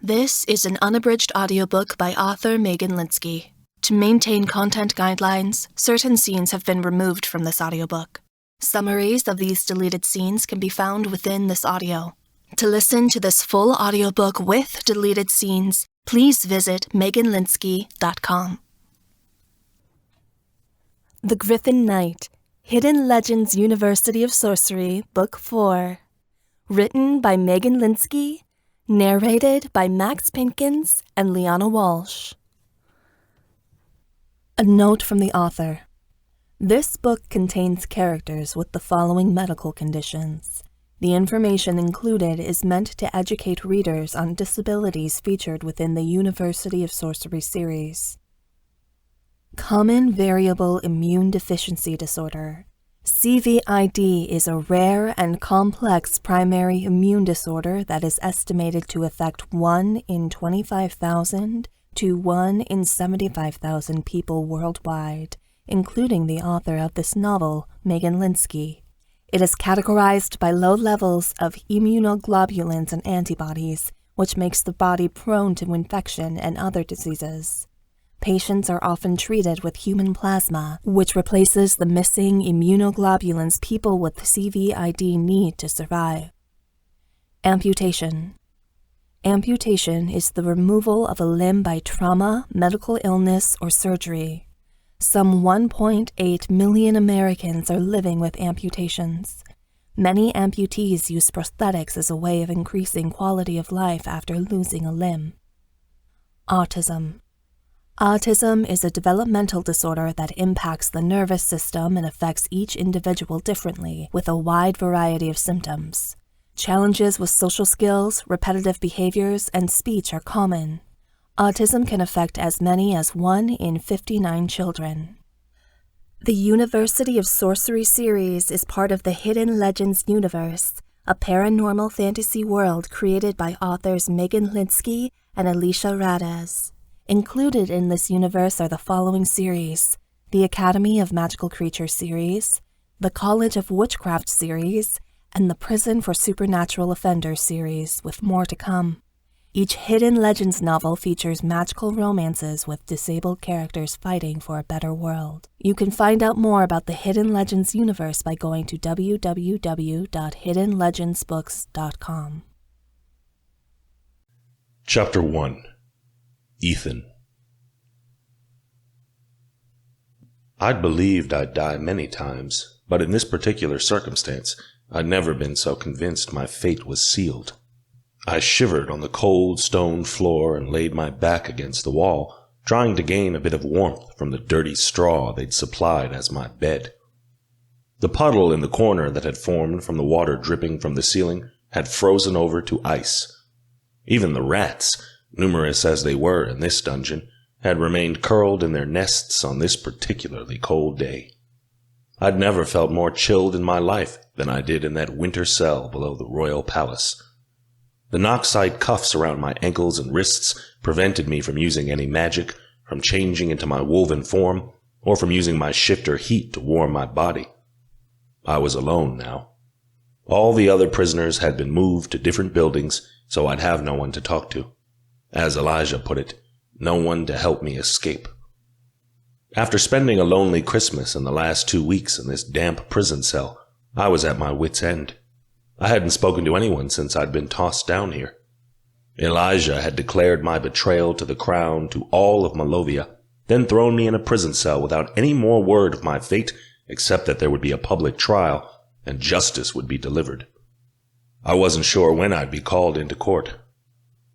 This is an unabridged audiobook by author Megan Linsky. To maintain content guidelines, certain scenes have been removed from this audiobook. Summaries of these deleted scenes can be found within this audio. To listen to this full audiobook with deleted scenes, please visit meganlinsky.com. The Griffin Knight, Hidden Legends University of Sorcery, Book 4. Written by Megan Linsky, narrated by Max Pinkins and Liana Walsh. A note from the author. This book contains characters with the following medical conditions. The information included is meant to educate readers on disabilities featured within the University of Sorcery series. Common Variable Immune Deficiency Disorder. CVID is a rare and complex primary immune disorder that is estimated to affect 1 in 25,000 to 1 in 75,000 people worldwide, including the author of this novel, Megan Linsky. It is categorized by low levels of immunoglobulins and antibodies, which makes the body prone to infection and other diseases. Patients are often treated with human plasma, which replaces the missing immunoglobulins people with CVID need to survive. Amputation. Amputation is the removal of a limb by trauma, medical illness, or surgery. Some 1.8 million Americans are living with amputations. Many amputees use prosthetics as a way of increasing quality of life after losing a limb. Autism. Autism is a developmental disorder that impacts the nervous system and affects each individual differently, with a wide variety of symptoms. Challenges with social skills, repetitive behaviors, and speech are common. Autism can affect as many as 1 in 59 children. The University of Sorcery series is part of the Hidden Legends universe, a paranormal fantasy world created by authors Megan Linsky and Alicia Radez. Included in this universe are the following series: the Academy of Magical Creatures series, the College of Witchcraft series, and the Prison for Supernatural Offenders series, with more to come. Each Hidden Legends novel features magical romances with disabled characters fighting for a better world. You can find out more about the Hidden Legends universe by going to www.hiddenlegendsbooks.com. Chapter 1. Ethan. I'd believed I'd die many times, but in this particular circumstance, I'd never been so convinced my fate was sealed. I shivered on the cold stone floor and laid my back against the wall, trying to gain a bit of warmth from the dirty straw they'd supplied as my bed. The puddle in the corner that had formed from the water dripping from the ceiling had frozen over to ice. Even the rats, numerous as they were in this dungeon, had remained curled in their nests on this particularly cold day. I'd never felt more chilled in my life than I did in that winter cell below the royal palace. The Noxite cuffs around my ankles and wrists prevented me from using any magic, from changing into my woven form, or from using my shifter heat to warm my body. I was alone now. All the other prisoners had been moved to different buildings, so I'd have no one to talk to. As Elijah put it, no one to help me escape. After spending a lonely Christmas and the last 2 weeks in this damp prison cell, I was at my wit's end. I hadn't spoken to anyone since I'd been tossed down here. Elijah had declared my betrayal to the crown to all of Malovia, then thrown me in a prison cell without any more word of my fate except that there would be a public trial and justice would be delivered. I wasn't sure when I'd be called into court.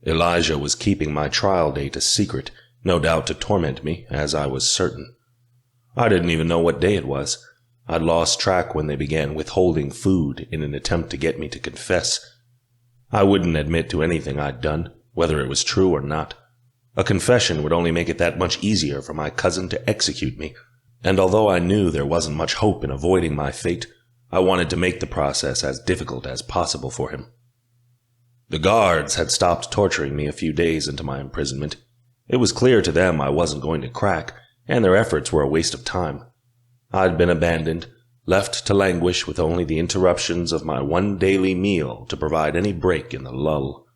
Elijah was keeping my trial date a secret, no doubt to torment me, as I was certain. I didn't even know what day it was. I'd lost track when they began withholding food in an attempt to get me to confess. I wouldn't admit to anything I'd done, whether it was true or not. A confession would only make it that much easier for my cousin to execute me, and although I knew there wasn't much hope in avoiding my fate, I wanted to make the process as difficult as possible for him. The guards had stopped torturing me a few days into my imprisonment. It was clear to them I wasn't going to crack, and their efforts were a waste of time. I'd been abandoned, left to languish with only the interruptions of my one daily meal to provide any break in the lull.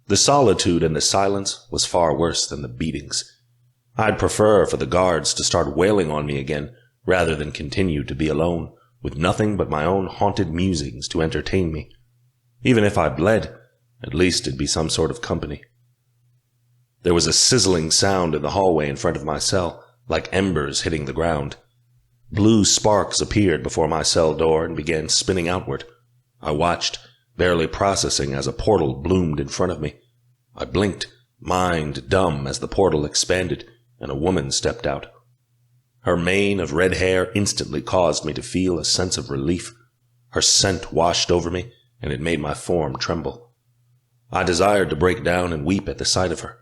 The solitude and the silence was far worse than the beatings. I'd prefer for the guards to start wailing on me again, rather than continue to be alone, with nothing but my own haunted musings to entertain me. Even if I bled, at least it'd be some sort of company. There was a sizzling sound in the hallway in front of my cell, like embers hitting the ground. Blue sparks appeared before my cell door and began spinning outward. I watched, barely processing as a portal bloomed in front of me. I blinked, mind dumb as the portal expanded, and a woman stepped out. Her mane of red hair instantly caused me to feel a sense of relief. Her scent washed over me, and it made my form tremble. I desired to break down and weep at the sight of her.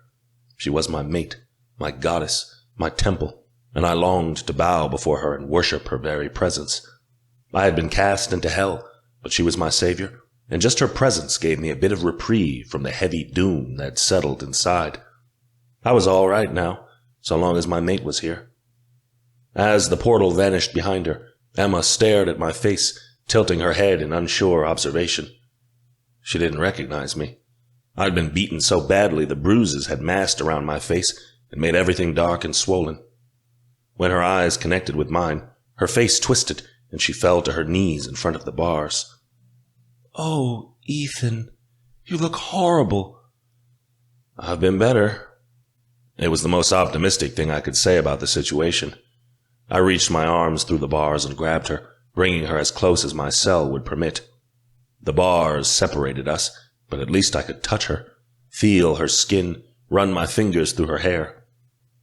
She was my mate, my goddess, my temple, and I longed to bow before her and worship her very presence. I had been cast into hell, but she was my savior, and just her presence gave me a bit of reprieve from the heavy doom that settled inside. I was all right now, so long as my mate was here. As the portal vanished behind her, Emma stared at my face, tilting her head in unsure observation. She didn't recognize me. I'd been beaten so badly the bruises had massed around my face and made everything dark and swollen. When her eyes connected with mine, her face twisted and she fell to her knees in front of the bars. "Oh, Ethan, you look horrible." "I've been better." It was the most optimistic thing I could say about the situation. I reached my arms through the bars and grabbed her, bringing her as close as my cell would permit. The bars separated us, but at least I could touch her, feel her skin, run my fingers through her hair.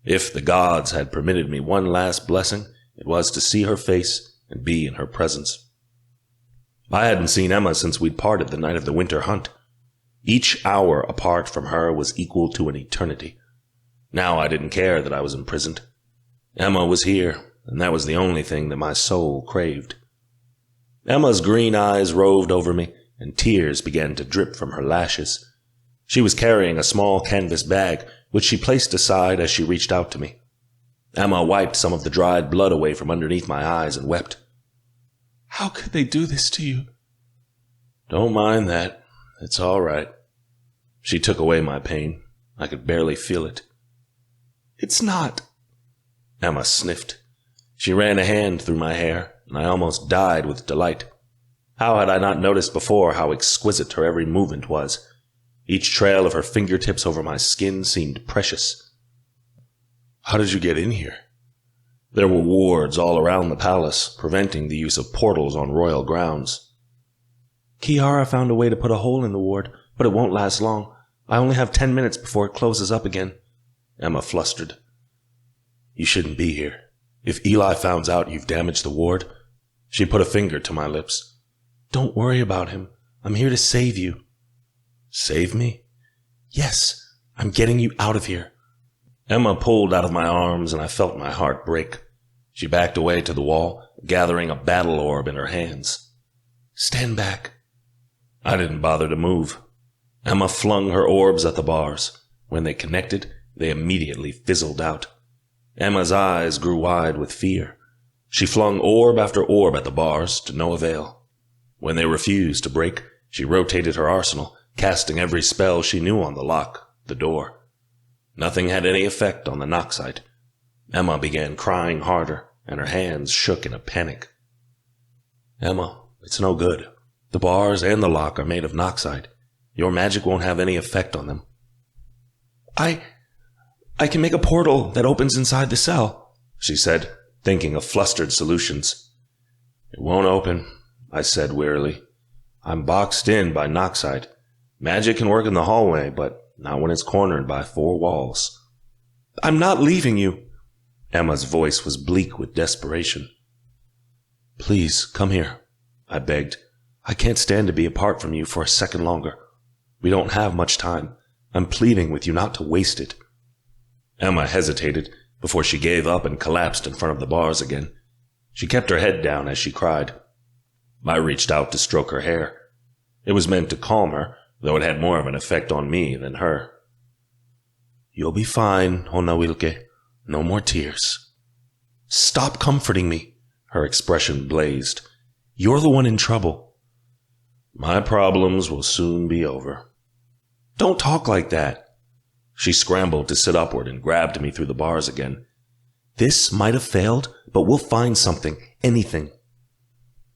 If the gods had permitted me one last blessing, it was to see her face and be in her presence. I hadn't seen Emma since we'd parted the night of the winter hunt. Each hour apart from her was equal to an eternity. Now I didn't care that I was imprisoned. Emma was here, and that was the only thing that my soul craved. Emma's green eyes roved over me, and tears began to drip from her lashes. She was carrying a small canvas bag, which she placed aside as she reached out to me. Emma wiped some of the dried blood away from underneath my eyes and wept. "How could they do this to you?" "Don't mind that. It's all right." She took away my pain. I could barely feel it. "It's not." Emma sniffed. She ran a hand through my hair, and I almost died with delight. How had I not noticed before how exquisite her every movement was? Each trail of her fingertips over my skin seemed precious. "How did you get in here?" There were wards all around the palace, preventing the use of portals on royal grounds. "Kiara found a way to put a hole in the ward, but it won't last long. I only have 10 minutes before it closes up again." Emma flustered. "You shouldn't be here. If Eli finds out you've damaged the ward..." She put a finger to my lips. "Don't worry about him. I'm here to save you." "Save me?" "Yes, I'm getting you out of here." Emma pulled out of my arms, and I felt my heart break. She backed away to the wall, gathering a battle orb in her hands. "Stand back." I didn't bother to move. Emma flung her orbs at the bars. When they connected, they immediately fizzled out. Emma's eyes grew wide with fear. She flung orb after orb at the bars, to no avail. When they refused to break, she rotated her arsenal, casting every spell she knew on the lock, the door. Nothing had any effect on the Noxite. Emma began crying harder, and her hands shook in a panic. "Emma, it's no good. The bars and the lock are made of Noxite. Your magic won't have any effect on them." I can make a portal that opens inside the cell," she said, thinking of flustered solutions. "It won't open," I said wearily. "I'm boxed in by Noxite. Magic can work in the hallway, but not when it's cornered by 4 walls. "I'm not leaving you." Emma's voice was bleak with desperation. "Please, come here," I begged. "I can't stand to be apart from you for a second longer. We don't have much time. I'm pleading with you not to waste it." Emma hesitated before she gave up and collapsed in front of the bars again. She kept her head down as she cried. I reached out to stroke her hair. It was meant to calm her, though it had more of an effect on me than her. "You'll be fine, Onawilke. No more tears." "Stop comforting me." Her expression blazed. "You're the one in trouble." "My problems will soon be over." Don't talk like that. She scrambled to sit upward and grabbed me through the bars again. This might have failed, but we'll find something, anything.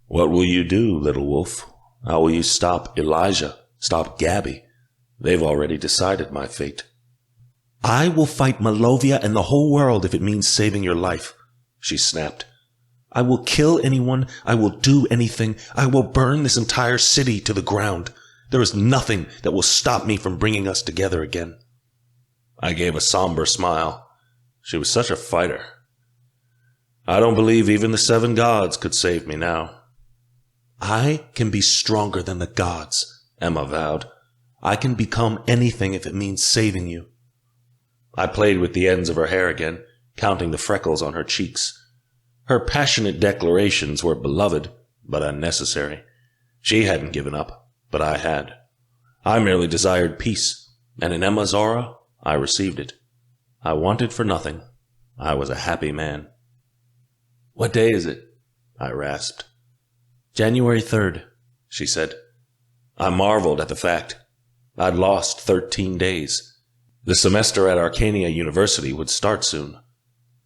What will you do, little wolf? How will you stop Elijah, stop Gabby? They've already decided my fate. I will fight Malovia and the whole world if it means saving your life, she snapped. I will kill anyone. I will do anything. I will burn this entire city to the ground. There is nothing that will stop me from bringing us together again. I gave a somber smile. She was such a fighter. I don't believe even the 7 gods could save me now. I can be stronger than the gods, Emma vowed. I can become anything if it means saving you. I played with the ends of her hair again, counting the freckles on her cheeks. Her passionate declarations were beloved, but unnecessary. She hadn't given up, but I had. I merely desired peace, and in Emma's aura, I received it. I wanted for nothing. I was a happy man. What day is it? I rasped. January 3rd, she said. I marveled at the fact. I'd lost 13 days. The semester at Arcania University would start soon.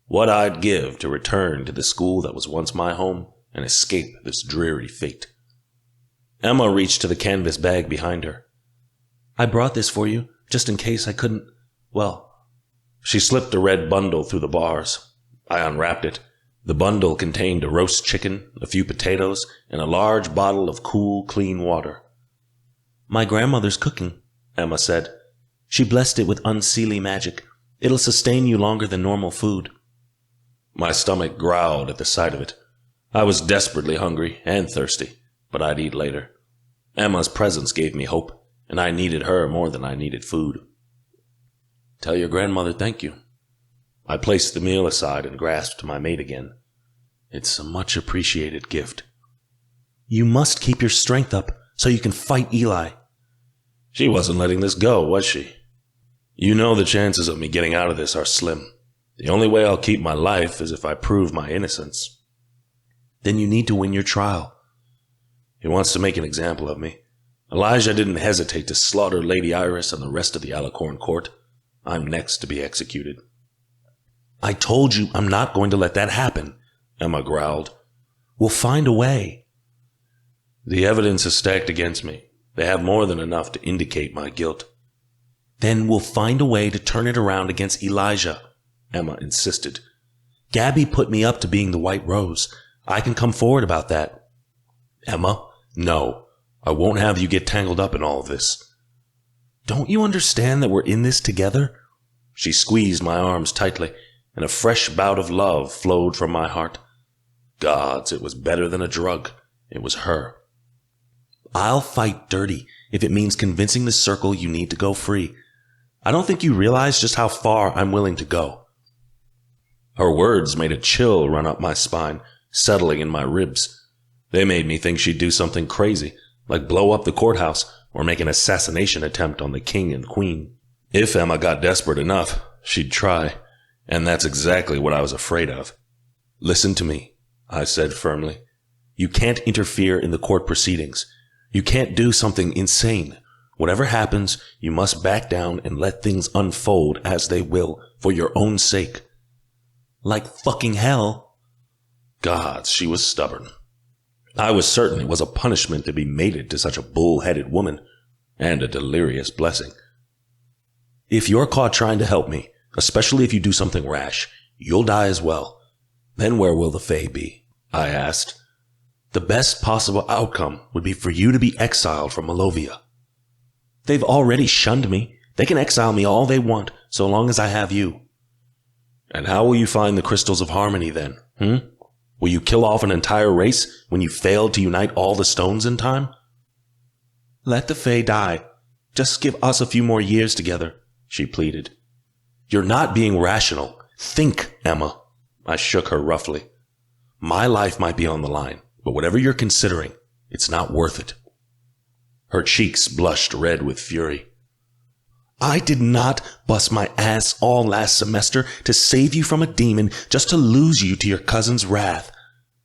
What I'd give to return to the school that was once my home and escape this dreary fate. Emma reached to the canvas bag behind her. I brought this for you, just in case I couldn't, She slipped a red bundle through the bars. I unwrapped it. The bundle contained a roast chicken, a few potatoes, and a large bottle of cool, clean water. My grandmother's cooking, Emma said. She blessed it with Unseelie magic. It'll sustain you longer than normal food. My stomach growled at the sight of it. I was desperately hungry and thirsty, but I'd eat later. Emma's presence gave me hope, and I needed her more than I needed food. Tell your grandmother thank you. I placed the meal aside and grasped my mate again. It's a much appreciated gift. You must keep your strength up so you can fight Eli. She wasn't letting this go, was she? You know the chances of me getting out of this are slim. The only way I'll keep my life is if I prove my innocence. Then you need to win your trial. He wants to make an example of me. Elijah didn't hesitate to slaughter Lady Iris and the rest of the Alicorn court. I'm next to be executed. I told you I'm not going to let that happen, Emma growled. We'll find a way. The evidence is stacked against me. They have more than enough to indicate my guilt. Then we'll find a way to turn it around against Elijah, Emma insisted. Gabby put me up to being the White Rose. I can come forward about that. Emma, no. I won't have you get tangled up in all of this. Don't you understand that we're in this together? She squeezed my arms tightly, and a fresh bout of love flowed from my heart. Gods, it was better than a drug. It was her. I'll fight dirty if it means convincing the circle you need to go free. I don't think you realize just how far I'm willing to go. Her words made a chill run up my spine, settling in my ribs. They made me think she'd do something crazy, like blow up the courthouse or make an assassination attempt on the king and queen. If Emma got desperate enough, she'd try, and that's exactly what I was afraid of. Listen to me, I said firmly. You can't interfere in the court proceedings. You can't do something insane. Whatever happens, you must back down and let things unfold as they will, for your own sake. Like fucking hell. Gods, she was stubborn. I was certain it was a punishment to be mated to such a bull-headed woman, and a delirious blessing. If you're caught trying to help me, especially if you do something rash, you'll die as well. Then where will the Fae be? I asked. The best possible outcome would be for you to be exiled from Malovia. They've already shunned me. They can exile me all they want, so long as I have you. And how will you find the crystals of harmony then, Will you kill off an entire race when you failed to unite all the stones in time? Let the Fae die. Just give us a few more years together, she pleaded. You're not being rational. Think, Emma. I shook her roughly. My life might be on the line, but whatever you're considering, it's not worth it. Her cheeks blushed red with fury. I did not bust my ass all last semester to save you from a demon just to lose you to your cousin's wrath.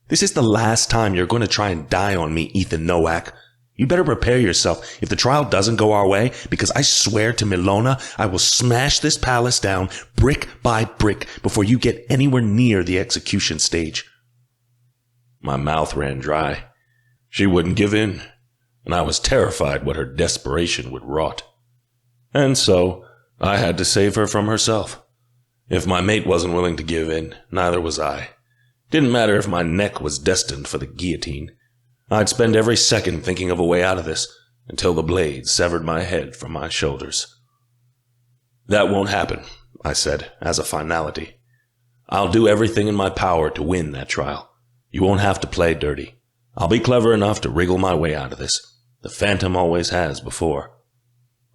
This is the last time you're going to try and die on me, Ethan Nowak. You better prepare yourself if the trial doesn't go our way, because I swear to Milona, I will smash this palace down brick by brick before you get anywhere near the execution stage." My mouth ran dry. She wouldn't give in, and I was terrified what her desperation would wrought. And so I had to save her from herself. If my mate wasn't willing to give in, neither was I. Didn't matter if my neck was destined for the guillotine. I'd spend every second thinking of a way out of this, until the blade severed my head from my shoulders. "That won't happen," I said, as a finality. "I'll do everything in my power to win that trial. You won't have to play dirty. I'll be clever enough to wriggle my way out of this. The Phantom always has before."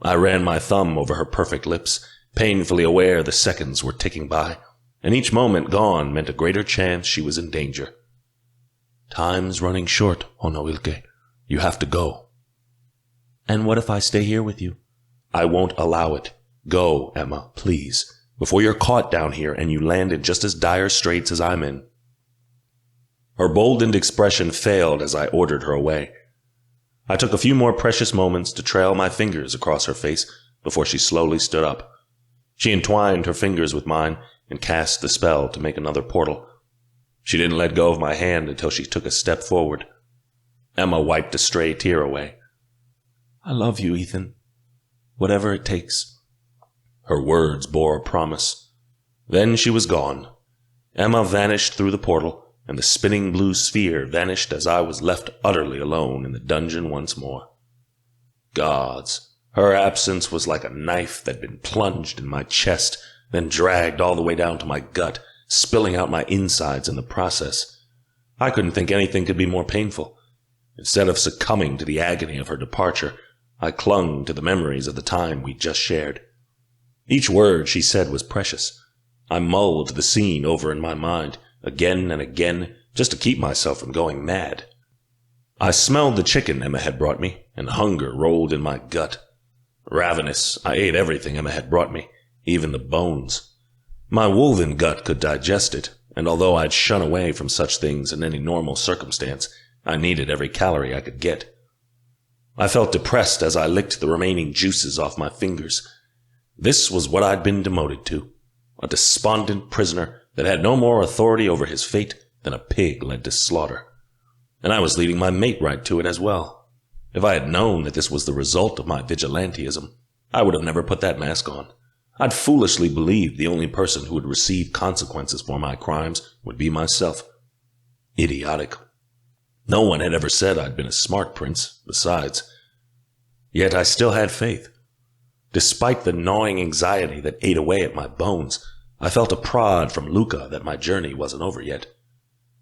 I ran my thumb over her perfect lips, painfully aware the seconds were ticking by, and each moment gone meant a greater chance she was in danger. "Time's running short, Onoilke. You have to go." "And what if I stay here with you?" "I won't allow it. Go, Emma, please, before you're caught down here and you land in just as dire straits as I'm in." Her boldened expression failed as I ordered her away. I took a few more precious moments to trail my fingers across her face before she slowly stood up. She entwined her fingers with mine and cast the spell to make another portal. She didn't let go of my hand until she took a step forward. Emma wiped a stray tear away. "I love you, Ethan. Whatever it takes." Her words bore a promise. Then she was gone. Emma vanished through the portal, and the spinning blue sphere vanished as I was left utterly alone in the dungeon once more. Gods, her absence was like a knife that'd been plunged in my chest, then dragged all the way down to my gut, spilling out my insides in the process. I couldn't think anything could be more painful. Instead of succumbing to the agony of her departure, I clung to the memories of the time we'd just shared. Each word she said was precious. I mulled the scene over in my mind, again and again, just to keep myself from going mad. I smelled the chicken Emma had brought me, and hunger rolled in my gut. Ravenous, I ate everything Emma had brought me, even the bones. My wolven gut could digest it, and although I'd shun away from such things in any normal circumstance, I needed every calorie I could get. I felt depressed as I licked the remaining juices off my fingers. This was what I'd been demoted to, a despondent prisoner that had no more authority over his fate than a pig led to slaughter. And I was leading my mate right to it as well. If I had known that this was the result of my vigilantism, I would have never put that mask on. I'd foolishly believed the only person who would receive consequences for my crimes would be myself. Idiotic. No one had ever said I'd been a smart prince, besides. Yet I still had faith. Despite the gnawing anxiety that ate away at my bones, I felt a prod from Luca that my journey wasn't over yet.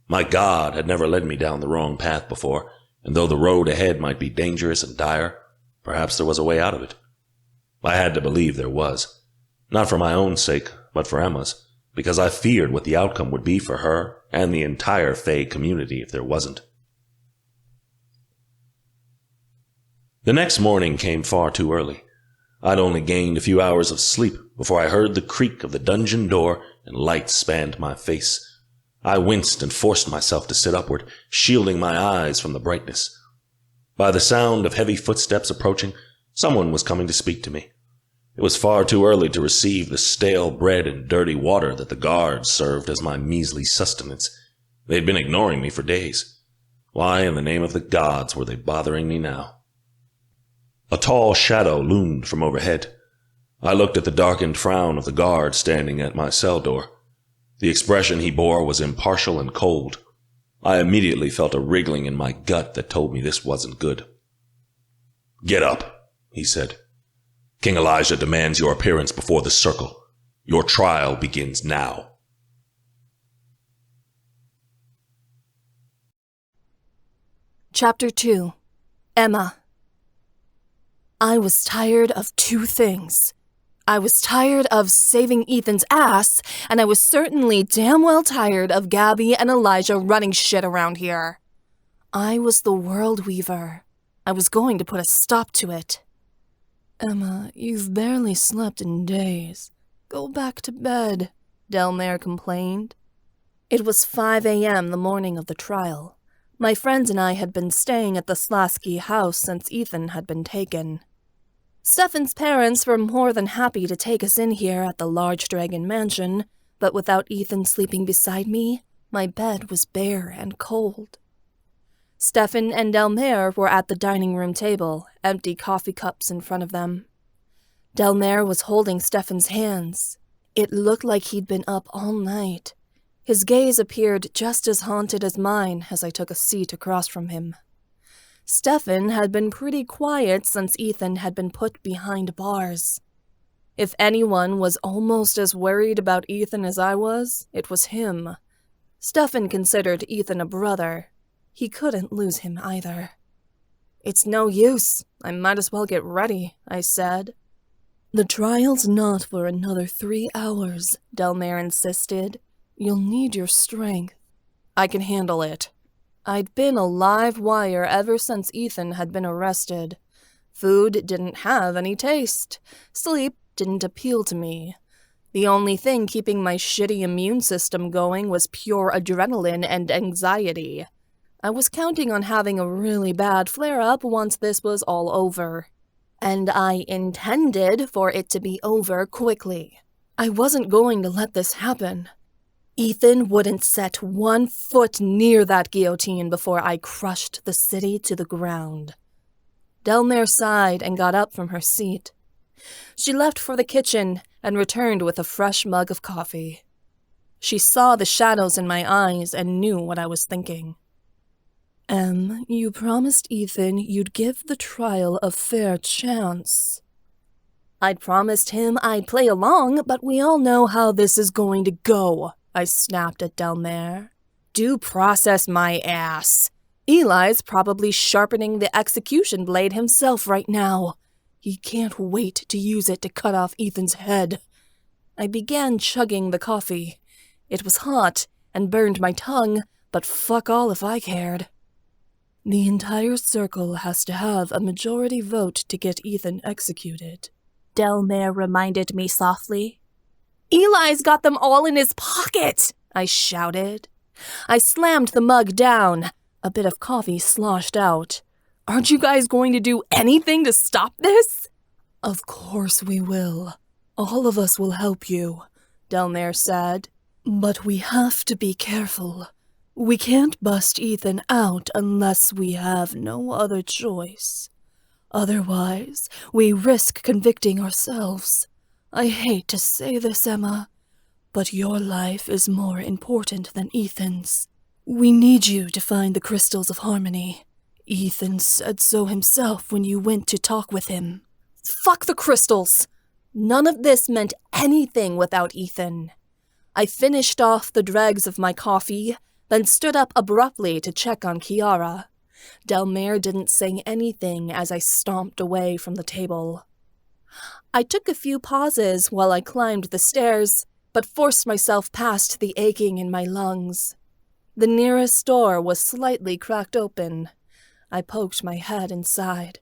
My God had never led me down the wrong path before, and though the road ahead might be dangerous and dire, perhaps there was a way out of it. I had to believe there was. Not for my own sake, but for Emma's, because I feared what the outcome would be for her and the entire Fae community if there wasn't. The next morning came far too early. I'd only gained a few hours of sleep before I heard the creak of the dungeon door and light spanned my face. I winced and forced myself to sit upward, shielding my eyes from the brightness. By the sound of heavy footsteps approaching, someone was coming to speak to me. It was far too early to receive the stale bread and dirty water that the guards served as my measly sustenance. They'd been ignoring me for days. Why in the name of the gods were they bothering me now? A tall shadow loomed from overhead. I looked at the darkened frown of the guard standing at my cell door. The expression he bore was impartial and cold. I immediately felt a wriggling in my gut that told me this wasn't good. "Get up," he said. "King Elijah demands your appearance before the circle. Your trial begins now." Chapter 2. Emma. I was tired of two things. I was tired of saving Ethan's ass, and I was certainly damn well tired of Gabby and Elijah running shit around here. I was the world weaver. I was going to put a stop to it. "Emma, you've barely slept in days. Go back to bed," Delmare complained. It was 5 a.m. the morning of the trial. My friends and I had been staying at the Slasky house since Ethan had been taken. Stefan's parents were more than happy to take us in here at the Large Dragon Mansion, but without Ethan sleeping beside me, my bed was bare and cold. Stefan and Delmare were at the dining room table, empty coffee cups in front of them. Delmare was holding Stefan's hands. It looked like he'd been up all night. His gaze appeared just as haunted as mine as I took a seat across from him. Stefan had been pretty quiet since Ethan had been put behind bars. If anyone was almost as worried about Ethan as I was, it was him. Stefan considered Ethan a brother. He couldn't lose him either. "It's no use. I might as well get ready," I said. "The trial's not for another 3 hours," Delmare insisted. "You'll need your strength." "I can handle it." I'd been a live wire ever since Ethan had been arrested. Food didn't have any taste. Sleep didn't appeal to me. The only thing keeping my shitty immune system going was pure adrenaline and anxiety. I was counting on having a really bad flare-up once this was all over. And I intended for it to be over quickly. I wasn't going to let this happen. Ethan wouldn't set 1 foot near that guillotine before I crushed the city to the ground. Delmare sighed and got up from her seat. She left for the kitchen and returned with a fresh mug of coffee. She saw the shadows in my eyes and knew what I was thinking. You promised Ethan you'd give the trial a fair chance." "I'd promised him I'd play along, but we all know how this is going to go," I snapped at Delmare. "Due process my ass. Eli's probably sharpening the execution blade himself right now. He can't wait to use it to cut off Ethan's head." I began chugging the coffee. It was hot and burned my tongue, but fuck all if I cared. "The entire circle has to have a majority vote to get Ethan executed," Delmare reminded me softly. "Eli's got them all in his pocket," I shouted. I slammed the mug down. A bit of coffee sloshed out. "Aren't you guys going to do anything to stop this?" "Of course we will. All of us will help you," Delmare said. "But we have to be careful. We can't bust Ethan out unless we have no other choice. Otherwise, we risk convicting ourselves. I hate to say this, Emma, but your life is more important than Ethan's. We need you to find the crystals of harmony. Ethan said so himself when you went to talk with him." "Fuck the crystals!" None of this meant anything without Ethan. I finished off the dregs of my coffee, then stood up abruptly to check on Kiara. Delmare didn't say anything as I stomped away from the table. I took a few pauses while I climbed the stairs, but forced myself past the aching in my lungs. The nearest door was slightly cracked open. I poked my head inside.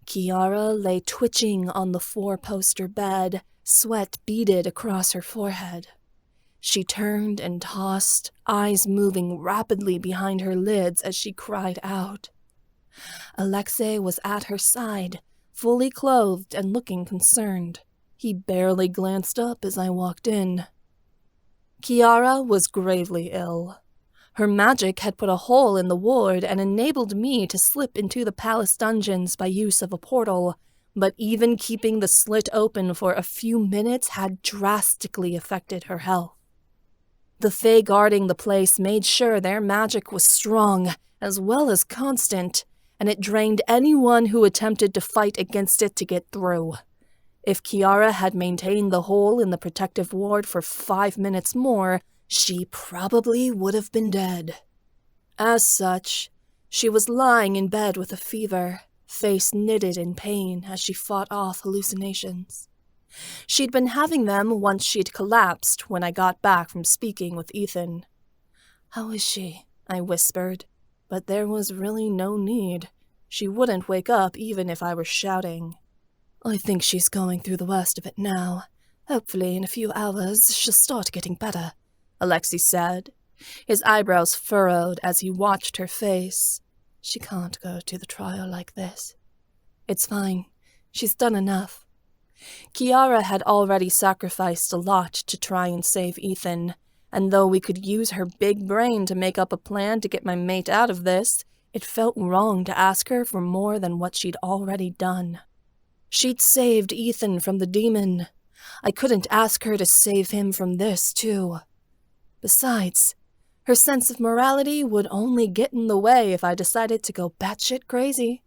Kiara lay twitching on the 4-poster bed, sweat beaded across her forehead. She turned and tossed, eyes moving rapidly behind her lids as she cried out. Alexei was at her side, fully clothed and looking concerned. He barely glanced up as I walked in. Kiara was gravely ill. Her magic had put a hole in the ward and enabled me to slip into the palace dungeons by use of a portal, but even keeping the slit open for a few minutes had drastically affected her health. The Fae guarding the place made sure their magic was strong, as well as constant, and it drained anyone who attempted to fight against it to get through. If Kiara had maintained the hole in the protective ward for 5 minutes more, she probably would have been dead. As such, she was lying in bed with a fever, face knitted in pain as she fought off hallucinations. She'd been having them once she'd collapsed when I got back from speaking with Ethan. "How is she?" I whispered, but there was really no need. She wouldn't wake up even if I were shouting. "I think she's going through the worst of it now. Hopefully in a few hours she'll start getting better," Alexei said. his eyebrows furrowed as he watched her face. She can't go to the trial like this. It's fine. She's done enough. Kiara had already sacrificed a lot to try and save Ethan, and though we could use her big brain to make up a plan to get my mate out of this, it felt wrong to ask her for more than what she'd already done. She'd saved Ethan from the demon. I couldn't ask her to save him from this, too. Besides, her sense of morality would only get in the way if I decided to go batshit crazy.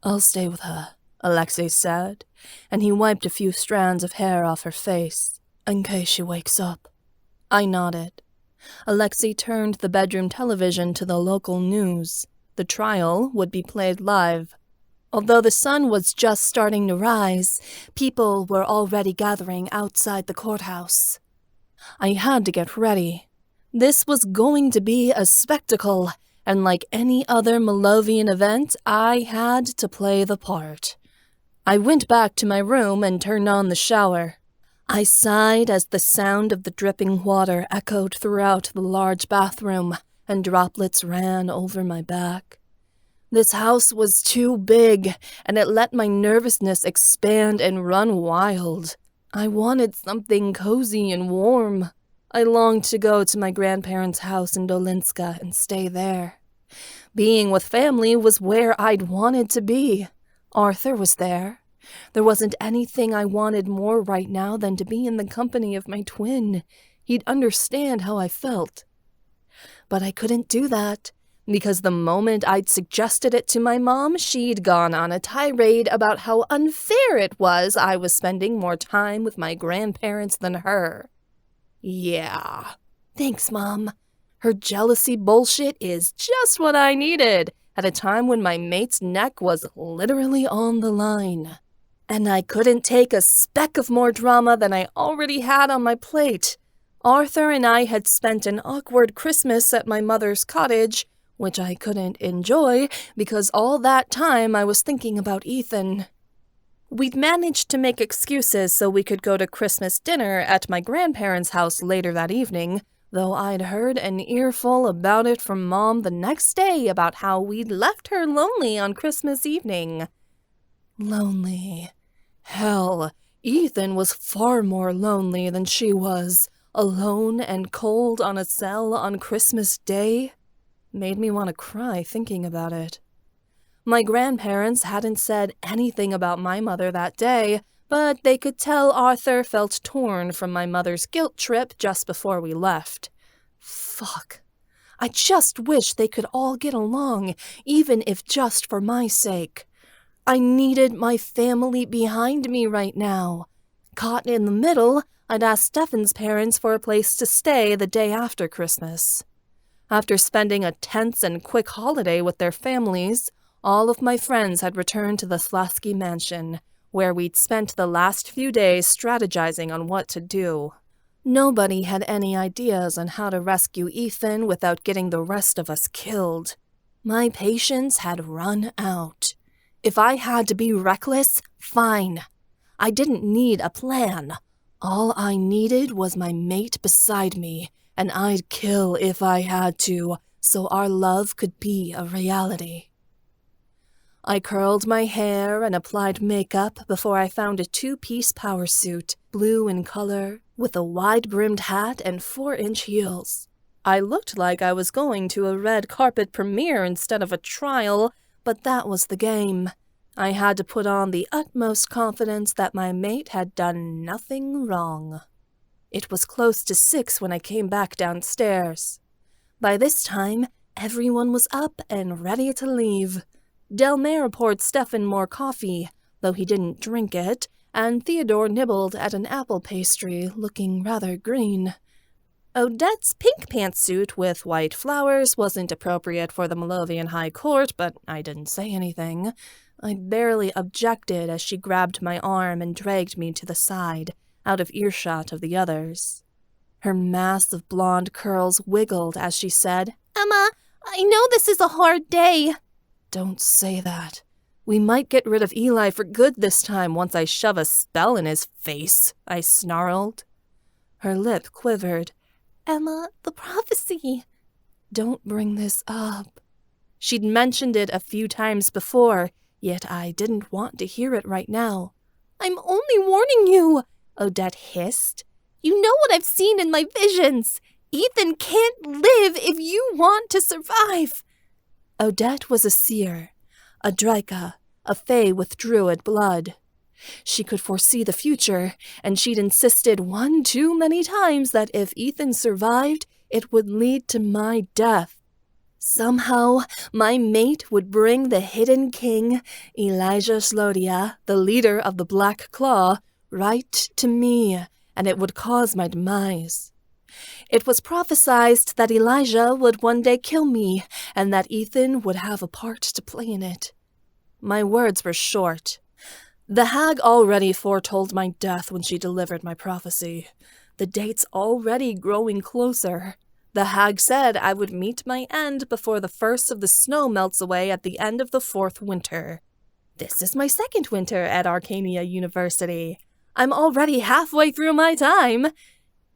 I'll stay with her, Alexei said, and he wiped a few strands of hair off her face, in case she wakes up. I nodded. Alexei turned the bedroom television to the local news. The trial would be played live. Although the sun was just starting to rise, people were already gathering outside the courthouse. I had to get ready. This was going to be a spectacle, and like any other Malovian event, I had to play the part. I went back to my room and turned on the shower. I sighed as the sound of the dripping water echoed throughout the large bathroom, and droplets ran over my back. This house was too big, and it let my nervousness expand and run wild. I wanted something cozy and warm. I longed to go to my grandparents' house in Dolinska and stay there. Being with family was where I'd wanted to be. Arthur was there. There wasn't anything I wanted more right now than to be in the company of my twin. He'd understand how I felt. But I couldn't do that, because the moment I'd suggested it to my mom, she'd gone on a tirade about how unfair it was I was spending more time with my grandparents than her. Yeah. Thanks, Mom. Her jealousy bullshit is just what I needed at a time when my mate's neck was literally on the line. And I couldn't take a speck of more drama than I already had on my plate. Arthur and I had spent an awkward Christmas at my mother's cottage, which I couldn't enjoy because all that time I was thinking about Ethan. We'd managed to make excuses so we could go to Christmas dinner at my grandparents' house later that evening, though I'd heard an earful about it from Mom the next day about how we'd left her lonely on Christmas evening. Lonely. Hell, Ethan was far more lonely than she was. Alone and cold on a cell on Christmas Day made me want to cry thinking about it. My grandparents hadn't said anything about my mother that day, but they could tell Arthur felt torn from my mother's guilt trip just before we left. Fuck. I just wish they could all get along, even if just for my sake. I needed my family behind me right now. Caught in the middle, I'd asked Stefan's parents for a place to stay the day after Christmas. After spending a tense and quick holiday with their families, all of my friends had returned to the Slasky mansion, where we'd spent the last few days strategizing on what to do. Nobody had any ideas on how to rescue Ethan without getting the rest of us killed. My patience had run out. If I had to be reckless, fine. I didn't need a plan. All I needed was my mate beside me, and I'd kill if I had to, so our love could be a reality. I curled my hair and applied makeup before I found a 2-piece power suit, blue in color, with a wide-brimmed hat and 4-inch heels. I looked like I was going to a red carpet premiere instead of a trial, but that was the game. I had to put on the utmost confidence that my mate had done nothing wrong. It was close to 6 when I came back downstairs. By this time, everyone was up and ready to leave. Delmare poured Stefan more coffee, though he didn't drink it, and Theodore nibbled at an apple pastry, looking rather green. Odette's pink pantsuit with white flowers wasn't appropriate for the Malovian High Court, but I didn't say anything. I barely objected as she grabbed my arm and dragged me to the side, out of earshot of the others. Her mass of blonde curls wiggled as she said, "Emma, I know this is a hard day." "Don't say that. We might get rid of Eli for good this time once I shove a spell in his face," I snarled. Her lip quivered. "Emma, the prophecy. don't bring this up." She'd mentioned it a few times before, yet I didn't want to hear it right now. "I'm only warning you," Odette hissed. "You know what I've seen in my visions. Ethan can't live if you want to survive." Odette was a seer, a Draika, a fae with druid blood. She could foresee the future, and she'd insisted one too many times that if Ethan survived, it would lead to my death. Somehow, my mate would bring the hidden king, Elijah Slodia, the leader of the Black Claw, right to me, and it would cause my demise. It was prophesied that Elijah would one day kill me, and that Ethan would have a part to play in it. My words were short. The hag already foretold my death when she delivered my prophecy. The date's already growing closer. The hag said I would meet my end before the first of the snow melts away at the end of the 4th winter. This is my 2nd winter at Arcania University. I'm already halfway through my time.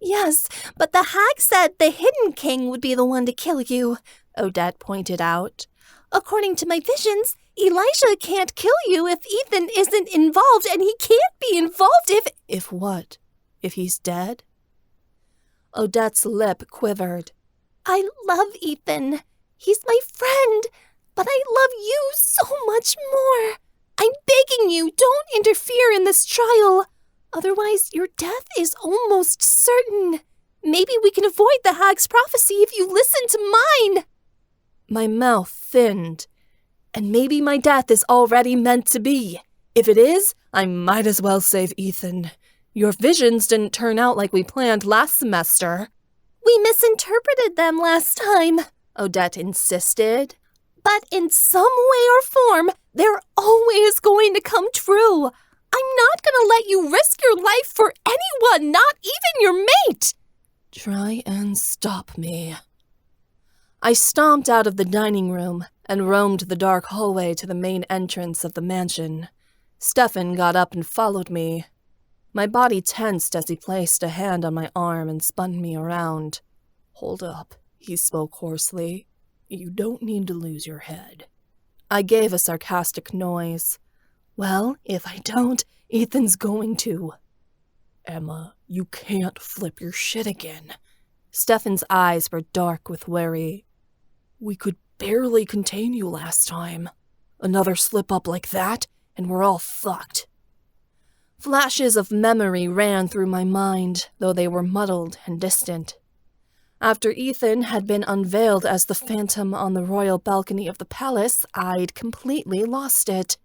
"Yes, but the hag said the hidden king would be the one to kill you," Odette pointed out. "According to my visions, Elijah can't kill you if Ethan isn't involved, and he can't be involved if—" "If what? If he's dead?" Odette's lip quivered. "I love Ethan. He's my friend, but I love you so much more. I'm begging you, don't interfere in this trial. Otherwise, your death is almost certain. Maybe we can avoid the hag's prophecy if you listen to mine." My mouth thinned. "And maybe my death is already meant to be. If it is, I might as well save Ethan. Your visions didn't turn out like we planned last semester." "We misinterpreted them last time," Odette insisted. "But in some way or form, they're always going to come true. I'm not going to let you risk your life for anyone, not even your mate." "Try and stop me." I stomped out of the dining room and roamed the dark hallway to the main entrance of the mansion. Stefan got up and followed me. My body tensed as he placed a hand on my arm and spun me around. "Hold up," he spoke hoarsely. "You don't need to lose your head." I gave a sarcastic noise. "Well, if I don't, Ethan's going to." "Emma, you can't flip your shit again." Stefan's eyes were dark with worry. "We could barely contain you last time. Another slip-up like that, and we're all fucked." Flashes of memory ran through my mind, though they were muddled and distant. After Ethan had been unveiled as the phantom on the royal balcony of the palace, I'd completely lost it.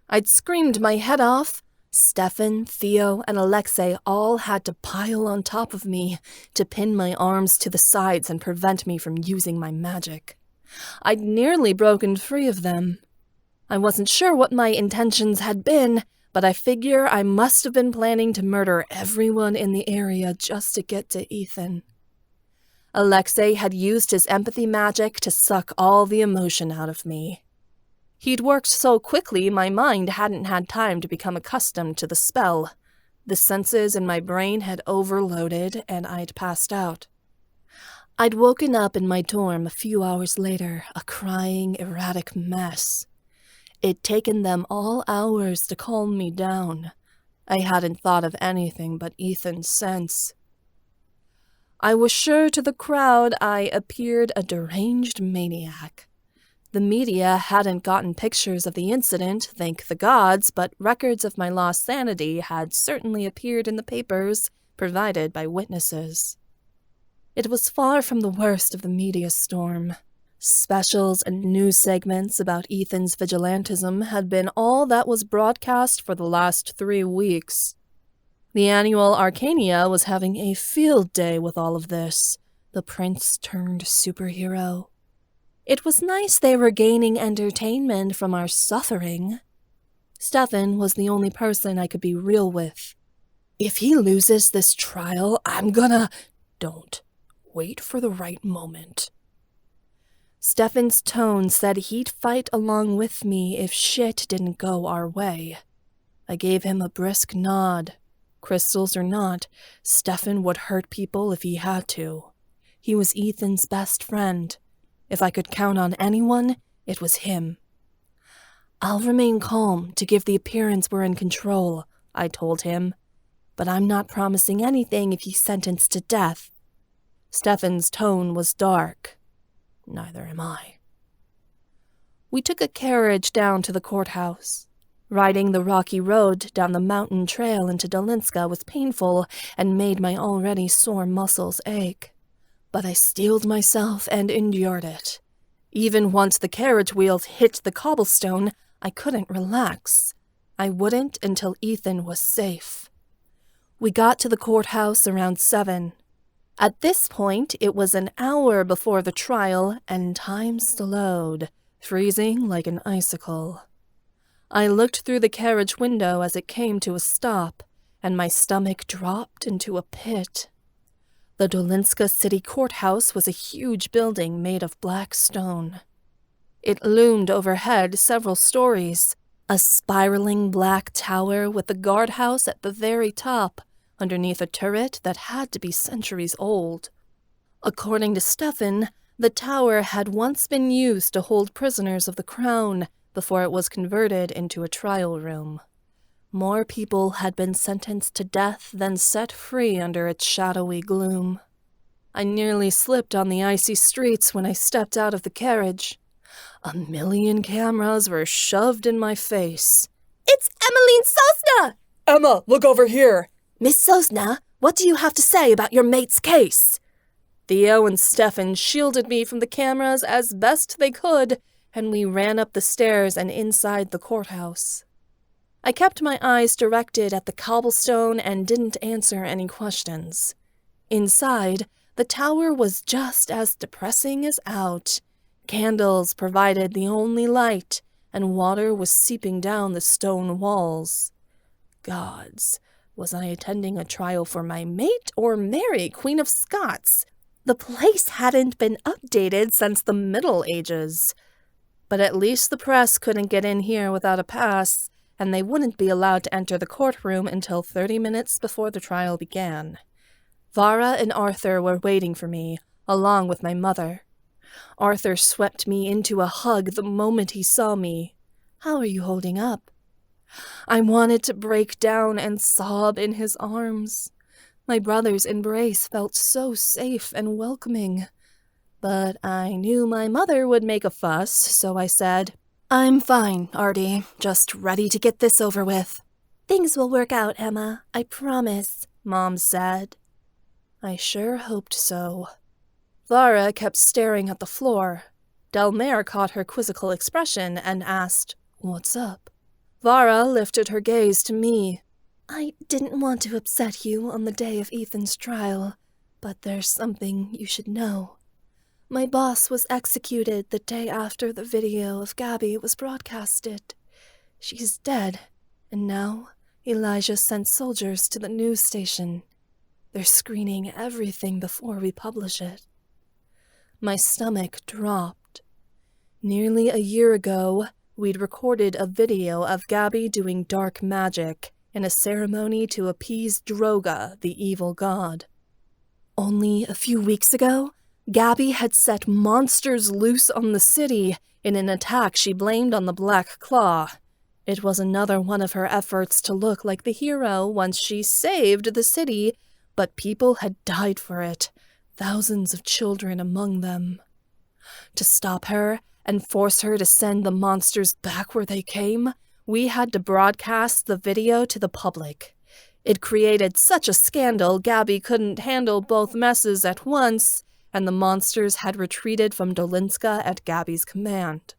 I'd screamed my head off. Stefan, Theo, and Alexei all had to pile on top of me to pin my arms to the sides and prevent me from using my magic. I'd nearly broken free of them. I wasn't sure what my intentions had been, but I figure I must have been planning to murder everyone in the area just to get to Ethan. Alexei had used his empathy magic to suck all the emotion out of me. He'd worked so quickly my mind hadn't had time to become accustomed to the spell. The senses in my brain had overloaded, and I'd passed out. I'd woken up in my dorm a few hours later, a crying, erratic mess. It'd taken them all hours to calm me down. I hadn't thought of anything but Ethan since. I was sure to the crowd I appeared a deranged maniac. The media hadn't gotten pictures of the incident, thank the gods, but records of my lost sanity had certainly appeared in the papers, provided by witnesses. It was far from the worst of the media storm. Specials and news segments about Ethan's vigilantism had been all that was broadcast for the last 3 weeks. The annual Arcania was having a field day with all of this. The prince turned superhero. It was nice they were gaining entertainment from our suffering. Stefan was the only person I could be real with. If he loses this trial, I'm gonna... Don't. Wait for the right moment. Stefan's tone said he'd fight along with me if shit didn't go our way. I gave him a brisk nod. Crystals or not, Stefan would hurt people if he had to. He was Ethan's best friend. If I could count on anyone, it was him. "I'll remain calm to give the appearance we're in control," I told him. "But I'm not promising anything if he's sentenced to death." Stefan's tone was dark. "Neither am I." We took a carriage down to the courthouse. Riding the rocky road down the mountain trail into Dolinska was painful and made my already sore muscles ache. But I steeled myself and endured it. Even once the carriage wheels hit the cobblestone, I couldn't relax. I wouldn't until Ethan was safe. We got to the courthouse around 7. At this point, it was an hour before the trial, and time slowed, freezing like an icicle. I looked through the carriage window as it came to a stop, and my stomach dropped into a pit. The Dolinska City Courthouse was a huge building made of black stone. It loomed overhead several stories, a spiraling black tower with the guardhouse at the very top, underneath a turret that had to be centuries old. According to Stefan, the tower had once been used to hold prisoners of the crown before it was converted into a trial room. More people had been sentenced to death than set free under its shadowy gloom. I nearly slipped on the icy streets when I stepped out of the carriage. 1,000,000 cameras were shoved in my face. "It's Emmeline Sosna!" "Emma, look over here!" "Miss Sosna, what do you have to say about your mate's case?" Theo and Stefan shielded me from the cameras as best they could, and we ran up the stairs and inside the courthouse. I kept my eyes directed at the cobblestone and didn't answer any questions. Inside, the tower was just as depressing as out. Candles provided the only light, and water was seeping down the stone walls. Gods, was I attending a trial for my mate or Mary, Queen of Scots? The place hadn't been updated since the Middle Ages. But at least the press couldn't get in here without a pass, and they wouldn't be allowed to enter the courtroom until 30 minutes before the trial began. Vara and Arthur were waiting for me, along with my mother. Arthur swept me into a hug the moment he saw me. "How are you holding up?" I wanted to break down and sob in his arms. My brother's embrace felt so safe and welcoming. But I knew my mother would make a fuss, so I said, "I'm fine, Artie, just ready to get this over with." "Things will work out, Emma, I promise," Mom said. I sure hoped so. Vara kept staring at the floor. Delmare caught her quizzical expression and asked, "What's up?" Vara lifted her gaze to me. "I didn't want to upset you on the day of Ethan's trial, but there's something you should know. My boss was executed the day after the video of Gabby was broadcasted. She's dead, and now Elijah sent soldiers to the news station. They're screening everything before we publish it." My stomach dropped. Nearly a year ago, we'd recorded a video of Gabby doing dark magic in a ceremony to appease Droga, the evil god. Only a few weeks ago, Gabby had set monsters loose on the city in an attack she blamed on the Black Claw. It was another one of her efforts to look like the hero once she saved the city, but people had died for it, thousands of children among them. To stop her and force her to send the monsters back where they came, we had to broadcast the video to the public. It created such a scandal Gabby couldn't handle both messes at once, and the monsters had retreated from Dolinska at Gabby's command.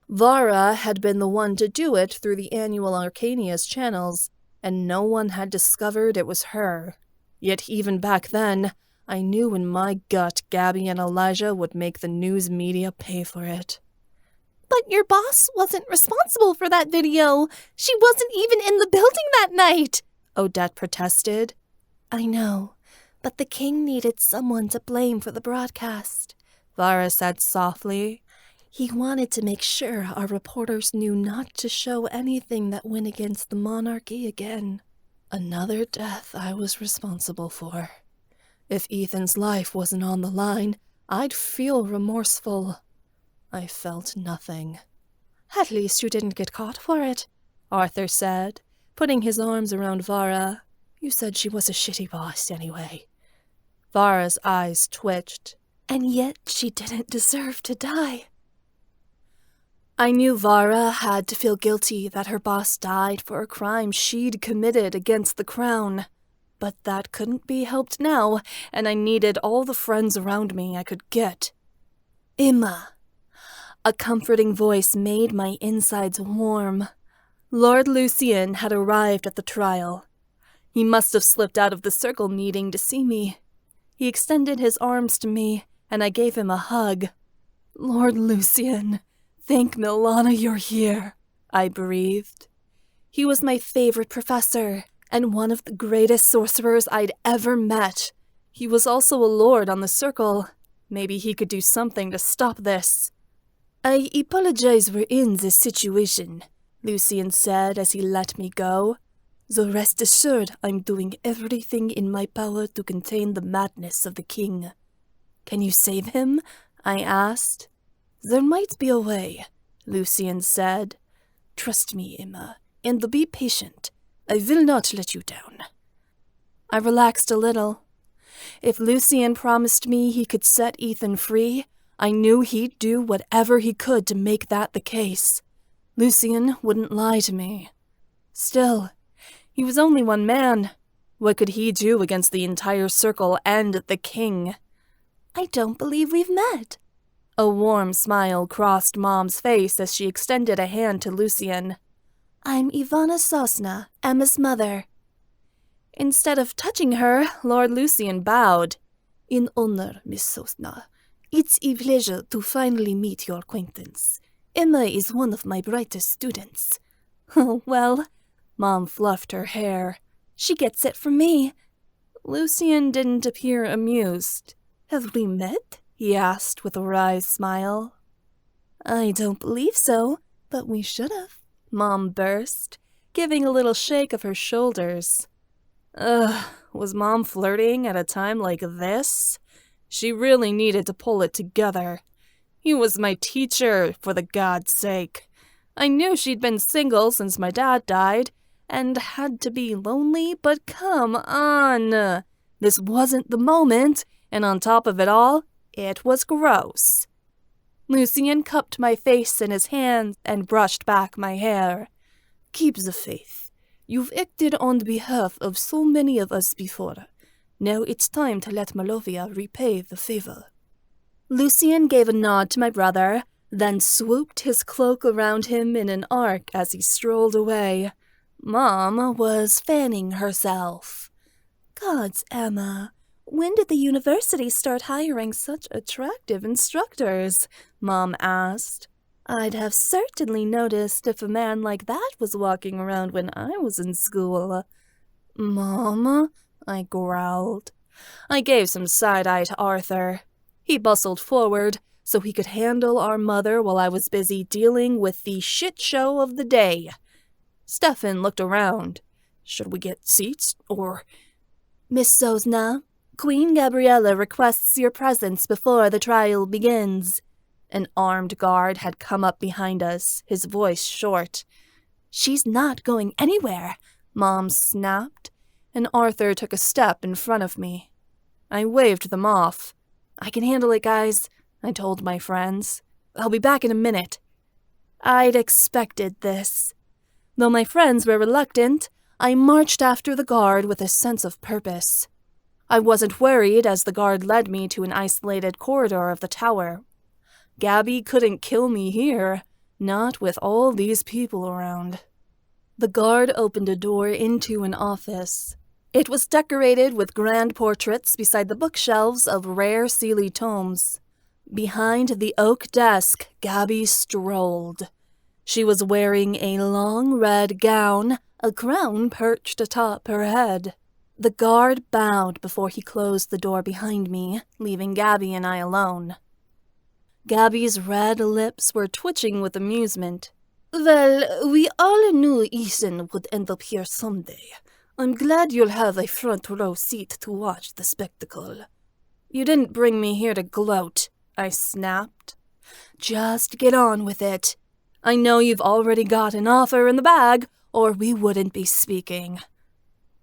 Vara had been the one to do it through the annual Arcania's channels, and no one had discovered it was her. Yet even back then, I knew in my gut Gabby and Elijah would make the news media pay for it. "But your boss wasn't responsible for that video. She wasn't even in the building that night," Odette protested. "I know, but the king needed someone to blame for the broadcast," Vara said softly. "He wanted to make sure our reporters knew not to show anything that went against the monarchy again." Another death I was responsible for. If Ethan's life wasn't on the line, I'd feel remorseful. I felt nothing. At least you didn't get caught for it, Arthur said, putting his arms around Vara. You said she was a shitty boss anyway. Vara's eyes twitched. And yet she didn't deserve to die. I knew Vara had to feel guilty that her boss died for a crime she'd committed against the crown. But that couldn't be helped now, and I needed all the friends around me I could get. Emma. A comforting voice made my insides warm. Lord Lucian had arrived at the trial. He must have slipped out of the circle meeting to see me. He extended his arms to me, and I gave him a hug. Lord Lucian, thank Milana you're here, I breathed. He was my favorite professor, and one of the greatest sorcerers I'd ever met. He was also a lord on the circle. Maybe he could do something to stop this. I apologize we're in this situation, Lucian said as he let me go. So rest assured I'm doing everything in my power to contain the madness of the king. Can you save him? I asked. There might be a way, Lucian said. Trust me, Emma, and be patient. I will not let you down. I relaxed a little. If Lucian promised me he could set Ethan free, I knew he'd do whatever he could to make that the case. Lucian wouldn't lie to me. Still, he was only one man. What could he do against the entire circle and the king? I don't believe we've met. A warm smile crossed Mom's face as she extended a hand to Lucian. I'm Ivana Sosna, Emma's mother. Instead of touching her, Lord Lucian bowed. In honor, Miss Sosna. It's a pleasure to finally meet your acquaintance. Emma is one of my brightest students. Oh, well, Mom fluffed her hair. She gets it from me. Lucian didn't appear amused. Have we met? He asked with a wry smile. I don't believe so, but we should have, Mom burst, giving a little shake of her shoulders. Was Mom flirting at a time like this? She really needed to pull it together. He was my teacher, for the God's sake. I knew she'd been single since my dad died, and had to be lonely, but come on. This wasn't the moment, and on top of it all, it was gross. Lucian cupped my face in his hands and brushed back my hair. Keep the faith. You've acted on behalf of so many of us before. Now it's time to let Malovia repay the favor. Lucian gave a nod to my brother, then swooped his cloak around him in an arc as he strolled away. Mom was fanning herself. Gods, Emma, when did the university start hiring such attractive instructors? Mom asked. I'd have certainly noticed if a man like that was walking around when I was in school. Mom, I growled. I gave some side-eye to Arthur. He bustled forward so he could handle our mother while I was busy dealing with the shit show of the day. Stefan looked around. Should we get seats, or... Miss Sosna, Queen Gabriella requests your presence before the trial begins. An armed guard had come up behind us, his voice short. She's not going anywhere, Mom snapped, and Arthur took a step in front of me. I waved them off. I can handle it, guys, I told my friends. I'll be back in a minute. I'd expected this. Though my friends were reluctant, I marched after the guard with a sense of purpose. I wasn't worried as the guard led me to an isolated corridor of the tower. Gabby couldn't kill me here, not with all these people around. The guard opened a door into an office. It was decorated with grand portraits beside the bookshelves of rare Unseelie tomes. Behind the oak desk, Gabby strolled. She was wearing a long red gown, a crown perched atop her head. The guard bowed before he closed the door behind me, leaving Gabby and I alone. Gabby's red lips were twitching with amusement. Well, we all knew Ethan would end up here someday. I'm glad you'll have a front row seat to watch the spectacle. You didn't bring me here to gloat, I snapped. Just get on with it. I know you've already got an offer in the bag, or we wouldn't be speaking."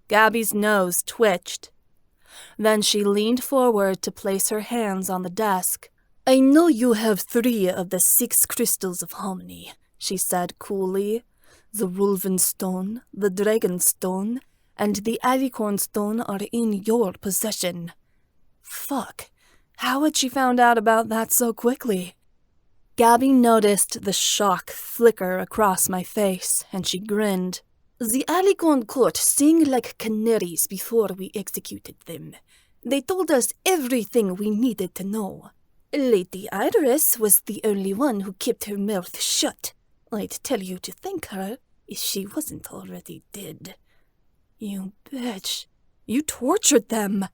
Gabby's nose twitched. Then she leaned forward to place her hands on the desk. "I know you have 3 of the 6 crystals of harmony," she said coolly. "The Wolven Stone, the Dragon Stone, and the Alicorn Stone are in your possession." Fuck. How had she found out about that so quickly? Gabby noticed the shock flicker across my face, and she grinned. "The Alicorn court sang like canaries before we executed them. They told us everything we needed to know. Lady Iris was the only one who kept her mouth shut. I'd tell you to thank her if she wasn't already dead." "You bitch. You tortured them."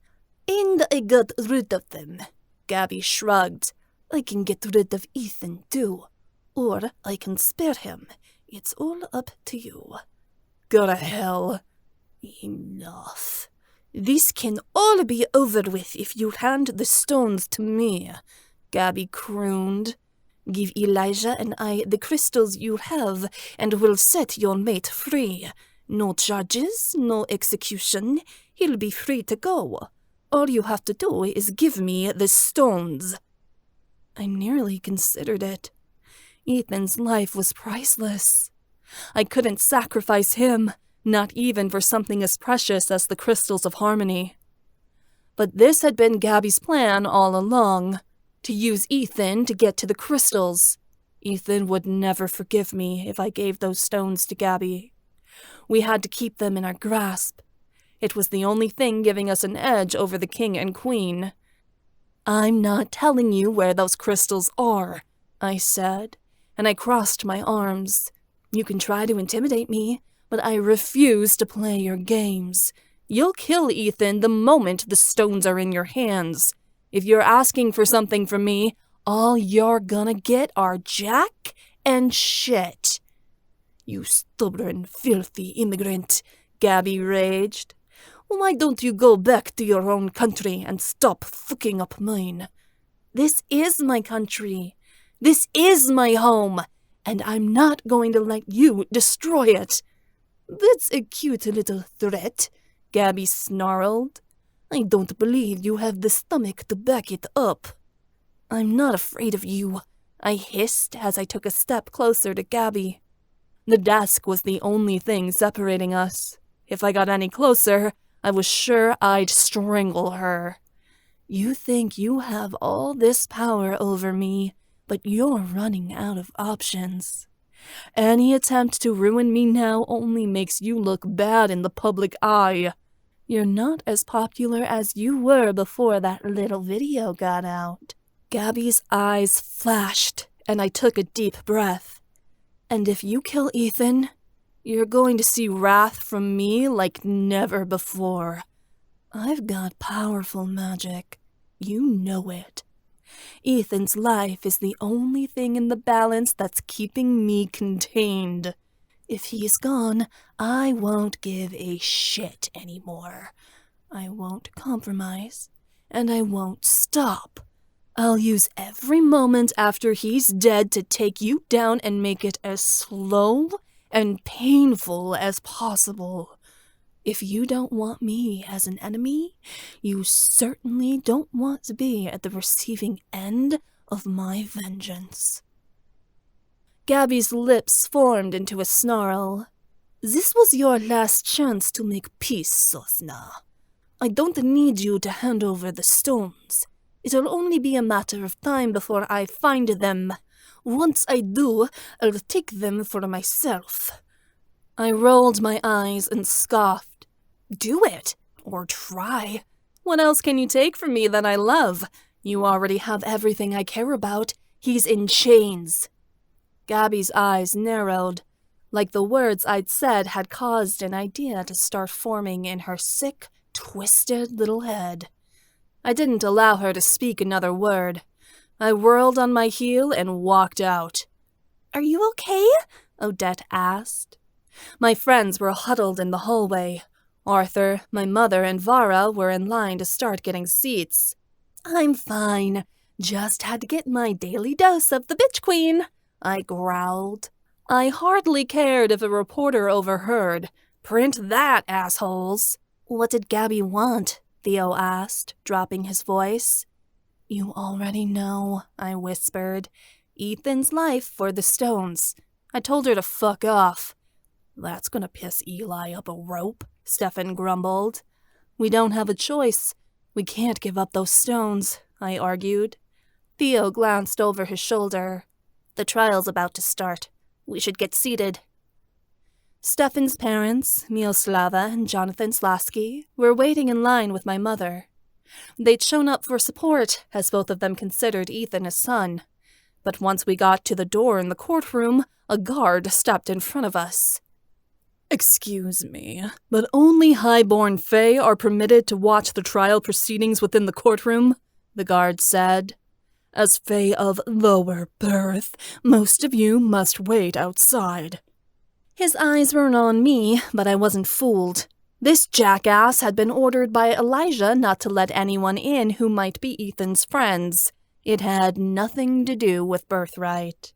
"And I got rid of them." Gabby shrugged. "I can get rid of Ethan, too. Or I can spare him. It's all up to you." "Go to hell." "Enough. This can all be over with if you hand the stones to me," Gabby crooned. "Give Elijah and I the crystals you have, and we'll set your mate free. No charges, no execution. He'll be free to go. All you have to do is give me the stones." I nearly considered it. Ethan's life was priceless. I couldn't sacrifice him, not even for something as precious as the crystals of harmony. But this had been Gabby's plan all along, to use Ethan to get to the crystals. Ethan would never forgive me if I gave those stones to Gabby. We had to keep them in our grasp. It was the only thing giving us an edge over the king and queen. "I'm not telling you where those crystals are," I said, and I crossed my arms. "You can try to intimidate me, but I refuse to play your games. You'll kill Ethan the moment the stones are in your hands. If you're asking for something from me, all you're gonna get are jack and shit." "You stubborn, filthy immigrant," Gabby raged. "Why don't you go back to your own country and stop fucking up mine?" "This is my country. This is my home, and I'm not going to let you destroy it." "That's a cute little threat," Gabby snarled. "I don't believe you have the stomach to back it up." "I'm not afraid of you," I hissed as I took a step closer to Gabby. The desk was the only thing separating us. If I got any closer, I was sure I'd strangle her. "You think you have all this power over me, but you're running out of options. Any attempt to ruin me now only makes you look bad in the public eye. You're not as popular as you were before that little video got out." Gabby's eyes flashed, and I took a deep breath. "And if you kill Ethan, you're going to see wrath from me like never before. I've got powerful magic. You know it. Ethan's life is the only thing in the balance that's keeping me contained. If he's gone, I won't give a shit anymore. I won't compromise, and I won't stop. I'll use every moment after he's dead to take you down and make it as slow and painful as possible. If you don't want me as an enemy, you certainly don't want to be at the receiving end of my vengeance." Gabby's lips formed into a snarl. "This was your last chance to make peace, Sosna. I don't need you to hand over the stones. It'll only be a matter of time before I find them. Once I do, I'll take them for myself." I rolled my eyes and scoffed. "Do it, or try. What else can you take from me that I love? You already have everything I care about. He's in chains." Gabby's eyes narrowed, like the words I'd said had caused an idea to start forming in her sick, twisted little head. I didn't allow her to speak another word. I whirled on my heel and walked out. "Are you okay?" Odette asked. My friends were huddled in the hallway. Arthur, my mother, and Vara were in line to start getting seats. "I'm fine. Just had to get my daily dose of the bitch queen, I growled. I hardly cared if a reporter overheard. Print that, assholes. What did Gabby want? Theo asked, dropping his voice. You already know, I whispered. Ethan's life for the stones. I told her to fuck off. That's gonna piss Eli up a rope, Stefan grumbled. We don't have a choice. We can't give up those stones, I argued. Theo glanced over his shoulder. The trial's about to start. We should get seated. Stefan's parents, Miroslava and Jonathan Slasky, were waiting in line with my mother. They'd shown up for support, as both of them considered Ethan a son. But once we got to the door in the courtroom, a guard stepped in front of us. Excuse me, but only high-born Fae are permitted to watch the trial proceedings within the courtroom, the guard said. As Fae of lower birth, most of you must wait outside. His eyes weren't on me, but I wasn't fooled. This jackass had been ordered by Elijah not to let anyone in who might be Ethan's friends. It had nothing to do with birthright.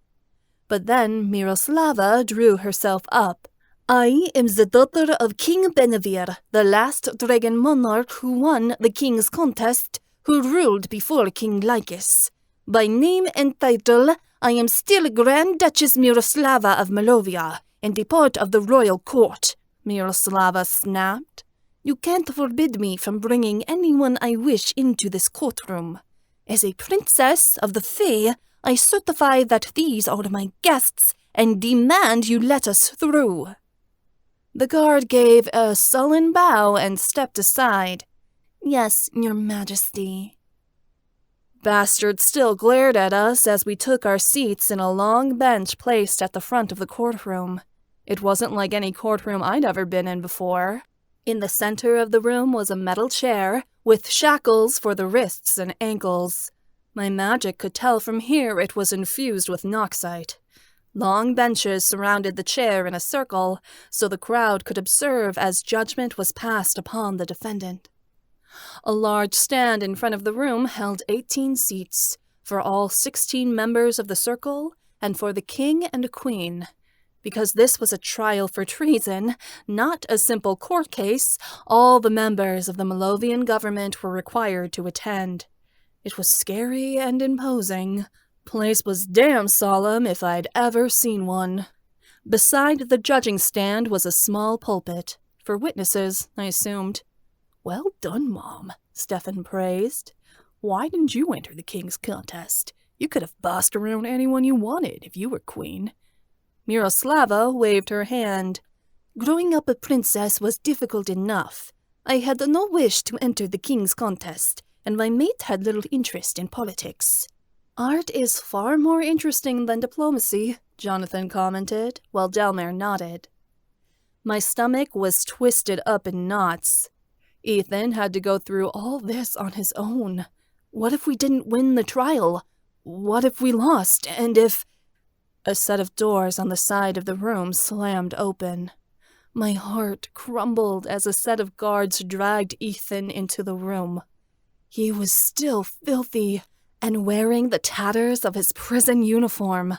But then Miroslava drew herself up. I am the daughter of King Benevere, the last dragon monarch who won the king's contest, who ruled before King Lycus. By name and title, I am still Grand Duchess Miroslava of Malovia, and a part of the royal court, Miroslava snapped. You can't forbid me from bringing anyone I wish into this courtroom. As a princess of the Fae, I certify that these are my guests and demand you let us through. The guard gave a sullen bow and stepped aside. Yes, your majesty. Bastard still glared at us as we took our seats in a long bench placed at the front of the courtroom. It wasn't like any courtroom I'd ever been in before. In the center of the room was a metal chair with shackles for the wrists and ankles. My magic could tell from here it was infused with noxite. Long benches surrounded the chair in a circle, so the crowd could observe as judgment was passed upon the defendant. A large stand in front of the room held 18 seats, for all 16 members of the circle, and for the king and queen. Because this was a trial for treason, not a simple court case, all the members of the Malovian government were required to attend. It was scary and imposing. Place was damn solemn if I'd ever seen one. Beside the judging stand was a small pulpit. For witnesses, I assumed. Well done, Mom, Stefan praised. Why didn't you enter the king's contest? You could have bossed around anyone you wanted if you were queen. Miroslava waved her hand. Growing up a princess was difficult enough. I had no wish to enter the king's contest, and my mate had little interest in politics. Art is far more interesting than diplomacy, Jonathan commented, while Delmare nodded. My stomach was twisted up in knots. Ethan had to go through all this on his own. What if we didn't win the trial? What if we lost? And if... A set of doors on the side of the room slammed open. My heart crumbled as a set of guards dragged Ethan into the room. He was still filthy and wearing the tatters of his prison uniform.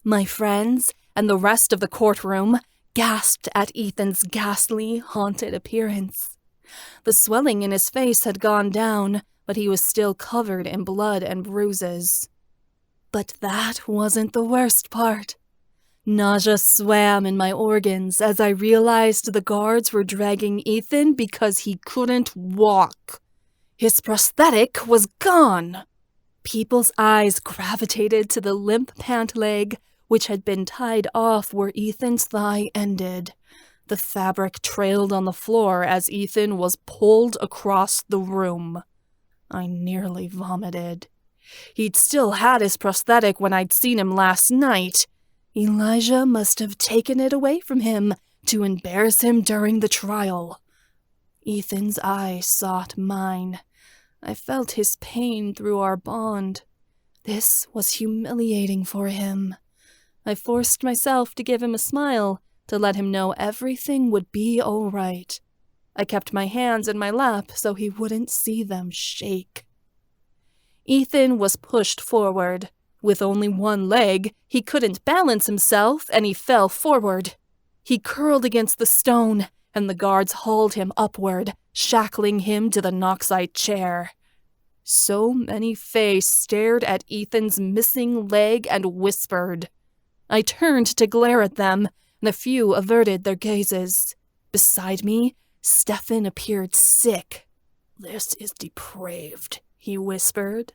My friends and the rest of the courtroom gasped at Ethan's ghastly, haunted appearance. The swelling in his face had gone down, but he was still covered in blood and bruises. But that wasn't the worst part. Nausea swam in my organs as I realized the guards were dragging Ethan because he couldn't walk. His prosthetic was gone. People's eyes gravitated to the limp pant leg, which had been tied off where Ethan's thigh ended. The fabric trailed on the floor as Ethan was pulled across the room. I nearly vomited. He'd still had his prosthetic when I'd seen him last night. Elijah must have taken it away from him to embarrass him during the trial. Ethan's eyes sought mine. I felt his pain through our bond. This was humiliating for him. I forced myself to give him a smile, to let him know everything would be all right. I kept my hands in my lap so he wouldn't see them shake. Ethan was pushed forward. With only one leg, he couldn't balance himself and he fell forward. He curled against the stone, and the guards hauled him upward, shackling him to the Noxite chair. So many Fae stared at Ethan's missing leg and whispered. I turned to glare at them, and a few averted their gazes. Beside me, Stefan appeared sick. "This is depraved," he whispered.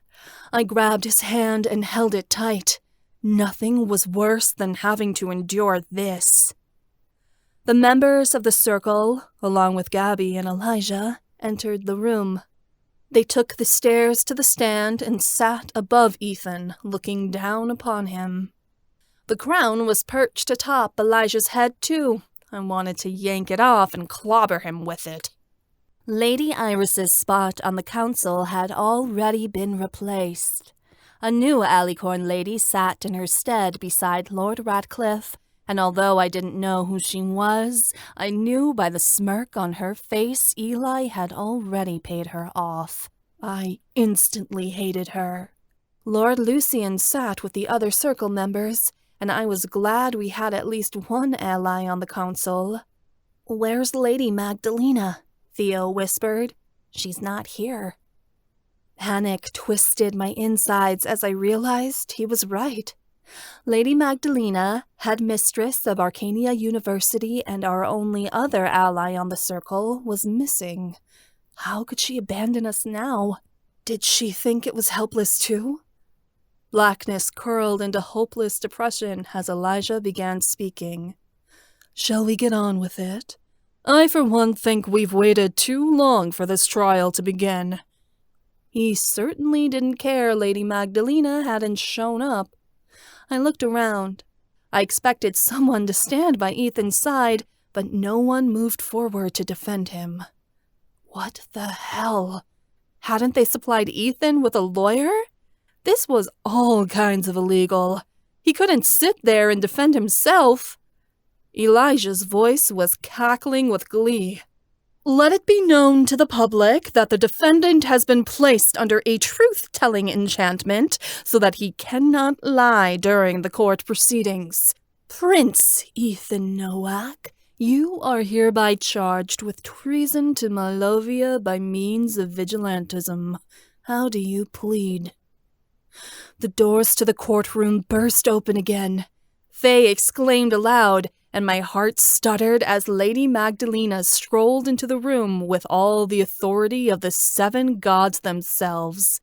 I grabbed his hand and held it tight. Nothing was worse than having to endure this. The members of the circle, along with Gabby and Elijah, entered the room. They took the stairs to the stand and sat above Ethan, looking down upon him. The crown was perched atop Elijah's head, too. I wanted to yank it off and clobber him with it. Lady Iris's spot on the council had already been replaced. A new Alicorn lady sat in her stead beside Lord Radcliffe, and although I didn't know who she was, I knew by the smirk on her face Eli had already paid her off. I instantly hated her. Lord Lucian sat with the other circle members, and I was glad we had at least one ally on the council. "Where's Lady Magdalena?" Theo whispered. "She's not here." Panic twisted my insides as I realized he was right. Lady Magdalena, headmistress of Arcania University and our only other ally on the circle, was missing. How could she abandon us now? Did she think it was helpless too? Blackness curled into hopeless depression as Elijah began speaking. "Shall we get on with it? I, for one, think we've waited too long for this trial to begin." He certainly didn't care Lady Magdalena hadn't shown up. I looked around. I expected someone to stand by Ethan's side, but no one moved forward to defend him. What the hell? Hadn't they supplied Ethan with a lawyer? This was all kinds of illegal. He couldn't sit there and defend himself. Elijah's voice was cackling with glee. "Let it be known to the public that the defendant has been placed under a truth-telling enchantment so that he cannot lie during the court proceedings. Prince Ethan Nowak, you are hereby charged with treason to Malovia by means of vigilantism. How do you plead?" The doors to the courtroom burst open again. Faye exclaimed aloud, and my heart stuttered as Lady Magdalena strolled into the room with all the authority of the 7 gods themselves.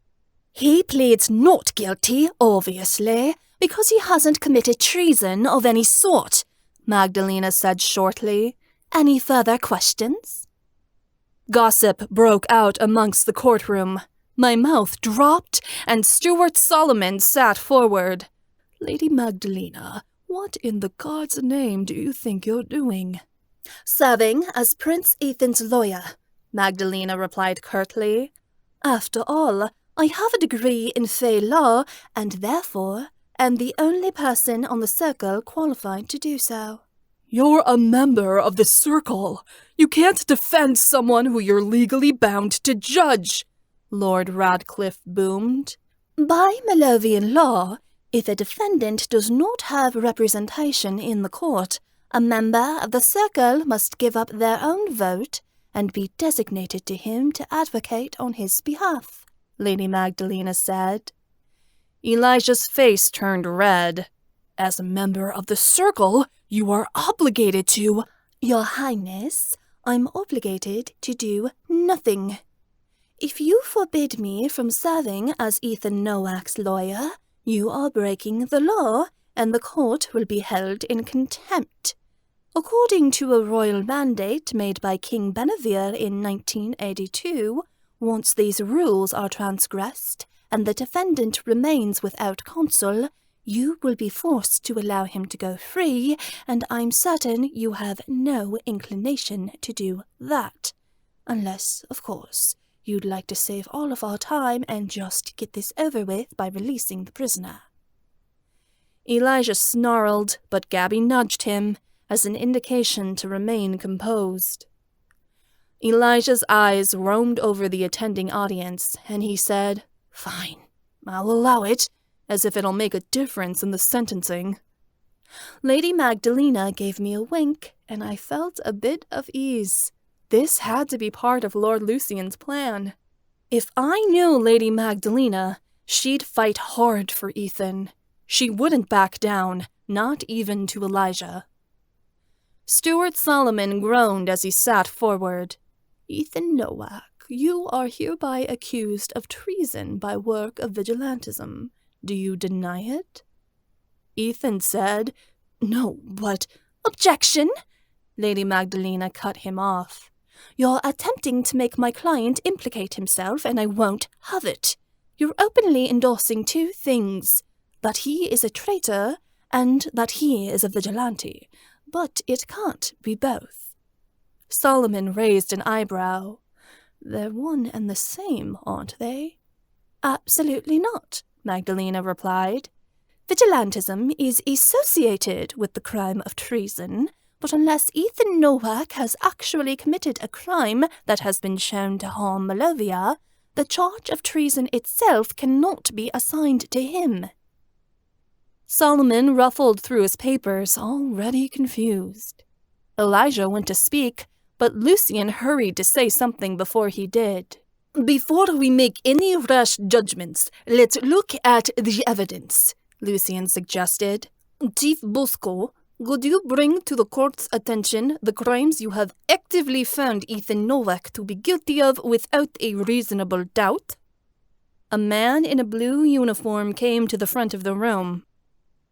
"He pleads not guilty, obviously, because he hasn't committed treason of any sort," Magdalena said shortly. "Any further questions?" Gossip broke out amongst the courtroom. My mouth dropped, and Stuart Solomon sat forward. "Lady Magdalena, what in the God's name do you think you're doing?" "Serving as Prince Ethan's lawyer," Magdalena replied curtly. "After all, I have a degree in Fey law, and therefore am the only person on the circle qualified to do so." "You're a member of the circle. You can't defend someone who you're legally bound to judge," Lord Radcliffe boomed. "By Malovian law, if a defendant does not have representation in the court, a member of the circle must give up their own vote and be designated to him to advocate on his behalf," Lady Magdalena said. Elijah's face turned red. "As a member of the circle, you are obligated to—" "Your Highness, I'm obligated to do nothing. If you forbid me from serving as Ethan Nowak's lawyer, you are breaking the law, and the court will be held in contempt. According to a royal mandate made by King Benevere in 1982, once these rules are transgressed and the defendant remains without counsel, you will be forced to allow him to go free, and I'm certain you have no inclination to do that. Unless, of course, you'd like to save all of our time and just get this over with by releasing the prisoner." Elijah snarled, but Gabby nudged him as an indication to remain composed. Elijah's eyes roamed over the attending audience, and he said, "Fine, I'll allow it, as if it'll make a difference in the sentencing. Lady Magdalena gave me a wink, and I felt a bit of ease. This had to be part of Lord Lucian's plan. If I knew Lady Magdalena, she'd fight hard for Ethan. She wouldn't back down, not even to Elijah. Stuart Solomon groaned as he sat forward. Ethan Nowak, you are hereby accused of treason by work of vigilantism. Do you deny it? Ethan said, No, but— Objection! Lady Magdalena cut him off. You're attempting to make my client implicate himself, and I won't have it. You're openly endorsing two things, that he is a traitor and that he is a vigilante, but it can't be both. Solomon raised an eyebrow. They're one and the same, aren't they? Absolutely not, Magdalena replied. Vigilantism is associated with the crime of treason, but unless Ethan Nowak has actually committed a crime that has been shown to harm Malovia, the charge of treason itself cannot be assigned to him. Solomon ruffled through his papers, already confused. Elijah went to speak, but Lucian hurried to say something before he did. Before we make any rash judgments, let's look at the evidence, Lucian suggested. Chief Bosco, could you bring to the court's attention the crimes you have actively found Ethan Nowak to be guilty of without a reasonable doubt? A man in a blue uniform came to the front of the room.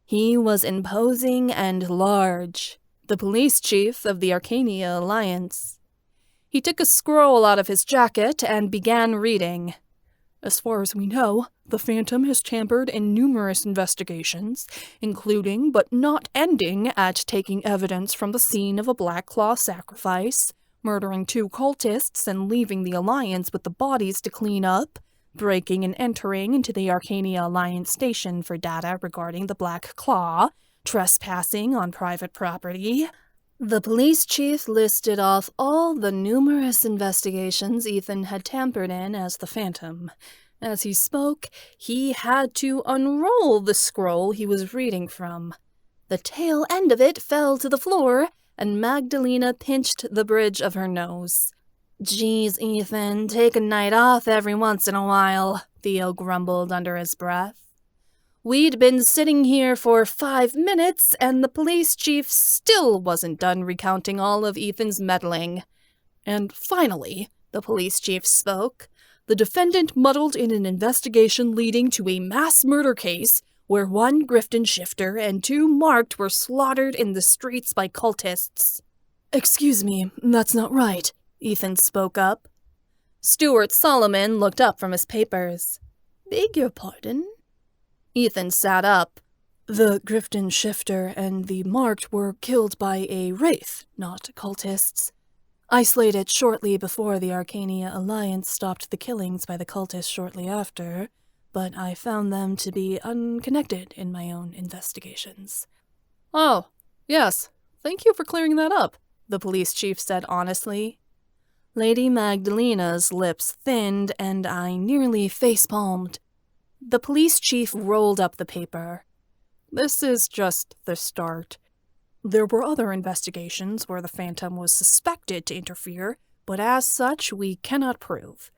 He was imposing and large, the police chief of the Arcania Alliance. He took a scroll out of his jacket and began reading. As far as we know, the Phantom has tampered in numerous investigations, including but not ending at taking evidence from the scene of a Black Claw sacrifice, murdering 2 cultists and leaving the Alliance with the bodies to clean up, breaking and entering into the Arcania Alliance station for data regarding the Black Claw, trespassing on private property. The police chief listed off all the numerous investigations Ethan had tampered in as the Phantom. As he spoke, he had to unroll the scroll he was reading from. The tail end of it fell to the floor, and Magdalena pinched the bridge of her nose. Geez, Ethan, take a night off every once in a while, Theo grumbled under his breath. We'd been sitting here for 5 minutes, and the police chief still wasn't done recounting all of Ethan's meddling. And finally, the police chief spoke. The defendant muddled in an investigation leading to a mass murder case where 1 Griffin shifter and 2 marked were slaughtered in the streets by cultists. Excuse me, that's not right, Ethan spoke up. Stuart Solomon looked up from his papers. Beg your pardon? Ethan sat up. The Griffin shifter and the marked were killed by a wraith, not cultists. Isolated shortly before the Arcania Alliance stopped the killings by the cultists shortly after, but I found them to be unconnected in my own investigations. Oh, yes. Thank you for clearing that up, the police chief said honestly. Lady Magdalena's lips thinned, and I nearly facepalmed. The police chief rolled up the paper. This is just the start. There were other investigations where the Phantom was suspected to interfere, but as such we cannot prove.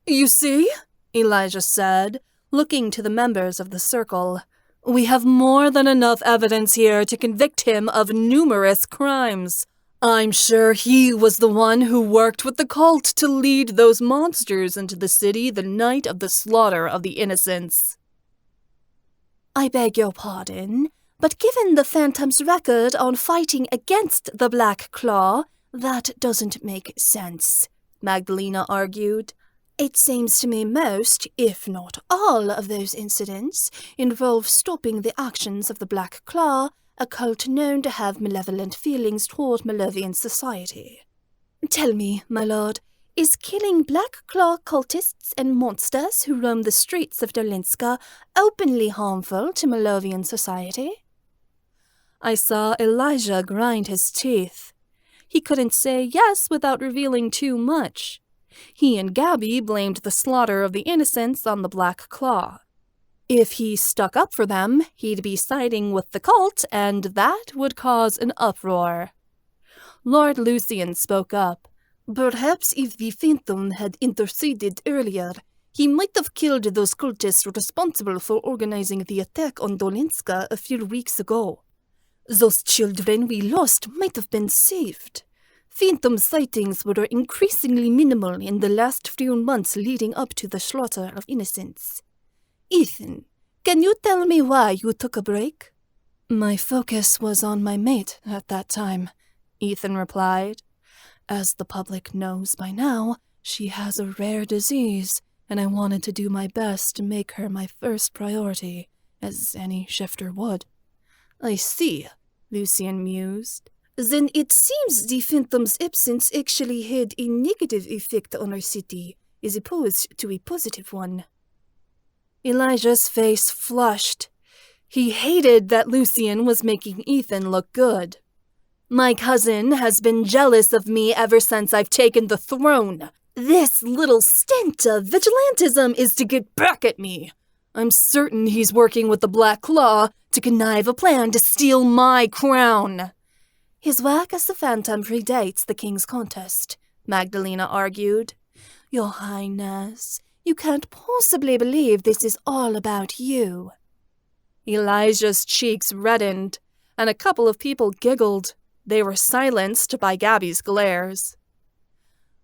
You see, Elijah said, looking to the members of the circle. We have more than enough evidence here to convict him of numerous crimes. I'm sure he was the one who worked with the cult to lead those monsters into the city the night of the slaughter of the innocents. I beg your pardon, but given the Phantom's record on fighting against the Black Claw, that doesn't make sense, Magdalena argued. It seems to me most, if not all, of those incidents involve stopping the actions of the Black Claw, a cult known to have malevolent feelings toward Malovian society. Tell me, my lord, is killing Black Claw cultists and monsters who roam the streets of Dolinska openly harmful to Malovian society? I saw Elijah grind his teeth. He couldn't say yes without revealing too much. He and Gabby blamed the slaughter of the innocents on the Black Claw. If he stuck up for them, he'd be siding with the cult, and that would cause an uproar. Lord Lucian spoke up. Perhaps if the Phantom had interceded earlier, he might have killed those cultists responsible for organizing the attack on Dolinska a few weeks ago. Those children we lost might have been saved. Phantom sightings were increasingly minimal in the last few months leading up to the slaughter of innocents. Ethan, can you tell me why you took a break? My focus was on my mate at that time, Ethan replied. As the public knows by now, she has a rare disease, and I wanted to do my best to make her my first priority, as any shifter would. I see, Lucian mused. Then it seems the Phantom's absence actually had a negative effect on our city, as opposed to a positive one. Elijah's face flushed. He hated that Lucian was making Ethan look good. My cousin has been jealous of me ever since I've taken the throne. This little stint of vigilantism is to get back at me. I'm certain he's working with the Black Claw to connive a plan to steal my crown. His work as the Phantom predates the King's contest, Magdalena argued. Your Highness, you can't possibly believe this is all about you. Elijah's cheeks reddened, and a couple of people giggled. They were silenced by Gabby's glares.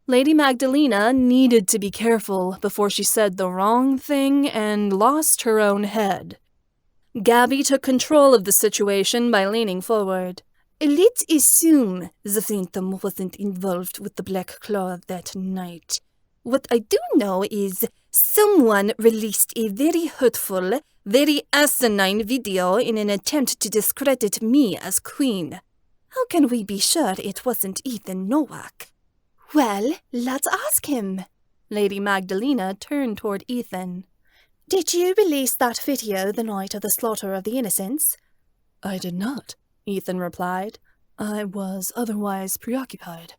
Lady Magdalena needed to be careful before she said the wrong thing and lost her own head. Gabby took control of the situation by leaning forward. Let's assume the Phantom wasn't involved with the Black Claw that night. What I do know is someone released a very hurtful, very asinine video in an attempt to discredit me as queen. How can we be sure it wasn't Ethan Nowak? Well, let's ask him. Lady Magdalena turned toward Ethan. Did you release that video the night of the slaughter of the innocents? I did not, Ethan replied. I was otherwise preoccupied.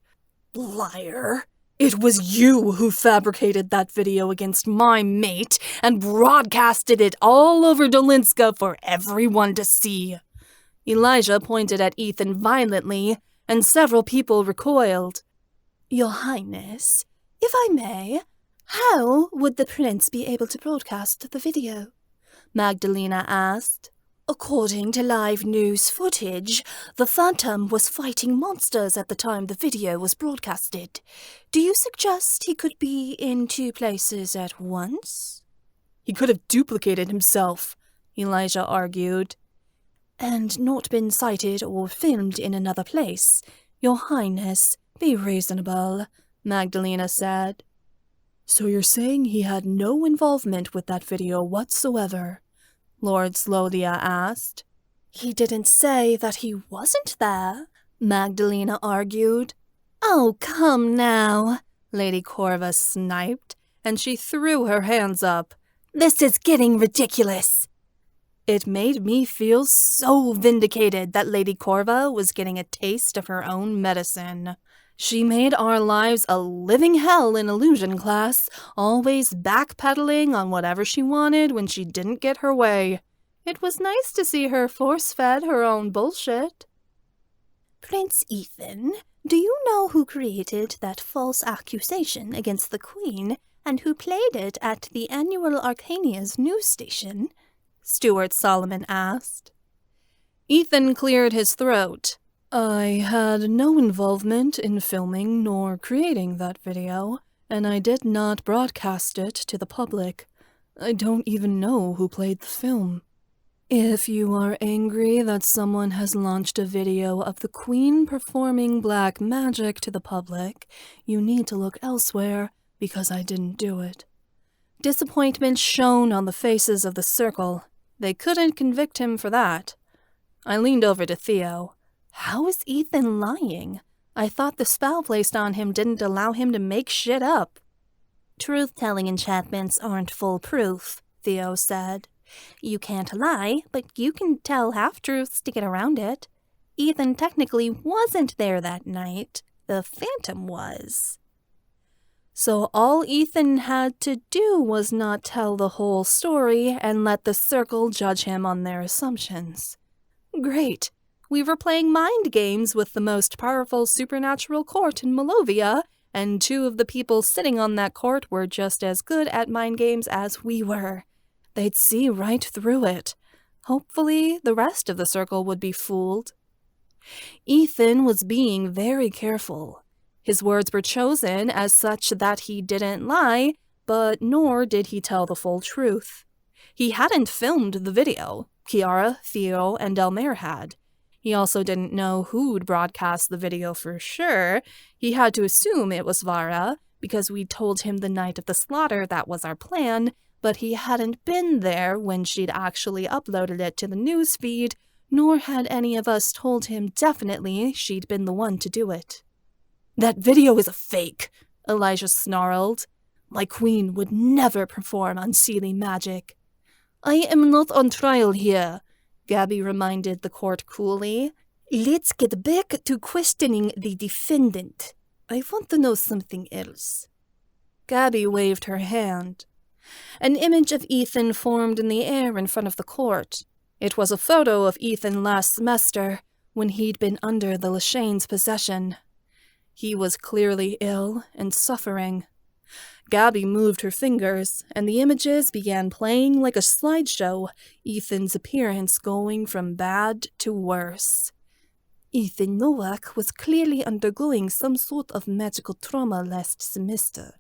Liar! It was you who fabricated that video against my mate and broadcasted it all over Dolinska for everyone to see. Elijah pointed at Ethan violently, and several people recoiled. Your Highness, if I may, how would the prince be able to broadcast the video? Magdalena asked. According to live news footage, the Phantom was fighting monsters at the time the video was broadcasted. Do you suggest he could be in two places at once? He could have duplicated himself, Elijah argued. And not been sighted or filmed in another place. Your Highness, be reasonable, Magdalena said. So you're saying he had no involvement with that video whatsoever? Lord Slothier asked. He didn't say that he wasn't there, Magdalena argued. Oh, come now, Lady Corva sniped, and she threw her hands up. This is getting ridiculous. It made me feel so vindicated that Lady Corva was getting a taste of her own medicine. She made our lives a living hell in illusion class, always backpedaling on whatever she wanted when she didn't get her way. It was nice to see her force-fed her own bullshit. Prince Ethan, do you know who created that false accusation against the Queen and who played it at the annual Arcania's news station? Stuart Solomon asked. Ethan cleared his throat. I had no involvement in filming nor creating that video, and I did not broadcast it to the public. I don't even know who played the film. If you are angry that someone has launched a video of the Queen performing black magic to the public, you need to look elsewhere, because I didn't do it. Disappointment shone on the faces of the circle. They couldn't convict him for that. I leaned over to Theo. How is Ethan lying? I thought the spell placed on him didn't allow him to make shit up. Truth-telling enchantments aren't foolproof, Theo said. You can't lie, but you can tell half-truths to get around it. Ethan technically wasn't there that night. The Phantom was. So all Ethan had to do was not tell the whole story and let the circle judge him on their assumptions. Great. We were playing mind games with the most powerful supernatural court in Malovia, and 2 of the people sitting on that court were just as good at mind games as we were. They'd see right through it. Hopefully, the rest of the circle would be fooled. Ethan was being very careful. His words were chosen as such that he didn't lie, but nor did he tell the full truth. He hadn't filmed the video. Kiara, Theo, and Delmare had. He also didn't know who'd broadcast the video for sure. He had to assume it was Vara, because we told him the night of the slaughter that was our plan, but he hadn't been there when she'd actually uploaded it to the newsfeed, nor had any of us told him definitely she'd been the one to do it. "That video is a fake," Elijah snarled. "My queen would never perform Unseelie magic." "I am not on trial here," Gabby reminded the court coolly. "Let's get back to questioning the defendant. I want to know something else." Gabby waved her hand. An image of Ethan formed in the air in front of the court. It was a photo of Ethan last semester, when he'd been under the Lashane's possession. He was clearly ill and suffering. Gabby moved her fingers, and the images began playing like a slideshow, Ethan's appearance going from bad to worse. "Ethan Nowak was clearly undergoing some sort of magical trauma last semester,"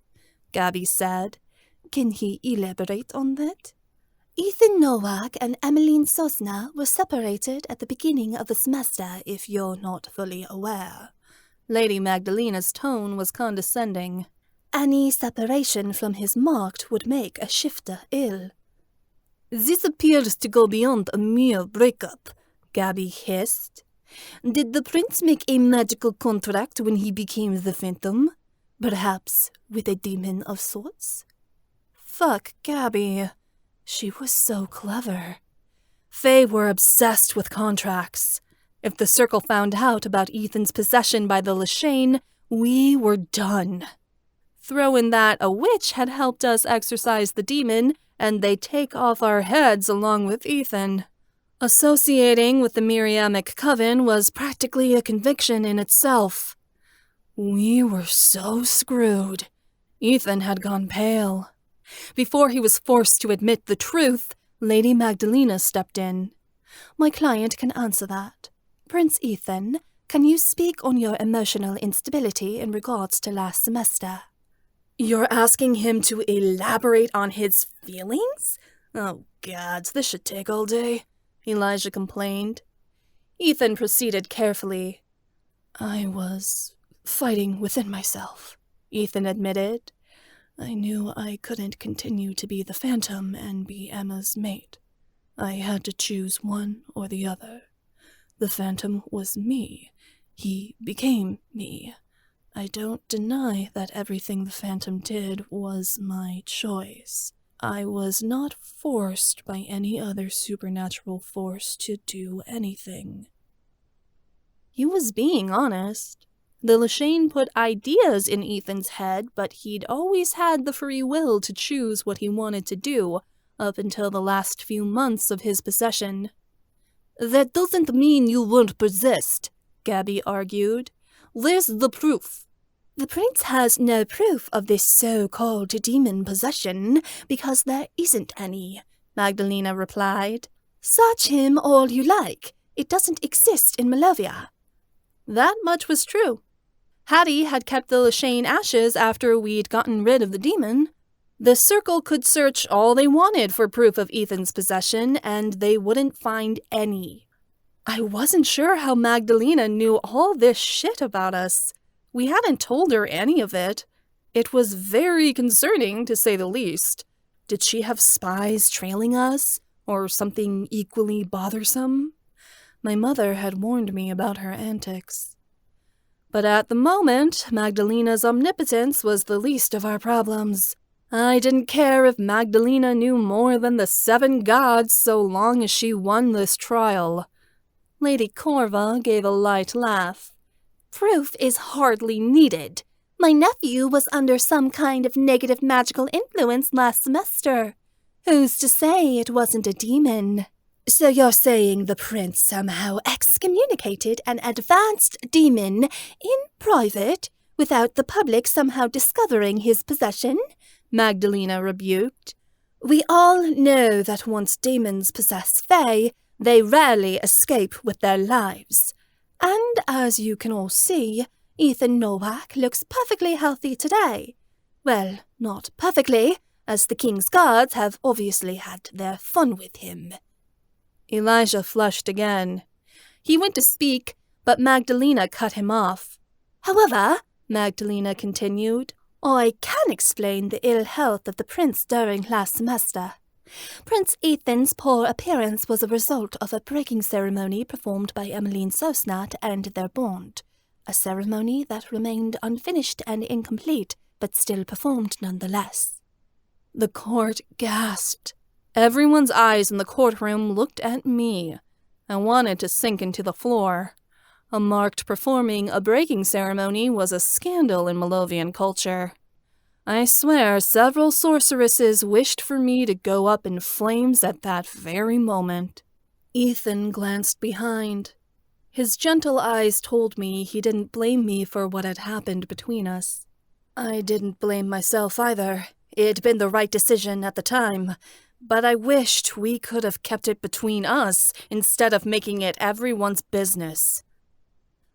Gabby said. "Can he elaborate on that?" "Ethan Nowak and Emmeline Sosna were separated at the beginning of the semester, if you're not fully aware." Lady Magdalena's tone was condescending. "Any separation from his marked would make a shifter ill." "This appears to go beyond a mere breakup," Gabby hissed. "Did the prince make a magical contract when he became the Phantom? Perhaps with a demon of sorts?" Fuck Gabby. She was so clever. Fae were obsessed with contracts. If the circle found out about Ethan's possession by the Lashane, we were done. Throw in that a witch had helped us exorcise the demon, and they take off our heads along with Ethan. Associating with the Miriamic coven was practically a conviction in itself. We were so screwed. Ethan had gone pale. Before he was forced to admit the truth, Lady Magdalena stepped in. "My client can answer that. Prince Ethan, can you speak on your emotional instability in regards to last semester?" "You're asking him to elaborate on his feelings? Oh, God, this should take all day," Elijah complained. Ethan proceeded carefully. "I was fighting within myself," Ethan admitted. "I knew I couldn't continue to be the Phantom and be Emma's mate. I had to choose one or the other. The Phantom was me. He became me. I don't deny that everything the Phantom did was my choice. I was not forced by any other supernatural force to do anything." He was being honest. The Lashane put ideas in Ethan's head, but he'd always had the free will to choose what he wanted to do, up until the last few months of his possession. "That doesn't mean you weren't possessed," Gabby argued. "Where's the proof?" "The prince has no proof of this so-called demon possession, because there isn't any," Magdalena replied. "Search him all you like. It doesn't exist in Malovia." That much was true. Hattie had kept the Lashane ashes after we'd gotten rid of the demon. The circle could search all they wanted for proof of Ethan's possession, and they wouldn't find any. I wasn't sure how Magdalena knew all this shit about us. We hadn't told her any of it. It was very concerning, to say the least. Did she have spies trailing us, or something equally bothersome? My mother had warned me about her antics. But at the moment, Magdalena's omnipotence was the least of our problems. I didn't care if Magdalena knew more than the 7 gods so long as she won this trial. Lady Corva gave a light laugh. "Proof is hardly needed. My nephew was under some kind of negative magical influence last semester. Who's to say it wasn't a demon? So you're saying the prince somehow excommunicated an advanced demon in private without the public somehow discovering his possession? Magdalena rebuked. We all know that once demons possess Fae, they rarely escape with their lives. And as you can all see, Ethan Nowak looks perfectly healthy today. Well, not perfectly, as the king's guards have obviously had their fun with him. Elijah flushed again. He went to speak, but Magdalena cut him off. However, Magdalena continued, I can explain the ill health of the prince during last semester. Prince Ethan's poor appearance was a result of a breaking ceremony performed by Emmeline Sosnat and their bond, a ceremony that remained unfinished and incomplete, but still performed nonetheless. The court gasped. Everyone's eyes in the courtroom looked at me. I wanted to sink into the floor. A marked performing a breaking ceremony was a scandal in Malovian culture. I swear several sorceresses wished for me to go up in flames at that very moment. Ethan glanced behind. His gentle eyes told me he didn't blame me for what had happened between us. I didn't blame myself either. It'd been the right decision at the time, but I wished we could have kept it between us instead of making it everyone's business.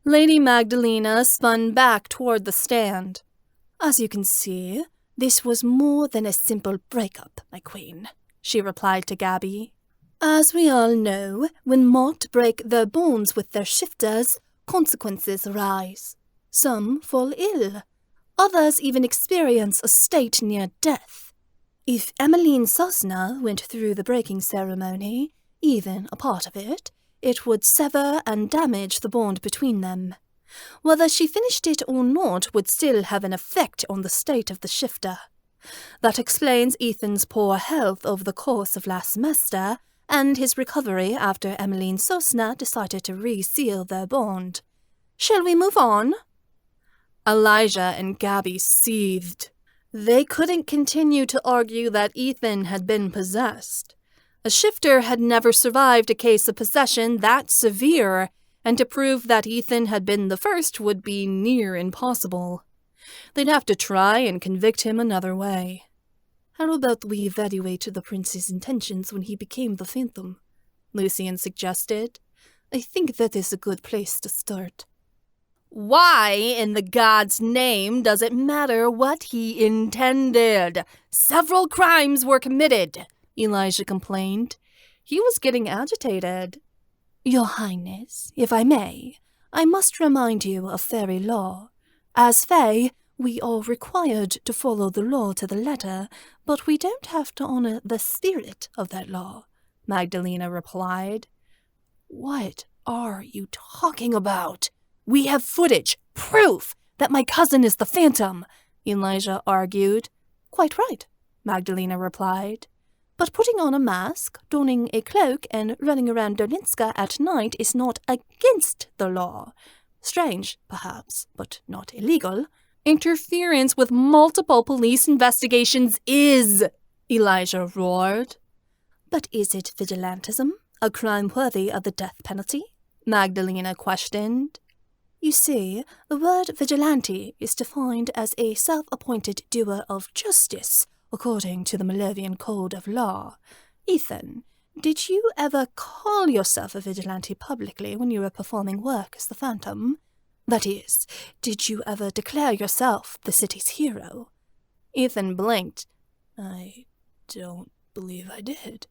Lady Magdalena spun back toward the stand. As you can see, this was more than a simple breakup, my queen, she replied to Gabby. As we all know, when mocked break their bonds with their shifters, consequences arise. Some fall ill. Others even experience a state near death. If Emmeline Sosna went through the breaking ceremony, even a part of it, it would sever and damage the bond between them. Whether she finished it or not would still have an effect on the state of the shifter. That explains Ethan's poor health over the course of last semester, and his recovery after Emmeline Sosna decided to reseal their bond. Shall we move on? Elijah and Gabby seethed. They couldn't continue to argue that Ethan had been possessed. A shifter had never survived a case of possession that severe, and to prove that Ethan had been the first would be near impossible. They'd have to try and convict him another way. How about we evaluate the prince's intentions when he became the Phantom? Lucian suggested. I think that is a good place to start. Why, in the god's name, does it matter what he intended? Several crimes were committed, Elijah complained. He was getting agitated. Your Highness, if I may, I must remind you of fairy law. As Fae, we are required to follow the law to the letter, but we don't have to honor the spirit of that law, Magdalena replied. What are you talking about? We have footage, proof, that my cousin is the Phantom, Elijah argued. Quite right, Magdalena replied. But putting on a mask, donning a cloak, and running around Dolinska at night is not against the law. Strange, perhaps, but not illegal. Interference with multiple police investigations is, Elijah roared. But is it vigilantism, a crime worthy of the death penalty? Magdalena questioned. You see, the word vigilante is defined as a self-appointed doer of justice, according to the Malovian Code of Law. Ethan, did you ever call yourself a vigilante publicly when you were performing work as the Phantom? That is, did you ever declare yourself the city's hero? Ethan blinked. I don't believe I did.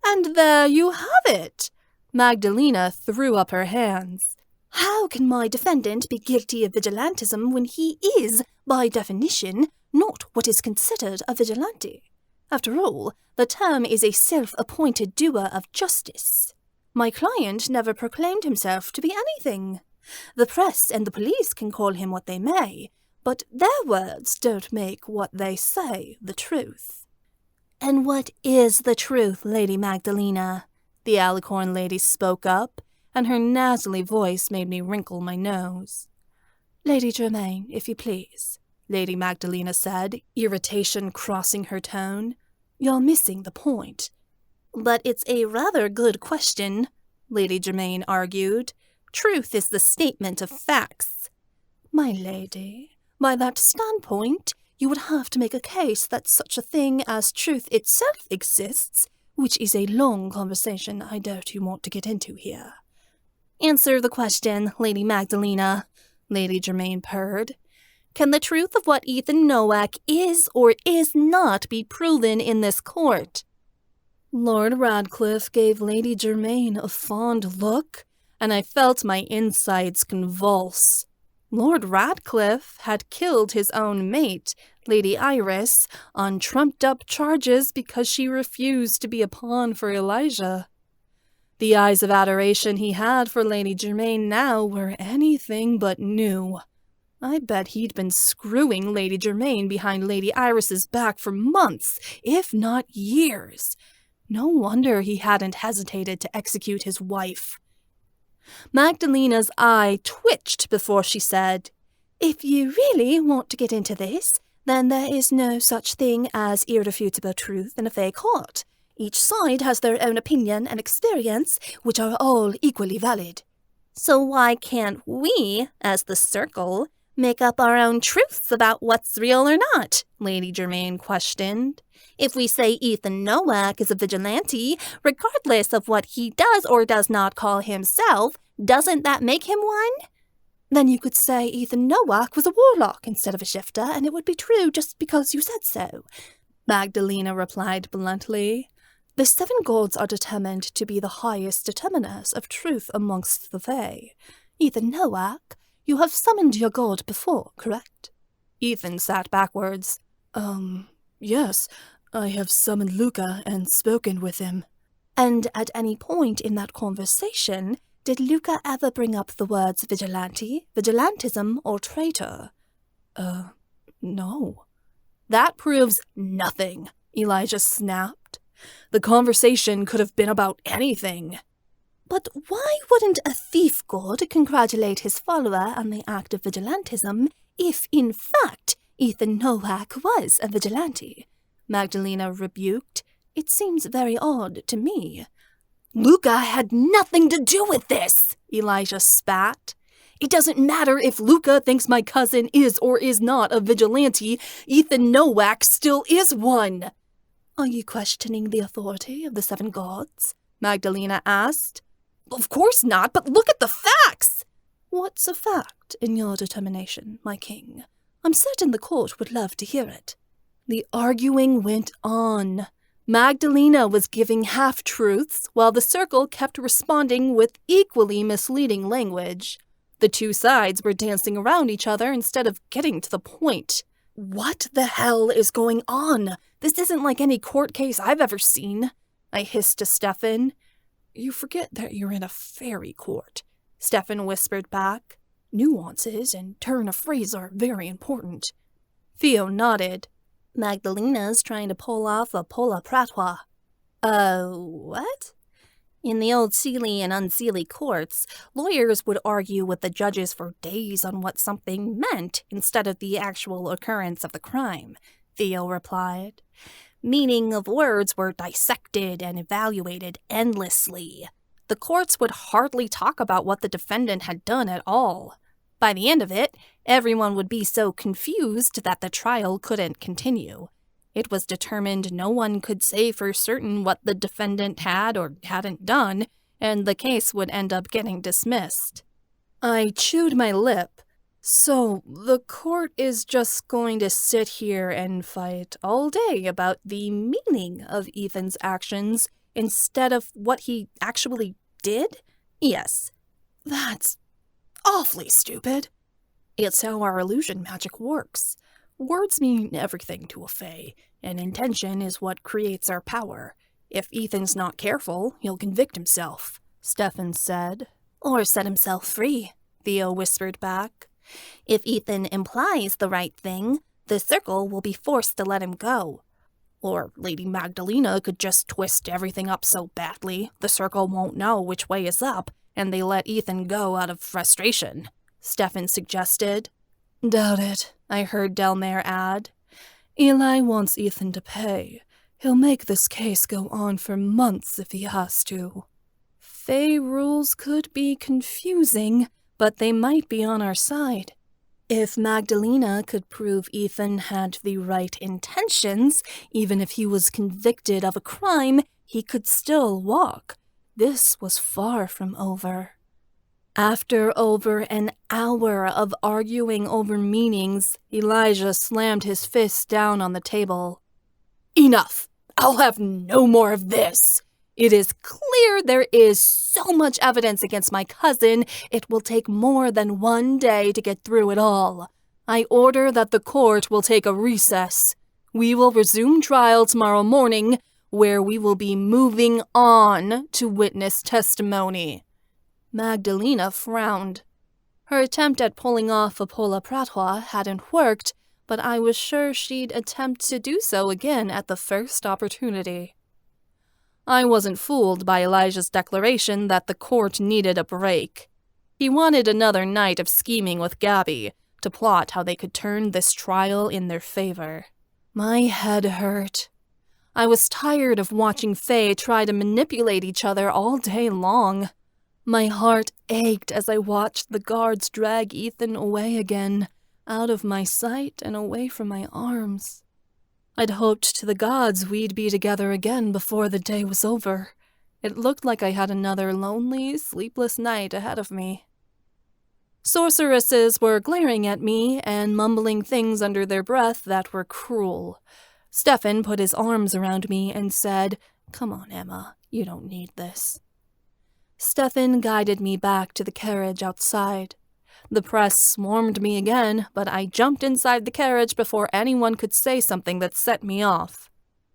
And there you have it! Magdalena threw up her hands. How can my defendant be guilty of vigilantism when he is, by definition, not what is considered a vigilante? After all, the term is a self-appointed doer of justice. My client never proclaimed himself to be anything. The press and the police can call him what they may, but their words don't make what they say the truth. And what is the truth, Lady Magdalena? The Alicorn lady spoke up, and her nasally voice made me wrinkle my nose. Lady Germain, if you please, Lady Magdalena said, irritation crossing her tone. You're missing the point. But it's a rather good question, Lady Germain argued. Truth is the statement of facts. My lady, by that standpoint, you would have to make a case that such a thing as truth itself exists, which is a long conversation I doubt you want to get into here. Answer the question, Lady Magdalena, Lady Germain purred. Can the truth of what Ethan Nowak is or is not be proven in this court? Lord Radcliffe gave Lady Germain a fond look, and I felt my insides convulse. Lord Radcliffe had killed his own mate, Lady Iris, on trumped-up charges because she refused to be a pawn for Elijah. The eyes of adoration he had for Lady Germain now were anything but new. I bet he'd been screwing Lady Germain behind Lady Iris's back for months, if not years. No wonder he hadn't hesitated to execute his wife. Magdalena's eye twitched before she said, If you really want to get into this, then there is no such thing as irrefutable truth in a fair court. Each side has their own opinion and experience, which are all equally valid. So why can't we, as the Circle, make up our own truths about what's real or not? Lady Germain questioned. If we say Ethan Nowak is a vigilante, regardless of what he does or does not call himself, doesn't that make him one? Then you could say Ethan Nowak was a warlock instead of a shifter, and it would be true just because you said so, Magdalena replied bluntly. The seven gods are determined to be the highest determiners of truth amongst the Fae. Ethan Nowak, you have summoned your god before, correct? Ethan sat backwards. Yes, I have summoned Luca and spoken with him. And at any point in that conversation, did Luca ever bring up the words vigilante, vigilantism, or traitor? No. That proves nothing, Elijah snapped. The conversation could have been about anything. But why wouldn't a thief god congratulate his follower on the act of vigilantism if, in fact, Ethan Nowak was a vigilante? Magdalena rebuked. It seems very odd to me. Luca had nothing to do with this, Elijah spat. It doesn't matter if Luca thinks my cousin is or is not a vigilante. Ethan Nowak still is one. Are you questioning the authority of the seven gods? Magdalena asked. Of course not, but look at the facts! What's a fact in your determination, my king? I'm certain the court would love to hear it. The arguing went on. Magdalena was giving half-truths, while the Circle kept responding with equally misleading language. The two sides were dancing around each other instead of getting to the point. What the hell is going on? This isn't like any court case I've ever seen, I hissed to Stefan. You forget that you're in a fairy court, Stefan whispered back. Nuances and turn of phrase are very important. Theo nodded. Magdalena's trying to pull off a Pola Pratois. What? In the old Seelie and Unseelie courts, lawyers would argue with the judges for days on what something meant instead of the actual occurrence of the crime, Theo replied. Meaning of words were dissected and evaluated endlessly. The courts would hardly talk about what the defendant had done at all. By the end of it, everyone would be so confused that the trial couldn't continue. It was determined no one could say for certain what the defendant had or hadn't done, and the case would end up getting dismissed. I chewed my lip. So, the court is just going to sit here and fight all day about the meaning of Ethan's actions instead of what he actually did? Yes. That's awfully stupid. It's how our illusion magic works. Words mean everything to a fae, and intention is what creates our power. If Ethan's not careful, he'll convict himself, Stefan said. Or set himself free, Theo whispered back. If Ethan implies the right thing, the Circle will be forced to let him go. Or Lady Magdalena could just twist everything up so badly, the Circle won't know which way is up, and they let Ethan go out of frustration, Stefan suggested. Doubt it, I heard Delmare add. Eli wants Ethan to pay. He'll make this case go on for months if he has to. Fae rules could be confusing, but they might be on our side. If Magdalena could prove Ethan had the right intentions, even if he was convicted of a crime, he could still walk. This was far from over. After over an hour of arguing over meanings, Elijah slammed his fist down on the table. Enough! I'll have no more of this! It is clear there is so much evidence against my cousin, it will take more than one day to get through it all. I order that the court will take a recess. We will resume trial tomorrow morning, where we will be moving on to witness testimony. Magdalena frowned. Her attempt at pulling off a pola pratois hadn't worked, but I was sure she'd attempt to do so again at the first opportunity. I wasn't fooled by Elijah's declaration that the court needed a break. He wanted another night of scheming with Gabby to plot how they could turn this trial in their favor. My head hurt. I was tired of watching Faye try to manipulate each other all day long. My heart ached as I watched the guards drag Ethan away again, out of my sight and away from my arms. I'd hoped to the gods we'd be together again before the day was over. It looked like I had another lonely, sleepless night ahead of me. Sorceresses were glaring at me and mumbling things under their breath that were cruel. Stefan put his arms around me and said, "Come on, Emma, you don't need this." Stefan guided me back to the carriage outside. The press swarmed me again, but I jumped inside the carriage before anyone could say something that set me off.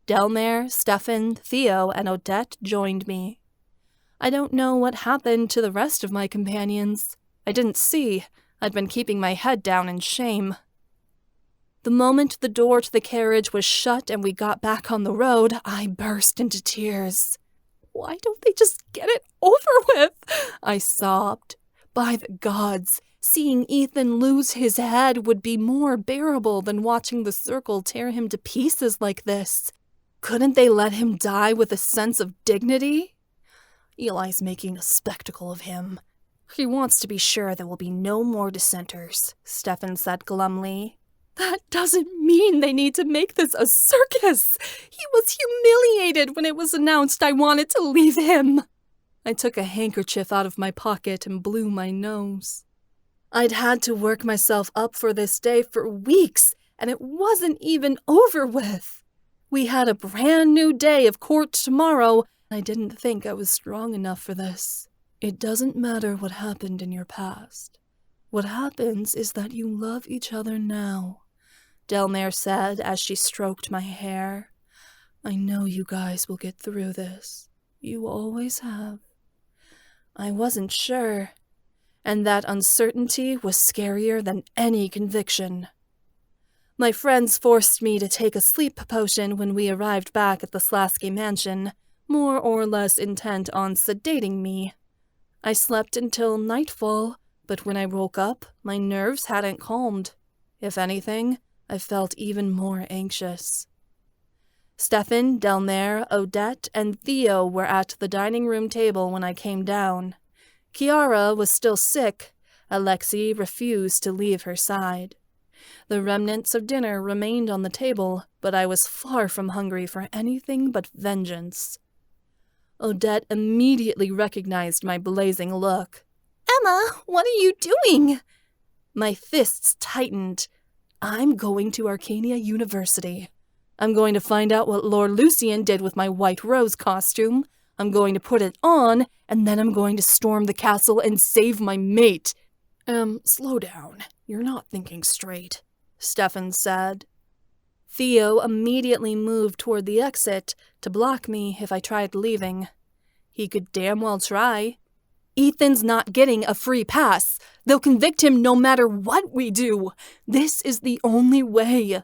Delmare, Stefan, Theo, and Odette joined me. I don't know what happened to the rest of my companions. I didn't see. I'd been keeping my head down in shame. The moment the door to the carriage was shut and we got back on the road, I burst into tears. "Why don't they just get it over with?" I sobbed. By the gods, seeing Ethan lose his head would be more bearable than watching the circle tear him to pieces like this. Couldn't they let him die with a sense of dignity? Eli's making a spectacle of him. He wants to be sure there will be no more dissenters, Stefan said glumly. That doesn't mean they need to make this a circus. He was humiliated when it was announced I wanted to leave him. I took a handkerchief out of my pocket and blew my nose. I'd had to work myself up for this day for weeks, and it wasn't even over with. We had a brand new day of court tomorrow. I didn't think I was strong enough for this. It doesn't matter what happened in your past. What happens is that you love each other now, Delmare said as she stroked my hair. I know you guys will get through this. You always have. I wasn't sure, and that uncertainty was scarier than any conviction. My friends forced me to take a sleep potion when we arrived back at the Slasky mansion, more or less intent on sedating me. I slept until nightfall, but when I woke up, my nerves hadn't calmed. If anything, I felt even more anxious. Stefan, Delmare, Odette, and Theo were at the dining room table when I came down. Chiara was still sick. Alexei refused to leave her side. The remnants of dinner remained on the table, but I was far from hungry for anything but vengeance. Odette immediately recognized my blazing look. Emma, what are you doing? My fists tightened. I'm going to Arcania University. I'm going to find out what Lord Lucian did with my white rose costume. I'm going to put it on, and then I'm going to storm the castle and save my mate. Slow down. You're not thinking straight, Stefan said. Theo immediately moved toward the exit to block me if I tried leaving. He could damn well try. Ethan's not getting a free pass. They'll convict him no matter what we do. This is the only way.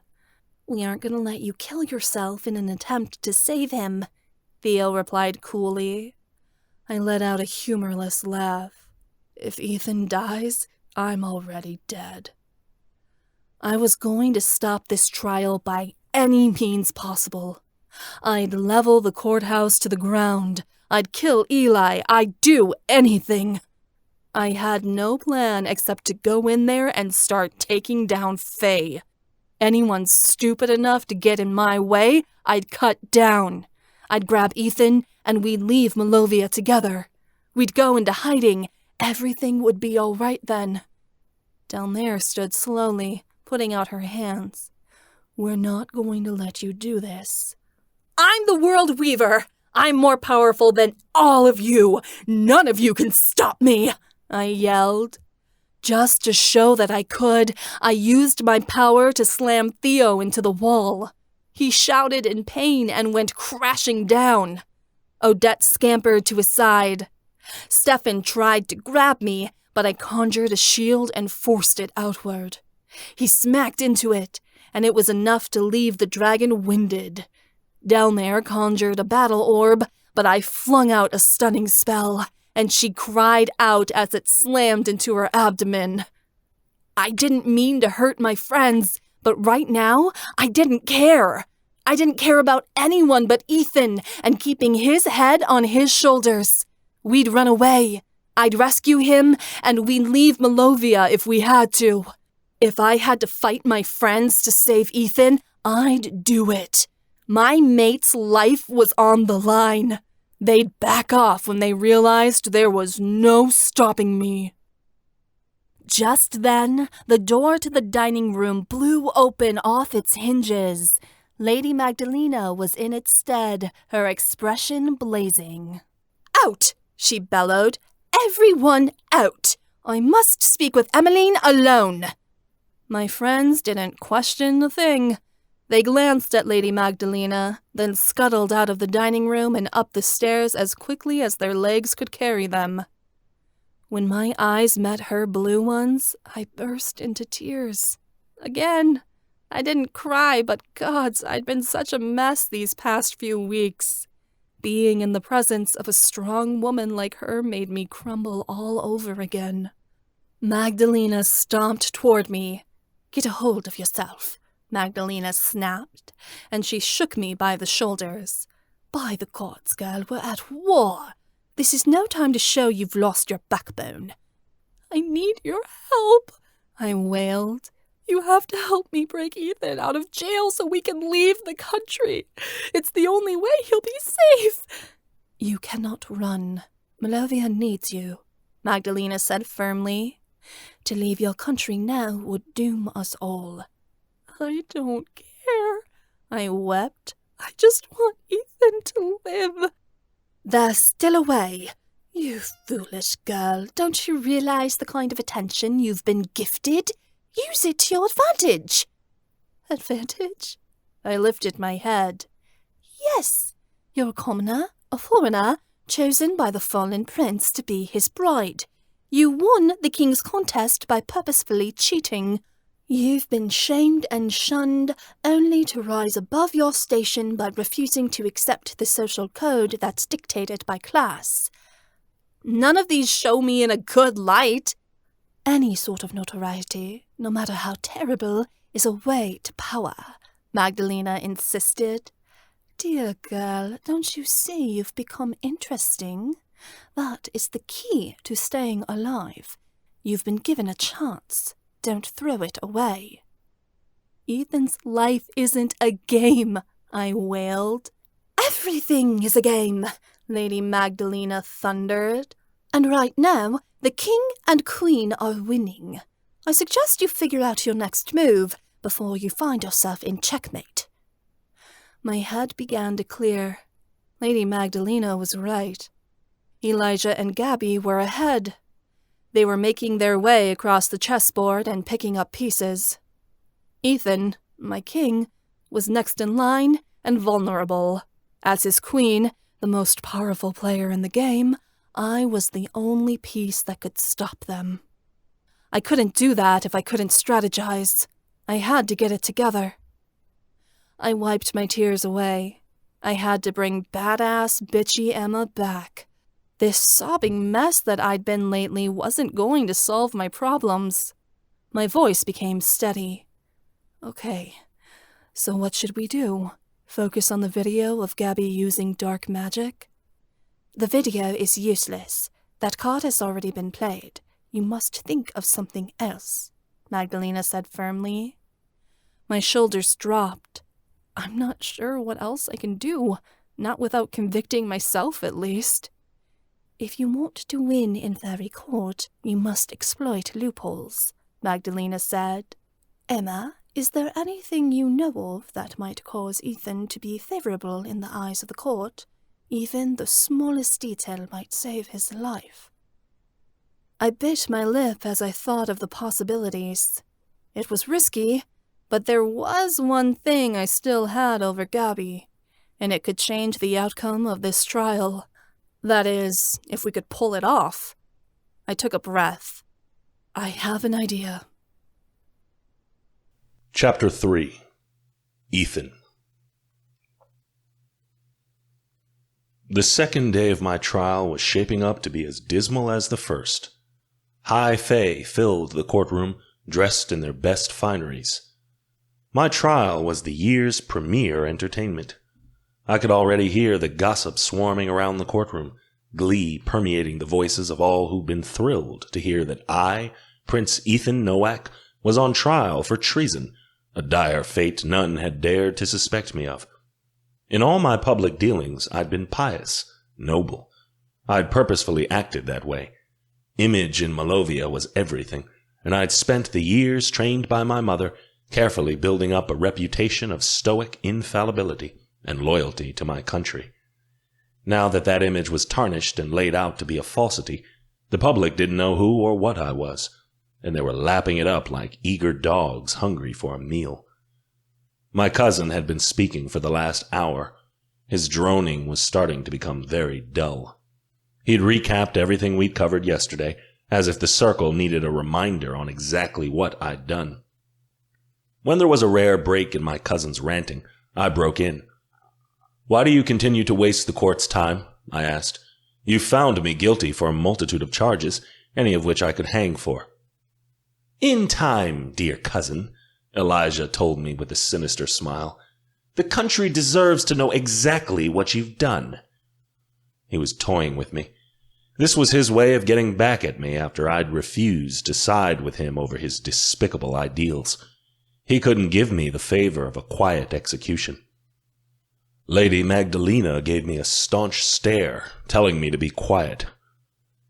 We aren't going to let you kill yourself in an attempt to save him, Theo replied coolly. I let out a humorless laugh. If Ethan dies, I'm already dead. I was going to stop this trial by any means possible. I'd level the courthouse to the ground. I'd kill Eli. I'd do anything. I had no plan except to go in there and start taking down Faye. Anyone stupid enough to get in my way, I'd cut down. I'd grab Ethan, and we'd leave Malovia together. We'd go into hiding. Everything would be all right then. Down there stood slowly, putting out her hands. We're not going to let you do this. I'm the World Weaver. I'm more powerful than all of you. None of you can stop me, I yelled. Just to show that I could, I used my power to slam Theo into the wall. He shouted in pain and went crashing down. Odette scampered to his side. Stefan tried to grab me, but I conjured a shield and forced it outward. He smacked into it, and it was enough to leave the dragon winded. Down there conjured a battle orb, but I flung out a stunning spell, and she cried out as it slammed into her abdomen. I didn't mean to hurt my friends, but right now, I didn't care. I didn't care about anyone but Ethan and keeping his head on his shoulders. We'd run away. I'd rescue him, and we'd leave Malovia if we had to. If I had to fight my friends to save Ethan, I'd do it. My mate's life was on the line. They'd back off when they realized there was no stopping me. Just then, the door to the dining room blew open off its hinges. Lady Magdalena was in its stead, her expression blazing. Out! She bellowed. Everyone out! I must speak with Emmeline alone. My friends didn't question a thing. They glanced at Lady Magdalena, then scuttled out of the dining room and up the stairs as quickly as their legs could carry them. When my eyes met her blue ones, I burst into tears. Again, I didn't cry, but gods, I'd been such a mess these past few weeks. Being in the presence of a strong woman like her made me crumble all over again. Magdalena stomped toward me. Get a hold of yourself, Magdalena snapped, and she shook me by the shoulders. By the gods, girl, we're at war. This is no time to show you've lost your backbone. I need your help, I wailed. You have to help me break Ethan out of jail so we can leave the country. It's the only way he'll be safe. You cannot run. Malovia needs you, Magdalena said firmly. To leave your country now would doom us all. I don't care, I wept. I just want Ethan to live. There's still a way. You foolish girl, don't you realize the kind of attention you've been gifted? Use it to your advantage. Advantage? I lifted my head. Yes, you're a commoner, a foreigner, chosen by the fallen prince to be his bride. You won the king's contest by purposefully cheating. You've been shamed and shunned only to rise above your station by refusing to accept the social code that's dictated by class. None of these show me in a good light. Any sort of notoriety, no matter how terrible, is a way to power, Magdalena insisted. Dear girl, don't you see you've become interesting? That is the key to staying alive. You've been given a chance. Don't throw it away. Ethan's life isn't a game, I wailed. Everything is a game, Lady Magdalena thundered. And right now, the king and queen are winning. I suggest you figure out your next move before you find yourself in checkmate. My head began to clear. Lady Magdalena was right. Elijah and Gabby were ahead. They were making their way across the chessboard and picking up pieces. Ethan, my king, was next in line and vulnerable. As his queen, the most powerful player in the game, I was the only piece that could stop them. I couldn't do that if I couldn't strategize. I had to get it together. I wiped my tears away. I had to bring badass, bitchy Emma back. This sobbing mess that I'd been lately wasn't going to solve my problems. My voice became steady. Okay, so what should we do? Focus on the video of Gabby using dark magic? The video is useless. That card has already been played. You must think of something else, Magdalena said firmly. My shoulders dropped. I'm not sure what else I can do, not without convicting myself at least. If you want to win in Fairy Court, you must exploit loopholes, Magdalena said. Emma, is there anything you know of that might cause Ethan to be favorable in the eyes of the court? Even the smallest detail might save his life. I bit my lip as I thought of the possibilities. It was risky, but there was one thing I still had over Gabby, and it could change the outcome of this trial. That is, if we could pull it off. I took a breath. I have an idea. Chapter 3. Ethan. The second day of my trial was shaping up to be as dismal as the first. High fae filled the courtroom, dressed in their best fineries. My trial was the year's premier entertainment. I could already hear the gossip swarming around the courtroom, glee permeating the voices of all who'd been thrilled to hear that I, Prince Ethan Nowak, was on trial for treason, a dire fate none had dared to suspect me of. In all my public dealings, I'd been pious, noble. I'd purposefully acted that way. Image in Malovia was everything, and I'd spent the years trained by my mother, carefully building up a reputation of stoic infallibility and loyalty to my country. Now that that image was tarnished and laid out to be a falsity, the public didn't know who or what I was, and they were lapping it up like eager dogs hungry for a meal. My cousin had been speaking for the last hour. His droning was starting to become very dull. He'd recapped everything we'd covered yesterday, as if the circle needed a reminder on exactly what I'd done. When there was a rare break in my cousin's ranting, I broke in. "Why do you continue to waste the court's time?" I asked. "You've found me guilty for a multitude of charges, any of which I could hang for." "In time, dear cousin," Elijah told me with a sinister smile. "The country deserves to know exactly what you've done." He was toying with me. This was his way of getting back at me after I'd refused to side with him over his despicable ideals. He couldn't give me the favor of a quiet execution. Lady Magdalena gave me a staunch stare, telling me to be quiet.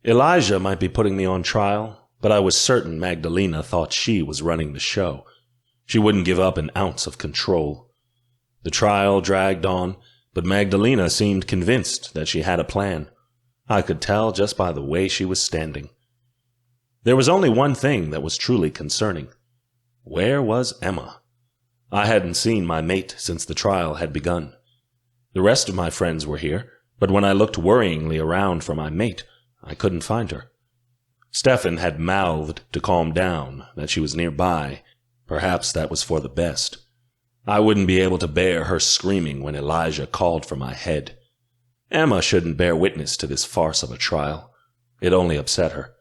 Elijah might be putting me on trial, but I was certain Magdalena thought she was running the show. She wouldn't give up an ounce of control. The trial dragged on, but Magdalena seemed convinced that she had a plan. I could tell just by the way she was standing. There was only one thing that was truly concerning. Where was Emma? I hadn't seen my mate since the trial had begun. The rest of my friends were here, but when I looked worryingly around for my mate, I couldn't find her. Stefan had mouthed to calm down, that she was nearby. Perhaps that was for the best. I wouldn't be able to bear her screaming when Elijah called for my head. Emma shouldn't bear witness to this farce of a trial. It only upset her.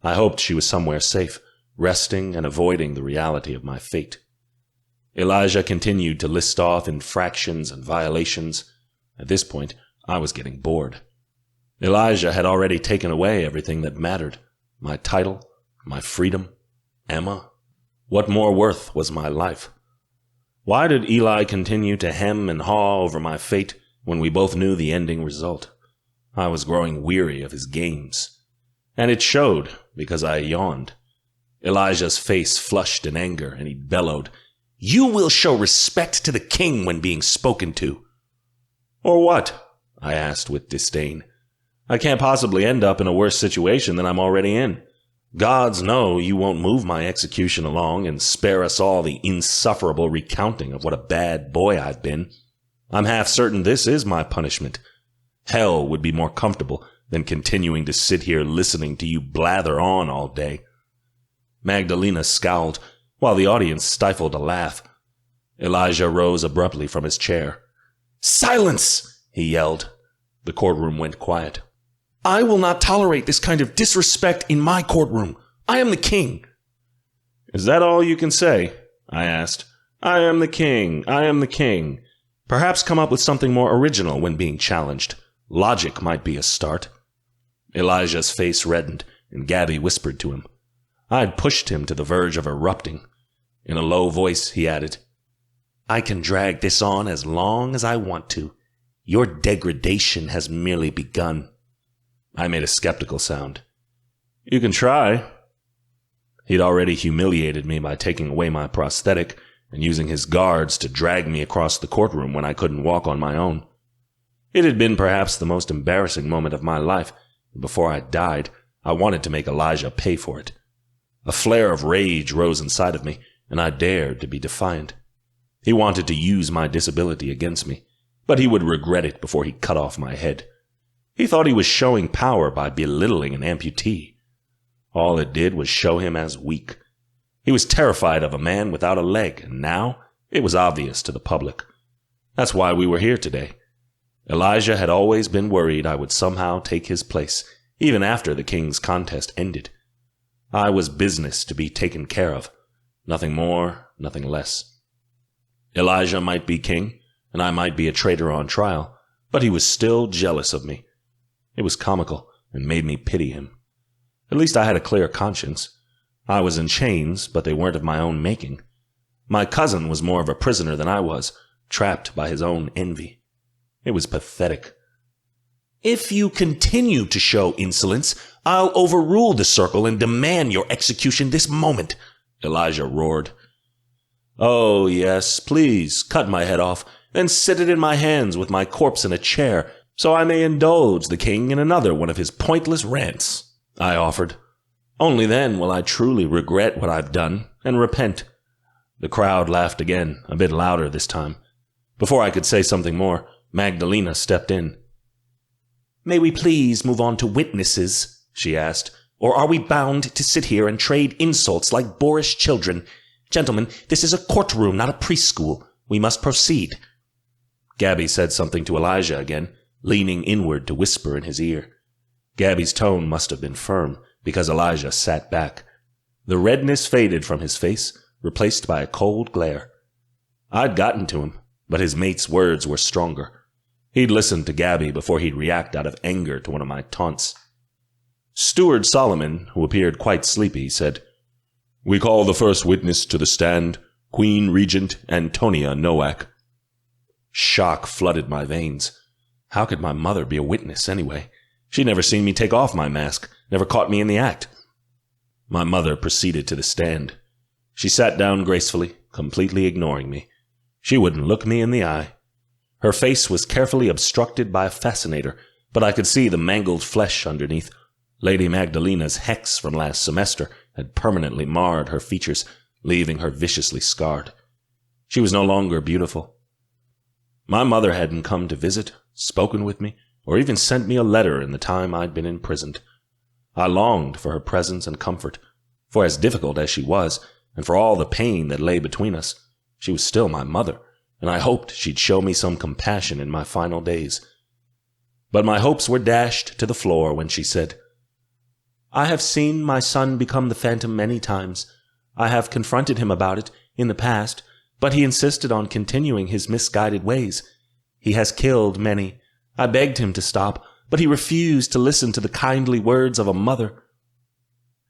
I hoped she was somewhere safe, resting and avoiding the reality of my fate. Elijah continued to list off infractions and violations. At this point, I was getting bored. Elijah had already taken away everything that mattered. My title, my freedom, Emma. What more worth was my life? Why did Eli continue to hem and haw over my fate when we both knew the ending result? I was growing weary of his games. And it showed, because I yawned. Elijah's face flushed in anger, and he bellowed, "You will show respect to the king when being spoken to." "Or what?" I asked with disdain. "I can't possibly end up in a worse situation than I'm already in. Gods know you won't move my execution along and spare us all the insufferable recounting of what a bad boy I've been. I'm half certain this is my punishment. Hell would be more comfortable than continuing to sit here listening to you blather on all day." Magdalena scowled, while the audience stifled a laugh. Elijah rose abruptly from his chair. "Silence!" he yelled. The courtroom went quiet. "I will not tolerate this kind of disrespect in my courtroom. I am the king." "Is that all you can say?" I asked, I am the king. I am the king. Perhaps come up with something more original when being challenged. Logic might be a start. Elijah's face reddened, and Gabby whispered to him. I had pushed him to the verge of erupting. In a low voice, he added, I can drag this on as long as I want to. Your degradation has merely begun. I made a skeptical sound. You can try. He'd already humiliated me by taking away my prosthetic and using his guards to drag me across the courtroom when I couldn't walk on my own. It had been perhaps the most embarrassing moment of my life, and before I died, I wanted to make Elijah pay for it. A flare of rage rose inside of me, and I dared to be defiant. He wanted to use my disability against me, but he would regret it before he cut off my head. He thought he was showing power by belittling an amputee. All it did was show him as weak. He was terrified of a man without a leg, and now it was obvious to the public. That's why we were here today. Elijah had always been worried I would somehow take his place, even after the king's contest ended. I was business to be taken care of. Nothing more, nothing less. Elijah might be king, and I might be a traitor on trial, but he was still jealous of me. It was comical, and made me pity him. At least I had a clear conscience. I was in chains, but they weren't of my own making. My cousin was more of a prisoner than I was, trapped by his own envy. It was pathetic. If you continue to show insolence, I'll overrule the circle and demand your execution this moment, Elijah roared. Oh, yes, please, cut my head off, and sit it in my hands with my corpse in a chair, so I may indulge the king in another one of his pointless rants, I offered. Only then will I truly regret what I've done and repent. The crowd laughed again, a bit louder this time. Before I could say something more, Magdalena stepped in. May we please move on to witnesses, she asked, or are we bound to sit here and trade insults like boorish children? Gentlemen, this is a courtroom, not a preschool. We must proceed. Gabby said something to Elijah again, leaning inward to whisper in his ear. Gabby's tone must have been firm, because Elijah sat back. The redness faded from his face, replaced by a cold glare. I'd gotten to him, but his mate's words were stronger. He'd listened to Gabby before he'd react out of anger to one of my taunts. Steward Solomon, who appeared quite sleepy, said, We call the first witness to the stand, Queen Regent Antonia Nowak. Shock flooded my veins. How could my mother be a witness anyway? She'd never seen me take off my mask, never caught me in the act. My mother proceeded to the stand. She sat down gracefully, completely ignoring me. She wouldn't look me in the eye. Her face was carefully obstructed by a fascinator, but I could see the mangled flesh underneath. Lady Magdalena's hex from last semester had permanently marred her features, leaving her viciously scarred. She was no longer beautiful. My mother hadn't come to visit, spoken with me, or even sent me a letter in the time I'd been imprisoned. I longed for her presence and comfort, for as difficult as she was, and for all the pain that lay between us, she was still my mother, and I hoped she'd show me some compassion in my final days. But my hopes were dashed to the floor when she said, I have seen my son become the Phantom many times. I have confronted him about it in the past, but he insisted on continuing his misguided ways. He has killed many. I begged him to stop, but he refused to listen to the kindly words of a mother.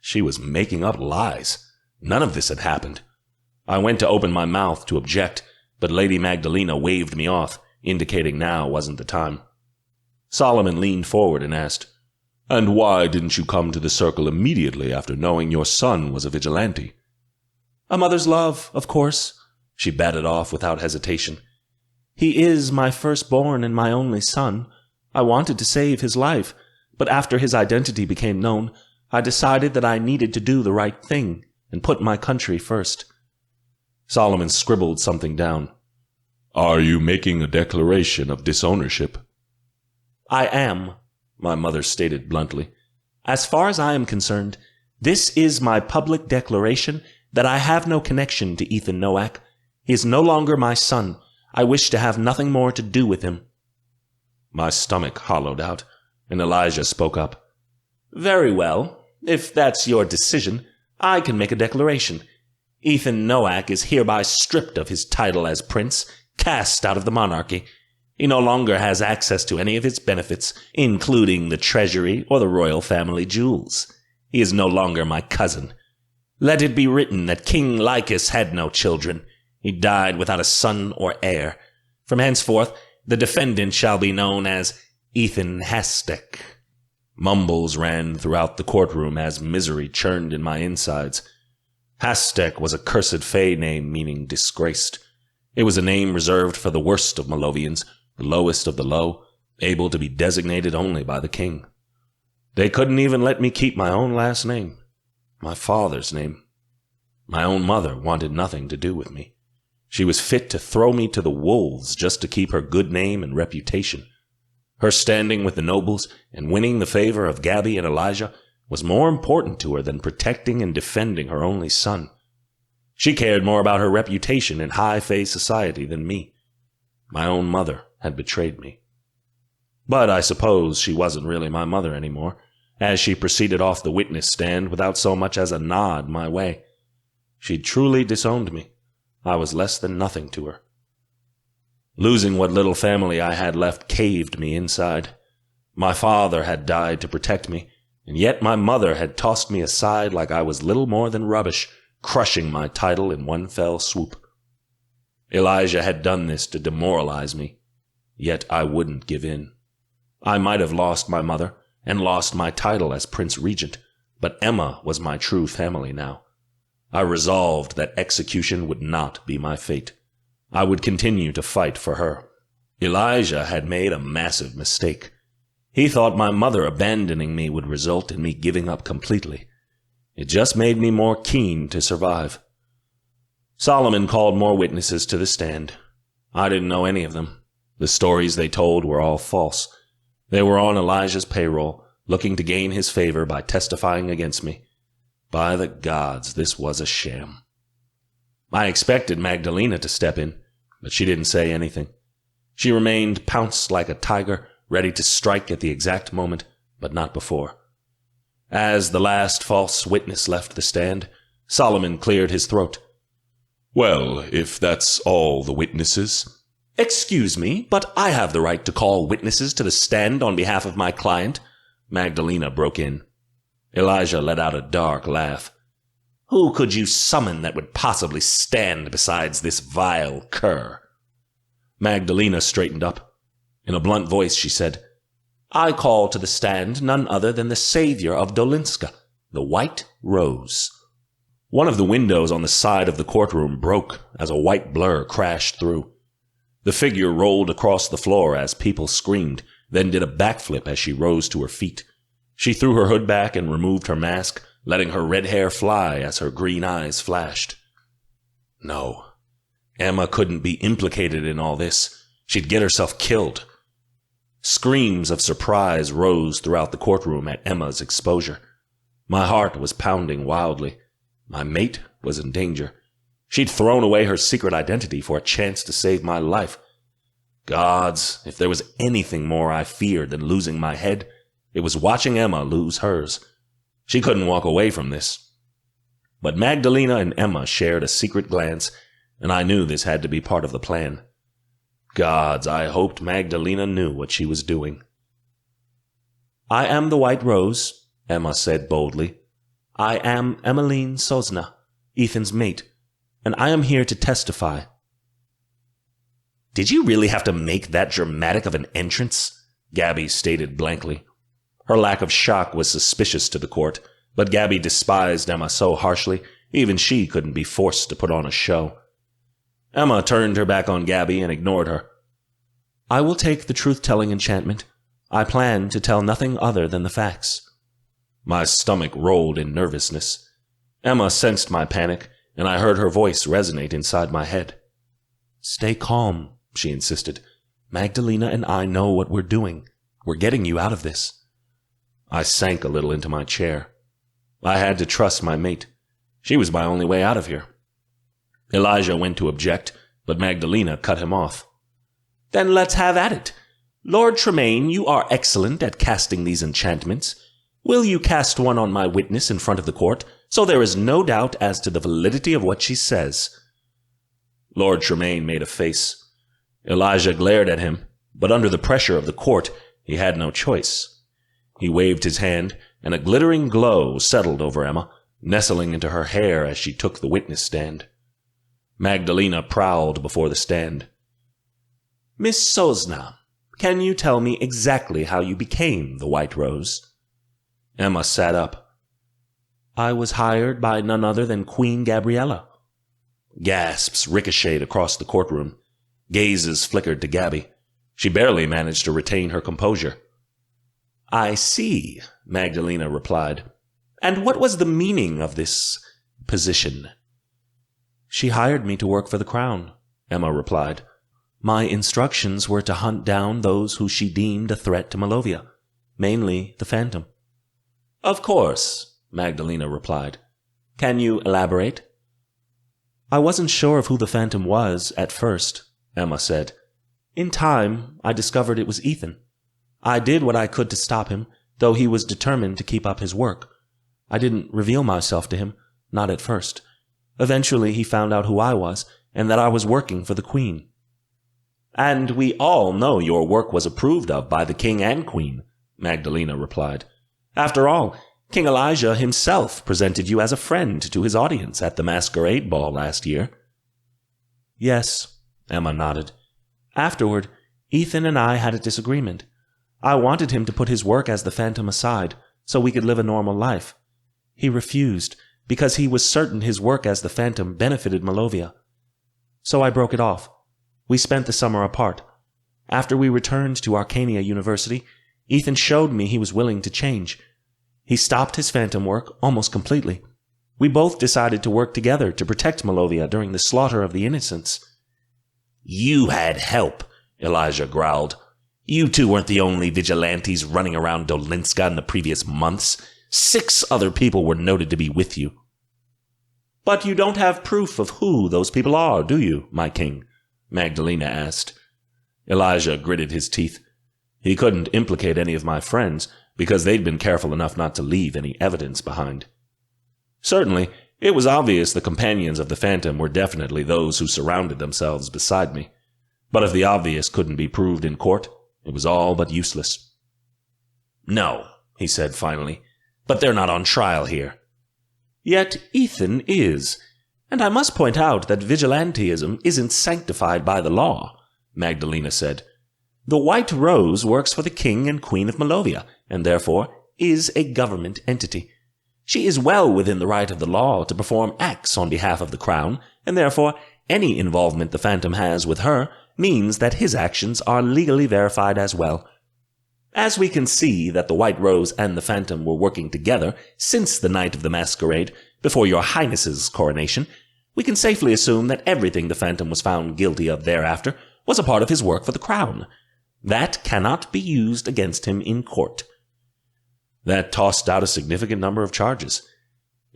She was making up lies. None of this had happened. I went to open my mouth to object, but Lady Magdalena waved me off, indicating now wasn't the time. Solomon leaned forward and asked, And why didn't you come to the circle immediately after knowing your son was a vigilante? A mother's love, of course, she batted off without hesitation. He is my firstborn and my only son. I wanted to save his life, but after his identity became known, I decided that I needed to do the right thing and put my country first. Solomon scribbled something down. Are you making a declaration of disownership? I am, my mother stated bluntly. As far as I am concerned, this is my public declaration that I have no connection to Ethan Nowak. He is no longer my son. I wish to have nothing more to do with him. My stomach hollowed out, and Elijah spoke up. Very well. If that's your decision, I can make a declaration. Ethan Noack is hereby stripped of his title as prince, cast out of the monarchy. He no longer has access to any of its benefits, including the treasury or the royal family jewels. He is no longer my cousin. Let it be written that King Lycus had no children. He died without a son or heir. From henceforth, the defendant shall be known as Ethan Hastek. Mumbles ran throughout the courtroom as misery churned in my insides. Hastek was a cursed fey name meaning disgraced. It was a name reserved for the worst of Malovians, the lowest of the low, able to be designated only by the king. They couldn't even let me keep my own last name, my father's name. My own mother wanted nothing to do with me. She was fit to throw me to the wolves just to keep her good name and reputation. Her standing with the nobles and winning the favor of Gabby and Elijah was more important to her than protecting and defending her only son. She cared more about her reputation in high-fae society than me. My own mother had betrayed me. But I suppose she wasn't really my mother anymore, as she proceeded off the witness stand without so much as a nod my way. She'd truly disowned me. I was less than nothing to her. Losing what little family I had left caved me inside. My father had died to protect me, and yet my mother had tossed me aside like I was little more than rubbish, crushing my title in one fell swoop. Elijah had done this to demoralize me, yet I wouldn't give in. I might have lost my mother and lost my title as Prince Regent, but Emma was my true family now. I resolved that execution would not be my fate. I would continue to fight for her. Elijah had made a massive mistake. He thought my mother abandoning me would result in me giving up completely. It just made me more keen to survive. Solomon called more witnesses to the stand. I didn't know any of them. The stories they told were all false. They were on Elijah's payroll, looking to gain his favor by testifying against me. By the gods, this was a sham. I expected Magdalena to step in, but she didn't say anything. She remained pounced like a tiger, ready to strike at the exact moment, but not before. As the last false witness left the stand, Solomon cleared his throat. "Well, if that's all the witnesses." "Excuse me, but I have the right to call witnesses to the stand on behalf of my client," Magdalena broke in. Elijah let out a dark laugh. "Who could you summon that would possibly stand besides this vile cur?" Magdalena straightened up. In a blunt voice she said, "I call to the stand none other than the savior of Dolinska, the White Rose." One of the windows on the side of the courtroom broke as a white blur crashed through. The figure rolled across the floor as people screamed, then did a backflip as she rose to her feet. She threw her hood back and removed her mask, letting her red hair fly as her green eyes flashed. No, Emma couldn't be implicated in all this. She'd get herself killed. Screams of surprise rose throughout the courtroom at Emma's exposure. My heart was pounding wildly. My mate was in danger. She'd thrown away her secret identity for a chance to save my life. Gods, if there was anything more I feared than losing my head, it was watching Emma lose hers. She couldn't walk away from this. But Magdalena and Emma shared a secret glance, and I knew this had to be part of the plan. Gods, I hoped Magdalena knew what she was doing. "I am the White Rose," Emma said boldly. "I am Emmeline Sosna, Ethan's mate, and I am here to testify." "Did you really have to make that dramatic of an entrance?" Gabby stated blankly. Her lack of shock was suspicious to the court, but Gabby despised Emma so harshly, even she couldn't be forced to put on a show. Emma turned her back on Gabby and ignored her. "I will take the truth-telling enchantment. I plan to tell nothing other than the facts." My stomach rolled in nervousness. Emma sensed my panic, and I heard her voice resonate inside my head. "Stay calm," she insisted. "Magdalena and I know what we're doing. We're getting you out of this." I sank a little into my chair. I had to trust my mate. She was my only way out of here. Elijah went to object, but Magdalena cut him off. "Then let's have at it. Lord Tremaine, you are excellent at casting these enchantments. Will you cast one on my witness in front of the court, so there is no doubt as to the validity of what she says." Lord Tremaine made a face. Elijah glared at him, but under the pressure of the court, he had no choice. He waved his hand, and a glittering glow settled over Emma, nestling into her hair as she took the witness stand. Magdalena prowled before the stand. "Miss Sosna, can you tell me exactly how you became the White Rose?" Emma sat up. "I was hired by none other than Queen Gabriella." Gasps ricocheted across the courtroom. Gazes flickered to Gabby. She barely managed to retain her composure. "I see," Magdalena replied. "And what was the meaning of this position?" "She hired me to work for the crown," Emma replied. "My instructions were to hunt down those who she deemed a threat to Malovia, mainly the Phantom." "Of course," Magdalena replied. "Can you elaborate?" "I wasn't sure of who the Phantom was at first," Emma said. "In time, I discovered it was Ethan. I did what I could to stop him, though he was determined to keep up his work. I didn't reveal myself to him, not at first. Eventually, he found out who I was, and that I was working for the Queen." "And we all know your work was approved of by the King and Queen," Magdalena replied. "After all, King Elijah himself presented you as a friend to his audience at the masquerade ball last year." "Yes," Emma nodded. "Afterward, Ethan and I had a disagreement. I wanted him to put his work as the Phantom aside, so we could live a normal life. He refused, because he was certain his work as the Phantom benefited Malovia. So I broke it off. We spent the summer apart. After we returned to Arcania University, Ethan showed me he was willing to change. He stopped his Phantom work almost completely. We both decided to work together to protect Malovia during the slaughter of the innocents." "You had help," Elijah growled. "You two weren't the only vigilantes running around Dolinska in the previous months. 6 other people were noted to be with you." "But you don't have proof of who those people are, do you, my king?" Magdalena asked. Elijah gritted his teeth. He couldn't implicate any of my friends, because they'd been careful enough not to leave any evidence behind. Certainly, it was obvious the companions of the Phantom were definitely those who surrounded themselves beside me. But if the obvious couldn't be proved in court, it was all but useless. "No," he said finally, "but they're not on trial here." "Yet Ethan is. And I must point out that vigilantism isn't sanctified by the law," Magdalena said. "The White Rose works for the King and Queen of Malovia, and therefore is a government entity. She is well within the right of the law to perform acts on behalf of the Crown, and therefore any involvement the Phantom has with her means that his actions are legally verified as well. As we can see that the White Rose and the Phantom were working together since the night of the masquerade, before your Highness's coronation, we can safely assume that everything the Phantom was found guilty of thereafter was a part of his work for the Crown. That cannot be used against him in court." That tossed out a significant number of charges.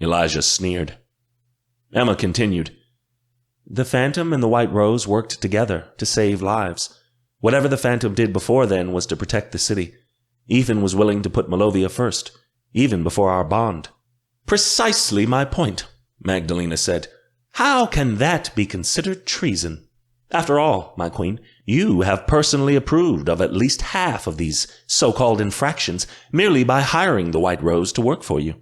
Elijah sneered. Emma continued. "The Phantom and the White Rose worked together to save lives. Whatever the Phantom did before then was to protect the city. Ethan was willing to put Malovia first, even before our bond." "Precisely my point," Magdalena said. "How can that be considered treason? After all, my queen, you have personally approved of at least half of these so-called infractions merely by hiring the White Rose to work for you.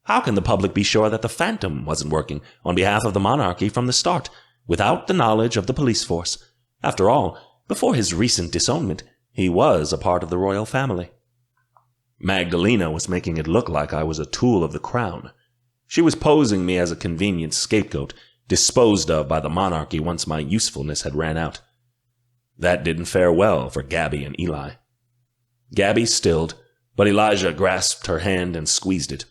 How can the public be sure that the Phantom wasn't working on behalf of the monarchy from the start, without the knowledge of the police force? After all, before his recent disownment, he was a part of the royal family." Magdalena was making it look like I was a tool of the crown. She was posing me as a convenient scapegoat, disposed of by the monarchy once my usefulness had ran out. That didn't fare well for Gabby and Eli. Gabby stilled, but Elijah grasped her hand and squeezed it.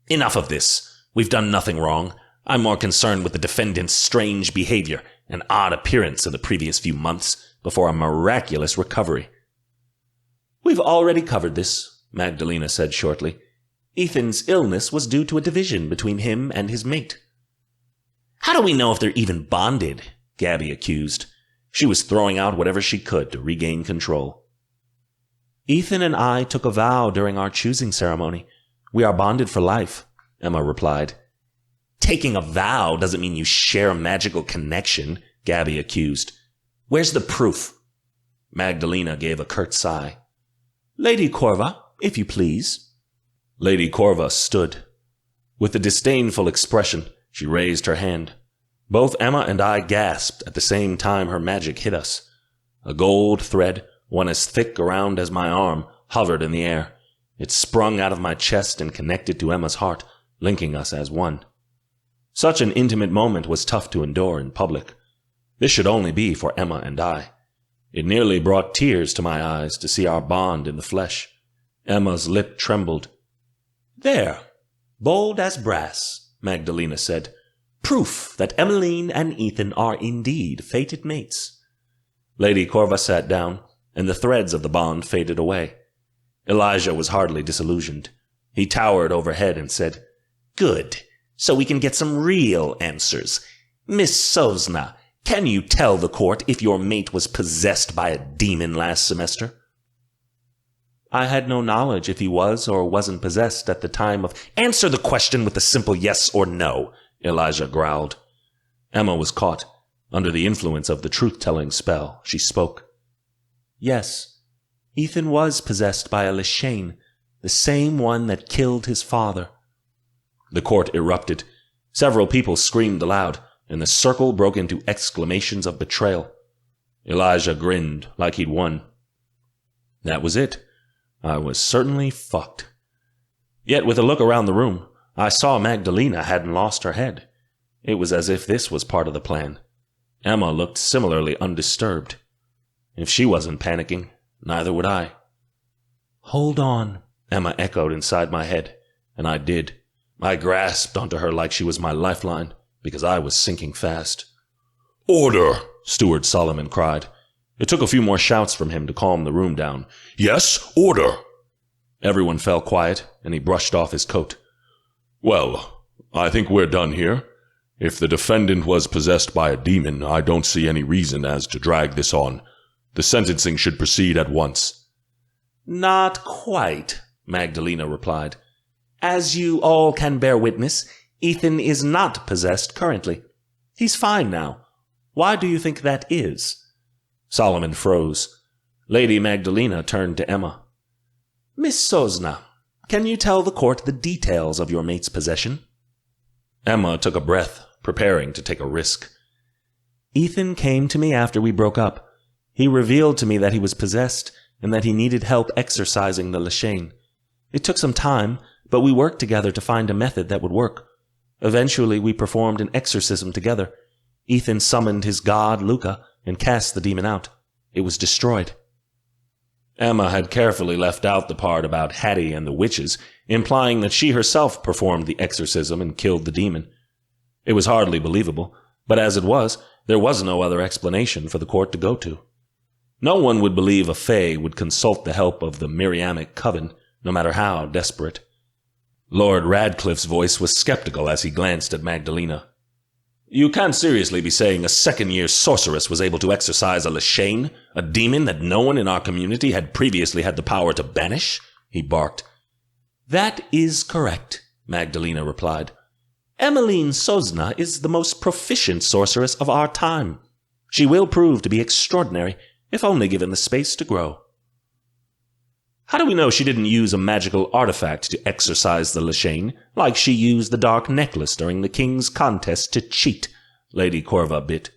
"Enough of this. We've done nothing wrong. I'm more concerned with the defendant's strange behavior and odd appearance of the previous few months before a miraculous recovery." "We've already covered this," Magdalena said shortly. "Ethan's illness was due to a division between him and his mate." "How do we know if they're even bonded?" Gabby accused. She was throwing out whatever she could to regain control. "Ethan and I took a vow during our choosing ceremony. We are bonded for life," Emma replied. Taking a vow doesn't mean you share a magical connection, Gabby accused. Where's the proof? Magdalena gave a curt sigh. Lady Corva, if you please. Lady Corva stood. With a disdainful expression, she raised her hand. Both Emma and I gasped at the same time her magic hit us. A gold thread, one as thick around as my arm, hovered in the air. It sprung out of my chest and connected to Emma's heart, linking us as one. Such an intimate moment was tough to endure in public. This should only be for Emma and I. It nearly brought tears to my eyes to see our bond in the flesh. Emma's lip trembled. There, bold as brass, Magdalena said. Proof that Emmeline and Ethan are indeed fated mates. Lady Corva sat down, and the threads of the bond faded away. Elijah was hardly disillusioned. He towered overhead and said, Good, so we can get some real answers. Miss Sosna, can you tell the court if your mate was possessed by a demon last semester? I had no knowledge if he was or wasn't possessed at the time of— Answer the question with a simple yes or no, Elijah growled. Emma was caught. Under the influence of the truth-telling spell, she spoke. Yes, Ethan was possessed by a Leshane, the same one that killed his father. The court erupted. Several people screamed aloud, and the circle broke into exclamations of betrayal. Elijah grinned like he'd won. That was it. I was certainly fucked. Yet with a look around the room, I saw Magdalena hadn't lost her head. It was as if this was part of the plan. Emma looked similarly undisturbed. If she wasn't panicking, neither would I. Hold on, Emma echoed inside my head, and I did. I grasped onto her like she was my lifeline, because I was sinking fast. Order! Steward Solomon cried. It took a few more shouts from him to calm the room down. Yes, order! Everyone fell quiet, and he brushed off his coat. Well, I think we're done here. If the defendant was possessed by a demon, I don't see any reason as to drag this on. The sentencing should proceed at once. Not quite, Magdalena replied. As you all can bear witness, Ethan is not possessed currently. He's fine now. Why do you think that is? Solomon froze. Lady Magdalena turned to Emma. Miss Sosna, can you tell the court the details of your mate's possession? Emma took a breath, preparing to take a risk. Ethan came to me after we broke up. He revealed to me that he was possessed and that he needed help exorcising the Leshane. It took some time, but we worked together to find a method that would work. Eventually, we performed an exorcism together. Ethan summoned his god, Luca, and cast the demon out. It was destroyed. Emma had carefully left out the part about Hattie and the witches, implying that she herself performed the exorcism and killed the demon. It was hardly believable, but as it was, there was no other explanation for the court to go to. No one would believe a fae would consult the help of the Miriamic coven, no matter how desperate. Lord Radcliffe's voice was skeptical as he glanced at Magdalena. You can't seriously be saying a second-year sorceress was able to exorcise a Leshane, a demon that no one in our community had previously had the power to banish? He barked. That is correct, Magdalena replied. Emmeline Sosna is the most proficient sorceress of our time. She will prove to be extraordinary, if only given the space to grow. How do we know she didn't use a magical artifact to exorcise the Leshane, like she used the dark necklace during the king's contest to cheat? Lady Corva bit.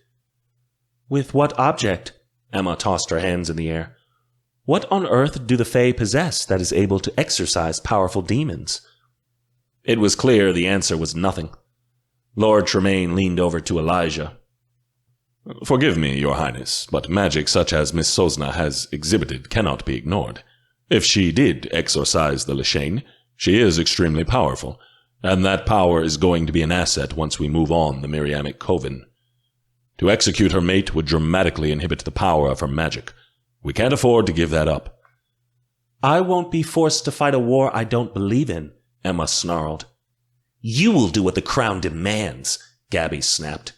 With what object? Emma tossed her hands in the air. What on earth do the Fae possess that is able to exorcise powerful demons? It was clear the answer was nothing. Lord Tremaine leaned over to Elijah. Forgive me, Your Highness, but magic such as Miss Sosna has exhibited cannot be ignored. If she did exorcise the Leshane, she is extremely powerful, and that power is going to be an asset once we move on the Miriamic Coven. To execute her mate would dramatically inhibit the power of her magic. We can't afford to give that up. I won't be forced to fight a war I don't believe in, Emma snarled. You will do what the crown demands, Gabby snapped.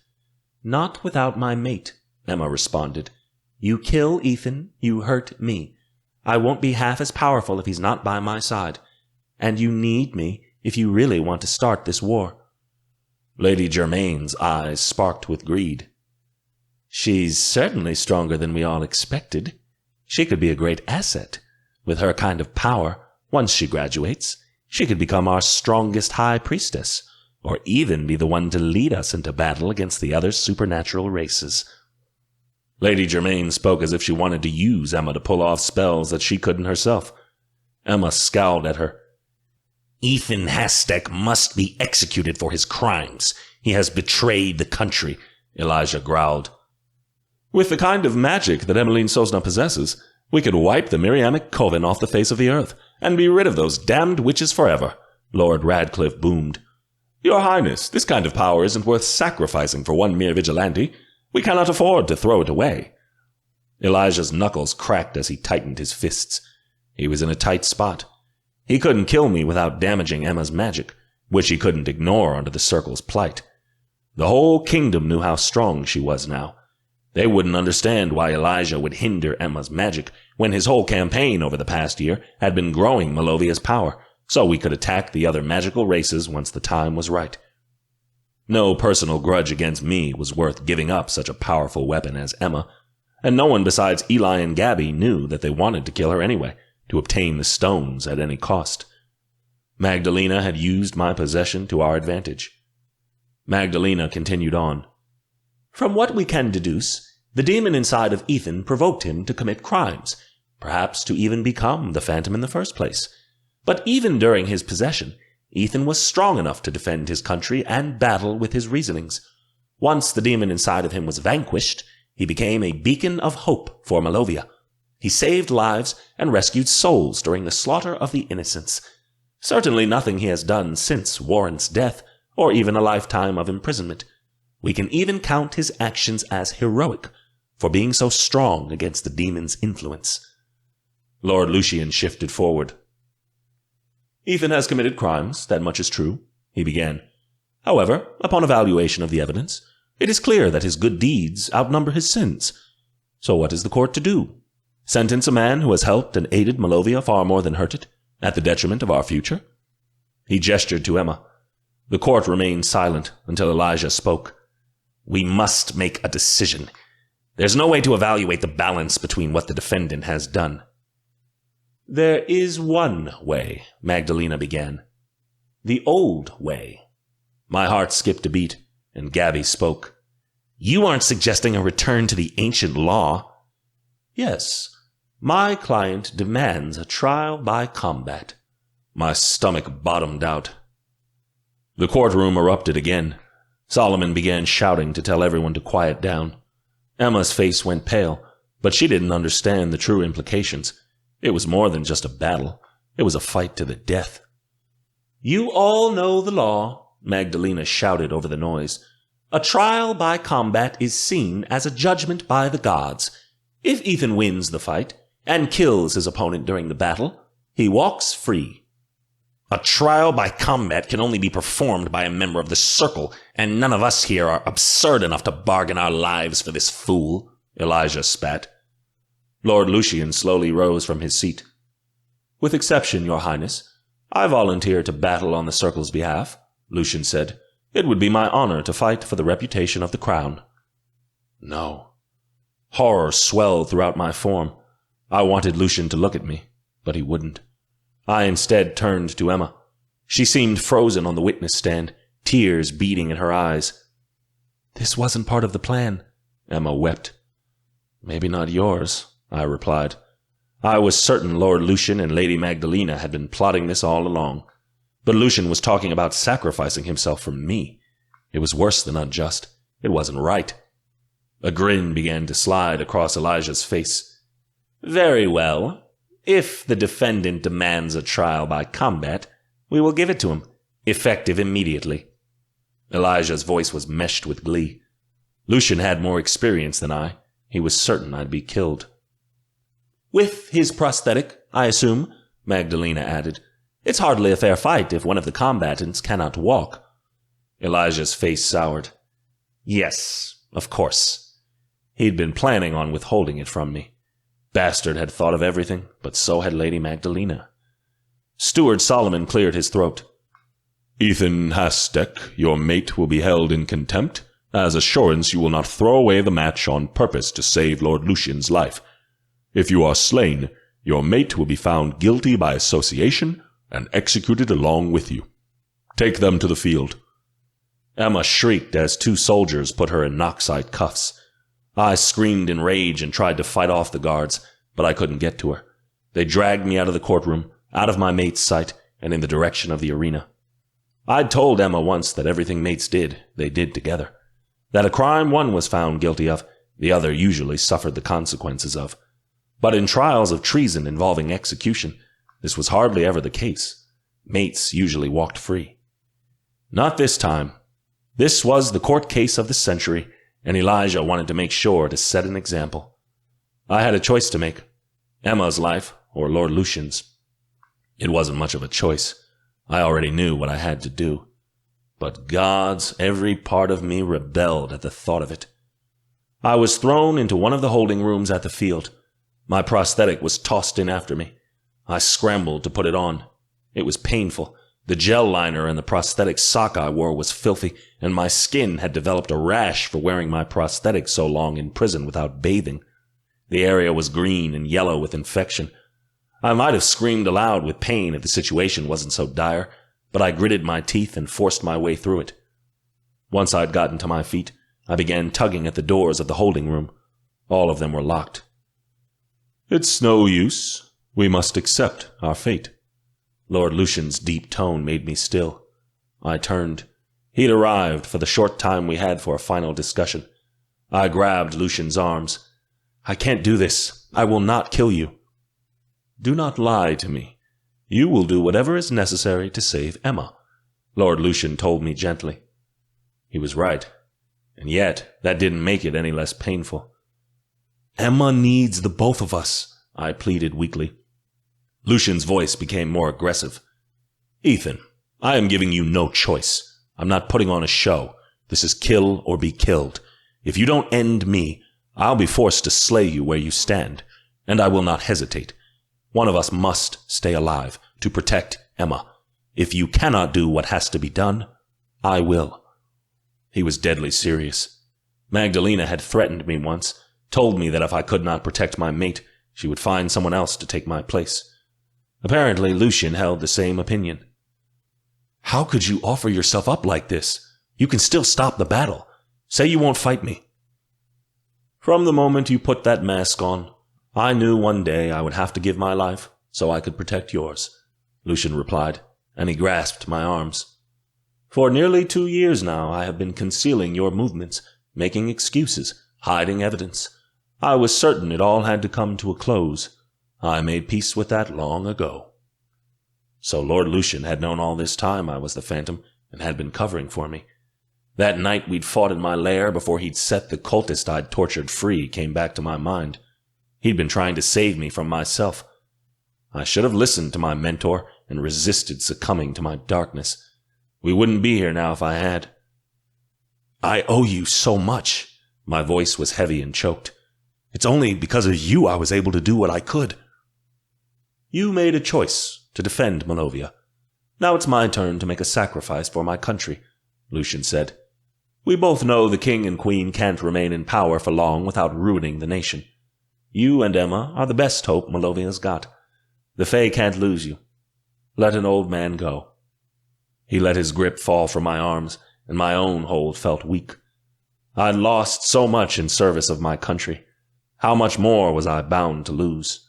Not without my mate, Emma responded. You kill Ethan, you hurt me. I won't be half as powerful if he's not by my side. And you need me, if you really want to start this war." Lady Germain's eyes sparked with greed. "She's certainly stronger than we all expected. She could be a great asset. With her kind of power, once she graduates, she could become our strongest high priestess, or even be the one to lead us into battle against the other supernatural races." Lady Germain spoke as if she wanted to use Emma to pull off spells that she couldn't herself. Emma scowled at her. "Ethan Hastek must be executed for his crimes. He has betrayed the country," Elijah growled. "With the kind of magic that Emmeline Sosna possesses, we could wipe the Miriamic Coven off the face of the earth, and be rid of those damned witches forever," Lord Radcliffe boomed. "Your Highness, this kind of power isn't worth sacrificing for one mere vigilante. We cannot afford to throw it away." Elijah's knuckles cracked as he tightened his fists. He was in a tight spot. He couldn't kill me without damaging Emma's magic, which he couldn't ignore under the Circle's plight. The whole kingdom knew how strong she was now. They wouldn't understand why Elijah would hinder Emma's magic when his whole campaign over the past year had been growing Malovia's power, so we could attack the other magical races once the time was right. No personal grudge against me was worth giving up such a powerful weapon as Emma, and no one besides Eli and Gabby knew that they wanted to kill her anyway, to obtain the stones at any cost. Magdalena had used my possession to our advantage. Magdalena continued on. "From what we can deduce, the demon inside of Ethan provoked him to commit crimes, perhaps to even become the Phantom in the first place. But even during his possession, Ethan was strong enough to defend his country and battle with his reasonings. Once the demon inside of him was vanquished, he became a beacon of hope for Malovia. He saved lives and rescued souls during the slaughter of the innocents. Certainly nothing he has done since Warren's death, or even a lifetime of imprisonment. We can even count his actions as heroic, for being so strong against the demon's influence." Lord Lucian shifted forward. "Ethan has committed crimes, that much is true," he began. "However, upon evaluation of the evidence, it is clear that his good deeds outnumber his sins. So what is the court to do? Sentence a man who has helped and aided Malovia far more than hurt it, at the detriment of our future?" He gestured to Emma. The court remained silent until Elijah spoke. "We must make a decision. There's no way to evaluate the balance between what the defendant has done." "There is one way," Magdalena began. "The old way." My heart skipped a beat, and Gabby spoke. "You aren't suggesting a return to the ancient law?" "Yes. My client demands a trial by combat." My stomach bottomed out. The courtroom erupted again. Solomon began shouting to tell everyone to quiet down. Emma's face went pale, but she didn't understand the true implications. It was more than just a battle. It was a fight to the death. "You all know the law," Magdalena shouted over the noise. "A trial by combat is seen as a judgment by the gods. If Ethan wins the fight and kills his opponent during the battle, he walks free." "A trial by combat can only be performed by a member of the Circle, and none of us here are absurd enough to bargain our lives for this fool," Elijah spat. Lord Lucian slowly rose from his seat. "With exception, Your Highness, I volunteer to battle on the Circle's behalf," Lucian said. "It would be my honor to fight for the reputation of the crown." No. Horror swelled throughout my form. I wanted Lucian to look at me, but he wouldn't. I instead turned to Emma. She seemed frozen on the witness stand, tears beading in her eyes. "This wasn't part of the plan," Emma wept. "Maybe not yours," I replied. I was certain Lord Lucian and Lady Magdalena had been plotting this all along. But Lucian was talking about sacrificing himself for me. It was worse than unjust. It wasn't right. A grin began to slide across Elijah's face. "Very well. If the defendant demands a trial by combat, we will give it to him, effective immediately." Elijah's voice was meshed with glee. Lucian had more experience than I. He was certain I'd be killed. "With his prosthetic, I assume," Magdalena added. "It's hardly a fair fight if one of the combatants cannot walk." Elijah's face soured. "Yes, of course." He'd been planning on withholding it from me. Bastard had thought of everything, but so had Lady Magdalena. Steward Solomon cleared his throat. Ethan Hastek, your mate, will be held in contempt, as assurance you will not throw away the match on purpose to save Lord Lucian's life. If you are slain, your mate will be found guilty by association and executed along with you. Take them to the field." Emma shrieked as 2 soldiers put her in Noxite cuffs. I screamed in rage and tried to fight off the guards, but I couldn't get to her. They dragged me out of the courtroom, out of my mate's sight, and in the direction of the arena. I'd told Emma once that everything mates did, they did together. That a crime one was found guilty of, the other usually suffered the consequences of. But in trials of treason involving execution, this was hardly ever the case. Mates usually walked free. Not this time. This was the court case of the century, and Elijah wanted to make sure to set an example. I had a choice to make. Emma's life, or Lord Lucian's. It wasn't much of a choice. I already knew what I had to do. But gods, every part of me rebelled at the thought of it. I was thrown into one of the holding rooms at the field. My prosthetic was tossed in after me. I scrambled to put it on. It was painful. The gel liner and the prosthetic sock I wore was filthy, and my skin had developed a rash for wearing my prosthetic so long in prison without bathing. The area was green and yellow with infection. I might have screamed aloud with pain if the situation wasn't so dire, but I gritted my teeth and forced my way through it. Once I'd gotten to my feet, I began tugging at the doors of the holding room. All of them were locked. "It's no use. We must accept our fate." Lord Lucian's deep tone made me still. I turned. He'd arrived for the short time we had for a final discussion. I grabbed Lucian's arms. "I can't do this. I will not kill you." "Do not lie to me. You will do whatever is necessary to save Emma," Lord Lucian told me gently. He was right, and yet that didn't make it any less painful. "Emma needs the both of us," I pleaded weakly. Lucian's voice became more aggressive. "Ethan, I am giving you no choice. I'm not putting on a show. This is kill or be killed. If you don't end me, I'll be forced to slay you where you stand, and I will not hesitate. One of us must stay alive to protect Emma. If you cannot do what has to be done, I will." He was deadly serious. Magdalena had threatened me once, told me that if I could not protect my mate, she would find someone else to take my place. Apparently, Lucian held the same opinion. "How could you offer yourself up like this? You can still stop the battle. Say you won't fight me." "From the moment you put that mask on, I knew one day I would have to give my life so I could protect yours," Lucian replied, and he grasped my arms. "For nearly 2 years now I have been concealing your movements, making excuses, hiding evidence. I was certain it all had to come to a close. I made peace with that long ago." So Lord Lucian had known all this time I was the Phantom and had been covering for me. That night we'd fought in my lair before he'd set the cultist I'd tortured free came back to my mind. He'd been trying to save me from myself. I should have listened to my mentor and resisted succumbing to my darkness. We wouldn't be here now if I had. "I owe you so much." My voice was heavy and choked. "It's only because of you I was able to do what I could." "You made a choice to defend Malovia. Now it's my turn to make a sacrifice for my country," Lucian said. "We both know the king and queen can't remain in power for long without ruining the nation. You and Emma are the best hope Malovia's got. The Fae can't lose you. Let an old man go." He let his grip fall from my arms, and my own hold felt weak. I'd lost so much in service of my country. How much more was I bound to lose?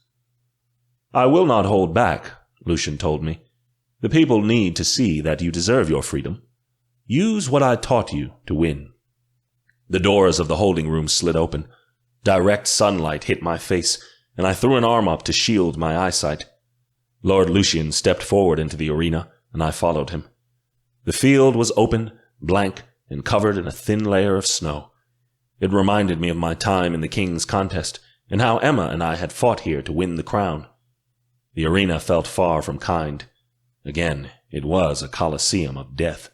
"I will not hold back," Lucian told me. "The people need to see that you deserve your freedom. Use what I taught you to win." The doors of the holding room slid open. Direct sunlight hit my face, and I threw an arm up to shield my eyesight. Lord Lucian stepped forward into the arena, and I followed him. The field was open, blank, and covered in a thin layer of snow. It reminded me of my time in the King's contest, and how Emma and I had fought here to win the crown. The arena felt far from kind. Again, it was a coliseum of death.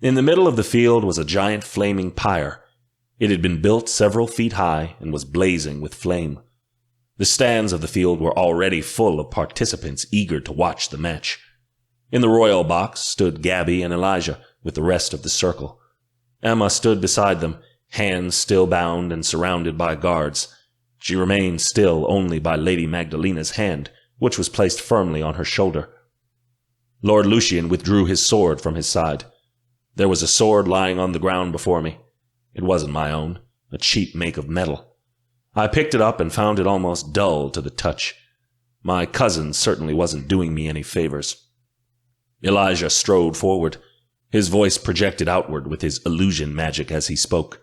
In the middle of the field was a giant flaming pyre. It had been built several feet high and was blazing with flame. The stands of the field were already full of participants eager to watch the match. In the royal box stood Gabby and Elijah with the rest of the circle. Emma stood beside them, hands still bound and surrounded by guards. She remained still only by Lady Magdalena's hand, which was placed firmly on her shoulder. Lord Lucian withdrew his sword from his side. There was a sword lying on the ground before me. It wasn't my own, a cheap make of metal. I picked it up and found it almost dull to the touch. My cousin certainly wasn't doing me any favors. Elijah strode forward. His voice projected outward with his illusion magic as he spoke.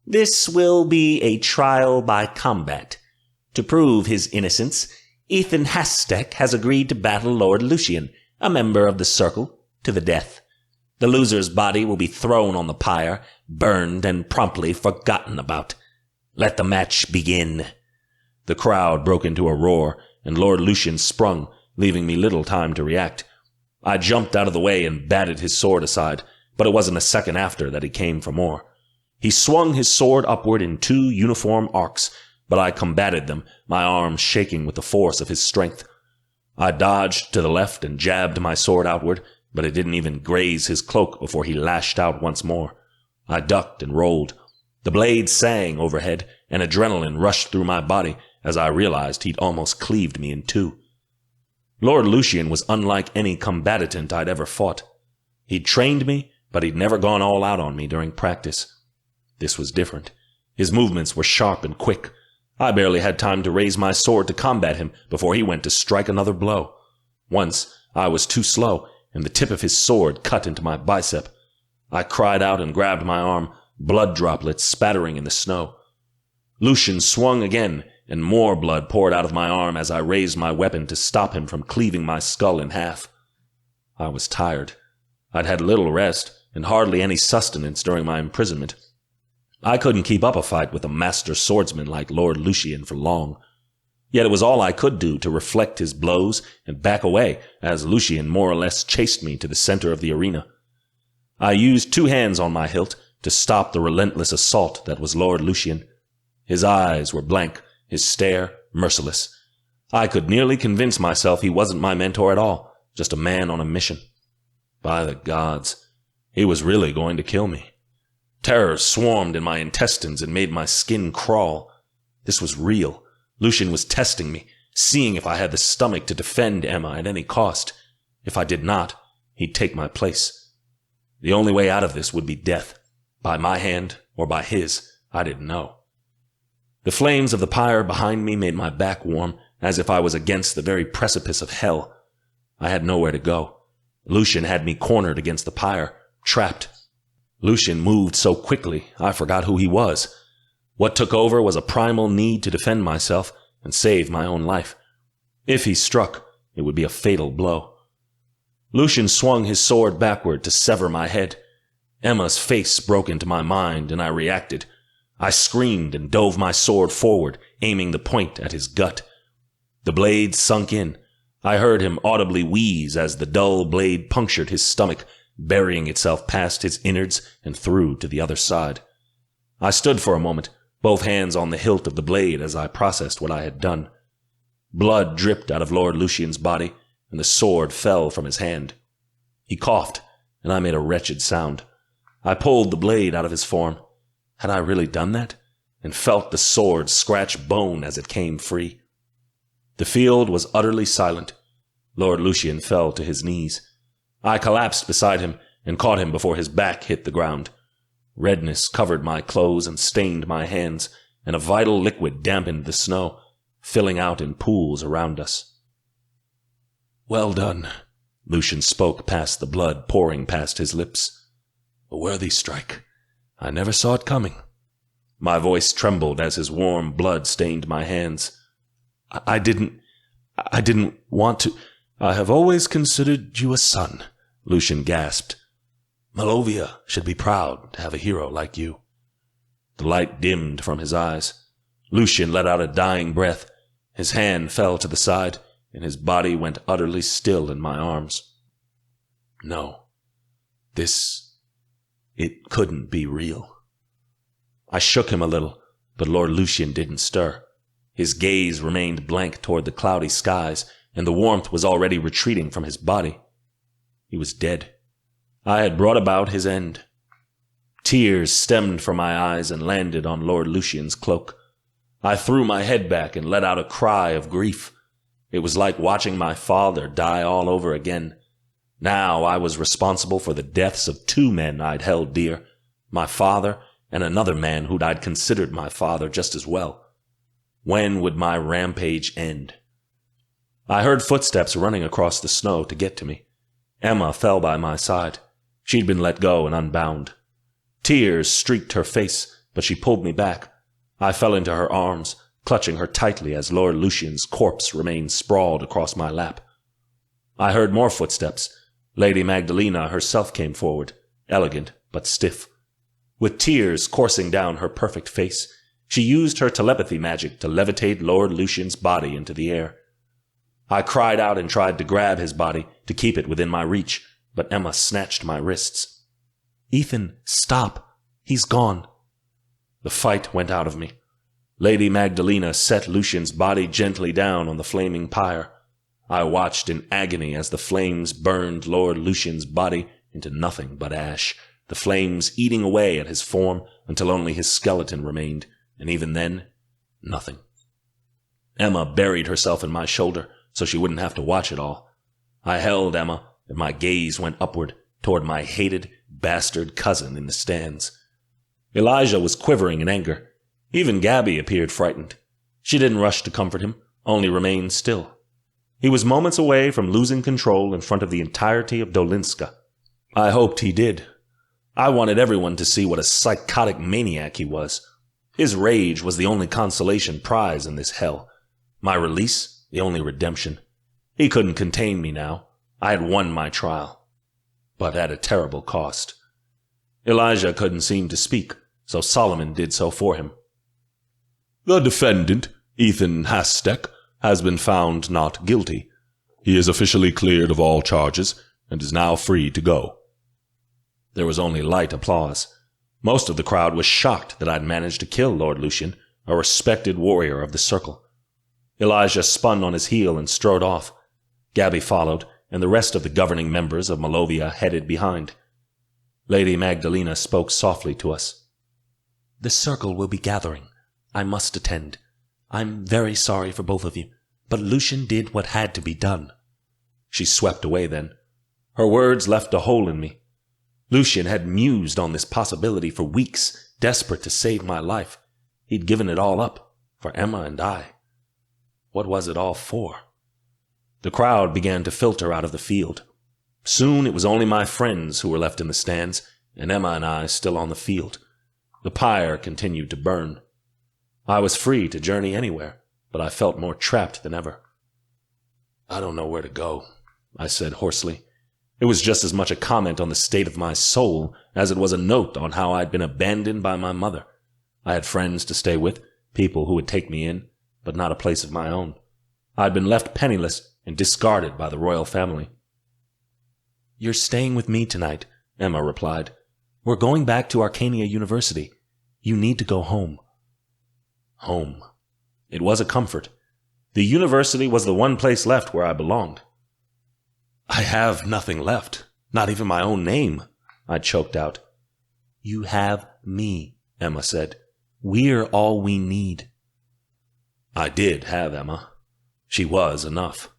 "This will be a trial by combat. To prove his innocence, Ethan Hastek has agreed to battle Lord Lucian, a member of the Circle, to the death. The loser's body will be thrown on the pyre, burned and promptly forgotten about. Let the match begin." The crowd broke into a roar, and Lord Lucian sprung, leaving me little time to react. I jumped out of the way and batted his sword aside, but it wasn't a second after that he came for more. He swung his sword upward in 2 uniform arcs, but I combated them, my arms shaking with the force of his strength. I dodged to the left and jabbed my sword outward, but it didn't even graze his cloak before he lashed out once more. I ducked and rolled. The blade sang overhead, and adrenaline rushed through my body as I realized he'd almost cleaved me in 2. Lord Lucian was unlike any combatant I'd ever fought. He'd trained me, but he'd never gone all out on me during practice. This was different. His movements were sharp and quick. I barely had time to raise my sword to combat him before he went to strike another blow. Once, I was too slow, and the tip of his sword cut into my bicep. I cried out and grabbed my arm, blood droplets spattering in the snow. Lucian swung again, and more blood poured out of my arm as I raised my weapon to stop him from cleaving my skull in half. I was tired. I'd had little rest, and hardly any sustenance during my imprisonment. I couldn't keep up a fight with a master swordsman like Lord Lucian for long. Yet it was all I could do to reflect his blows and back away as Lucian more or less chased me to the center of the arena. I used 2 hands on my hilt to stop the relentless assault that was Lord Lucian. His eyes were blank, his stare merciless. I could nearly convince myself he wasn't my mentor at all, just a man on a mission. By the gods, he was really going to kill me. Terror swarmed in my intestines and made my skin crawl. This was real. Lucian was testing me, seeing if I had the stomach to defend Emma at any cost. If I did not, he'd take my place. The only way out of this would be death, by my hand or by his, I didn't know. The flames of the pyre behind me made my back warm, as if I was against the very precipice of hell. I had nowhere to go. Lucian had me cornered against the pyre, trapped. Lucian moved so quickly, I forgot who he was. What took over was a primal need to defend myself and save my own life. If he struck, it would be a fatal blow. Lucian swung his sword backward to sever my head. Emma's face broke into my mind, and I reacted. I screamed and dove my sword forward, aiming the point at his gut. The blade sunk in. I heard him audibly wheeze as the dull blade punctured his stomach, burying itself past his innards and through to the other side. I stood for a moment, both hands on the hilt of the blade as I processed what I had done. Blood dripped out of Lord Lucian's body, and the sword fell from his hand. He coughed, and I made a wretched sound. I pulled the blade out of his form. Had I really done that? And felt the sword scratch bone as it came free. The field was utterly silent. Lord Lucian fell to his knees. I collapsed beside him and caught him before his back hit the ground. Redness covered my clothes and stained my hands, and a vital liquid dampened the snow, filling out in pools around us. "Well done," Lucian spoke past the blood pouring past his lips. "A worthy strike. I never saw it coming." My voice trembled as his warm blood stained my hands. I didn't want to. I have always considered you a son," Lucian gasped. "Malovia should be proud to have a hero like you." The light dimmed from his eyes. Lucian let out a dying breath. His hand fell to the side, and his body went utterly still in my arms. No. It couldn't be real. I shook him a little, but Lord Lucian didn't stir. His gaze remained blank toward the cloudy skies, and the warmth was already retreating from his body. He was dead. I had brought about his end. Tears stemmed from my eyes and landed on Lord Lucian's cloak. I threw my head back and let out a cry of grief. It was like watching my father die all over again. Now I was responsible for the deaths of 2 men I'd held dear, my father and another man who'd I'd considered my father just as well. When would my rampage end? I heard footsteps running across the snow to get to me. Emma fell by my side. She'd been let go and unbound. Tears streaked her face, but she pulled me back. I fell into her arms, clutching her tightly as Lord Lucian's corpse remained sprawled across my lap. I heard more footsteps. Lady Magdalena herself came forward, elegant but stiff. With tears coursing down her perfect face, she used her telepathy magic to levitate Lord Lucian's body into the air. I cried out and tried to grab his body to keep it within my reach, but Emma snatched my wrists. "Ethan, stop. He's gone." The fight went out of me. Lady Magdalena set Lucian's body gently down on the flaming pyre. I watched in agony as the flames burned Lord Lucian's body into nothing but ash, the flames eating away at his form until only his skeleton remained, and even then, nothing. Emma buried herself in my shoulder so she wouldn't have to watch it all. I held Emma, and my gaze went upward toward my hated, bastard cousin in the stands. Elijah was quivering in anger. Even Gabby appeared frightened. She didn't rush to comfort him, only remained still. He was moments away from losing control in front of the entirety of Dolinska. I hoped he did. I wanted everyone to see what a psychotic maniac he was. His rage was the only consolation prize in this hell. My release, the only redemption. He couldn't contain me now. I had won my trial, but at a terrible cost. Elijah couldn't seem to speak, so Solomon did so for him. "The defendant, Ethan Hastek, has been found not guilty. He is officially cleared of all charges and is now free to go." There was only light applause. Most of the crowd was shocked that I'd managed to kill Lord Lucian, a respected warrior of the circle. Elijah spun on his heel and strode off. Gabby followed, and the rest of the governing members of Malovia headed behind. Lady Magdalena spoke softly to us. "The circle will be gathering. I must attend. I'm very sorry for both of you, but Lucian did what had to be done." She swept away then. Her words left a hole in me. Lucian had mused on this possibility for weeks, desperate to save my life. He'd given it all up, for Emma and I. What was it all for? The crowd began to filter out of the field. Soon it was only my friends who were left in the stands, and Emma and I still on the field. The pyre continued to burn. I was free to journey anywhere, but I felt more trapped than ever. "I don't know where to go," I said hoarsely. It was just as much a comment on the state of my soul as it was a note on how I'd been abandoned by my mother. I had friends to stay with, people who would take me in, but not a place of my own. I'd been left penniless and discarded by the royal family. "You're staying with me tonight," Emma replied. "We're going back to Arcania University. You need to go home." Home. It was a comfort. The university was the one place left where I belonged. "I have nothing left, not even my own name," I choked out. "You have me," Emma said. "We're all we need." I did have Emma. She was enough.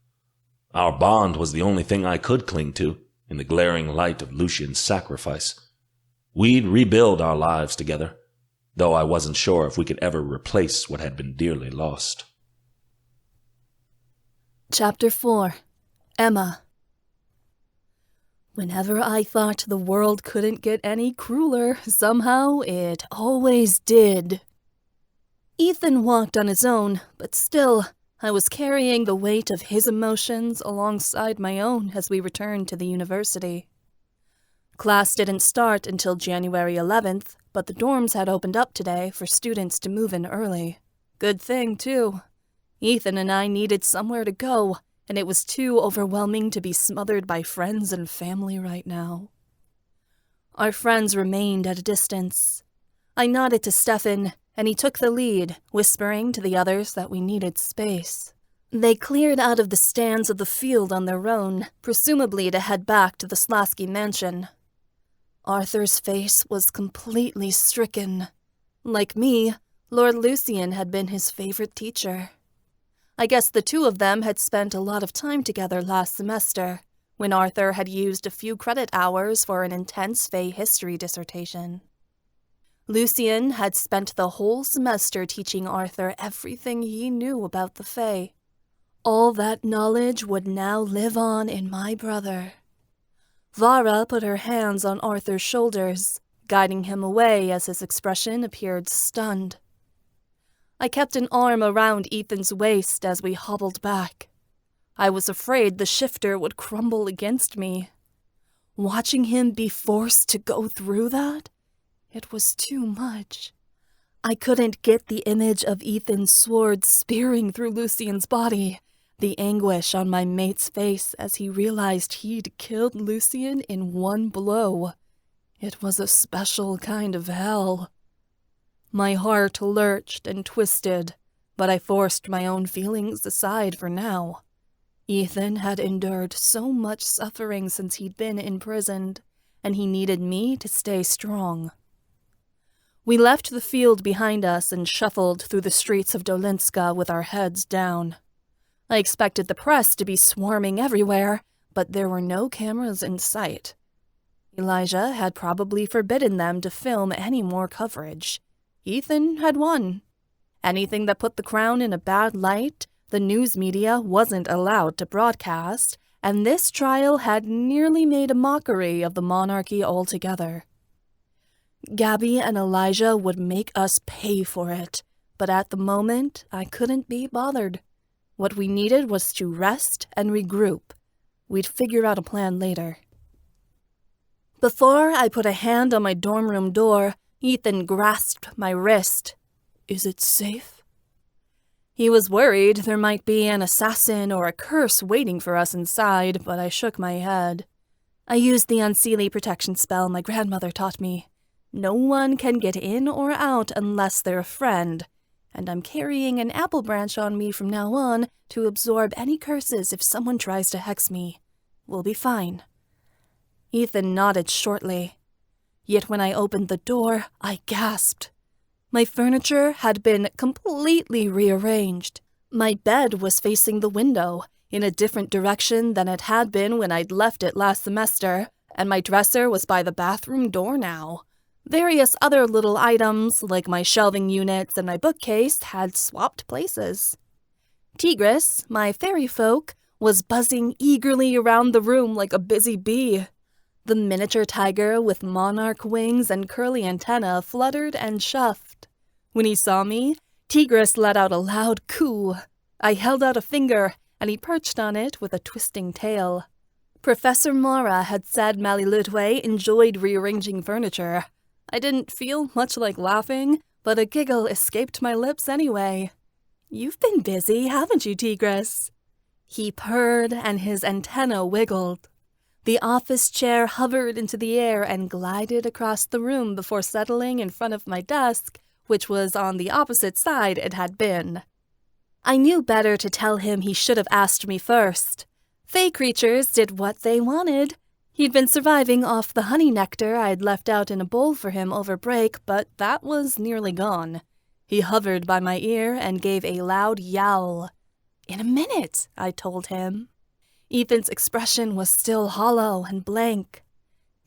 Our bond was the only thing I could cling to in the glaring light of Lucian's sacrifice. We'd rebuild our lives together, though I wasn't sure if we could ever replace what had been dearly lost. Chapter 4. Emma. Whenever I thought the world couldn't get any crueler, somehow it always did. Ethan walked on his own, but still, I was carrying the weight of his emotions alongside my own as we returned to the university. Class didn't start until January 11th, but the dorms had opened up today for students to move in early. Good thing, too. Ethan and I needed somewhere to go, and it was too overwhelming to be smothered by friends and family right now. Our friends remained at a distance. I nodded to Stefan, and he took the lead, whispering to the others that we needed space. They cleared out of the stands of the field on their own, presumably to head back to the Slasky mansion. Arthur's face was completely stricken. Like me, Lord Lucian had been his favorite teacher. I guess the two of them had spent a lot of time together last semester, when Arthur had used a few credit hours for an intense Fae history dissertation. Lucian had spent the whole semester teaching Arthur everything he knew about the Fae. All that knowledge would now live on in my brother. Vara put her hands on Arthur's shoulders, guiding him away as his expression appeared stunned. I kept an arm around Ethan's waist as we hobbled back. I was afraid the shifter would crumble against me. Watching him be forced to go through that, it was too much. I couldn't get the image of Ethan's sword spearing through Lucian's body, the anguish on my mate's face as he realized he'd killed Lucian in one blow. It was a special kind of hell. My heart lurched and twisted, but I forced my own feelings aside for now. Ethan had endured so much suffering since he'd been imprisoned, and he needed me to stay strong. We left the field behind us and shuffled through the streets of Dolinska with our heads down. I expected the press to be swarming everywhere, but there were no cameras in sight. Elijah had probably forbidden them to film any more coverage. Ethan had won. Anything that put the crown in a bad light, the news media wasn't allowed to broadcast, and this trial had nearly made a mockery of the monarchy altogether. Gabby and Elijah would make us pay for it, but at the moment, I couldn't be bothered. What we needed was to rest and regroup. We'd figure out a plan later. Before I put a hand on my dorm room door, Ethan grasped my wrist. "Is it safe?" He was worried there might be an assassin or a curse waiting for us inside, but I shook my head. I used the Unseelie protection spell my grandmother taught me. No one can get in or out unless they're a friend, and I'm carrying an apple branch on me from now on to absorb any curses if someone tries to hex me. We'll be fine. Ethan nodded shortly. Yet when I opened the door, I gasped. My furniture had been completely rearranged. My bed was facing the window, in a different direction than it had been when I'd left it last semester, and my dresser was by the bathroom door now. Various other little items, like my shelving units and my bookcase, had swapped places. Tigris, my fairy folk, was buzzing eagerly around the room like a busy bee. The miniature tiger with monarch wings and curly antennae fluttered and chuffed. When he saw me, Tigris let out a loud coo. I held out a finger, and he perched on it with a twisting tail. Professor Mara had said Malilutwe enjoyed rearranging furniture. I didn't feel much like laughing, but a giggle escaped my lips anyway. "You've been busy, haven't you, Tigris?" He purred, and his antenna wiggled. The office chair hovered into the air and glided across the room before settling in front of my desk, which was on the opposite side it had been. I knew better to tell him he should have asked me first. Fae creatures did what they wanted. He'd been surviving off the honey nectar I'd left out in a bowl for him over break, but that was nearly gone. He hovered by my ear and gave a loud yowl. "In a minute," I told him. Ethan's expression was still hollow and blank.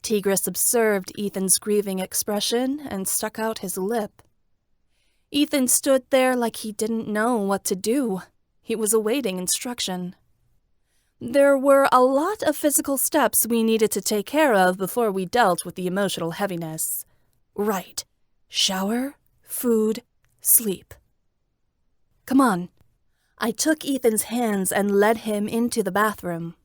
Tigris observed Ethan's grieving expression and stuck out his lip. Ethan stood there like he didn't know what to do. He was awaiting instruction. There were a lot of physical steps we needed to take care of before we dealt with the emotional heaviness. Right. Shower, food, sleep. Come on. I took Ethan's hands and led him into the bathroom.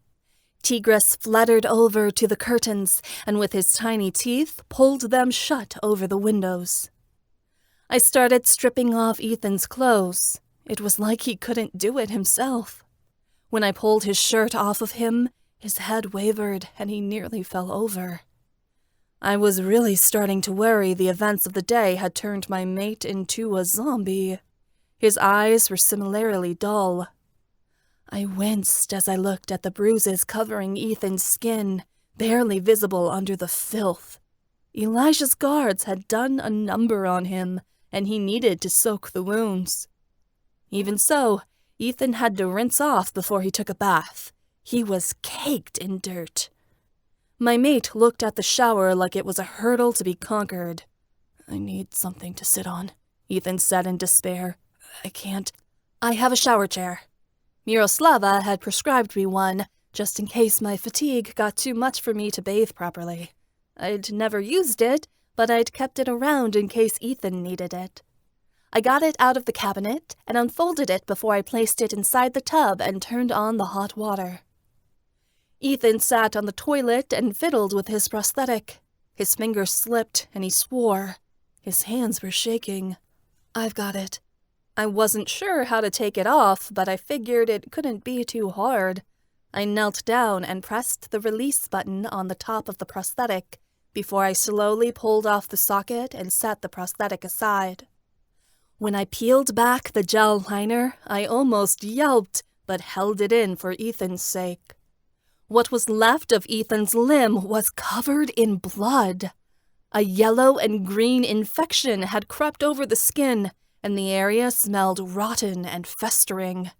Tigris fluttered over to the curtains and with his tiny teeth pulled them shut over the windows. I started stripping off Ethan's clothes. It was like he couldn't do it himself. When I pulled his shirt off of him, his head wavered and he nearly fell over. I was really starting to worry the events of the day had turned my mate into a zombie. His eyes were similarly dull. I winced as I looked at the bruises covering Ethan's skin, barely visible under the filth. Elijah's guards had done a number on him, and he needed to soak the wounds. Even so, Ethan had to rinse off before he took a bath. He was caked in dirt. My mate looked at the shower like it was a hurdle to be conquered. "I need something to sit on," Ethan said in despair. "I can't." "I have a shower chair." Miroslava had prescribed me one, just in case my fatigue got too much for me to bathe properly. I'd never used it, but I'd kept it around in case Ethan needed it. I got it out of the cabinet and unfolded it before I placed it inside the tub and turned on the hot water. Ethan sat on the toilet and fiddled with his prosthetic. His fingers slipped and he swore. His hands were shaking. "I've got it." I wasn't sure how to take it off, but I figured it couldn't be too hard. I knelt down and pressed the release button on the top of the prosthetic before I slowly pulled off the socket and set the prosthetic aside. When I peeled back the gel liner, I almost yelped, but held it in for Ethan's sake. What was left of Ethan's limb was covered in blood. A yellow and green infection had crept over the skin, and the area smelled rotten and festering.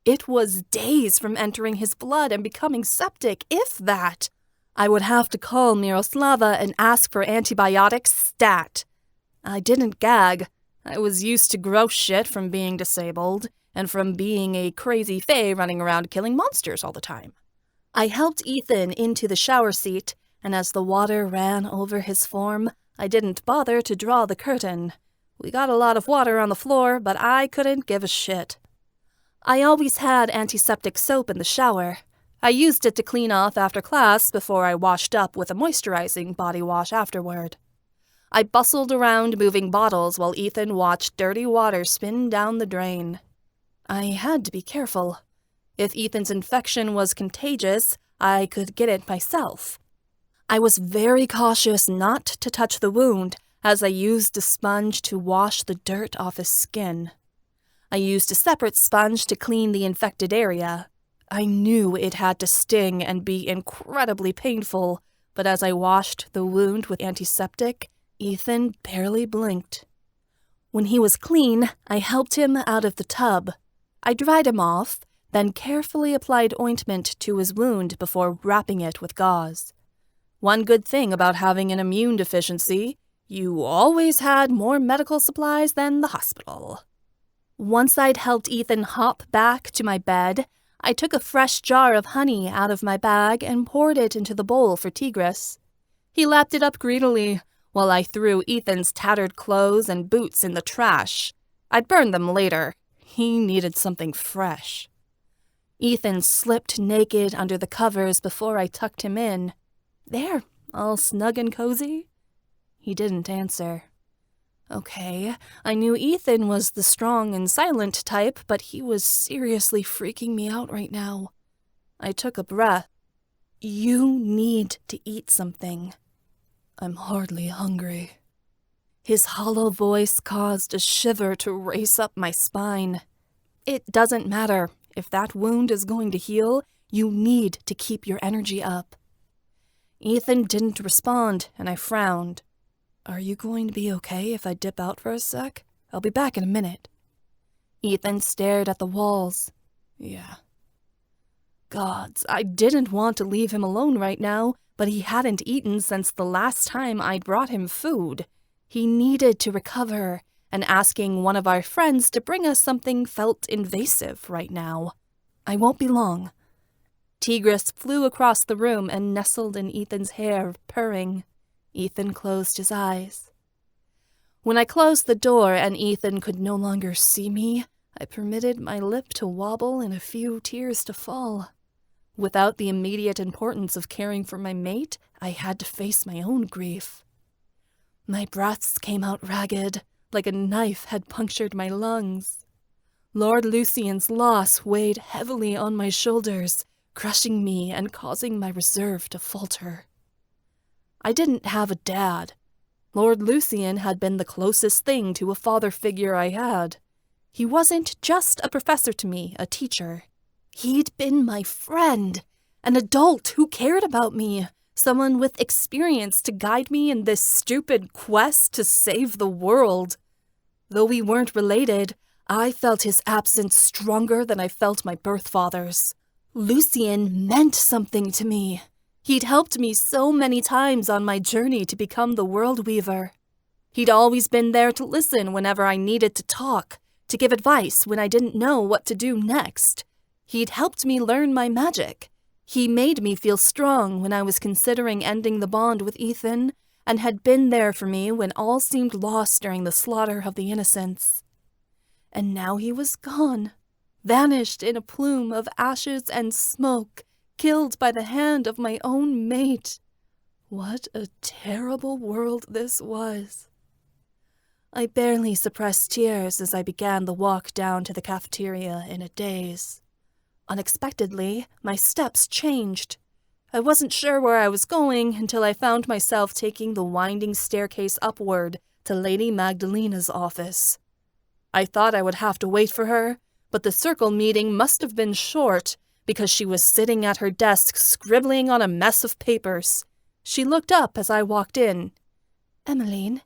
It was days from entering his blood and becoming septic, if that. I would have to call Miroslava and ask for antibiotics stat. I didn't gag. I was used to gross shit from being disabled, and from being a crazy fae running around killing monsters all the time. I helped Ethan into the shower seat, and as the water ran over his form, I didn't bother to draw the curtain. We got a lot of water on the floor, but I couldn't give a shit. I always had antiseptic soap in the shower. I used it to clean off after class before I washed up with a moisturizing body wash afterward. I bustled around moving bottles while Ethan watched dirty water spin down the drain. I had to be careful. If Ethan's infection was contagious, I could get it myself. I was very cautious not to touch the wound as I used a sponge to wash the dirt off his skin. I used a separate sponge to clean the infected area. I knew it had to sting and be incredibly painful, but as I washed the wound with antiseptic, Ethan barely blinked. When he was clean, I helped him out of the tub. I dried him off, then carefully applied ointment to his wound before wrapping it with gauze. One good thing about having an immune deficiency, you always had more medical supplies than the hospital. Once I'd helped Ethan hop back to my bed, I took a fresh jar of honey out of my bag and poured it into the bowl for Tigris. He lapped it up greedily, while I threw Ethan's tattered clothes and boots in the trash. I'd burn them later. He needed something fresh. Ethan slipped naked under the covers before I tucked him in. "There, all snug and cozy?" He didn't answer. Okay, I knew Ethan was the strong and silent type, but he was seriously freaking me out right now. I took a breath. "You need to eat something." "I'm hardly hungry." His hollow voice caused a shiver to race up my spine. "It doesn't matter. If that wound is going to heal, you need to keep your energy up." Ethan didn't respond, and I frowned. "Are you going to be okay if I dip out for a sec? I'll be back in a minute." Ethan stared at the walls. "Yeah." Gods, I didn't want to leave him alone right now, but he hadn't eaten since the last time I'd brought him food. He needed to recover, and asking one of our friends to bring us something felt invasive right now. "I won't be long." Tigris flew across the room and nestled in Ethan's hair, purring. Ethan closed his eyes. When I closed the door and Ethan could no longer see me, I permitted my lip to wobble and a few tears to fall. Without the immediate importance of caring for my mate, I had to face my own grief. My breaths came out ragged, like a knife had punctured my lungs. Lord Lucian's loss weighed heavily on my shoulders, crushing me and causing my reserve to falter. I didn't have a dad. Lord Lucian had been the closest thing to a father figure I had. He wasn't just a professor to me, a teacher. He'd been my friend, an adult who cared about me, someone with experience to guide me in this stupid quest to save the world. Though we weren't related, I felt his absence stronger than I felt my birth father's. Lucien meant something to me. He'd helped me so many times on my journey to become the World Weaver. He'd always been there to listen whenever I needed to talk, to give advice when I didn't know what to do next. He'd helped me learn my magic. He made me feel strong when I was considering ending the bond with Ethan, and had been there for me when all seemed lost during the slaughter of the innocents. And now he was gone, vanished in a plume of ashes and smoke, killed by the hand of my own mate. What a terrible world this was. I barely suppressed tears as I began the walk down to the cafeteria in a daze. Unexpectedly, my steps changed. I wasn't sure where I was going until I found myself taking the winding staircase upward to Lady Magdalena's office. I thought I would have to wait for her, but the circle meeting must have been short because she was sitting at her desk scribbling on a mess of papers. She looked up as I walked in. "Emmeline?"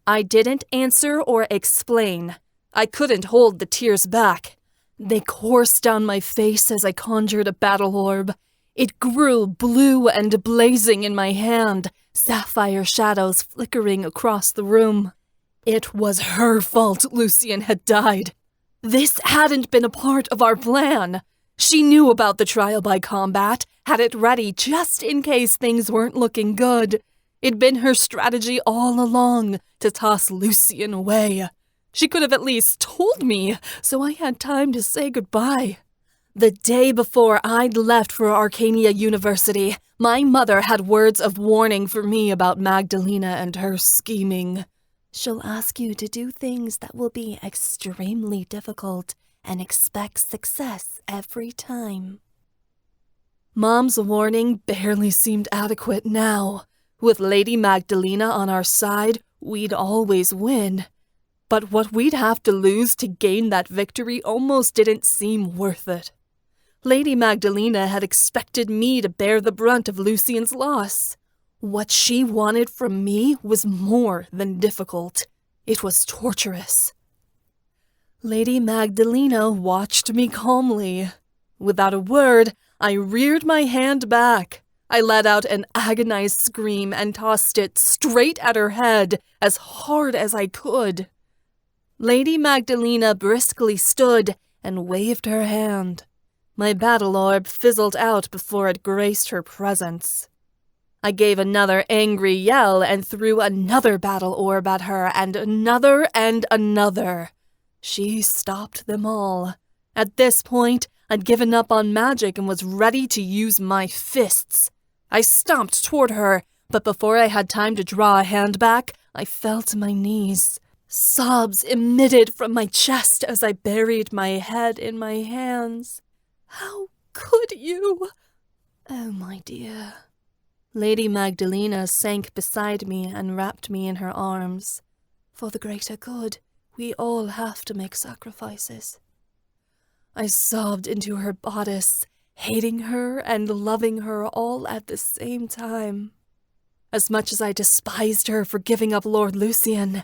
I didn't answer or explain. I couldn't hold the tears back. They coursed down my face as I conjured a battle orb. It grew blue and blazing in my hand, sapphire shadows flickering across the room. It was her fault Lucien had died. This hadn't been a part of our plan. She knew about the trial by combat, had it ready just in case things weren't looking good. It'd been her strategy all along to toss Lucien away. She could have at least told me, so I had time to say goodbye. The day before I'd left for Arcania University, my mother had words of warning for me about Magdalena and her scheming. "She'll ask you to do things that will be extremely difficult and expect success every time." Mom's warning barely seemed adequate now. With Lady Magdalena on our side, we'd always win. But what we'd have to lose to gain that victory almost didn't seem worth it. Lady Magdalena had expected me to bear the brunt of Lucien's loss. What she wanted from me was more than difficult. It was torturous. Lady Magdalena watched me calmly. Without a word, I reared my hand back. I let out an agonized scream and tossed it straight at her head as hard as I could. Lady Magdalena briskly stood and waved her hand. My battle orb fizzled out before it graced her presence. I gave another angry yell and threw another battle orb at her, and another and another. She stopped them all. At this point, I'd given up on magic and was ready to use my fists. I stomped toward her, but before I had time to draw a hand back, I fell to my knees. Sobs emitted from my chest as I buried my head in my hands. "How could you?" "Oh, my dear." Lady Magdalena sank beside me and wrapped me in her arms. "For the greater good, we all have to make sacrifices." I sobbed into her bodice, hating her and loving her all at the same time. As much as I despised her for giving up Lord Lucien,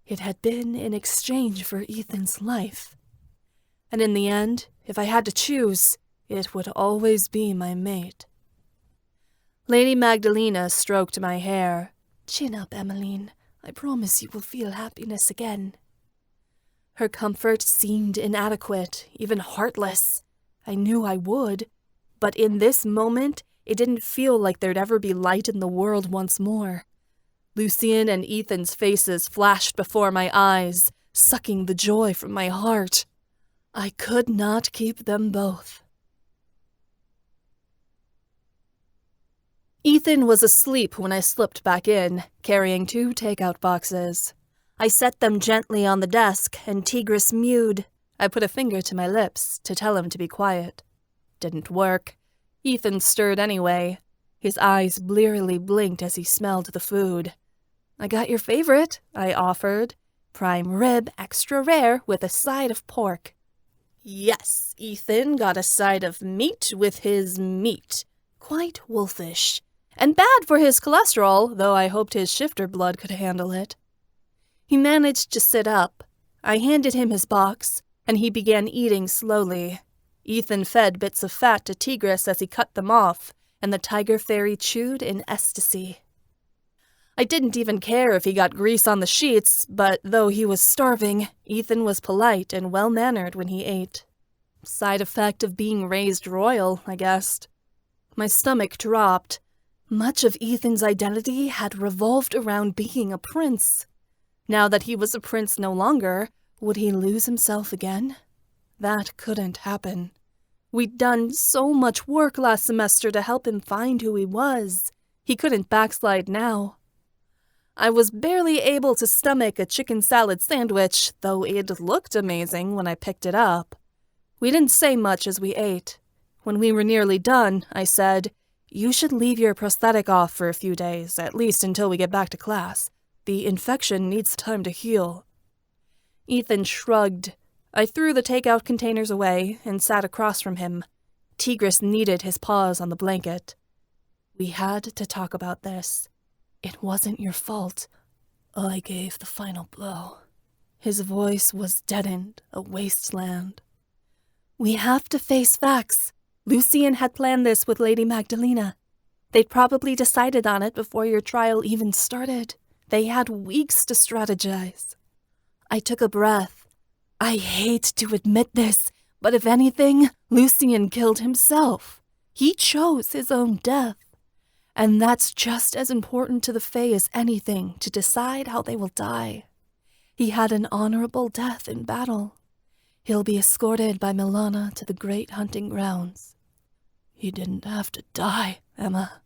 it had been in exchange for Ethan's life. And in the end, if I had to choose, it would always be my mate. Lady Magdalena stroked my hair. "Chin up, Emmeline. I promise you will feel happiness again." Her comfort seemed inadequate, even heartless. I knew I would, but in this moment, it didn't feel like there'd ever be light in the world once more. Lucien and Ethan's faces flashed before my eyes, sucking the joy from my heart. I could not keep them both. Ethan was asleep when I slipped back in, carrying 2 takeout boxes. I set them gently on the desk, and Tigris mewed. I put a finger to my lips to tell him to be quiet. Didn't work. Ethan stirred anyway. His eyes blearily blinked as he smelled the food. "I got your favorite," I offered. "Prime rib, extra rare, with a side of pork." Yes, Ethan got a side of meat with his meat. Quite wolfish. And bad for his cholesterol, though I hoped his shifter blood could handle it. He managed to sit up. I handed him his box, and he began eating slowly. Ethan fed bits of fat to Tigris as he cut them off, and the tiger fairy chewed in ecstasy. I didn't even care if he got grease on the sheets, but though he was starving, Ethan was polite and well-mannered when he ate. Side effect of being raised royal, I guessed. My stomach dropped. Much of Ethan's identity had revolved around being a prince. Now that he was a prince no longer, would he lose himself again? That couldn't happen. We'd done so much work last semester to help him find who he was. He couldn't backslide now. I was barely able to stomach a chicken salad sandwich, though it looked amazing when I picked it up. We didn't say much as we ate. When we were nearly done, I said, "You should leave your prosthetic off for a few days, at least until we get back to class. The infection needs time to heal." Ethan shrugged. I threw the takeout containers away and sat across from him. Tigris kneaded his paws on the blanket. "We had to talk about this. It wasn't your fault. I gave the final blow." His voice was deadened, a wasteland. "We have to face facts. Lucian had planned this with Lady Magdalena. They'd probably decided on it before your trial even started. They had weeks to strategize." I took a breath. I hate to admit this, but if anything, Lucian killed himself. He chose his own death. And that's just as important to the Fae as anything, to decide how they will die. He had an honorable death in battle. He'll be escorted by Milana to the great hunting grounds. "He didn't have to die, Emma."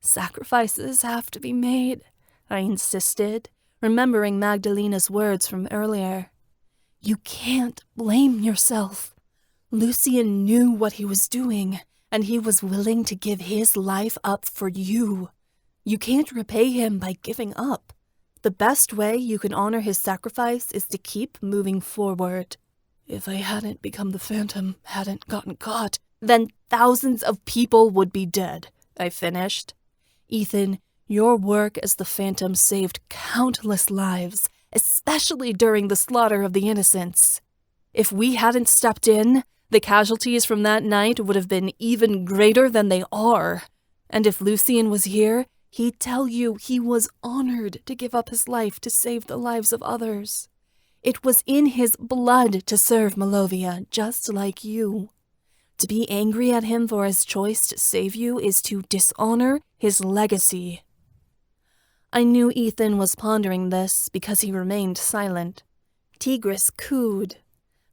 "Sacrifices have to be made," I insisted, remembering Magdalena's words from earlier. "You can't blame yourself. Lucian knew what he was doing, and he was willing to give his life up for you. You can't repay him by giving up. The best way you can honor his sacrifice is to keep moving forward." "If I hadn't become the Phantom, hadn't gotten caught, then thousands of people would be dead," I finished. "Ethan, your work as the Phantom saved countless lives, especially during the slaughter of the innocents. If we hadn't stepped in, the casualties from that night would have been even greater than they are. And if Lucian was here, he'd tell you he was honored to give up his life to save the lives of others. It was in his blood to serve Malovia, just like you. To be angry at him for his choice to save you is to dishonor his legacy." I knew Ethan was pondering this because he remained silent. Tigris cooed.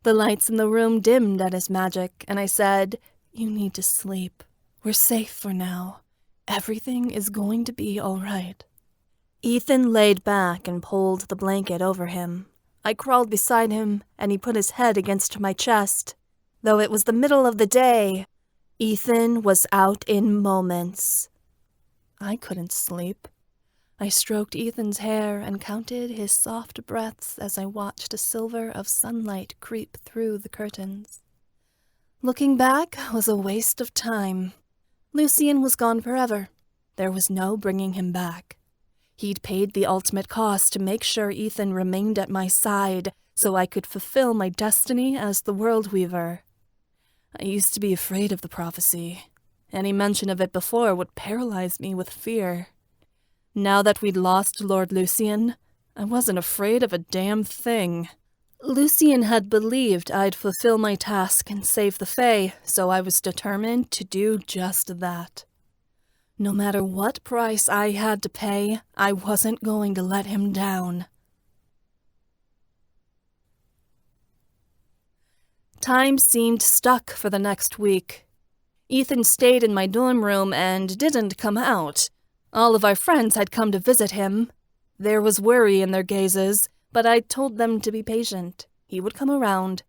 The lights in the room dimmed at his magic, and I said, "You need to sleep. We're safe for now. Everything is going to be all right." Ethan laid back and pulled the blanket over him. I crawled beside him, and he put his head against my chest. Though it was the middle of the day, Ethan was out in moments. I couldn't sleep. I stroked Ethan's hair and counted his soft breaths as I watched a silver of sunlight creep through the curtains. Looking back was a waste of time. Lucian was gone forever. There was no bringing him back. He'd paid the ultimate cost to make sure Ethan remained at my side so I could fulfill my destiny as the World Weaver. I used to be afraid of the prophecy. Any mention of it before would paralyze me with fear. Now that we'd lost Lord Lucian, I wasn't afraid of a damn thing. Lucian had believed I'd fulfill my task and save the Fae, so I was determined to do just that. No matter what price I had to pay, I wasn't going to let him down. Time seemed stuck for the next week. Ethan stayed in my dorm room and didn't come out. All of our friends had come to visit him. There was worry in their gazes, but I told them to be patient. He would come around.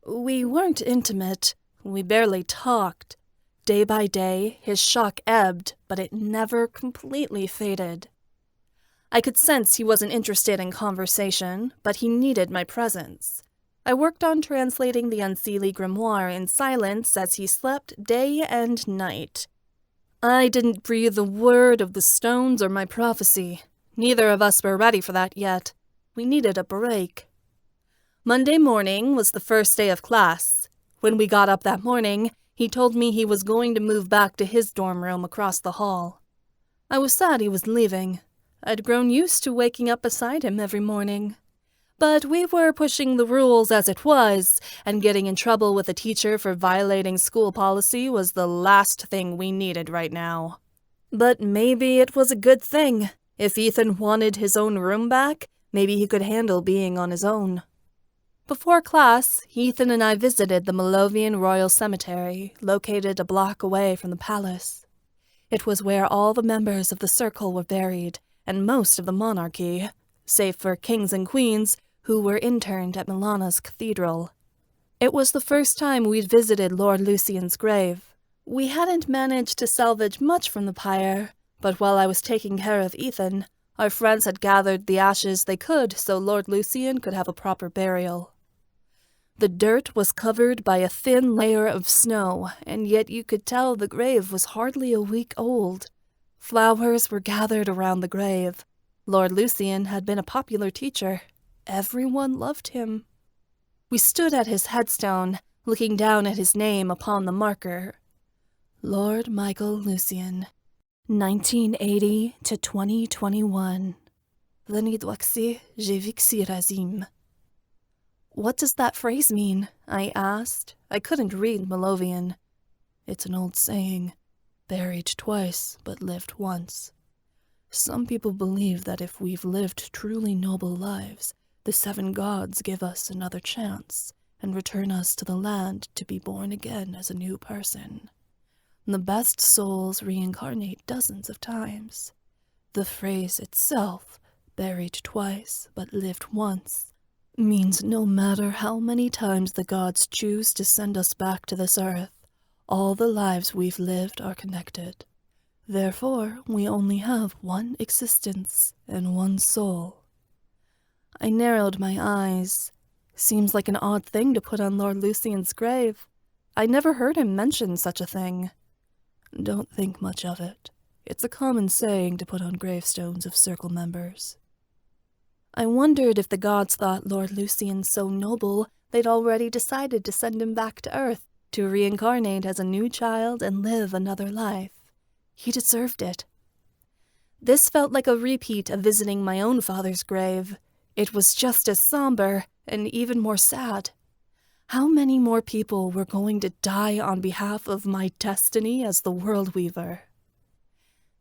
We weren't intimate. We barely talked. Day by day, his shock ebbed, but it never completely faded. I could sense he wasn't interested in conversation, but he needed my presence. I worked on translating the Unseelie grimoire in silence as he slept day and night. I didn't breathe a word of the stones or my prophecy. Neither of us were ready for that yet. We needed a break. Monday morning was the first day of class. When we got up that morning, he told me he was going to move back to his dorm room across the hall. I was sad he was leaving. I'd grown used to waking up beside him every morning. But we were pushing the rules as it was, and getting in trouble with a teacher for violating school policy was the last thing we needed right now. But maybe it was a good thing. If Ethan wanted his own room back, maybe he could handle being on his own. Before class, Ethan and I visited the Malovian Royal Cemetery, located a block away from the palace. It was where all the members of the Circle were buried, and most of the monarchy, save for kings and queens, who were interned at Milana's cathedral. It was the first time we'd visited Lord Lucian's grave. We hadn't managed to salvage much from the pyre, but while I was taking care of Ethan, our friends had gathered the ashes they could so Lord Lucian could have a proper burial. The dirt was covered by a thin layer of snow, and yet you could tell the grave was hardly a week old. Flowers were gathered around the grave. Lord Lucian had been a popular teacher. Everyone loved him. We stood at his headstone, looking down at his name upon the marker. Lord Michael Lucian, 1980 to 2021. Venidoaxi Jevixi Razim. What does that phrase mean? I asked. I couldn't read Malovian. It's an old saying, buried twice but lived once. Some people believe that if we've lived truly noble lives, the 7 gods give us another chance and return us to the land to be born again as a new person. The best souls reincarnate dozens of times. The phrase itself, buried twice but lived once, means no matter how many times the gods choose to send us back to this earth, all the lives we've lived are connected. Therefore, we only have one existence and one soul. I narrowed my eyes. Seems like an odd thing to put on Lord Lucian's grave. I never heard him mention such a thing. Don't think much of it. It's a common saying to put on gravestones of Circle members. I wondered if the gods thought Lord Lucian so noble they'd already decided to send him back to Earth to reincarnate as a new child and live another life. He deserved it. This felt like a repeat of visiting my own father's grave. It was just as somber and even more sad. How many more people were going to die on behalf of my destiny as the World Weaver?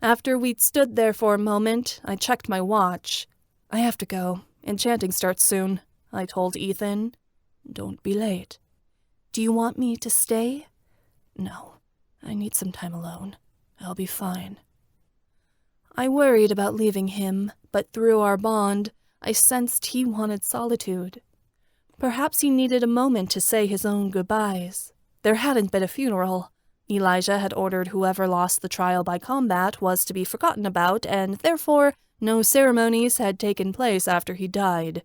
After we'd stood there for a moment, I checked my watch. I have to go. Enchanting starts soon, I told Ethan. Don't be late. Do you want me to stay? No, I need some time alone. I'll be fine. I worried about leaving him, but through our bond, I sensed he wanted solitude. Perhaps he needed a moment to say his own goodbyes. There hadn't been a funeral. Elijah had ordered whoever lost the trial by combat was to be forgotten about, and therefore no ceremonies had taken place after he died.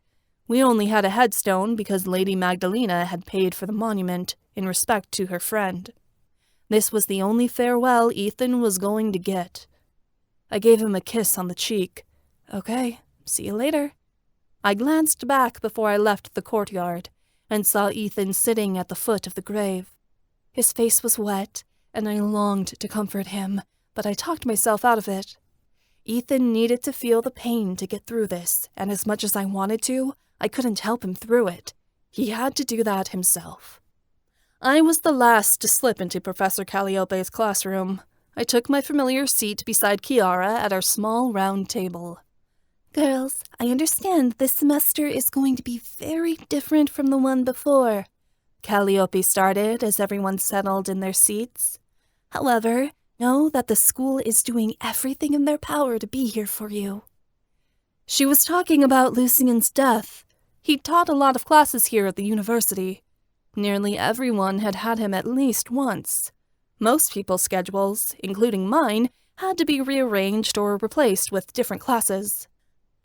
We only had a headstone because Lady Magdalena had paid for the monument in respect to her friend. This was the only farewell Ethan was going to get. I gave him a kiss on the cheek. Okay, see you later. I glanced back before I left the courtyard and saw Ethan sitting at the foot of the grave. His face was wet, and I longed to comfort him, but I talked myself out of it. Ethan needed to feel the pain to get through this, and as much as I wanted to, I couldn't help him through it. He had to do that himself. I was the last to slip into Professor Calliope's classroom. I took my familiar seat beside Kiara at our small round table. Girls, I understand this semester is going to be very different from the one before, Calliope started as everyone settled in their seats. However, know that the school is doing everything in their power to be here for you. She was talking about Lucian's death. He'd taught a lot of classes here at the university. Nearly everyone had had him at least once. Most people's schedules, including mine, had to be rearranged or replaced with different classes.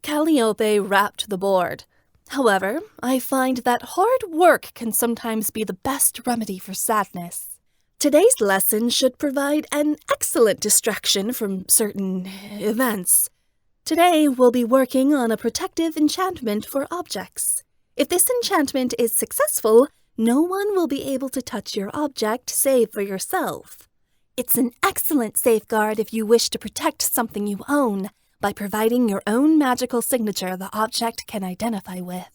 Calliope rapped the board. However, I find that hard work can sometimes be the best remedy for sadness. Today's lesson should provide an excellent distraction from certain events. Today, we'll be working on a protective enchantment for objects. If this enchantment is successful, no one will be able to touch your object save for yourself. It's an excellent safeguard if you wish to protect something you own by providing your own magical signature the object can identify with.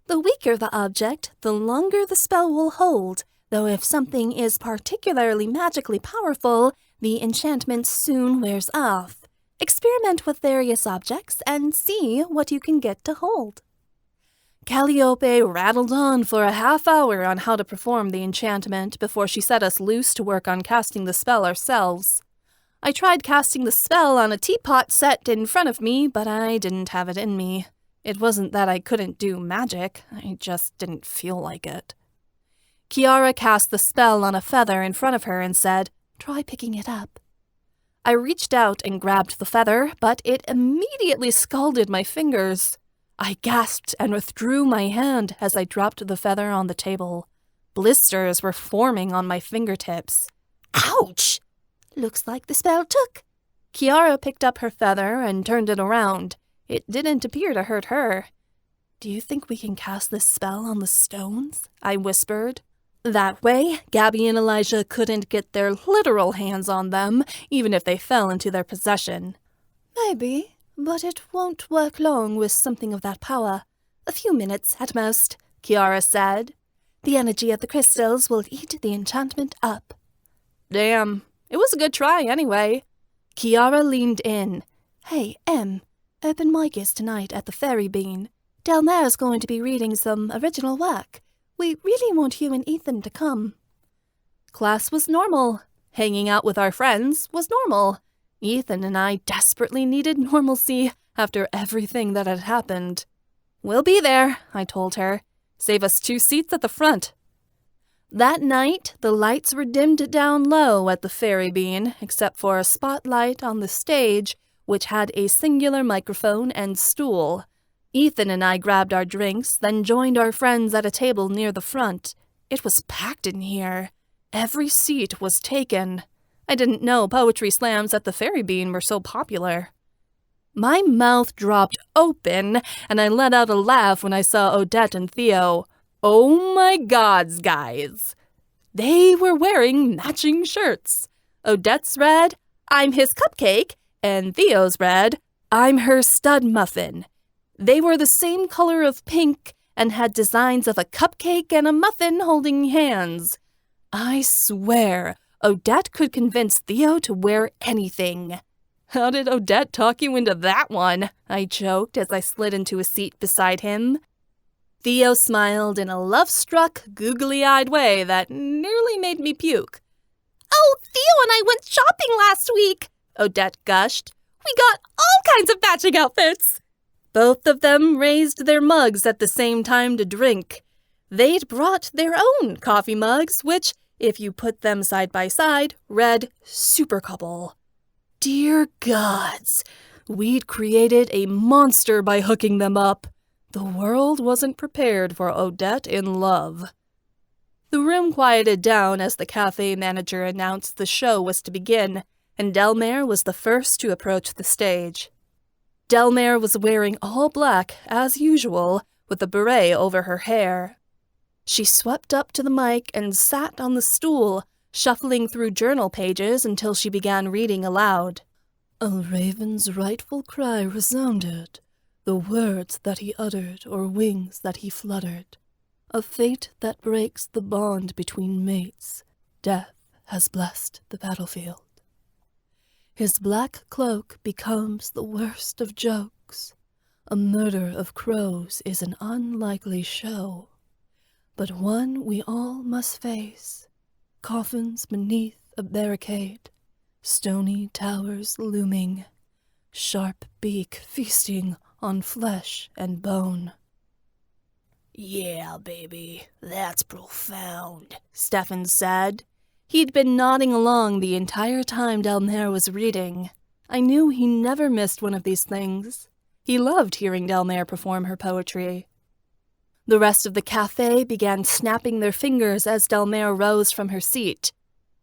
The weaker the object, the longer the spell will hold, though if something is particularly magically powerful, the enchantment soon wears off. Experiment with various objects and see what you can get to hold. Calliope rattled on for a half-hour on how to perform the enchantment before she set us loose to work on casting the spell ourselves. I tried casting the spell on a teapot set in front of me, but I didn't have it in me. It wasn't that I couldn't do magic, I just didn't feel like it. Kiara cast the spell on a feather in front of her and said, "Try picking it up." I reached out and grabbed the feather, but it immediately scalded my fingers. I gasped and withdrew my hand as I dropped the feather on the table. Blisters were forming on my fingertips. Ouch! Looks like the spell took. Kiara picked up her feather and turned it around. It didn't appear to hurt her. "Do you think we can cast this spell on the stones?" I whispered. That way, Gabby and Elijah couldn't get their literal hands on them, even if they fell into their possession. "Maybe, but it won't work long with something of that power. A few minutes at most," Kiara said. "The energy of the crystals will eat the enchantment up." Damn, it was a good try anyway. Kiara leaned in. "Hey, Em, open mic is tonight at the Fairy Bean. Delmare's going to be reading some original work. We really want you and Ethan to come." Class was normal. Hanging out with our friends was normal. Ethan and I desperately needed normalcy after everything that had happened. "We'll be there," I told her. "Save us 2 seats at the front." That night, the lights were dimmed down low at the Fairy Bean, except for a spotlight on the stage, which had a singular microphone and stool. Ethan and I grabbed our drinks, then joined our friends at a table near the front. It was packed in here. Every seat was taken. I didn't know poetry slams at the Fairy Bean were so popular. My mouth dropped open, and I let out a laugh when I saw Odette and Theo. Oh my gods, guys! They were wearing matching shirts. Odette's read, "I'm his cupcake," and Theo's read, "I'm her stud muffin." They were the same color of pink and had designs of a cupcake and a muffin holding hands. I swear, Odette could convince Theo to wear anything. "How did Odette talk you into that one?" I joked as I slid into a seat beside him. Theo smiled in a love-struck, googly-eyed way that nearly made me puke. "Oh, Theo and I went shopping last week," Odette gushed. "We got all kinds of matching outfits." Both of them raised their mugs at the same time to drink. They'd brought their own coffee mugs, which, if you put them side by side, read Super Couple. Dear gods, we'd created a monster by hooking them up. The world wasn't prepared for Odette in love. The room quieted down as the cafe manager announced the show was to begin, and Delmare was the first to approach the stage. Delmare was wearing all black, as usual, with a beret over her hair. She swept up to the mic and sat on the stool, shuffling through journal pages until she began reading aloud. "A raven's rightful cry resounded, the words that he uttered or wings that he fluttered. A fate that breaks the bond between mates. Death has blessed the battlefield. His black cloak becomes the worst of jokes. A murder of crows is an unlikely show, but one we all must face. Coffins beneath a barricade, stony towers looming, sharp beak feasting on flesh and bone." "Yeah, baby, that's profound," Stefan said. He'd been nodding along the entire time Delmare was reading. I knew he never missed one of these things. He loved hearing Delmare perform her poetry. The rest of the cafe began snapping their fingers as Delmare rose from her seat.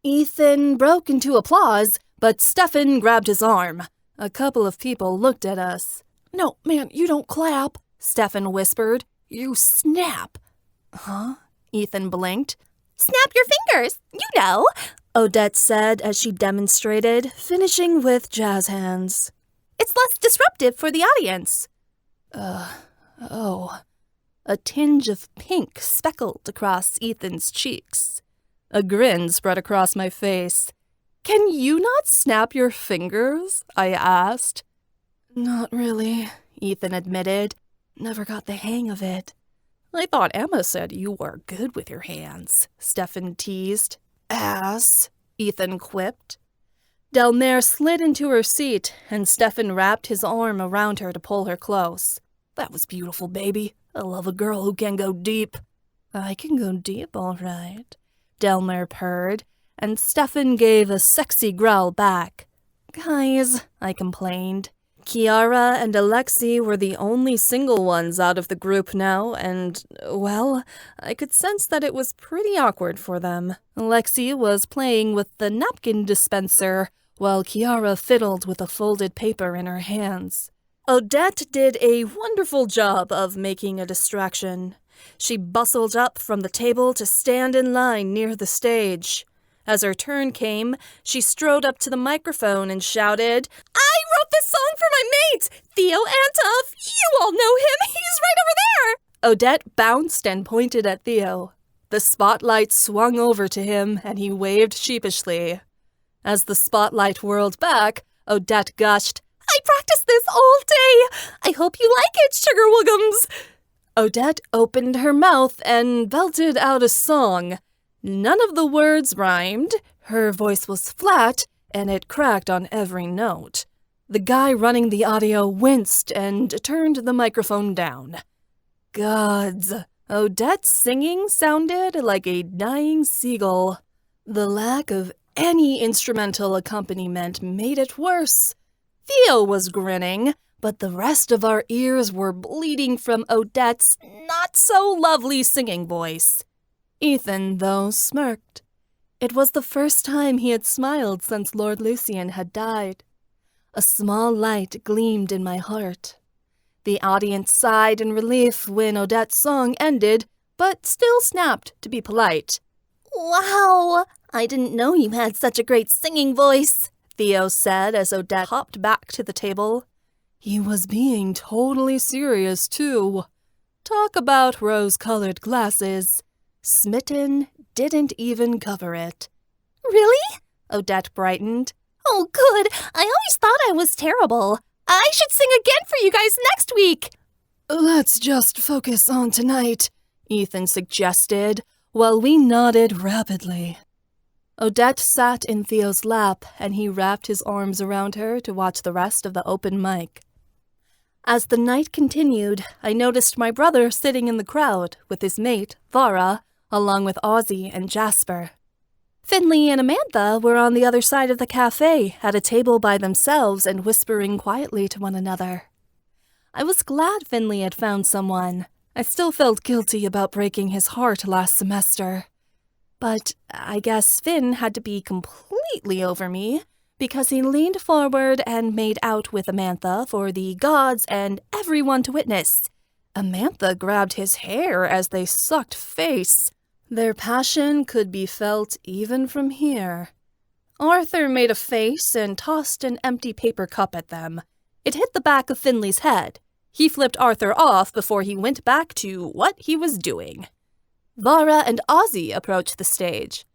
Ethan broke into applause, but Stefan grabbed his arm. A couple of people looked at us. No, man, you don't clap, Stefan whispered. You snap. Huh? Ethan blinked. Snap your fingers, you know, Odette said as she demonstrated, finishing with jazz hands. It's less disruptive for the audience. Oh. A tinge of pink speckled across Ethan's cheeks. A grin spread across my face. Can you not snap your fingers? I asked. Not really, Ethan admitted. Never got the hang of it. I thought Emma said you were good with your hands, Stefan teased. Ass, Ethan quipped. Delmare slid into her seat, and Stefan wrapped his arm around her to pull her close. That was beautiful, baby. I love a girl who can go deep. I can go deep, all right, Delmare purred, and Stefan gave a sexy growl back. Guys, I complained. Kiara and Alexi were the only single ones out of the group now, and, well, I could sense that it was pretty awkward for them. Alexi was playing with the napkin dispenser, while Kiara fiddled with a folded paper in her hands. Odette did a wonderful job of making a distraction. She bustled up from the table to stand in line near the stage. As her turn came, she strode up to the microphone and shouted, I wrote this song for my mate, Theo Antov. You all know him. He's right over there. Odette bounced and pointed at Theo. The spotlight swung over to him, and he waved sheepishly. As the spotlight whirled back, Odette gushed, I practiced this all day. I hope you like it, Sugar Woogums. Odette opened her mouth and belted out a song. None of the words rhymed, her voice was flat, and it cracked on every note. The guy running the audio winced and turned the microphone down. Gods, Odette's singing sounded like a dying seagull. The lack of any instrumental accompaniment made it worse. Theo was grinning, but the rest of our ears were bleeding from Odette's not-so-lovely singing voice. Ethan, though, smirked. It was the first time he had smiled since Lord Lucian had died. A small light gleamed in my heart. The audience sighed in relief when Odette's song ended, but still snapped to be polite. Wow, I didn't know you had such a great singing voice, Theo said as Odette hopped back to the table. He was being totally serious, too. Talk about rose-colored glasses. Smitten didn't even cover it. Really? Odette brightened. Oh, good. I always thought I was terrible. I should sing again for you guys next week. Let's just focus on tonight, Ethan suggested, while we nodded rapidly. Odette sat in Theo's lap, and he wrapped his arms around her to watch the rest of the open mic. As the night continued, I noticed my brother sitting in the crowd with his mate, Vara, along with Ozzy and Jasper. Finley and Amantha were on the other side of the cafe, at a table by themselves and whispering quietly to one another. I was glad Finley had found someone. I still felt guilty about breaking his heart last semester. But I guess Finn had to be completely over me, because he leaned forward and made out with Amantha for the gods and everyone to witness. Amantha grabbed his hair as they sucked face. Their passion could be felt even from here. Arthur made a face and tossed an empty paper cup at them. It hit the back of Finley's head. He flipped Arthur off before he went back to what he was doing. Vara and Ozzy approached the stage.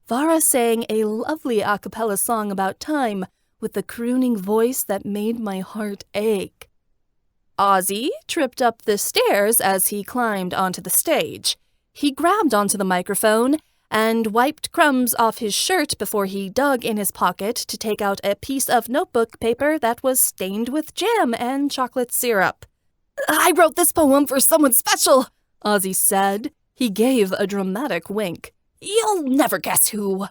Vara sang a lovely a cappella song about time with a crooning voice that made my heart ache. Ozzy tripped up the stairs as he climbed onto the stage. He grabbed onto the microphone and wiped crumbs off his shirt before he dug in his pocket to take out a piece of notebook paper that was stained with jam and chocolate syrup. I wrote this poem for someone special, Ozzy said. He gave a dramatic wink. You'll never guess who.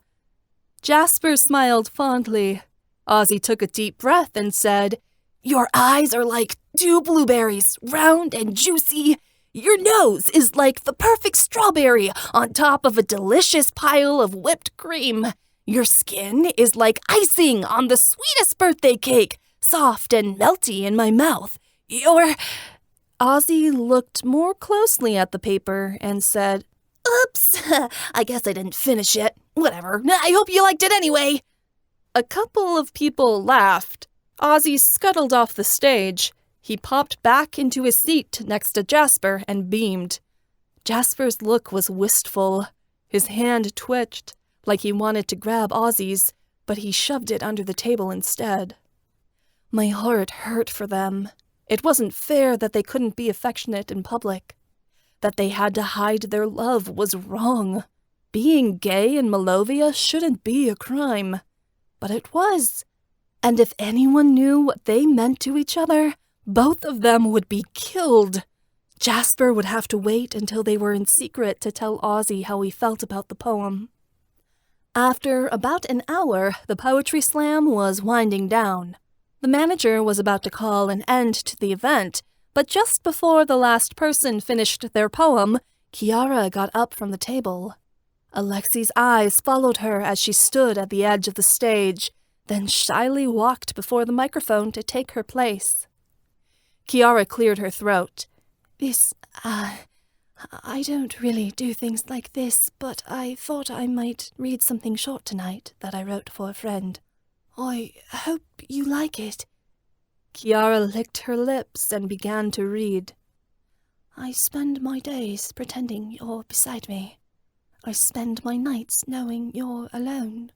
Jasper smiled fondly. Ozzy took a deep breath and said, Your eyes are like 2 blueberries, round and juicy. Your nose is like the perfect strawberry on top of a delicious pile of whipped cream. Your skin is like icing on the sweetest birthday cake, soft and melty in my mouth. Ozzy looked more closely at the paper and said, "Oops, I guess I didn't finish it. Whatever, I hope you liked it anyway." A couple of people laughed. Ozzy scuttled off the stage. He popped back into his seat next to Jasper and beamed. Jasper's look was wistful. His hand twitched, like he wanted to grab Ozzy's, but he shoved it under the table instead. My heart hurt for them. It wasn't fair that they couldn't be affectionate in public. That they had to hide their love was wrong. Being gay in Malovia shouldn't be a crime. But it was. And if anyone knew what they meant to each other, both of them would be killed. Jasper would have to wait until they were in secret to tell Ozzy how he felt about the poem. After about an hour, the poetry slam was winding down. The manager was about to call an end to the event, but just before the last person finished their poem, Kiara got up from the table. Alexi's eyes followed her as she stood at the edge of the stage, then shyly walked before the microphone to take her place. Kiara cleared her throat. I don't really do things like this, but I thought I might read something short tonight that I wrote for a friend. I hope you like it." Kiara licked her lips and began to read. "I spend my days pretending you're beside me. I spend my nights knowing you're alone.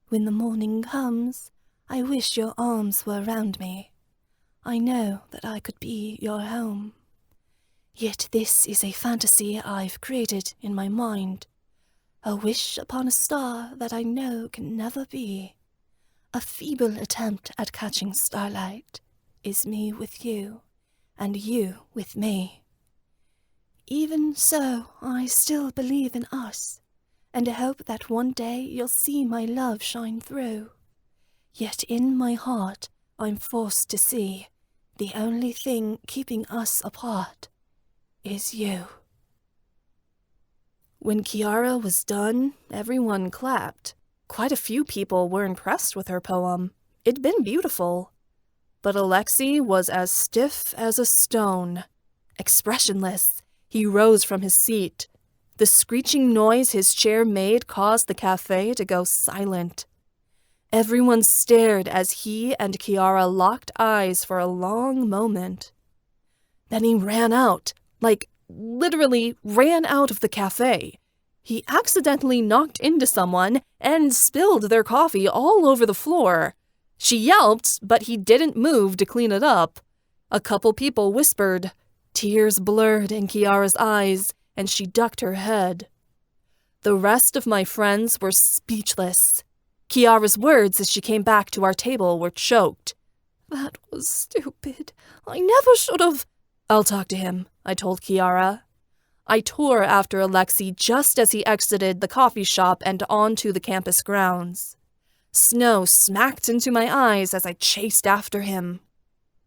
When the morning comes, I wish your arms were round me. I know that I could be your home. Yet this is a fantasy I've created in my mind. A wish upon a star that I know can never be. A feeble attempt at catching starlight is me with you, and you with me. Even so, I still believe in us, and hope that one day you'll see my love shine through. Yet in my heart, I'm forced to see the only thing keeping us apart is you." When Kiara was done, everyone clapped. Quite a few people were impressed with her poem. It'd been beautiful. But Alexei was as stiff as a stone. Expressionless, he rose from his seat. The screeching noise his chair made caused the cafe to go silent. Everyone stared as he and Kiara locked eyes for a long moment. Then he ran out, literally ran out of the cafe. He accidentally knocked into someone and spilled their coffee all over the floor. She yelped, but he didn't move to clean it up. A couple people whispered. Tears blurred in Kiara's eyes, and she ducked her head. The rest of my friends were speechless. Kiara's words as she came back to our table were choked. "That was stupid. I never should have—" "I'll talk to him," I told Kiara. I tore after Alexei just as he exited the coffee shop and onto the campus grounds. Snow smacked into my eyes as I chased after him.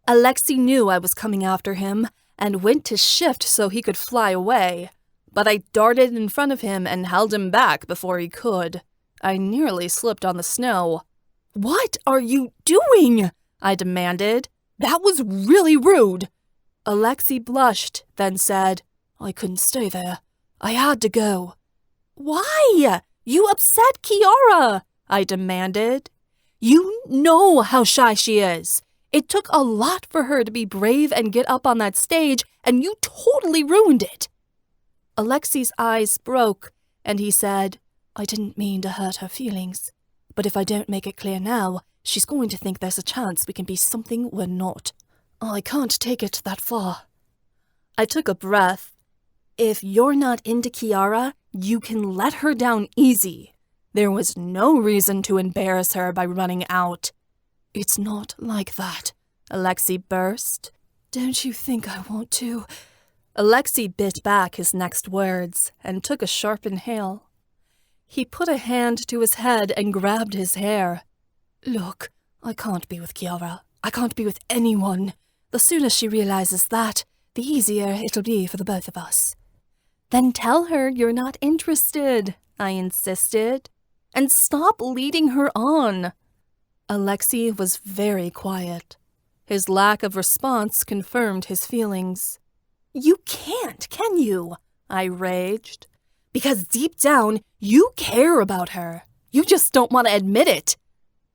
Alexei knew I was coming after him and went to shift so he could fly away, but I darted in front of him and held him back before he could. I nearly slipped on the snow. "What are you doing?" I demanded. "That was really rude." Alexei blushed, then said, "I couldn't stay there. I had to go." "Why? You upset Kiara," I demanded. "You know how shy she is. It took a lot for her to be brave and get up on that stage, and you totally ruined it." Alexei's eyes broke, and he said, "I didn't mean to hurt her feelings, but if I don't make it clear now, she's going to think there's a chance we can be something we're not. I can't take it that far." I took a breath. If you're not into Kiara, you can let her down easy. There was no reason to embarrass her by running out. "It's not like that," Alexei burst. "Don't you think I want to?" Alexei bit back his next words and took a sharp inhale. He put a hand to his head and grabbed his hair. "Look, I can't be with Kiara. I can't be with anyone. The sooner she realizes that, the easier it'll be for the both of us. Then tell her you're not interested, I insisted, and stop leading her on. Alexei was very quiet. His lack of response confirmed his feelings. You can't, can you? I raged. Because deep down, you care about her. You just don't want to admit it.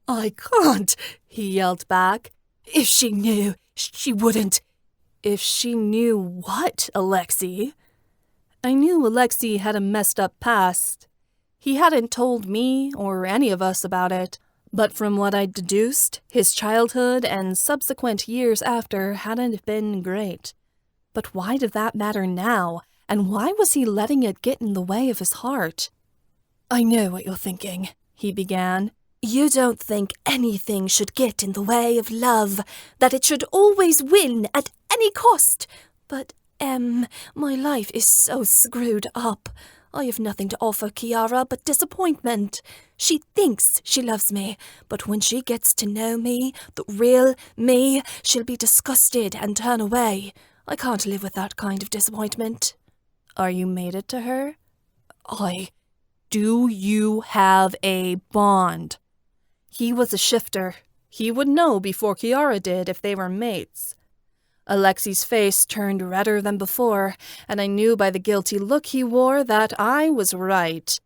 I can't, he yelled back. If she knew, she wouldn't. If she knew what, Alexei? I knew Alexei had a messed up past. He hadn't told me or any of us about it, but from what I'd deduced, his childhood and subsequent years after hadn't been great. But why did that matter now, and why was he letting it get in the way of his heart? I know what you're thinking, he began. You don't think anything should get in the way of love, that it should always win at any cost. But, my life is so screwed up. I have nothing to offer Kiara but disappointment. She thinks she loves me, but when she gets to know me, the real me, she'll be disgusted and turn away. I can't live with that kind of disappointment. Are you mated to her? Do you have a bond? He was a shifter. He would know before Kiara did if they were mates. Alexei's face turned redder than before, and I knew by the guilty look he wore that I was right.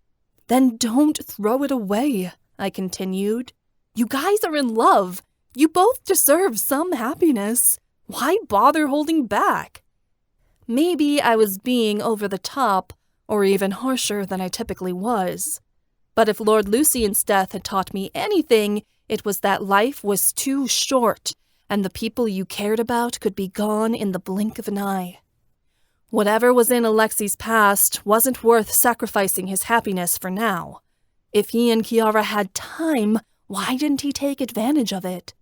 Then don't throw it away, I continued. You guys are in love. You both deserve some happiness. Why bother holding back? Maybe I was being over the top, or even harsher than I typically was. But if Lord Lucian's death had taught me anything, it was that life was too short, and the people you cared about could be gone in the blink of an eye. Whatever was in Alexei's past wasn't worth sacrificing his happiness for now. If he and Kiara had time, why didn't he take advantage of it?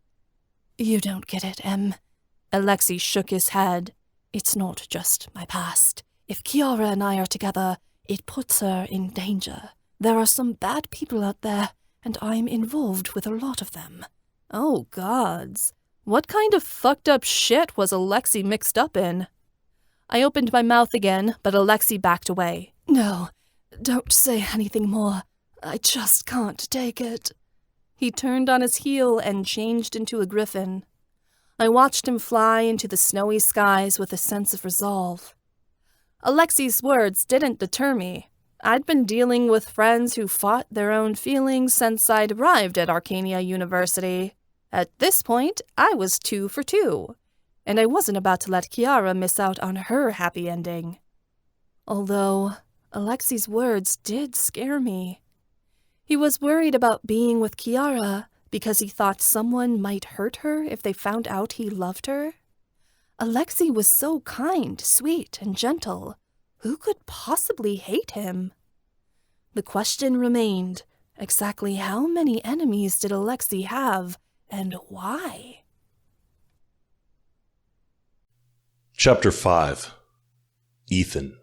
You don't get it, Em. Alexei shook his head. It's not just my past. If Kiara and I are together, it puts her in danger. There are some bad people out there, and I'm involved with a lot of them. Oh, gods. What kind of fucked up shit was Alexei mixed up in? I opened my mouth again, but Alexei backed away. No, don't say anything more. I just can't take it. He turned on his heel and changed into a griffin. I watched him fly into the snowy skies with a sense of resolve. Alexei's words didn't deter me. I'd been dealing with friends who fought their own feelings since I'd arrived at Arcania University. At this point, I was 2 for 2, and I wasn't about to let Kiara miss out on her happy ending. Although, Alexei's words did scare me. He was worried about being with Kiara because he thought someone might hurt her if they found out he loved her. Alexei was so kind, sweet, and gentle. Who could possibly hate him? The question remained, exactly how many enemies did Alexei have, and why? Chapter 5. Ethan.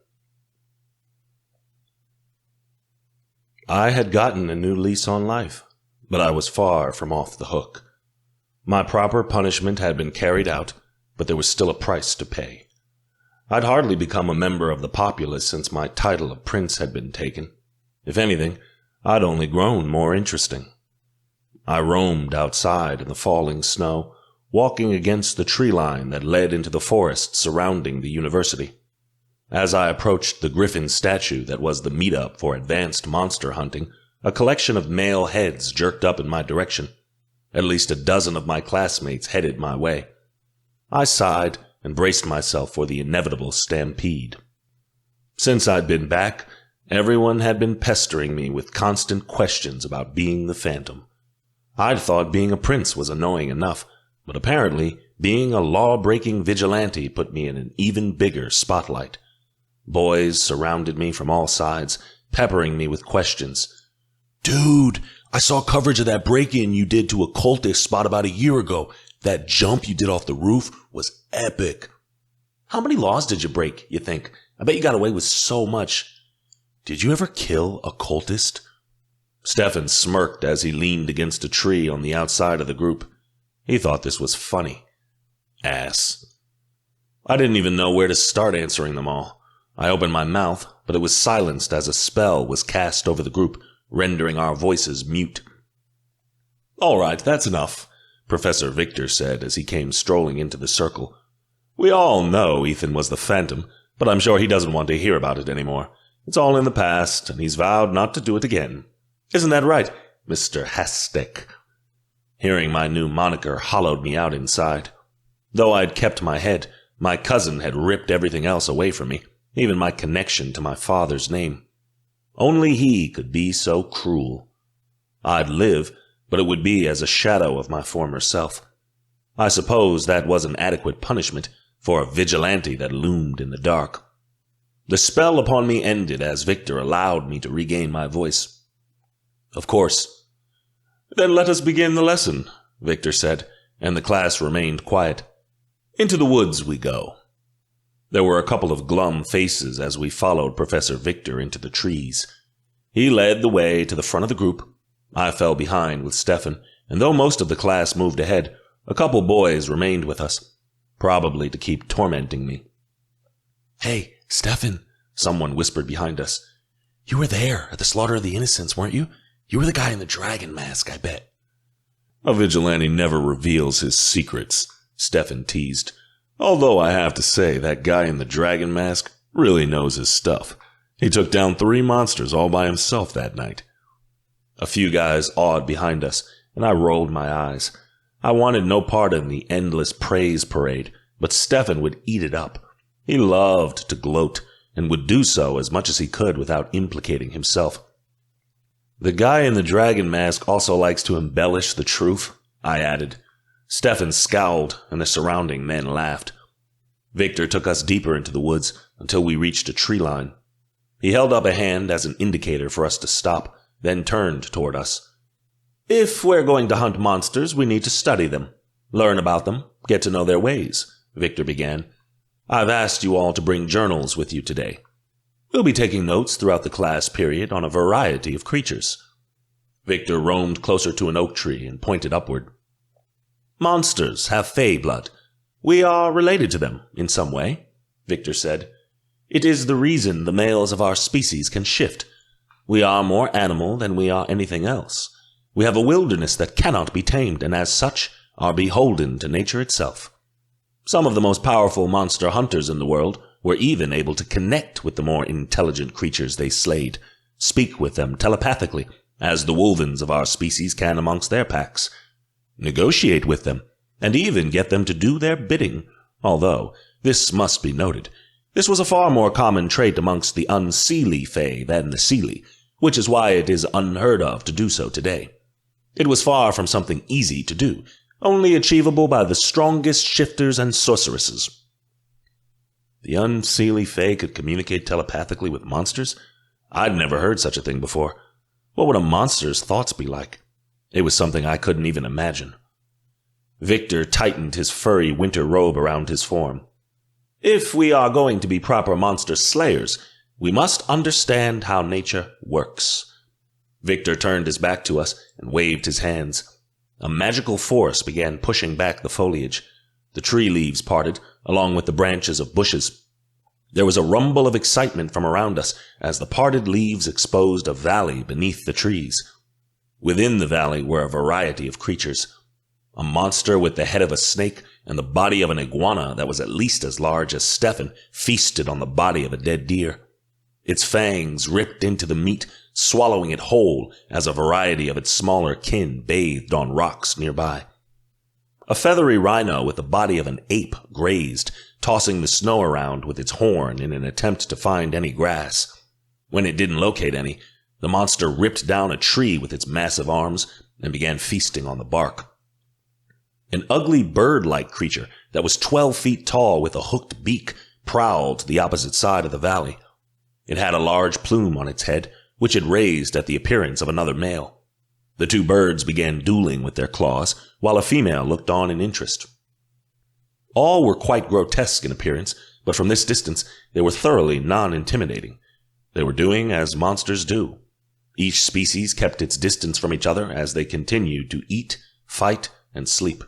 I had gotten a new lease on life, but I was far from off the hook. My proper punishment had been carried out, but there was still a price to pay. I'd hardly become a member of the populace since my title of prince had been taken. If anything, I'd only grown more interesting. I roamed outside in the falling snow, walking against the tree line that led into the forest surrounding the university. As I approached the Griffin statue that was the meetup for advanced monster hunting, a collection of male heads jerked up in my direction. At least a dozen of my classmates headed my way. I sighed and braced myself for the inevitable stampede. Since I'd been back, everyone had been pestering me with constant questions about being the Phantom. I'd thought being a prince was annoying enough, but apparently being a law-breaking vigilante put me in an even bigger spotlight. Boys surrounded me from all sides, peppering me with questions. "Dude, I saw coverage of that break-in you did to a cultist spot about a year ago. That jump you did off the roof was epic. How many laws did you break, you think? I bet you got away with so much. Did you ever kill a cultist?" Stefan smirked as he leaned against a tree on the outside of the group. He thought this was funny. Ass. I didn't even know where to start answering them all. I opened my mouth, but it was silenced as a spell was cast over the group, rendering our voices mute. "All right, that's enough," Professor Victor said as he came strolling into the circle. "We all know Ethan was the Phantom, but I'm sure he doesn't want to hear about it anymore. It's all in the past, and he's vowed not to do it again. Isn't that right, Mr. Hastek?" Hearing my new moniker hollowed me out inside. Though I'd kept my head, my cousin had ripped everything else away from me, even my connection to my father's name. Only he could be so cruel. I'd live, but it would be as a shadow of my former self. I suppose that was an adequate punishment for a vigilante that loomed in the dark. The spell upon me ended as Victor allowed me to regain my voice. "Of course." "Then let us begin the lesson," Victor said, and the class remained quiet. "Into the woods we go." There were a couple of glum faces as we followed Professor Victor into the trees. He led the way to the front of the group. I fell behind with Stefan, and though most of the class moved ahead, a couple boys remained with us, probably to keep tormenting me. "Hey, Stefan," someone whispered behind us. "You were there at the slaughter of the innocents, weren't you? You were the guy in the dragon mask, I bet." "A vigilante never reveals his secrets," Stefan teased. "Although I have to say that guy in the dragon mask really knows his stuff. He took down 3 monsters all by himself that night." A few guys awed behind us, and I rolled my eyes. I wanted no part in the endless praise parade, but Stefan would eat it up. He loved to gloat, and would do so as much as he could without implicating himself. "The guy in the dragon mask also likes to embellish the truth," I added. Stefan scowled, and the surrounding men laughed. Victor took us deeper into the woods until we reached a tree line. He held up a hand as an indicator for us to stop, then turned toward us. "If we're going to hunt monsters, we need to study them, learn about them, get to know their ways," Victor began. "I've asked you all to bring journals with you today. We'll be taking notes throughout the class period on a variety of creatures." Victor roamed closer to an oak tree and pointed upward. "Monsters have fey blood. We are related to them in some way," Victor said. "It is the reason the males of our species can shift. We are more animal than we are anything else. We have a wilderness that cannot be tamed, and as such are beholden to nature itself. Some of the most powerful monster hunters in the world were even able to connect with the more intelligent creatures they slayed, speak with them telepathically, as the wolvens of our species can amongst their packs, negotiate with them, and even get them to do their bidding, although, this must be noted, this was a far more common trait amongst the Unseelie Fae than the Seelie, which is why it is unheard of to do so today. It was far from something easy to do, only achievable by the strongest shifters and sorceresses. The Unseelie Fae could communicate telepathically with monsters? I'd never heard such a thing before. What would a monster's thoughts be like? It was something I couldn't even imagine. Victor tightened his furry winter robe around his form. "If we are going to be proper monster slayers, we must understand how nature works." Victor turned his back to us and waved his hands. A magical force began pushing back the foliage. The tree leaves parted, along with the branches of bushes. There was a rumble of excitement from around us as the parted leaves exposed a valley beneath the trees. Within the valley were a variety of creatures. A monster with the head of a snake and the body of an iguana that was at least as large as Stefan feasted on the body of a dead deer. Its fangs ripped into the meat, swallowing it whole as a variety of its smaller kin bathed on rocks nearby. A feathery rhino with the body of an ape grazed, tossing the snow around with its horn in an attempt to find any grass. When it didn't locate any, the monster ripped down a tree with its massive arms and began feasting on the bark. An ugly bird-like creature that was 12 feet tall with a hooked beak prowled the opposite side of the valley. It had a large plume on its head, which it raised at the appearance of another male. The two birds began dueling with their claws, while a female looked on in interest. All were quite grotesque in appearance, but from this distance they were thoroughly non-intimidating. They were doing as monsters do. Each species kept its distance from each other as they continued to eat, fight, and sleep.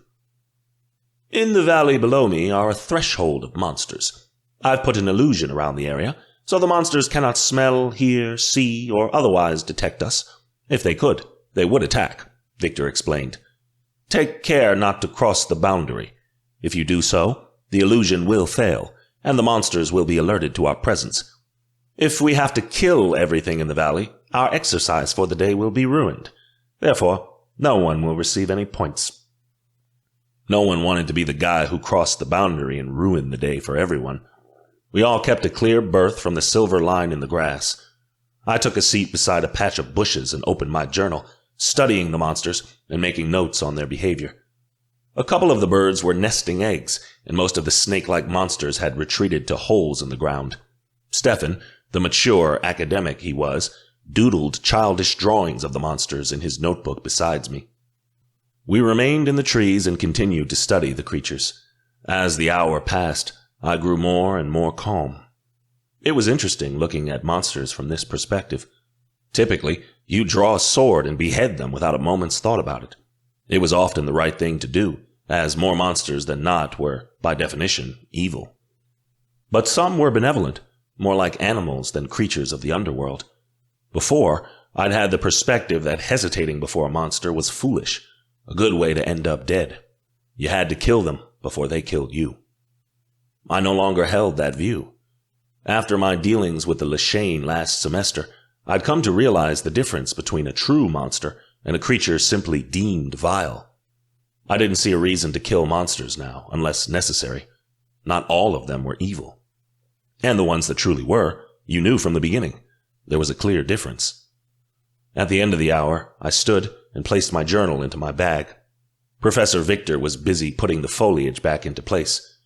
In the valley below me are a threshold of monsters. I've put an illusion around the area, so the monsters cannot smell, hear, see, or otherwise detect us. If they could, they would attack, Victor explained. Take care not to cross the boundary. If you do so, the illusion will fail, and the monsters will be alerted to our presence. If we have to kill everything in the valley, our exercise for the day will be ruined. Therefore, no one will receive any points. No one wanted to be the guy who crossed the boundary and ruined the day for everyone. We all kept a clear berth from the silver line in the grass. I took a seat beside a patch of bushes and opened my journal, studying the monsters and making notes on their behavior. A couple of the birds were nesting eggs, and most of the snake-like monsters had retreated to holes in the ground. Stefan, the mature academic he was, doodled childish drawings of the monsters in his notebook beside me. We remained in the trees and continued to study the creatures. As the hour passed, I grew more and more calm. It was interesting looking at monsters from this perspective. Typically, you draw a sword and behead them without a moment's thought about it. It was often the right thing to do, as more monsters than not were, by definition, evil. But some were benevolent, more like animals than creatures of the underworld. Before, I'd had the perspective that hesitating before a monster was foolish, a good way to end up dead. You had to kill them before they killed you. I no longer held that view. After my dealings with the Leshane last semester, I'd come to realize the difference between a true monster and a creature simply deemed vile. I didn't see a reason to kill monsters now, unless necessary. Not all of them were evil. And the ones that truly were, you knew from the beginning. There was a clear difference. At the end of the hour, I stood and placed my journal into my bag. Professor Victor was busy putting the foliage back into place.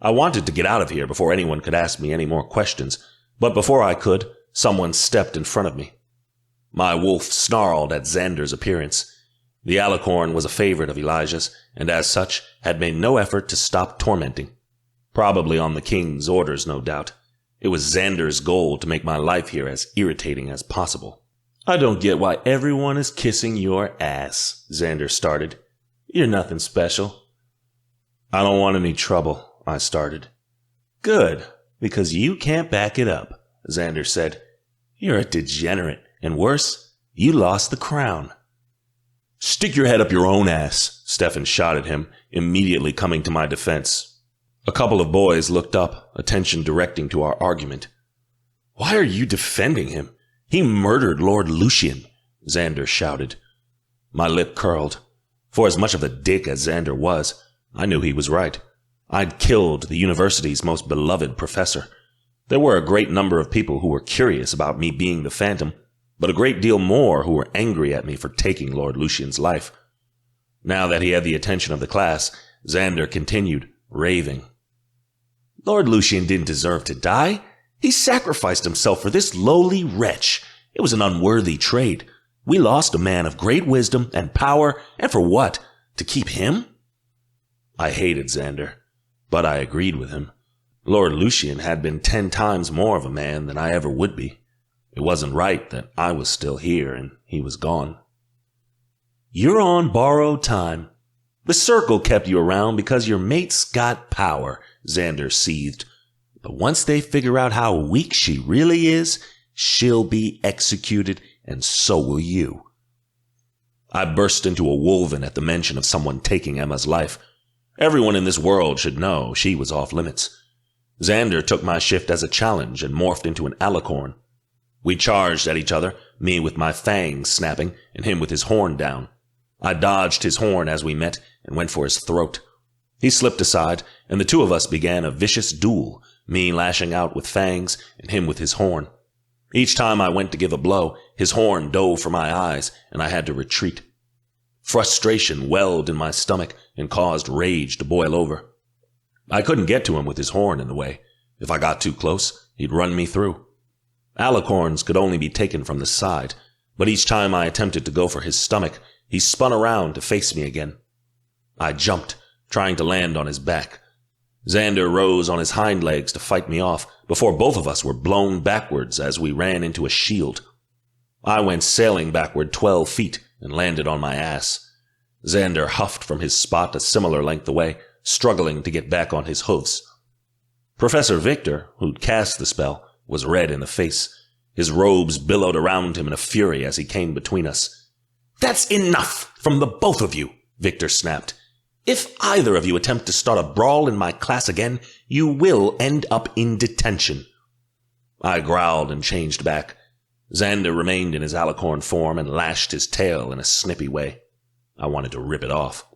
I wanted to get out of here before anyone could ask me any more questions, but before I could, someone stepped in front of me. My wolf snarled at Xander's appearance. The alicorn was a favorite of Elijah's, and as such had made no effort to stop tormenting. Probably on the king's orders, no doubt. It was Xander's goal to make my life here as irritating as possible. I don't get why everyone is kissing your ass, Xander started. You're nothing special. I don't want any trouble, I started. Good, because you can't back it up, Xander said. You're a degenerate, and worse, you lost the crown. Stick your head up your own ass, Stefan shot at him, immediately coming to my defense. A couple of boys looked up, attention directing to our argument. Why are you defending him? He murdered Lord Lucian, Xander shouted. My lip curled. For as much of a dick as Xander was, I knew he was right. I'd killed the university's most beloved professor. There were a great number of people who were curious about me being the Phantom, but a great deal more who were angry at me for taking Lord Lucian's life. Now that he had the attention of the class, Xander continued, raving. Lord Lucian didn't deserve to die. He sacrificed himself for this lowly wretch. It was an unworthy trade. We lost a man of great wisdom and power, and for what? To keep him? I hated Xander, but I agreed with him. Lord Lucian had been 10 times more of a man than I ever would be. It wasn't right that I was still here and he was gone. You're on borrowed time. The circle kept you around because your mate's got power, Xander seethed. But once they figure out how weak she really is, she'll be executed, and so will you. I burst into a wolven at the mention of someone taking Emma's life. Everyone in this world should know she was off limits. Xander took my shift as a challenge and morphed into an alicorn. We charged at each other, me with my fangs snapping and him with his horn down. I dodged his horn as we met and went for his throat. He slipped aside, and the two of us began a vicious duel, me lashing out with fangs and him with his horn. Each time I went to give a blow, his horn dove for my eyes, and I had to retreat. Frustration welled in my stomach and caused rage to boil over. I couldn't get to him with his horn in the way. If I got too close, he'd run me through. Alicorns could only be taken from the side, but each time I attempted to go for his stomach, he spun around to face me again. I jumped, trying to land on his back. Xander rose on his hind legs to fight me off before both of us were blown backwards as we ran into a shield. I went sailing backward 12 feet and landed on my ass. Xander huffed from his spot a similar length away, struggling to get back on his hooves. Professor Victor, who'd cast the spell, was red in the face. His robes billowed around him in a fury as he came between us. "That's enough from the both of you," Victor snapped. "If either of you attempt to start a brawl in my class again, you will end up in detention." I growled and changed back. Xander remained in his alicorn form and lashed his tail in a snippy way. I wanted to rip it off.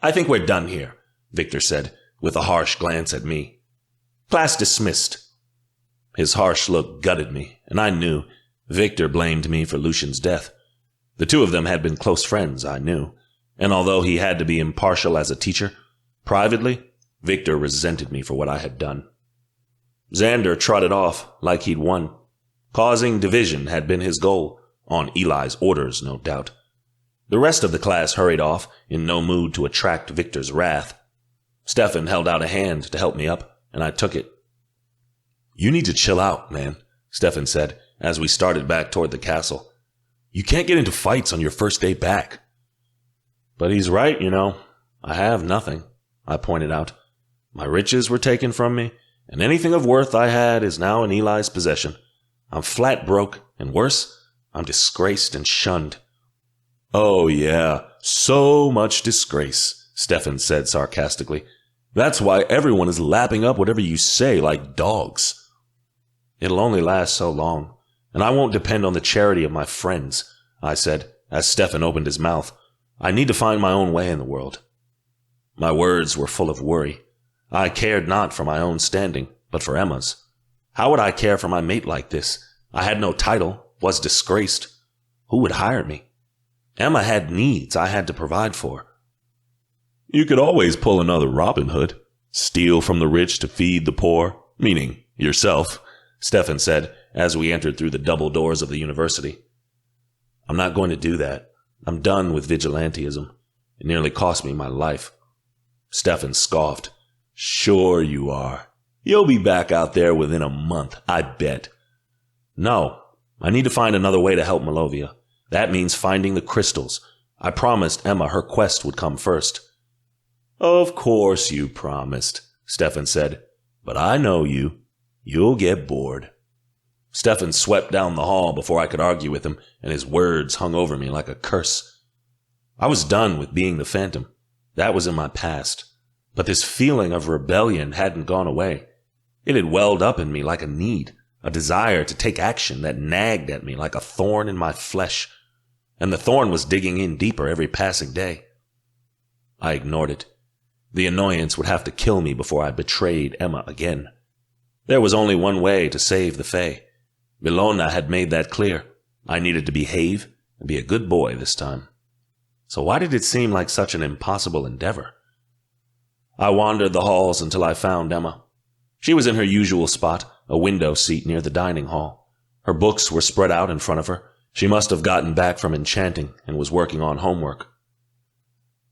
"I think we're done here," Victor said, with a harsh glance at me. "Class dismissed." His harsh look gutted me, and I knew Victor blamed me for Lucian's death. The two of them had been close friends, I knew, and although he had to be impartial as a teacher, privately, Victor resented me for what I had done. Xander trotted off like he'd won. Causing division had been his goal, on Eli's orders, no doubt. The rest of the class hurried off, in no mood to attract Victor's wrath. Stefan held out a hand to help me up, and I took it. "You need to chill out, man," Stefan said, as we started back toward the castle. "You can't get into fights on your first day back." "But he's right, you know. I have nothing," I pointed out. "My riches were taken from me, and anything of worth I had is now in Eli's possession. I'm flat broke, and worse, I'm disgraced and shunned." "Oh yeah, so much disgrace," Stefan said sarcastically. "That's why everyone is lapping up whatever you say like dogs." "It'll only last so long, and I won't depend on the charity of my friends," I said, as Stefan opened his mouth. "I need to find my own way in the world." My words were full of worry. I cared not for my own standing, but for Emma's. How would I care for my mate like this? I had no title, was disgraced. Who would hire me? Emma had needs I had to provide for. "You could always pull another Robin Hood. Steal from the rich to feed the poor, meaning yourself," Stefan said as we entered through the double doors of the university. "I'm not going to do that. I'm done with vigilantism. It nearly cost me my life." Stefan scoffed. "Sure you are. You'll be back out there within a month, I bet." "No, I need to find another way to help Malovia. That means finding the crystals. I promised Emma her quest would come first." "Of course you promised," Stefan said. "But I know you. You'll get bored." Stefan swept down the hall before I could argue with him, and his words hung over me like a curse. I was done with being the Phantom. That was in my past. But this feeling of rebellion hadn't gone away. It had welled up in me like a need, a desire to take action that nagged at me like a thorn in my flesh. And the thorn was digging in deeper every passing day. I ignored it. The annoyance would have to kill me before I betrayed Emma again. There was only one way to save the Fae. Milona had made that clear. I needed to behave and be a good boy this time. So why did it seem like such an impossible endeavor? I wandered the halls until I found Emma. She was in her usual spot, a window seat near the dining hall. Her books were spread out in front of her. She must have gotten back from enchanting and was working on homework.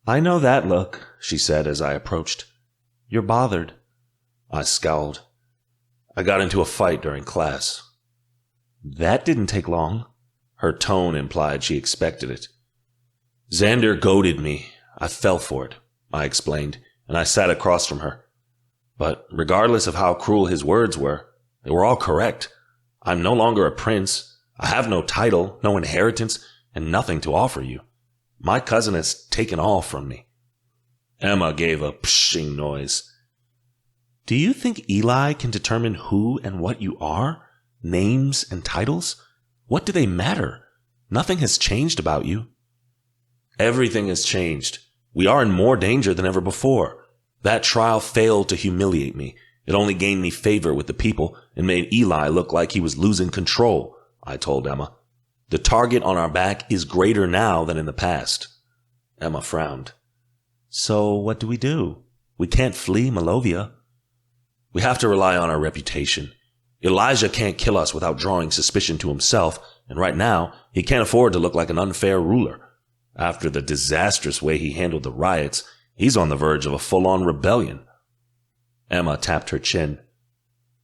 "I know that look," she said as I approached. "You're bothered." I scowled. "I got into a fight during class." "That didn't take long." Her tone implied she expected it. "Xander goaded me. I fell for it," I explained, and I sat across from her. "But regardless of how cruel his words were, they were all correct. I'm no longer a prince. I have no title, no inheritance, and nothing to offer you. My cousin has taken all from me." Emma gave a pshing noise. "Do you think Eli can determine who and what you are? Names and titles? What do they matter? Nothing has changed about you." "Everything has changed. We are in more danger than ever before. That trial failed to humiliate me. It only gained me favor with the people and made Eli look like he was losing control," I told Emma. "The target on our back is greater now than in the past." Emma frowned. "So what do? We can't flee Malovia." "We have to rely on our reputation. Elijah can't kill us without drawing suspicion to himself, and right now, he can't afford to look like an unfair ruler. After the disastrous way he handled the riots, he's on the verge of a full-on rebellion." Emma tapped her chin.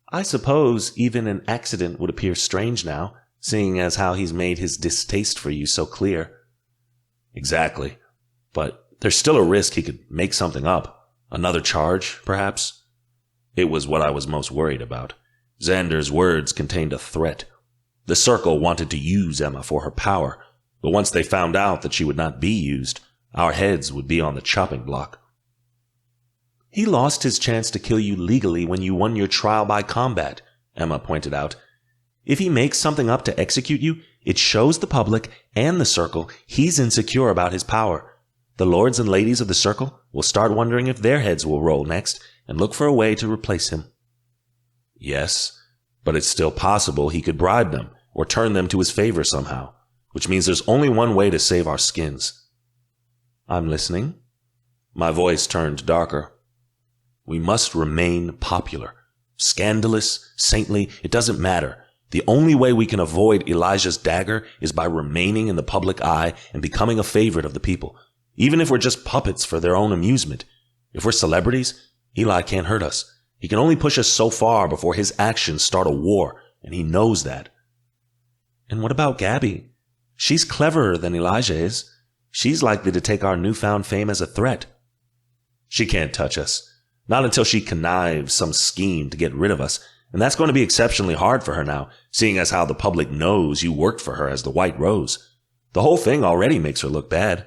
"I suppose even an accident would appear strange now, seeing as how he's made his distaste for you so clear." "Exactly. But there's still a risk he could make something up. Another charge, perhaps? It was what I was most worried about. Xander's words contained a threat. The Circle wanted to use Emma for her power, but once they found out that she would not be used, our heads would be on the chopping block. He lost his chance to kill you legally when you won your trial by combat, Emma pointed out. If he makes something up to execute you, it shows the public and the Circle he's insecure about his power. The lords and ladies of the Circle will start wondering if their heads will roll next and look for a way to replace him. Yes, but it's still possible he could bribe them or turn them to his favor somehow, which means there's only one way to save our skins. I'm listening. My voice turned darker. We must remain popular. Scandalous, saintly, it doesn't matter. The only way we can avoid Elijah's dagger is by remaining in the public eye and becoming a favorite of the people, even if we're just puppets for their own amusement. If we're celebrities, Eli can't hurt us. He can only push us so far before his actions start a war, and he knows that. And what about Gabby? She's cleverer than Elijah is. She's likely to take our newfound fame as a threat. She can't touch us. Not until she connives some scheme to get rid of us, and that's going to be exceptionally hard for her now, seeing as how the public knows you worked for her as the White Rose. The whole thing already makes her look bad.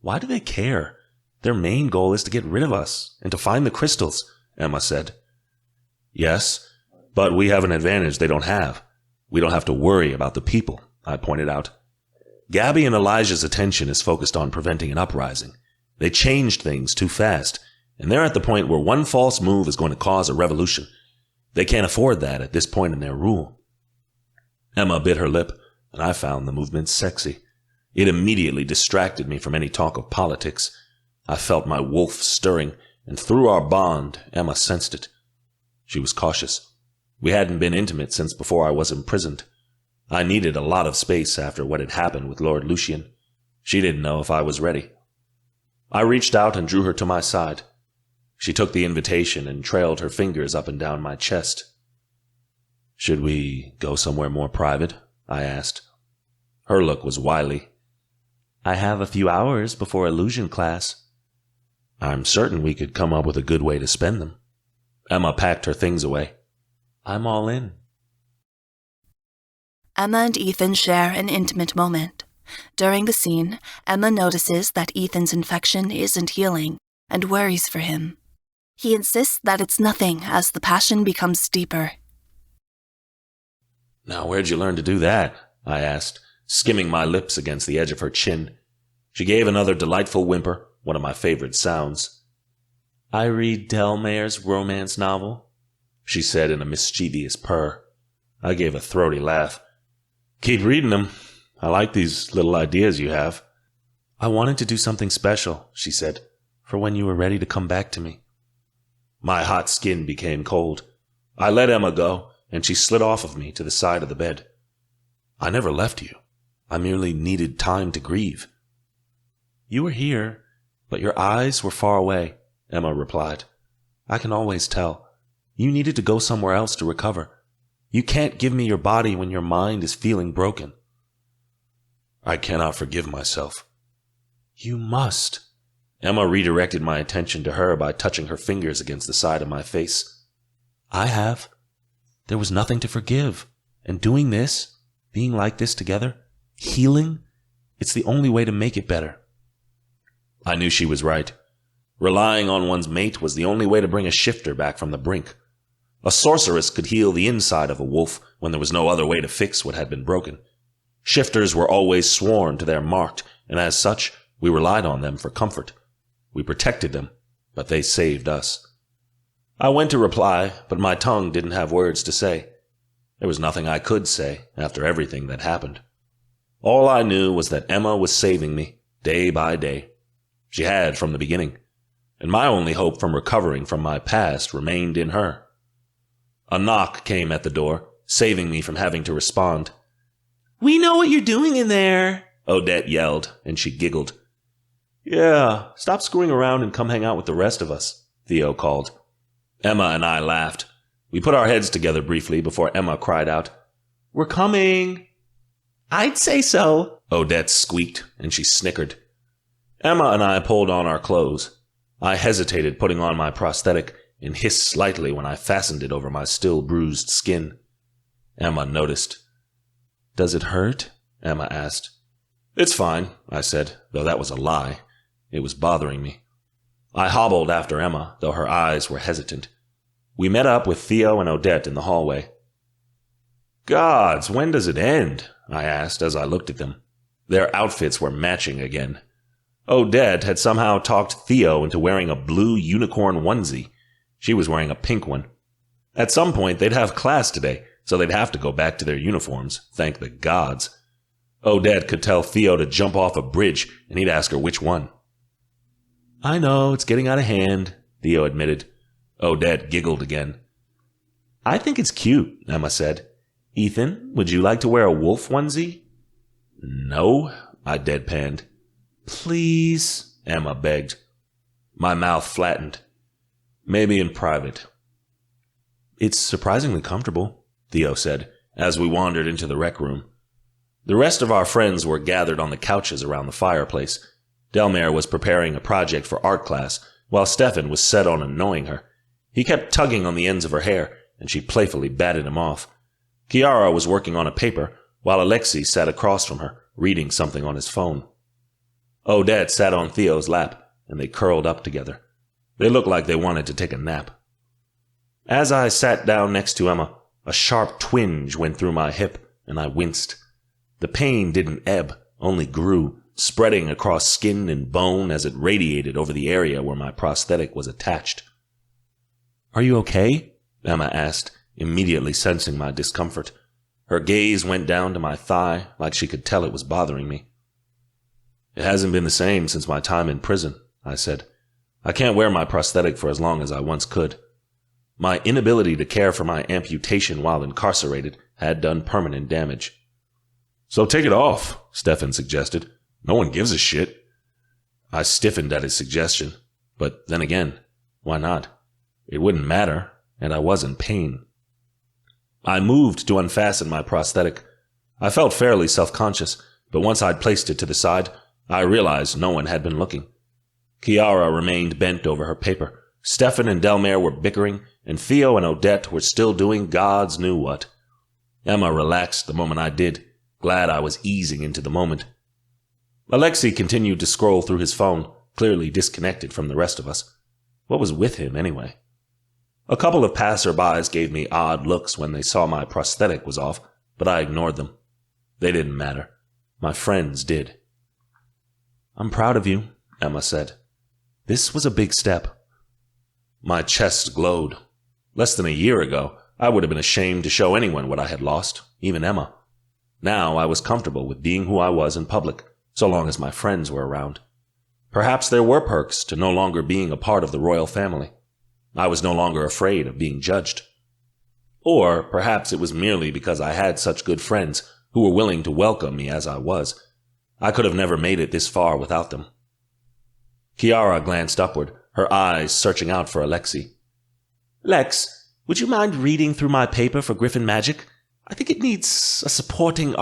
Why do they care? Their main goal is to get rid of us and to find the crystals, Emma said. Yes, but we have an advantage they don't have. We don't have to worry about the people, I pointed out. Gabby and Elijah's attention is focused on preventing an uprising. They changed things too fast, and they're at the point where one false move is going to cause a revolution. They can't afford that at this point in their rule. Emma bit her lip, and I found the movement sexy. It immediately distracted me from any talk of politics. I felt my wolf stirring, and through our bond, Emma sensed it. She was cautious. We hadn't been intimate since before I was imprisoned. I needed a lot of space after what had happened with Lord Lucian. She didn't know if I was ready. I reached out and drew her to my side. She took the invitation and trailed her fingers up and down my chest. Should we go somewhere more private? I asked. Her look was wily. I have a few hours before illusion class. I'm certain we could come up with a good way to spend them. Emma packed her things away. I'm all in. Emma and Ethan share an intimate moment. During the scene, Emma notices that Ethan's infection isn't healing and worries for him. He insists that it's nothing as the passion becomes deeper. Now, where'd you learn to do that? I asked, skimming my lips against the edge of her chin. She gave another delightful whimper, one of my favorite sounds. I read Delmayer's romance novel, she said in a mischievous purr. I gave a throaty laugh. Keep reading them. I like these little ideas you have. I wanted to do something special, she said, for when you were ready to come back to me. My hot skin became cold. I let Emma go, and she slid off of me to the side of the bed. I never left you. I merely needed time to grieve. You were here, but your eyes were far away, Emma replied. I can always tell. You needed to go somewhere else to recover. You can't give me your body when your mind is feeling broken. I cannot forgive myself. You must. Emma redirected my attention to her by touching her fingers against the side of my face. I have. There was nothing to forgive. And doing this, being like this together, healing, it's the only way to make it better. I knew she was right. Relying on one's mate was the only way to bring a shifter back from the brink. A sorceress could heal the inside of a wolf when there was no other way to fix what had been broken. Shifters were always sworn to their marked, and as such, we relied on them for comfort. We protected them, but they saved us. I went to reply, but my tongue didn't have words to say. There was nothing I could say after everything that happened. All I knew was that Emma was saving me, day by day. She had from the beginning, and my only hope from recovering from my past remained in her. A knock came at the door, saving me from having to respond. We know what you're doing in there, Odette yelled, and she giggled. Yeah, stop screwing around and come hang out with the rest of us, Theo called. Emma and I laughed. We put our heads together briefly before Emma cried out, We're coming. I'd say so, Odette squeaked, and she snickered. Emma and I pulled on our clothes. I hesitated putting on my prosthetic and hissed slightly when I fastened it over my still bruised skin. Emma noticed. "Does it hurt?" Emma asked. "It's fine," I said, though that was a lie. It was bothering me. I hobbled after Emma, though her eyes were hesitant. We met up with Theo and Odette in the hallway. "Gods, when does it end?" I asked as I looked at them. Their outfits were matching again. Odette had somehow talked Theo into wearing a blue unicorn onesie. She was wearing a pink one. At some point, they'd have class today, so they'd have to go back to their uniforms, thank the gods. Odette could tell Theo to jump off a bridge, and he'd ask her which one. "I know, it's getting out of hand," Theo admitted. Odette giggled again. "I think it's cute," Emma said. "Ethan, would you like to wear a wolf onesie?" "No," I deadpanned. "Please," Emma begged. My mouth flattened. "Maybe in private." "It's surprisingly comfortable," Theo said, as we wandered into the rec room. The rest of our friends were gathered on the couches around the fireplace. Delmare was preparing a project for art class, while Stefan was set on annoying her. He kept tugging on the ends of her hair, and she playfully batted him off. Chiara was working on a paper, while Alexei sat across from her, reading something on his phone. Odette sat on Theo's lap, and they curled up together. They looked like they wanted to take a nap. As I sat down next to Emma, a sharp twinge went through my hip, and I winced. The pain didn't ebb, only grew, spreading across skin and bone as it radiated over the area where my prosthetic was attached. "Are you okay?" Emma asked, immediately sensing my discomfort. Her gaze went down to my thigh, like she could tell it was bothering me. "It hasn't been the same since my time in prison," I said. "I can't wear my prosthetic for as long as I once could. My inability to care for my amputation while incarcerated had done permanent damage." "So take it off," Stefan suggested. "No one gives a shit." I stiffened at his suggestion, but then again, why not? It wouldn't matter, and I was in pain. I moved to unfasten my prosthetic. I felt fairly self-conscious, but once I'd placed it to the side, I realized no one had been looking. Chiara remained bent over her paper. Stefan and Delmare were bickering, and Theo and Odette were still doing gods knew what. Emma relaxed the moment I did, glad I was easing into the moment. Alexei continued to scroll through his phone, clearly disconnected from the rest of us. What was with him, anyway? A couple of passerbys gave me odd looks when they saw my prosthetic was off, but I ignored them. They didn't matter. My friends did. "I'm proud of you," Emma said. "This was a big step." My chest glowed. Less than a year ago, I would have been ashamed to show anyone what I had lost, even Emma. Now I was comfortable with being who I was in public, so long as my friends were around. Perhaps there were perks to no longer being a part of the royal family. I was no longer afraid of being judged. Or perhaps it was merely because I had such good friends who were willing to welcome me as I was. I could have never made it this far without them. Chiara glanced upward, her eyes searching out for Alexei. "Lex, would you mind reading through my paper for Griffin Magic? I think it needs a supporting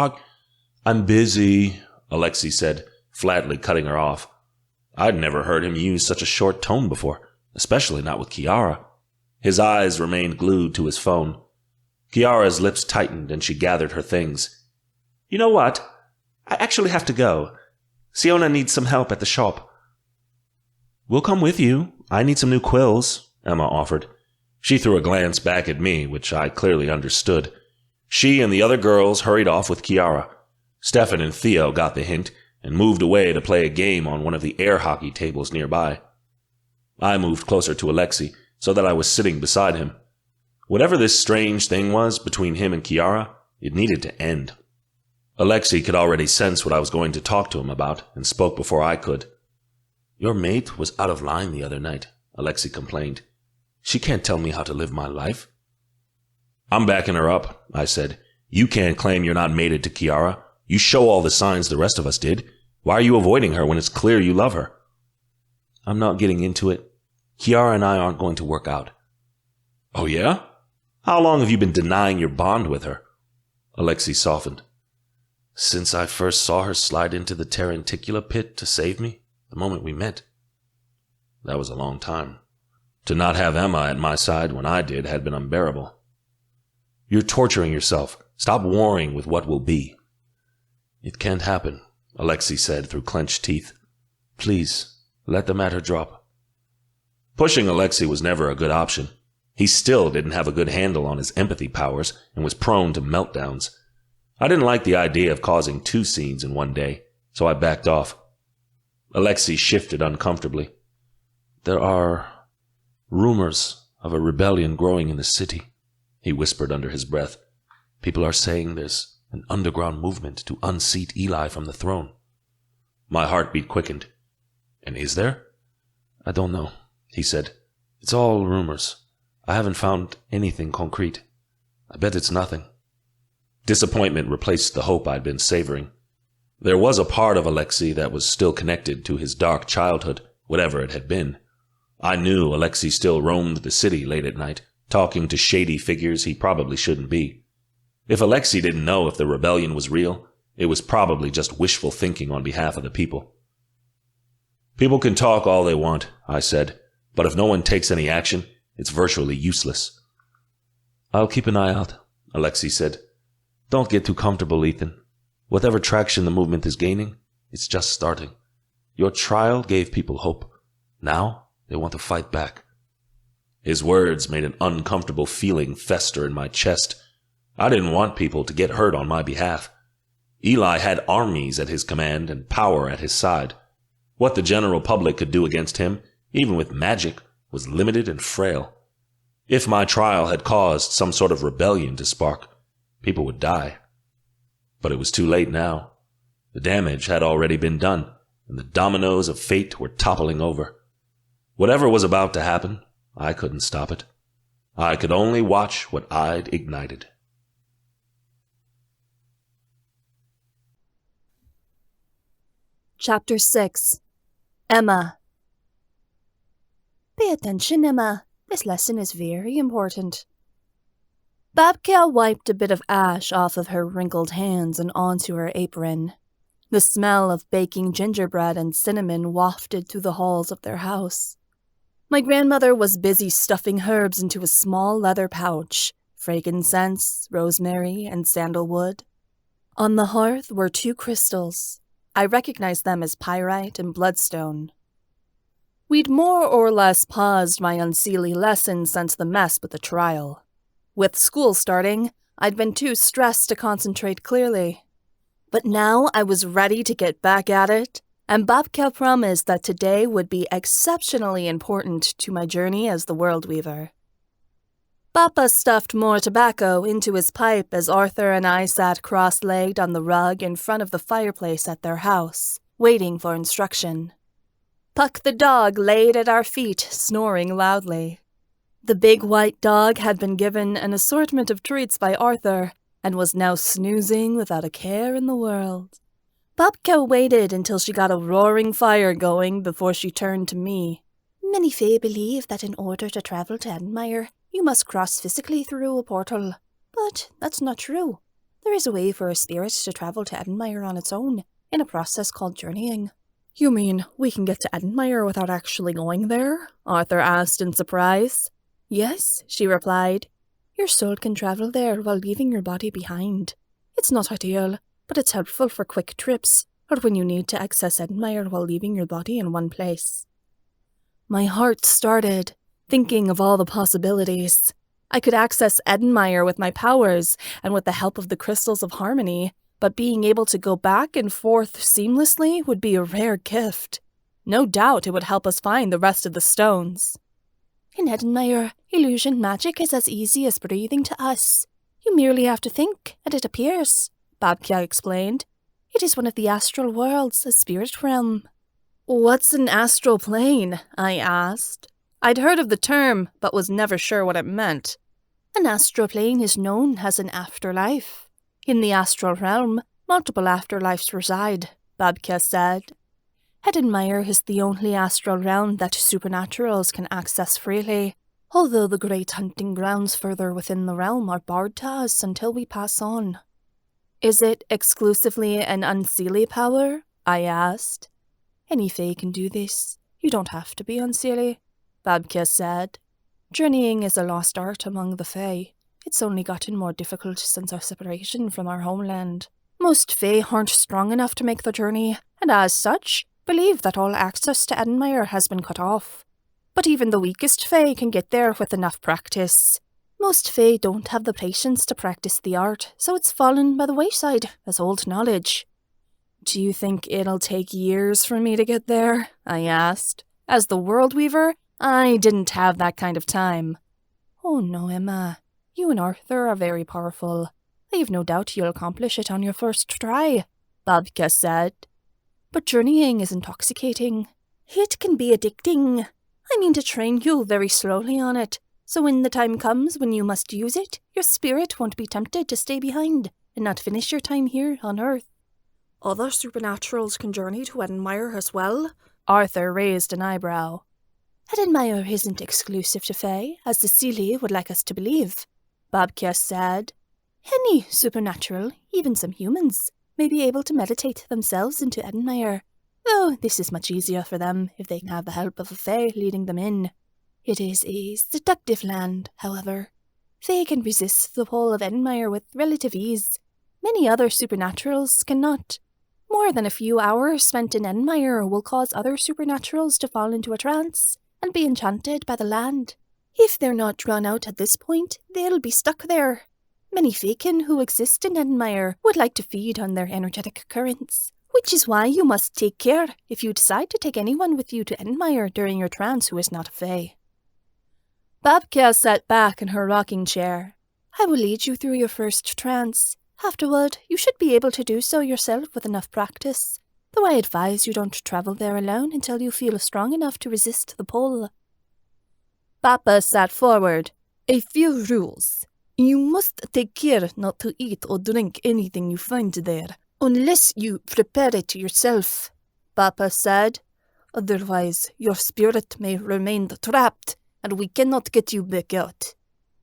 "I'm busy," Alexei said, flatly cutting her off. I'd never heard him use such a short tone before, especially not with Chiara. His eyes remained glued to his phone. Chiara's lips tightened and she gathered her things. "You know what? I actually have to go. Siona needs some help at the shop." "We'll come with you. I need some new quills," Emma offered. She threw a glance back at me, which I clearly understood. She and the other girls hurried off with Chiara. Stefan and Theo got the hint and moved away to play a game on one of the air hockey tables nearby. I moved closer to Alexei so that I was sitting beside him. Whatever this strange thing was between him and Chiara, it needed to end. Alexei could already sense what I was going to talk to him about and spoke before I could. "Your mate was out of line the other night," Alexei complained. "She can't tell me how to live my life." "I'm backing her up," I said. "You can't claim you're not mated to Chiara. You show all the signs the rest of us did. Why are you avoiding her when it's clear you love her?" "I'm not getting into it. Chiara and I aren't going to work out." "Oh yeah? How long have you been denying your bond with her?" Alexei softened. "Since I first saw her slide into the Tarantula pit to save me, the moment we met." That was a long time. To not have Emma at my side when I did had been unbearable. You're torturing yourself. Stop warring with what will be. It can't happen, Alexei said through clenched teeth. Please, let the matter drop. Pushing Alexei was never a good option. He still didn't have a good handle on his empathy powers and was prone to meltdowns. I didn't like the idea of causing 2 scenes in one day, so I backed off. Alexei shifted uncomfortably. There are rumors of a rebellion growing in the city, he whispered under his breath. People are saying there's an underground movement to unseat Eli from the throne. My heartbeat quickened. And is there? I don't know, he said. It's all rumors. I haven't found anything concrete. I bet it's nothing. Disappointment replaced the hope I'd been savoring. There was a part of Alexei that was still connected to his dark childhood, whatever it had been. I knew Alexei still roamed the city late at night, talking to shady figures he probably shouldn't be. If Alexei didn't know if the rebellion was real, it was probably just wishful thinking on behalf of the people. People can talk all they want, I said, but if no one takes any action, it's virtually useless. I'll keep an eye out, Alexei said. Don't get too comfortable, Ethan. Whatever traction the movement is gaining, it's just starting. Your trial gave people hope. Now they want to fight back. His words made an uncomfortable feeling fester in my chest. I didn't want people to get hurt on my behalf. Eli had armies at his command and power at his side. What the general public could do against him, even with magic, was limited and frail. If my trial had caused some sort of rebellion to spark, people would die. But it was too late now. The damage had already been done, and the dominoes of fate were toppling over. Whatever was about to happen, I couldn't stop it. I could only watch what I'd ignited. Chapter 6. Emma. Pay attention, Emma. This lesson is very important. Babka wiped a bit of ash off of her wrinkled hands and onto her apron. The smell of baking gingerbread and cinnamon wafted through the halls of their house. My grandmother was busy stuffing herbs into a small leather pouch, frankincense, rosemary, and sandalwood. On the hearth were 2 crystals. I recognized them as pyrite and bloodstone. We'd more or less paused my Unseelie lesson since the mess with the trial. With school starting, I'd been too stressed to concentrate clearly. But now I was ready to get back at it, and Babka promised that today would be exceptionally important to my journey as the World Weaver. Papa stuffed more tobacco into his pipe as Arthur and I sat cross-legged on the rug in front of the fireplace at their house, waiting for instruction. Puck the dog laid at our feet, snoring loudly. The big white dog had been given an assortment of treats by Arthur and was now snoozing without a care in the world. Babka waited until she got a roaring fire going before she turned to me. Many fae believe that in order to travel to Admire, you must cross physically through a portal. But that's not true. There is a way for a spirit to travel to Admire on its own, in a process called journeying. You mean we can get to Admire without actually going there? Arthur asked in surprise. Yes, she replied. Your soul can travel there while leaving your body behind. It's not ideal, but it's helpful for quick trips, or when you need to access Admire while leaving your body in one place. My heart started, thinking of all the possibilities. I could access Edenmire with my powers and with the help of the Crystals of Harmony, but being able to go back and forth seamlessly would be a rare gift. No doubt it would help us find the rest of the stones. In Edenmire, illusion magic is as easy as breathing to us. You merely have to think, and it appears, Babka explained. It is one of the astral worlds, a spirit realm. What's an astral plane? I asked. I'd heard of the term, but was never sure what it meant. An astral plane is known as an afterlife. In the astral realm, multiple afterlives reside, Babka said. Edenmire is the only astral realm that supernaturals can access freely, although the great hunting grounds further within the realm are barred to us until we pass on. Is it exclusively an Unseelie power? I asked. Any fae can do this. You don't have to be Unseelie, Babka said. Journeying is a lost art among the Fae. It's only gotten more difficult since our separation from our homeland. Most Fae aren't strong enough to make the journey, and as such, believe that all access to Edenmire has been cut off. But even the weakest Fae can get there with enough practice. Most Fae don't have the patience to practice the art, so it's fallen by the wayside as old knowledge. Do you think it'll take years for me to get there? I asked. As the World Weaver, I didn't have that kind of time. Oh no, Emma. You and Arthur are very powerful. I have no doubt you'll accomplish it on your first try, Babka said. But journeying is intoxicating. It can be addicting. I mean to train you very slowly on it, so when the time comes when you must use it, your spirit won't be tempted to stay behind and not finish your time here on Earth. Other supernaturals can journey to Edenmire as well? Arthur raised an eyebrow. Edenmire isn't exclusive to Fae, as the Unseelie would like us to believe, Babka said. Any supernatural, even some humans, may be able to meditate themselves into Edenmire, though this is much easier for them if they can have the help of a Fae leading them in. It is a seductive land, however. Fae can resist the pull of Edenmire with relative ease. Many other supernaturals cannot. More than a few hours spent in Edenmire will cause other supernaturals to fall into a trance and be enchanted by the land. If they're not drawn out at this point, they'll be stuck there. Many Faekin who exist in Edenmire would like to feed on their energetic currents, which is why you must take care if you decide to take anyone with you to Edenmire during your trance who is not a Fae. Babka sat back in her rocking chair. I will lead you through your first trance. Afterward, you should be able to do so yourself with enough practice, though I advise you don't travel there alone until you feel strong enough to resist the pull. Papa sat forward. A few rules. You must take care not to eat or drink anything you find there, unless you prepare it yourself, Papa said. Otherwise, your spirit may remain trapped, and we cannot get you back out.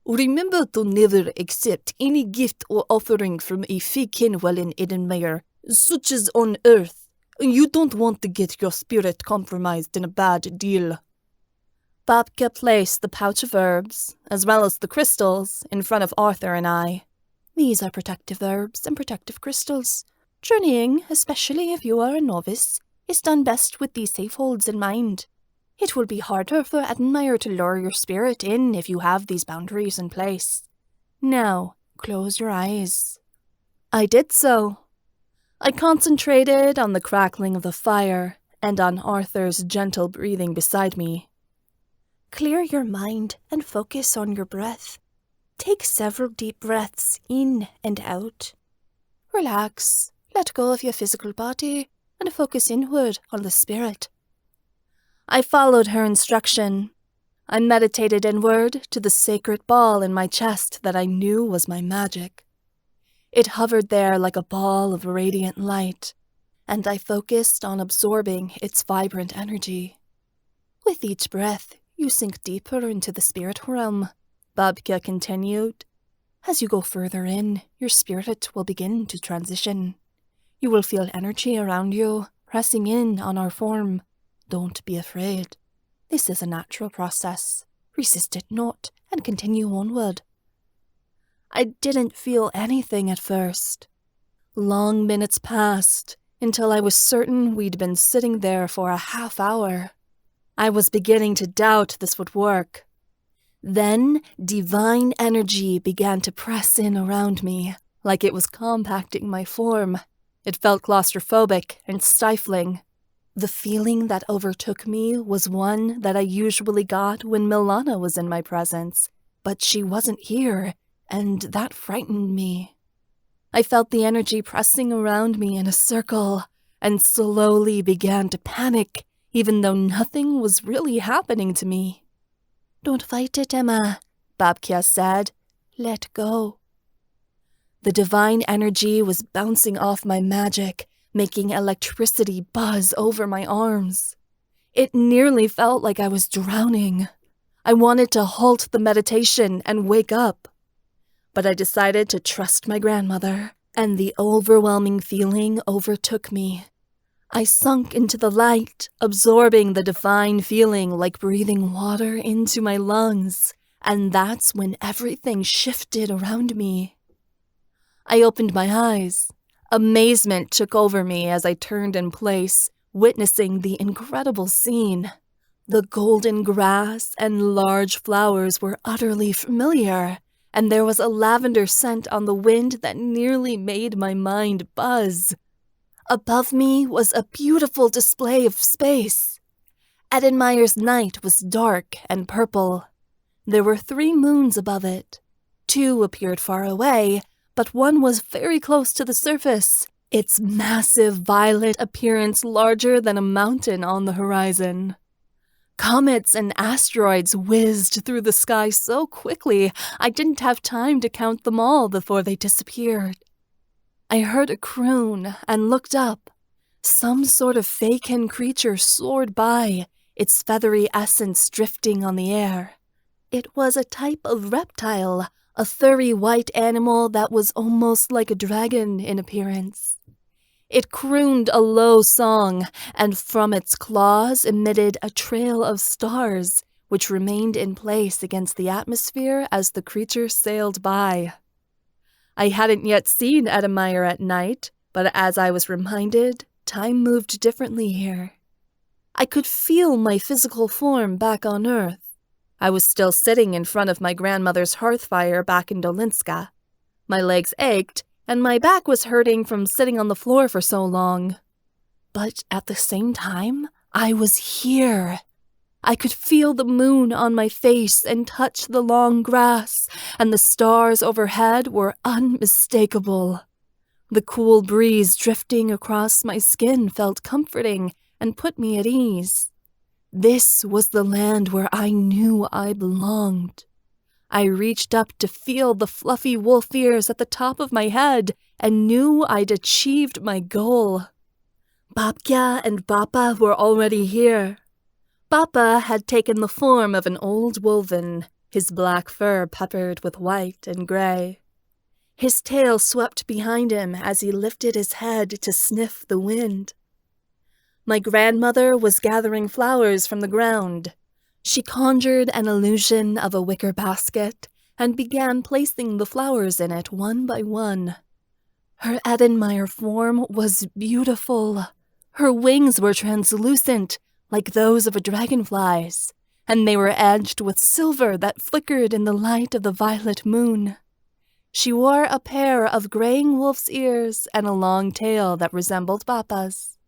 Remember to never accept any gift or offering from a Faekin while in Edenmire, such as on Earth. You don't want to get your spirit compromised in a bad deal. Babka placed the pouch of herbs, as well as the crystals, in front of Arthur and I. These are protective herbs and protective crystals. Journeying, especially if you are a novice, is done best with these safeholds in mind. It will be harder for Edenmire to lure your spirit in if you have these boundaries in place. Now, close your eyes. I did so. I concentrated on the crackling of the fire and on Arthur's gentle breathing beside me. Clear your mind and focus on your breath. Take several deep breaths in and out. Relax, let go of your physical body, and focus inward on the spirit. I followed her instruction. I meditated inward to the sacred ball in my chest that I knew was my magic. It hovered there like a ball of radiant light, and I focused on absorbing its vibrant energy. With each breath, you sink deeper into the spirit realm, Babka continued. As you go further in, your spirit will begin to transition. You will feel energy around you, pressing in on our form. Don't be afraid. This is a natural process. Resist it not, and continue onward. I didn't feel anything at first. Long minutes passed, until I was certain we'd been sitting there for a half hour. I was beginning to doubt this would work. Then, divine energy began to press in around me, like it was compacting my form. It felt claustrophobic and stifling. The feeling that overtook me was one that I usually got when Milana was in my presence, but she wasn't here, and that frightened me. I felt the energy pressing around me in a circle, and slowly began to panic, even though nothing was really happening to me. Don't fight it, Emma, Babka said. Let go. The divine energy was bouncing off my magic, making electricity buzz over my arms. It nearly felt like I was drowning. I wanted to halt the meditation and wake up. But I decided to trust my grandmother, and the overwhelming feeling overtook me. I sunk into the light, absorbing the divine feeling like breathing water into my lungs, and that's when everything shifted around me. I opened my eyes. Amazement took over me as I turned in place, witnessing the incredible scene. The golden grass and large flowers were utterly familiar, and there was a lavender scent on the wind that nearly made my mind buzz. Above me was a beautiful display of space. Adenmire's night was dark and purple. There were 3 moons above it. 2 appeared far away, but one was very close to the surface, its massive violet appearance larger than a mountain on the horizon. Comets and asteroids whizzed through the sky so quickly I didn't have time to count them all before they disappeared. I heard a croon and looked up. Some sort of fake-hen creature soared by, its feathery essence drifting on the air. It was a type of reptile, a furry white animal that was almost like a dragon in appearance. It crooned a low song, and from its claws emitted a trail of stars, which remained in place against the atmosphere as the creature sailed by. I hadn't yet seen Adenmire at night, but as I was reminded, time moved differently here. I could feel my physical form back on Earth. I was still sitting in front of my grandmother's hearth fire back in Dolinska. My legs ached, and my back was hurting from sitting on the floor for so long. But at the same time, I was here. I could feel the moon on my face and touch the long grass, and the stars overhead were unmistakable. The cool breeze drifting across my skin felt comforting and put me at ease. This was the land where I knew I belonged. I reached up to feel the fluffy wolf ears at the top of my head and knew I'd achieved my goal. Babka and Bappa were already here. Bappa had taken the form of an old wolven, his black fur peppered with white and gray. His tail swept behind him as he lifted his head to sniff the wind. My grandmother was gathering flowers from the ground. She conjured an illusion of a wicker basket and began placing the flowers in it one by one. Her Adenmire form was beautiful. Her wings were translucent, like those of a dragonfly's, and they were edged with silver that flickered in the light of the violet moon. She wore a pair of graying wolf's ears and a long tail that resembled Bappa's.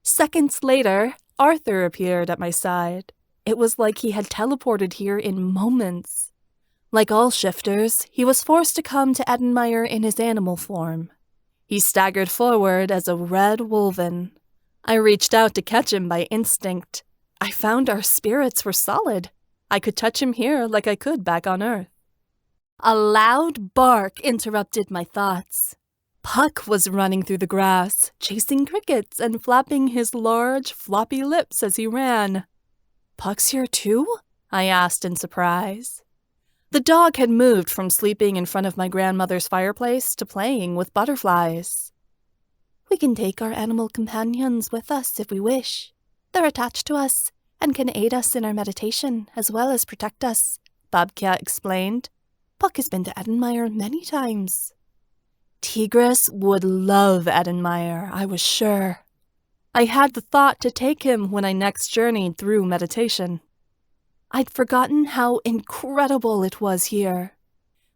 Seconds later, Arthur appeared at my side. It was like he had teleported here in moments. Like all shifters, he was forced to come to Adenmire in his animal form. He staggered forward as a red wolven. I reached out to catch him by instinct. I found our spirits were solid. I could touch him here like I could back on Earth. A loud bark interrupted my thoughts. Puck was running through the grass, chasing crickets and flapping his large, floppy lips as he ran. Puck's here too? I asked in surprise. The dog had moved from sleeping in front of my grandmother's fireplace to playing with butterflies. We can take our animal companions with us if we wish. They're attached to us and can aid us in our meditation as well as protect us, Babka explained. Puck has been to Adenmire many times. Tigris would love Adenmire, I was sure. I had the thought to take him when I next journeyed through meditation. I'd forgotten how incredible it was here.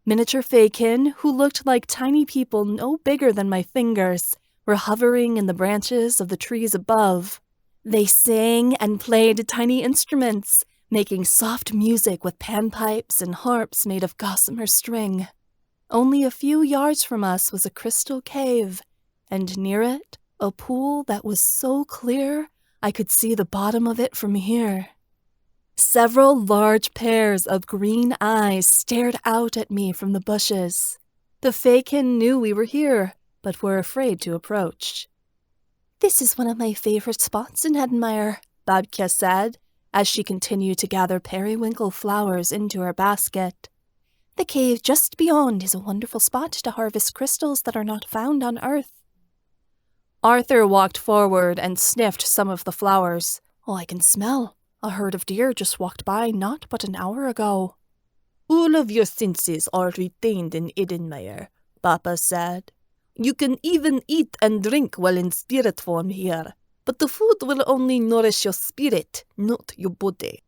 Miniature fakin, who looked like tiny people no bigger than my fingers, were hovering in the branches of the trees above. They sang and played tiny instruments, making soft music with panpipes and harps made of gossamer string. Only a few yards from us was a crystal cave, and near it, a pool that was so clear I could see the bottom of it from here. Several large pairs of green eyes stared out at me from the bushes. The fakin knew we were here, but were afraid to approach. This is one of my favorite spots in Adenmire, Babka said, as she continued to gather periwinkle flowers into her basket. The cave just beyond is a wonderful spot to harvest crystals that are not found on Earth. Arthur walked forward and sniffed some of the flowers. Oh, I can smell. A herd of deer just walked by not but an hour ago. All of your senses are retained in Edenmire, Papa said. You can even eat and drink while in spirit form here, but the food will only nourish your spirit, not your body.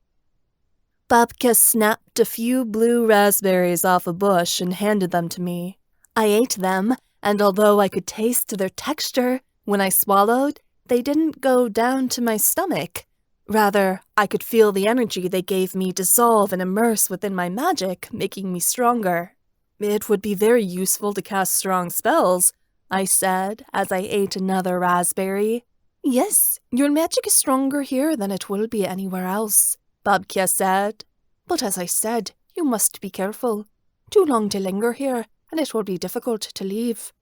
Babka snapped a few blue raspberries off a bush and handed them to me. I ate them, and although I could taste their texture, when I swallowed, they didn't go down to my stomach. Rather, I could feel the energy they gave me dissolve and immerse within my magic, making me stronger. It would be very useful to cast strong spells, I said as I ate another raspberry. Yes, your magic is stronger here than it will be anywhere else, Babka said. But as I said, you must be careful. Too long to linger here, and it will be difficult to leave.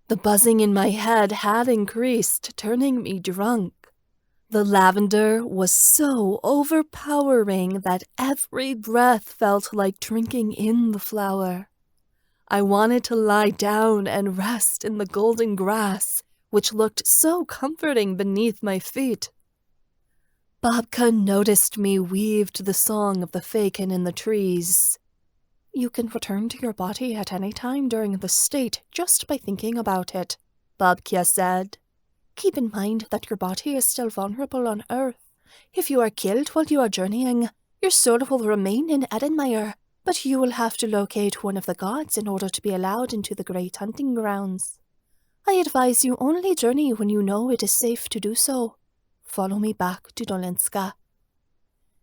The buzzing in my head had increased, turning me drunk. The lavender was so overpowering that every breath felt like drinking in the flower. I wanted to lie down and rest in the golden grass, which looked so comforting beneath my feet. Babka noticed me weaved the song of the fakin in the trees. You can return to your body at any time during this state just by thinking about it, Babka said. Keep in mind that your body is still vulnerable on Earth. If you are killed while you are journeying, your soul will remain in Edenmire, but you will have to locate one of the gods in order to be allowed into the great hunting grounds. I advise you only journey when you know it is safe to do so. Follow me back to Dolenska.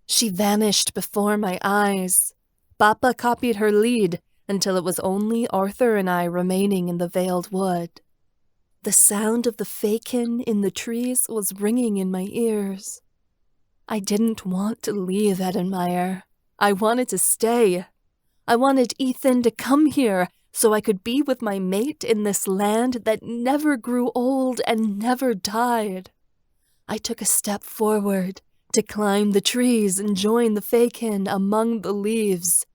She vanished before my eyes. Papa copied her lead until it was only Arthur and I remaining in the veiled wood. The sound of the fakin in the trees was ringing in my ears. I didn't want to leave Edenmire. I wanted to stay. I wanted Ethan to come here so I could be with my mate in this land that never grew old and never died. I took a step forward to climb the trees and join the fakin among the leaves.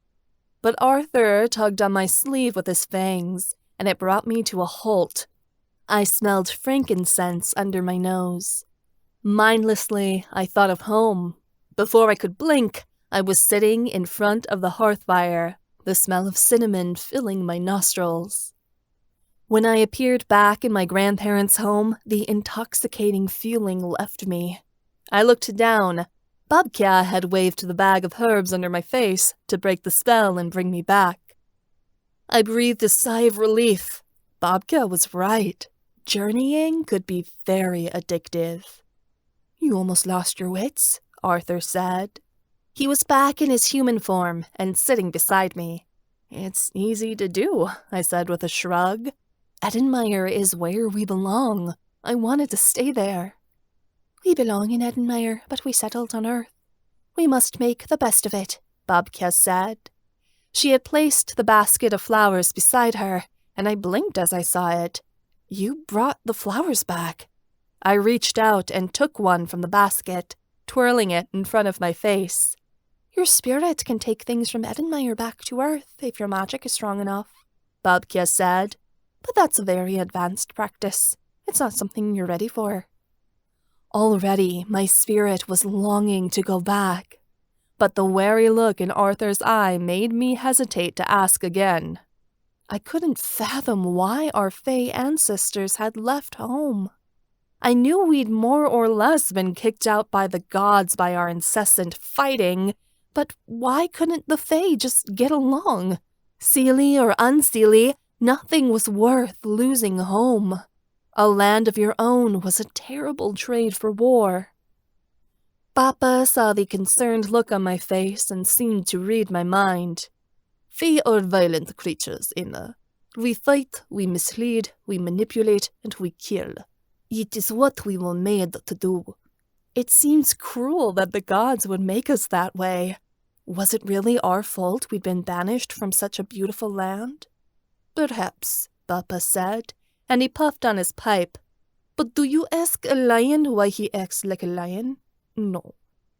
But Arthur tugged on my sleeve with his fangs, and it brought me to a halt. I smelled frankincense under my nose. Mindlessly, I thought of home. Before I could blink, I was sitting in front of the hearth fire, the smell of cinnamon filling my nostrils. When I appeared back in my grandparents' home, the intoxicating feeling left me. I looked down. Babka had waved the bag of herbs under my face to break the spell and bring me back. I breathed a sigh of relief. Babka was right. Journeying could be very addictive. You almost lost your wits, Arthur said. He was back in his human form and sitting beside me. It's easy to do, I said with a shrug. Edenmire is where we belong. I wanted to stay there. We belong in Edenmire, but we settled on Earth. We must make the best of it, Babka said. She had placed the basket of flowers beside her, and I blinked as I saw it. You brought the flowers back. I reached out and took one from the basket, twirling it in front of my face. Your spirit can take things from Edenmire back to Earth if your magic is strong enough, Babka said. But that's a very advanced practice. It's not something you're ready for. Already, my spirit was longing to go back, but the wary look in Arthur's eye made me hesitate to ask again. I couldn't fathom why our Fae ancestors had left home. I knew we'd more or less been kicked out by the gods by our incessant fighting, but why couldn't the Fae just get along? Seelie or Unseelie, nothing was worth losing home. A land of your own was a terrible trade for war. Papa saw the concerned look on my face and seemed to read my mind. Fae are violent creatures, Inna. We fight, we mislead, we manipulate, and we kill. It is what we were made to do. It seems cruel that the gods would make us that way. Was it really our fault we'd been banished from such a beautiful land? Perhaps, Papa said, and he puffed on his pipe. But do you ask a lion why he acts like a lion? No.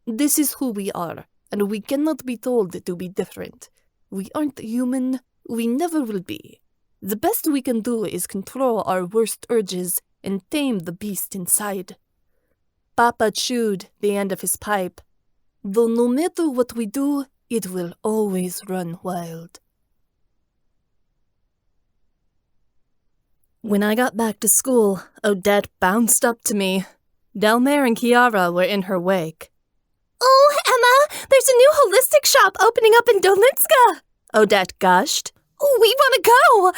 This is who we are, and we cannot be told to be different. We aren't human. We never will be. The best we can do is control our worst urges and tame the beast inside. Papa chewed the end of his pipe. Though no matter what we do, it will always run wild. When I got back to school, Odette bounced up to me. Delmare and Kiara were in her wake. Oh, Emma, there's a new holistic shop opening up in Dolinska, Odette gushed. Oh, we want to go.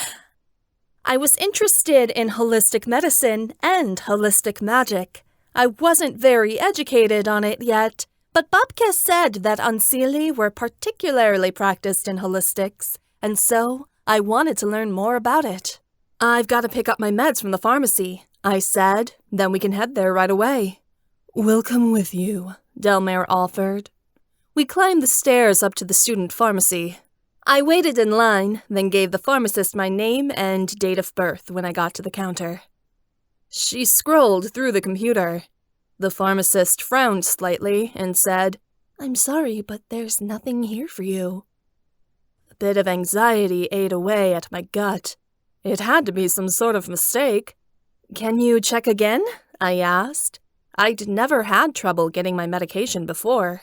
I was interested in holistic medicine and holistic magic. I wasn't very educated on it yet, but Babka said that Unseelie were particularly practiced in holistics, and so I wanted to learn more about it. I've got to pick up my meds from the pharmacy, I said. Then we can head there right away. We'll come with you, Delmare offered. We climbed the stairs up to the student pharmacy. I waited in line, then gave the pharmacist my name and date of birth when I got to the counter. She scrolled through the computer. The pharmacist frowned slightly and said, "I'm sorry, but there's nothing here for you." A bit of anxiety ate away at my gut. It had to be some sort of mistake. "Can you check again?" I asked. I'd never had trouble getting my medication before.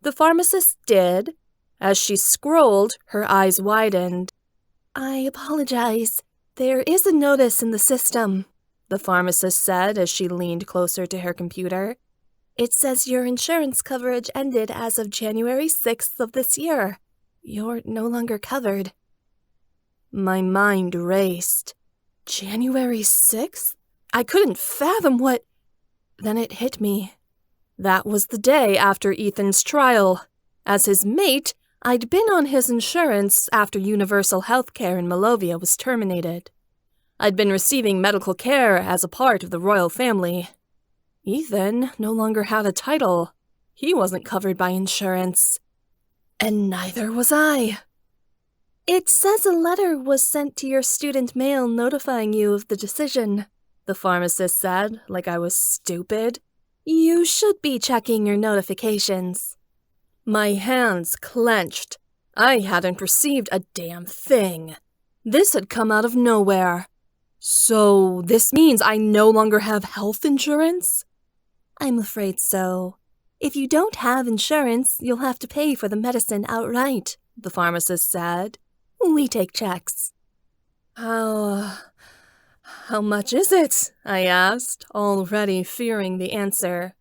The pharmacist did. As she scrolled, her eyes widened. "I apologize. There is a notice in the system," the pharmacist said as she leaned closer to her computer. "It says your insurance coverage ended as of January 6th of this year. You're no longer covered." My mind raced. January 6th? I couldn't fathom what... Then it hit me. That was the day after Ethan's trial. As his mate, I'd been on his insurance after universal health care in Malovia was terminated. I'd been receiving medical care as a part of the royal family. Ethan no longer had a title. He wasn't covered by insurance. And neither was I. "It says a letter was sent to your student mail notifying you of the decision," the pharmacist said, like I was stupid. "You should be checking your notifications." My hands clenched. I hadn't received a damn thing. This had come out of nowhere. So this means I no longer have health insurance? "I'm afraid so. If you don't have insurance, you'll have to pay for the medicine outright," the pharmacist said. "We take checks." How much is it?" I asked, already fearing the answer.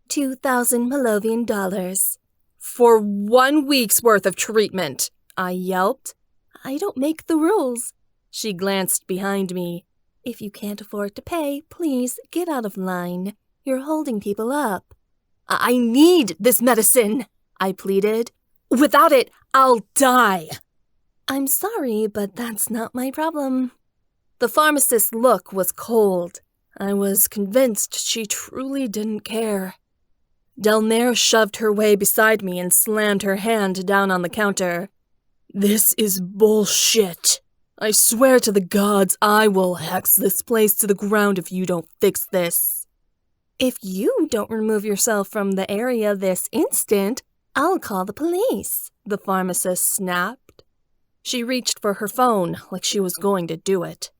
2,000 Malovian dollars. "For 1 week's worth of treatment," I yelped. "I don't make the rules." She glanced behind me. "If you can't afford to pay, please get out of line. You're holding people up." "I need this medicine," I pleaded. "Without it, I'll die." "I'm sorry, but that's not my problem." The pharmacist's look was cold. I was convinced she truly didn't care. Delmare shoved her way beside me and slammed her hand down on the counter. "This is bullshit. I swear to the gods I will hex this place to the ground if you don't fix this." "If you don't remove yourself from the area this instant, I'll call the police," the pharmacist snapped. She reached for her phone like she was going to do it.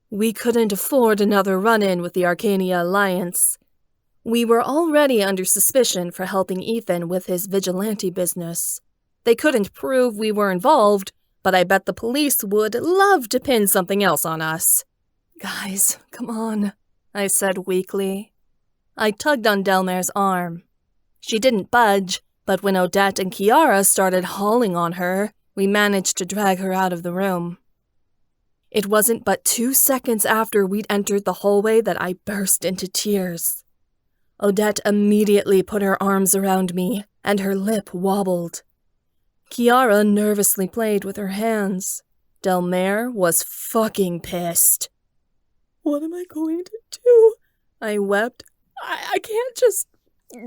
We couldn't afford another run-in with the Arcania Alliance. We were already under suspicion for helping Ethan with his vigilante business. They couldn't prove we were involved, but I bet the police would love to pin something else on us. "Guys, come on," I said weakly. I tugged on Delmare's arm. She didn't budge, but when Odette and Kiara started hauling on her, we managed to drag her out of the room. It wasn't but 2 seconds after we'd entered the hallway that I burst into tears. Odette immediately put her arms around me, and her lip wobbled. Kiara nervously played with her hands. Delmare was fucking pissed. "What am I going to do?" I wept. I can't just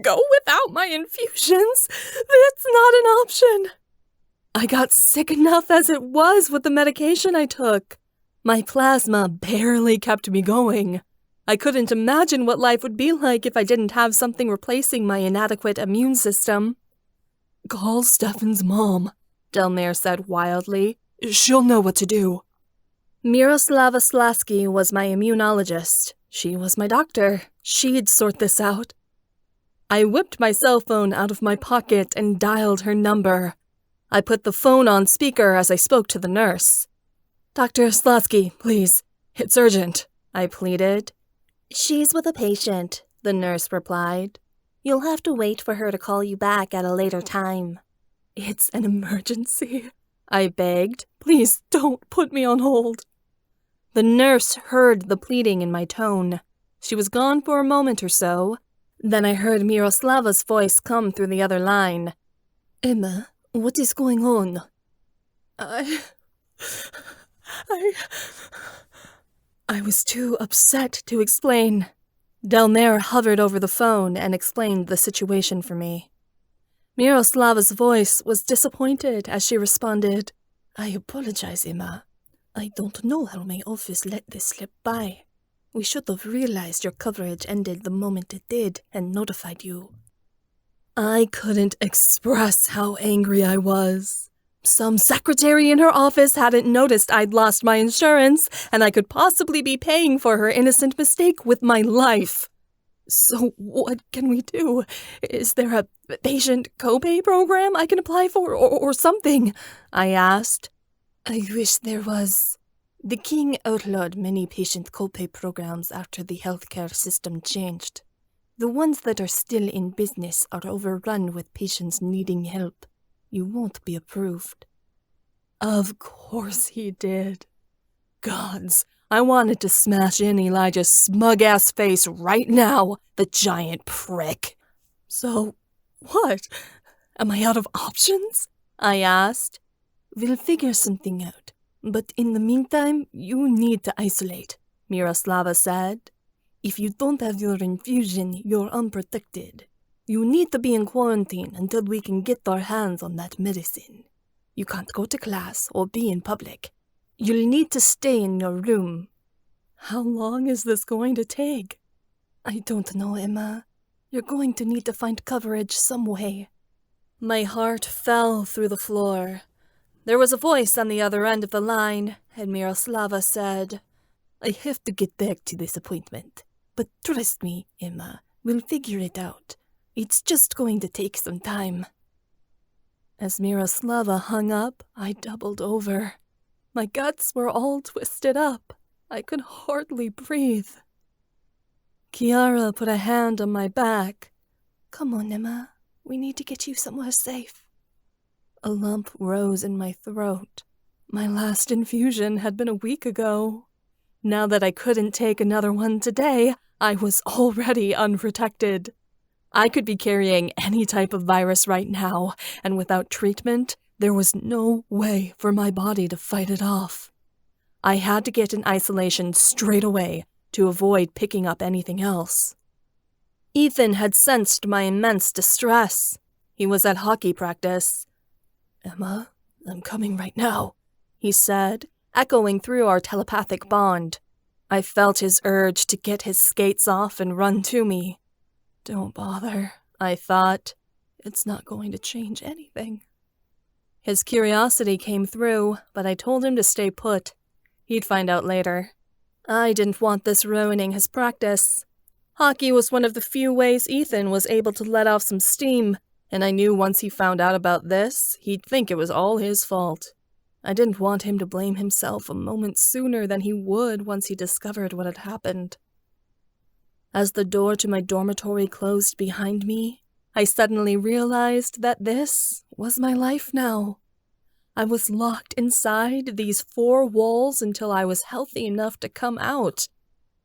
go without my infusions. That's not an option." I got sick enough as it was with the medication I took. My plasma barely kept me going. I couldn't imagine what life would be like if I didn't have something replacing my inadequate immune system. "Call Stefan's mom," Delmare said wildly. "She'll know what to do." Miroslava Slasky was my immunologist. She was my doctor. She'd sort this out. I whipped my cell phone out of my pocket and dialed her number. I put the phone on speaker as I spoke to the nurse. "Dr. Slasky, please. It's urgent," I pleaded. "She's with a patient," the nurse replied. "You'll have to wait for her to call you back at a later time." "It's an emergency," I begged. "Please don't put me on hold." The nurse heard the pleading in my tone. She was gone for a moment or so. Then I heard Miroslava's voice come through the other line. "Emma, what is going on?" I was too upset to explain. Delmare hovered over the phone and explained the situation for me. Miroslava's voice was disappointed as she responded, "I apologize, Emma. I don't know how my office let this slip by. We should have realized your coverage ended the moment it did and notified you." I couldn't express how angry I was. Some secretary in her office hadn't noticed I'd lost my insurance, and I could possibly be paying for her innocent mistake with my life. "So what can we do? Is there a patient copay program I can apply for, or something?" I asked. "I wish there was. The king outlawed many patient copay programs after the healthcare system changed. The ones that are still in business are overrun with patients needing help. You won't be approved." Of course he did. Gods, I wanted to smash in Elijah's smug-ass face right now, the giant prick. "So, what? Am I out of options?" I asked. "We'll figure something out. But in the meantime, you need to isolate," Miroslava said. "If you don't have your infusion, you're unprotected. You need to be in quarantine until we can get our hands on that medicine. You can't go to class or be in public. You'll need to stay in your room." "How long is this going to take?" "I don't know, Emma. You're going to need to find coverage some way." My heart fell through the floor. There was a voice on the other end of the line, and Miroslava said, "I have to get back to this appointment. But trust me, Emma, we'll figure it out. It's just going to take some time." As Miroslava hung up, I doubled over. My guts were all twisted up. I could hardly breathe. Chiara put a hand on my back. "Come on, Emma. We need to get you somewhere safe." A lump rose in my throat. My last infusion had been a week ago. Now that I couldn't take another one today, I was already unprotected. I could be carrying any type of virus right now, and without treatment, there was no way for my body to fight it off. I had to get in isolation straight away to avoid picking up anything else. Ethan had sensed my immense distress. He was at hockey practice. "Emma, I'm coming right now," he said, echoing through our telepathic bond. I felt his urge to get his skates off and run to me. Don't bother, I thought. It's not going to change anything. His curiosity came through, but I told him to stay put. He'd find out later. I didn't want this ruining his practice. Hockey was one of the few ways Ethan was able to let off some steam, and I knew once he found out about this, he'd think it was all his fault. I didn't want him to blame himself a moment sooner than he would once he discovered what had happened. As the door to my dormitory closed behind me, I suddenly realized that this was my life now. I was locked inside these 4 walls until I was healthy enough to come out.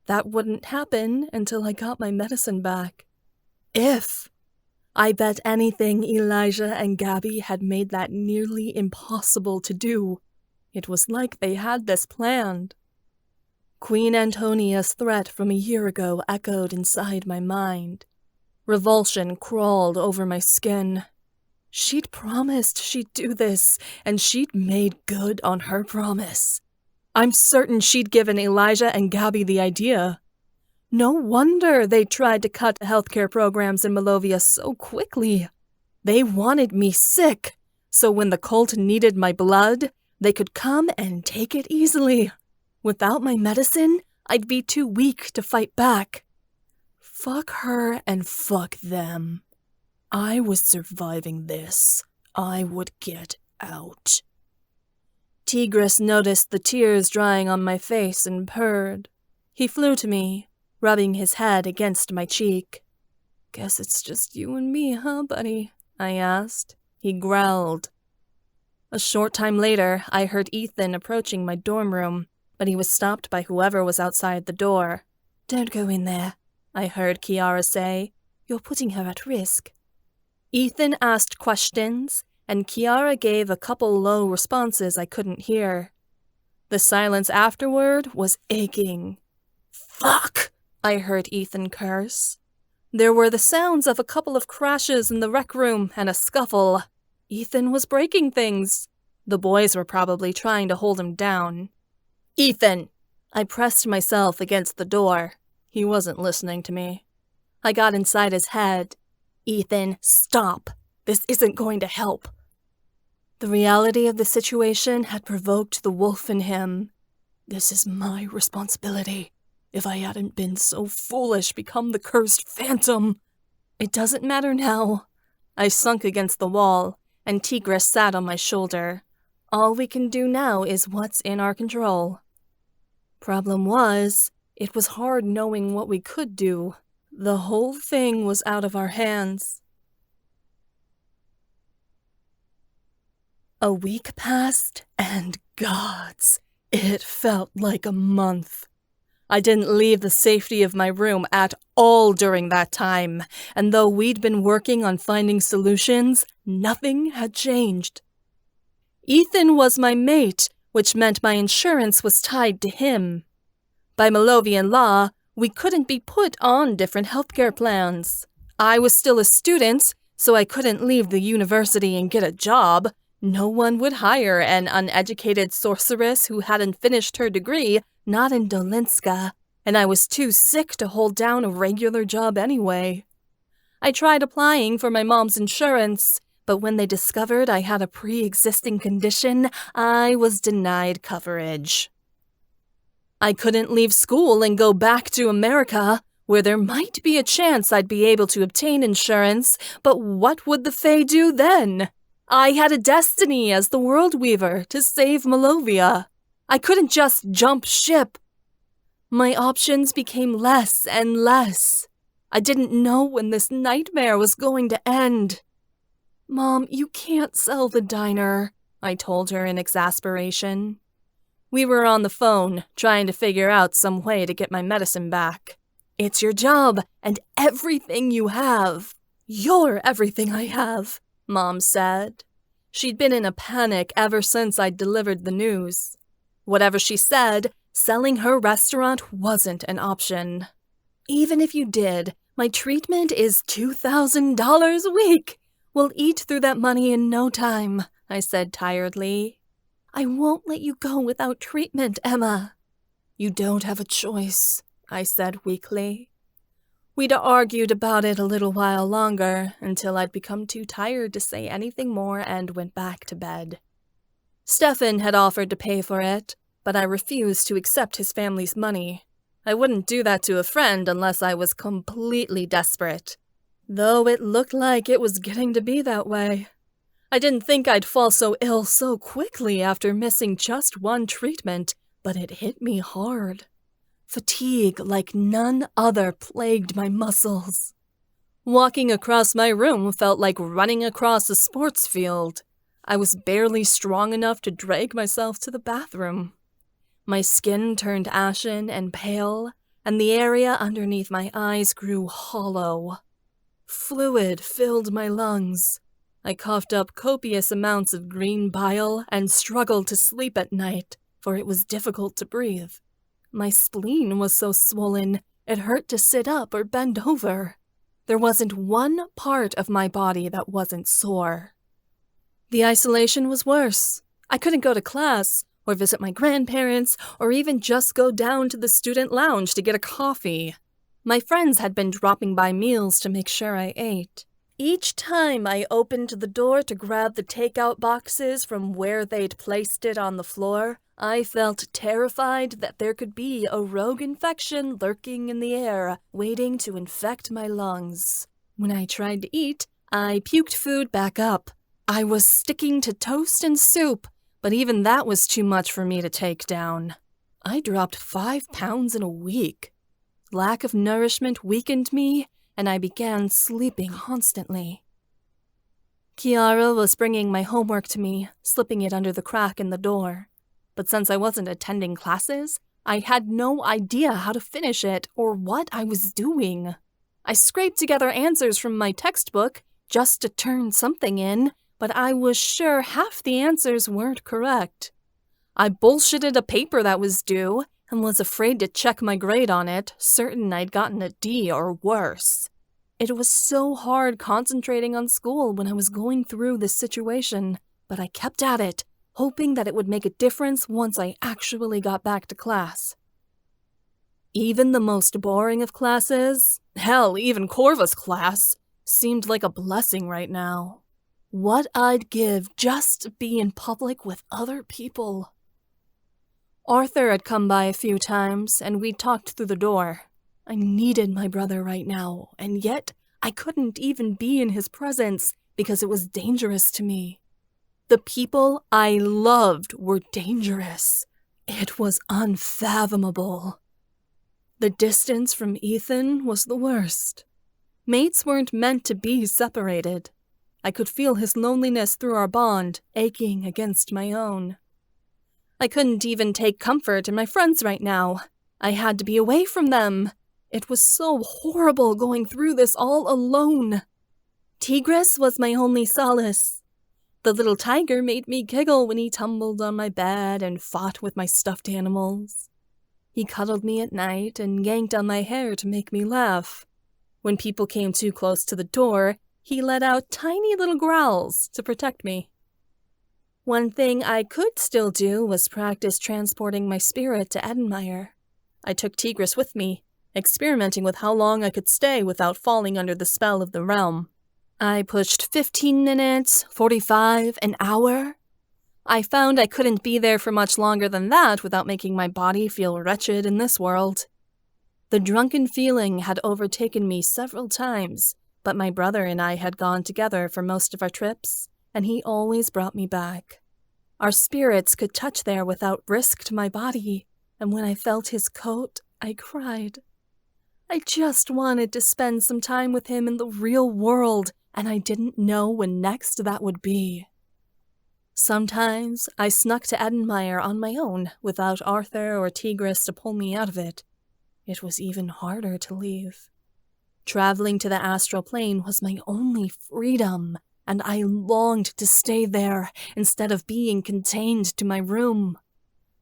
That wouldn't happen until I got my medicine back. If. I bet anything Elijah and Gabby had made that nearly impossible to do. It was like they had this planned. Queen Antonia's threat from a year ago echoed inside my mind. Revulsion crawled over my skin. She'd promised she'd do this, and she'd made good on her promise. I'm certain she'd given Elijah and Gabby the idea. No wonder they tried to cut healthcare programs in Malovia so quickly. They wanted me sick, so when the cult needed my blood, they could come and take it easily. Without my medicine, I'd be too weak to fight back. Fuck her and fuck them. I was surviving this. I would get out. Tigris noticed the tears drying on my face and purred. He flew to me, rubbing his head against my cheek. "Guess it's just you and me, huh, buddy?" I asked. He growled. A short time later, I heard Ethan approaching my dorm room, but he was stopped by whoever was outside the door. "Don't go in there," I heard Kiara say. "You're putting her at risk." Ethan asked questions, and Kiara gave a couple low responses I couldn't hear. The silence afterward was aching. "Fuck!" I heard Ethan curse. There were the sounds of a couple of crashes in the rec room and a scuffle. Ethan was breaking things. The boys were probably trying to hold him down. "Ethan!" I pressed myself against the door. He wasn't listening to me. I got inside his head. "Ethan, stop. This isn't going to help." The reality of the situation had provoked the wolf in him. This is my responsibility. If I hadn't been so foolish, become the cursed phantom. It doesn't matter now. I sunk against the wall, and Tigris sat on my shoulder. All we can do now is what's in our control. Problem was, it was hard knowing what we could do. The whole thing was out of our hands. A week passed, and gods, it felt like a month. I didn't leave the safety of my room at all during that time, and though we'd been working on finding solutions, nothing had changed. Ethan was my mate, which meant my insurance was tied to him. By Malovian law, we couldn't be put on different healthcare plans. I was still a student, so I couldn't leave the university and get a job. No one would hire an uneducated sorceress who hadn't finished her degree, not in Dolinska, and I was too sick to hold down a regular job anyway. I tried applying for my mom's insurance, but when they discovered I had a pre-existing condition, I was denied coverage. I couldn't leave school and go back to America, where there might be a chance I'd be able to obtain insurance, but what would the Fae do then? I had a destiny as the World Weaver to save Malovia. I couldn't just jump ship. My options became less and less. I didn't know when this nightmare was going to end. "Mom, you can't sell the diner," I told her in exasperation. We were on the phone, trying to figure out some way to get my medicine back. "It's your job, and everything you have." "You're everything I have," Mom said. She'd been in a panic ever since I'd delivered the news. Whatever she said, selling her restaurant wasn't an option. "Even if you did, my treatment is $2,000 a week. We'll eat through that money in no time," I said tiredly. "I won't let you go without treatment, Emma." "You don't have a choice," I said weakly. We'd argued about it a little while longer, until I'd become too tired to say anything more and went back to bed. Stefan had offered to pay for it, but I refused to accept his family's money. I wouldn't do that to a friend unless I was completely desperate, though it looked like it was getting to be that way. I didn't think I'd fall so ill so quickly after missing just one treatment, but it hit me hard. Fatigue like none other plagued my muscles. Walking across my room felt like running across a sports field. I was barely strong enough to drag myself to the bathroom. My skin turned ashen and pale, and the area underneath my eyes grew hollow. Fluid filled my lungs. I coughed up copious amounts of green bile and struggled to sleep at night, for it was difficult to breathe. My spleen was so swollen, it hurt to sit up or bend over. There wasn't one part of my body that wasn't sore. The isolation was worse. I couldn't go to class, or visit my grandparents, or even just go down to the student lounge to get a coffee. My friends had been dropping by meals to make sure I ate. Each time I opened the door to grab the takeout boxes from where they'd placed it on the floor, I felt terrified that there could be a rogue infection lurking in the air, waiting to infect my lungs. When I tried to eat, I puked food back up. I was sticking to toast and soup, but even that was too much for me to take down. I dropped 5 pounds in a week. Lack of nourishment weakened me, and I began sleeping constantly. Kiara was bringing my homework to me, slipping it under the crack in the door. But since I wasn't attending classes, I had no idea how to finish it or what I was doing. I scraped together answers from my textbook just to turn something in, but I was sure half the answers weren't correct. I bullshitted a paper that was due and was afraid to check my grade on it, certain I'd gotten a D or worse. It was so hard concentrating on school when I was going through this situation, but I kept at it, hoping that it would make a difference once I actually got back to class. Even the most boring of classes, hell, even Corva's class, seemed like a blessing right now. What I'd give just to be in public with other people. Arthur had come by a few times, and we'd talked through the door. I needed my brother right now, and yet I couldn't even be in his presence because it was dangerous to me. The people I loved were dangerous. It was unfathomable. The distance from Ethan was the worst. Mates weren't meant to be separated. I could feel his loneliness through our bond, aching against my own. I couldn't even take comfort in my friends right now. I had to be away from them. It was so horrible going through this all alone. Tigris was my only solace. The little tiger made me giggle when he tumbled on my bed and fought with my stuffed animals. He cuddled me at night and yanked on my hair to make me laugh. When people came too close to the door, he let out tiny little growls to protect me. One thing I could still do was practice transporting my spirit to Edenmire. I took Tigris with me, experimenting with how long I could stay without falling under the spell of the realm. I pushed 15 minutes, 45, an hour. I found I couldn't be there for much longer than that without making my body feel wretched in this world. The drunken feeling had overtaken me several times, but my brother and I had gone together for most of our trips, and he always brought me back. Our spirits could touch there without risk to my body, and when I felt his coat, I cried. I just wanted to spend some time with him in the real world, and I didn't know when next that would be. Sometimes I snuck to Edenmire on my own without Arthur or Tigris to pull me out of it. It was even harder to leave. Traveling to the astral plane was my only freedom, and I longed to stay there instead of being contained to my room.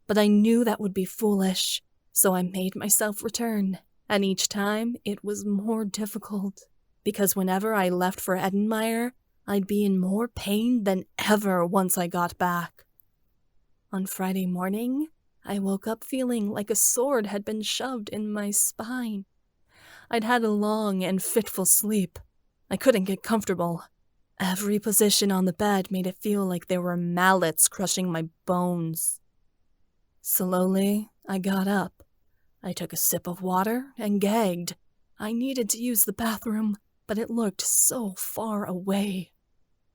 But I knew that would be foolish, so I made myself return, and each time it was more difficult, because whenever I left for Edenmire, I'd be in more pain than ever once I got back. On Friday morning, I woke up feeling like a sword had been shoved in my spine. I'd had a long and fitful sleep. I couldn't get comfortable. Every position on the bed made it feel like there were mallets crushing my bones. Slowly, I got up. I took a sip of water and gagged. I needed to use the bathroom, but it looked so far away.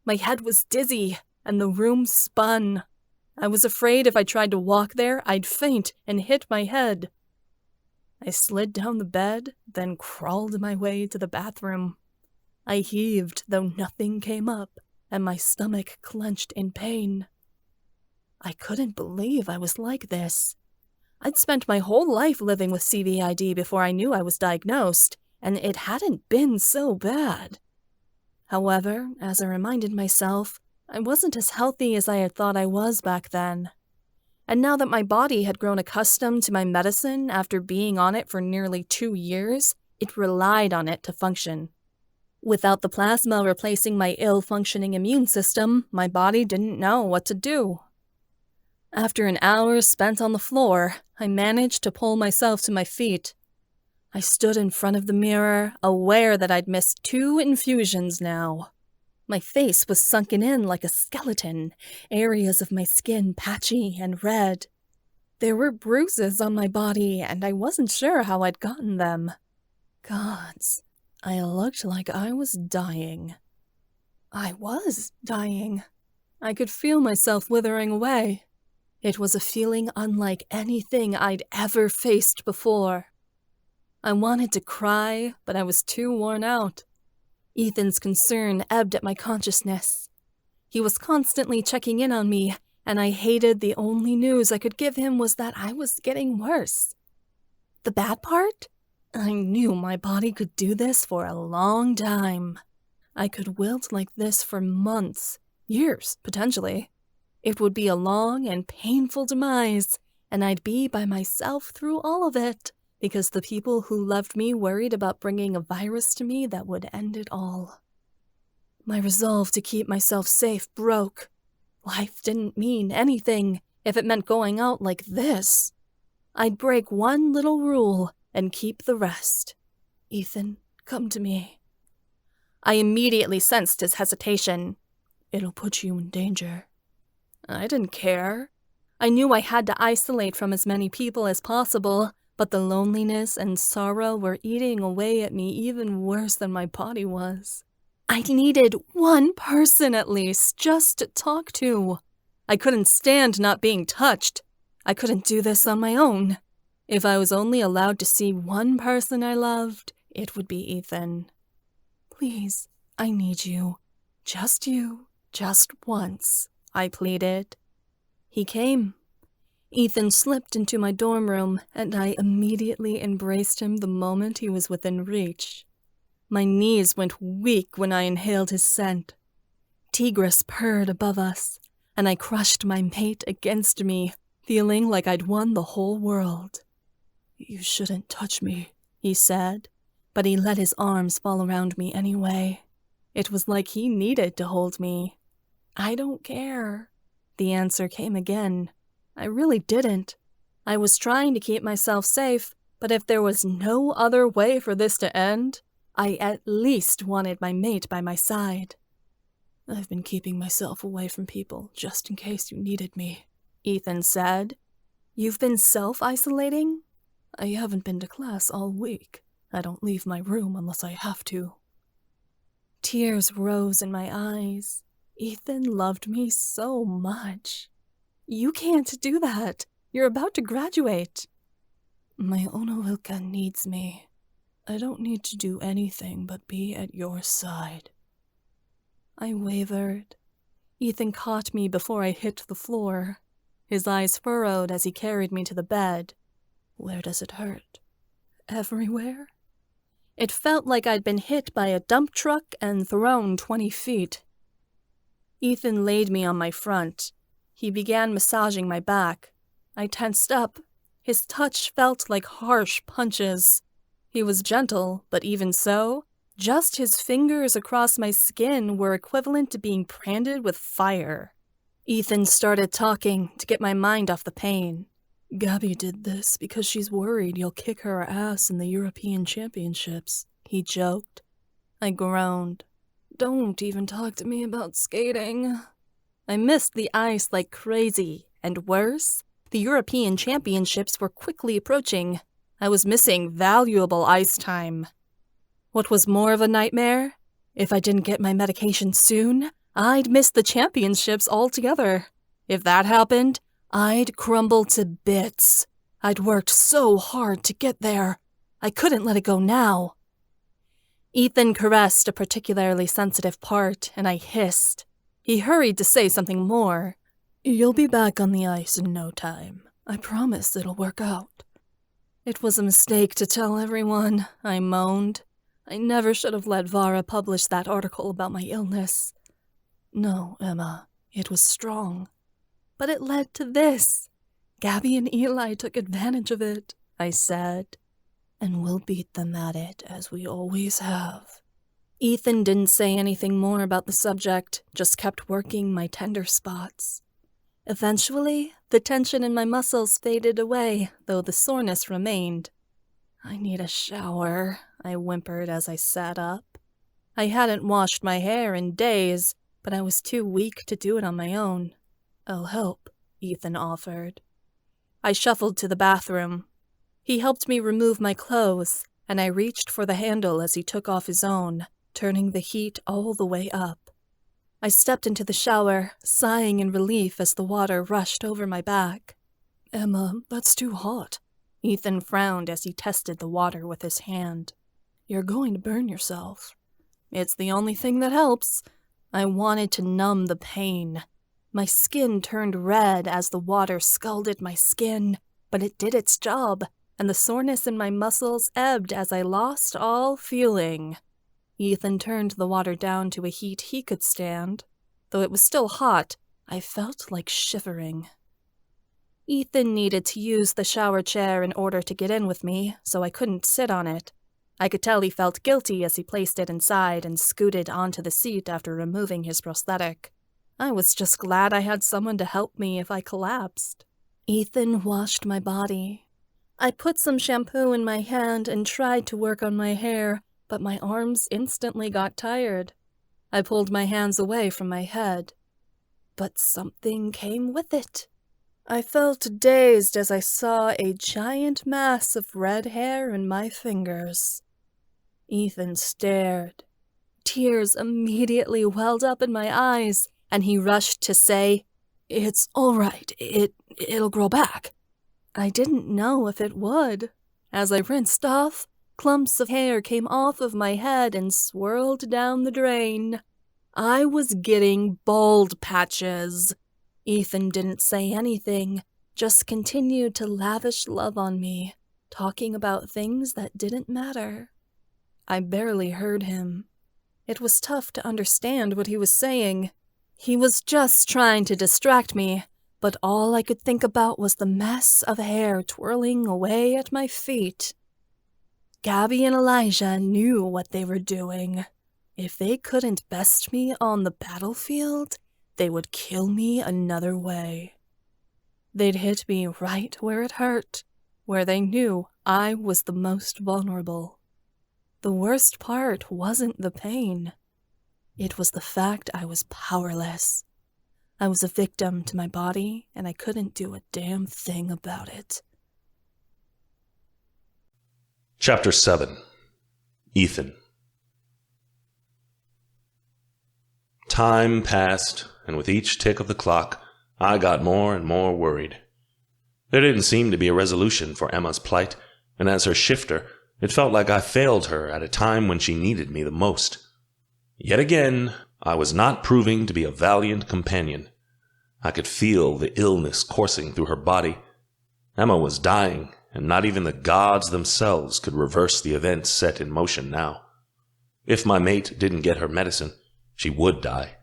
My head was dizzy, and the room spun. I was afraid if I tried to walk there, I'd faint and hit my head. I slid down the bed, then crawled my way to the bathroom. I heaved, though nothing came up, and my stomach clenched in pain. I couldn't believe I was like this. I'd spent my whole life living with CVID before I knew I was diagnosed, and it hadn't been so bad. However, as I reminded myself, I wasn't as healthy as I had thought I was back then. And now that my body had grown accustomed to my medicine after being on it for nearly 2 years, it relied on it to function. Without the plasma replacing my ill-functioning immune system, my body didn't know what to do. After an hour spent on the floor, I managed to pull myself to my feet. I stood in front of the mirror, aware that I'd missed 2 infusions now. My face was sunken in like a skeleton, areas of my skin patchy and red. There were bruises on my body, and I wasn't sure how I'd gotten them. Gods, I looked like I was dying. I was dying. I could feel myself withering away. It was a feeling unlike anything I'd ever faced before. I wanted to cry, but I was too worn out. Ethan's concern ebbed at my consciousness. He was constantly checking in on me, and I hated the only news I could give him was that I was getting worse. The bad part? I knew my body could do this for a long time. I could wilt like this for months, years, potentially. It would be a long and painful demise, and I'd be by myself through all of it, because the people who loved me worried about bringing a virus to me that would end it all. My resolve to keep myself safe broke. Life didn't mean anything if it meant going out like this. I'd break one little rule and keep the rest. Ethan, come to me. I immediately sensed his hesitation. It'll put you in danger. I didn't care. I knew I had to isolate from as many people as possible, but the loneliness and sorrow were eating away at me even worse than my body was. I needed one person at least, just to talk to. I couldn't stand not being touched. I couldn't do this on my own. If I was only allowed to see one person I loved, it would be Ethan. Please, I need you. Just once, I pleaded. He came. Ethan slipped into my dorm room, and I immediately embraced him the moment he was within reach. My knees went weak when I inhaled his scent. Tigris purred above us, and I crushed my mate against me, feeling like I'd won the whole world. You shouldn't touch me, he said, but he let his arms fall around me anyway. It was like he needed to hold me. I don't care. The answer came again. I really didn't. I was trying to keep myself safe, but if there was no other way for this to end, I at least wanted my mate by my side. I've been keeping myself away from people just in case you needed me, Ethan said. You've been self-isolating? I haven't been to class all week. I don't leave my room unless I have to. Tears rose in my eyes. Ethan loved me so much. You can't do that. You're about to graduate. My Onovilka needs me. I don't need to do anything but be at your side. I wavered. Ethan caught me before I hit the floor. His eyes furrowed as he carried me to the bed. Where does it hurt? Everywhere? It felt like I'd been hit by a dump truck and thrown 20 feet. Ethan laid me on my front. He began massaging my back. I tensed up. His touch felt like harsh punches. He was gentle, but even so, just his fingers across my skin were equivalent to being branded with fire. Ethan started talking to get my mind off the pain. Gabby did this because she's worried you'll kick her ass in the European Championships, he joked. I groaned. Don't even talk to me about skating. I missed the ice like crazy, and worse, the European Championships were quickly approaching. I was missing valuable ice time. What was more of a nightmare? If I didn't get my medication soon, I'd miss the championships altogether. If that happened, I'd crumble to bits. I'd worked so hard to get there. I couldn't let it go now. Ethan caressed a particularly sensitive part, and I hissed. He hurried to say something more. You'll be back on the ice in no time. I promise it'll work out. It was a mistake to tell everyone, I moaned. I never should have let Vara publish that article about my illness. No, Emma, it was strong. But it led to this. Gabby and Eli took advantage of it, I said. And we'll beat them at it, as we always have. Ethan didn't say anything more about the subject, just kept working my tender spots. Eventually, the tension in my muscles faded away, though the soreness remained. I need a shower, I whimpered as I sat up. I hadn't washed my hair in days, but I was too weak to do it on my own. I'll help, Ethan offered. I shuffled to the bathroom. He helped me remove my clothes, and I reached for the handle as he took off his own, turning the heat all the way up. I stepped into the shower, sighing in relief as the water rushed over my back. Emma, that's too hot. Ethan frowned as he tested the water with his hand. You're going to burn yourself. It's the only thing that helps. I wanted to numb the pain. My skin turned red as the water scalded my skin, but it did its job, and the soreness in my muscles ebbed as I lost all feeling. Ethan turned the water down to a heat he could stand. Though it was still hot, I felt like shivering. Ethan needed to use the shower chair in order to get in with me, so I couldn't sit on it. I could tell he felt guilty as he placed it inside and scooted onto the seat after removing his prosthetic. I was just glad I had someone to help me if I collapsed. Ethan washed my body. I put some shampoo in my hand and tried to work on my hair, but my arms instantly got tired. I pulled my hands away from my head. But something came with it. I felt dazed as I saw a giant mass of red hair in my fingers. Ethan stared. Tears immediately welled up in my eyes, and he rushed to say, It's all right. It'll grow back. I didn't know if it would. As I rinsed off, clumps of hair came off of my head and swirled down the drain. I was getting bald patches. Ethan didn't say anything, just continued to lavish love on me, talking about things that didn't matter. I barely heard him. It was tough to understand what he was saying. He was just trying to distract me, but all I could think about was the mess of hair twirling away at my feet. Gabby and Elijah knew what they were doing. If they couldn't best me on the battlefield, they would kill me another way. They'd hit me right where it hurt, where they knew I was the most vulnerable. The worst part wasn't the pain. It was the fact I was powerless. I was a victim to my body, and I couldn't do a damn thing about it. Chapter 7. Ethan. Time passed, and with each tick of the clock, I got more and more worried. There didn't seem to be a resolution for Emma's plight, and as her shifter, it felt like I failed her at a time when she needed me the most. Yet again, I was not proving to be a valiant companion. I could feel the illness coursing through her body. Emma was dying, and not even the gods themselves could reverse the events set in motion now. If my mate didn't get her medicine, she would die,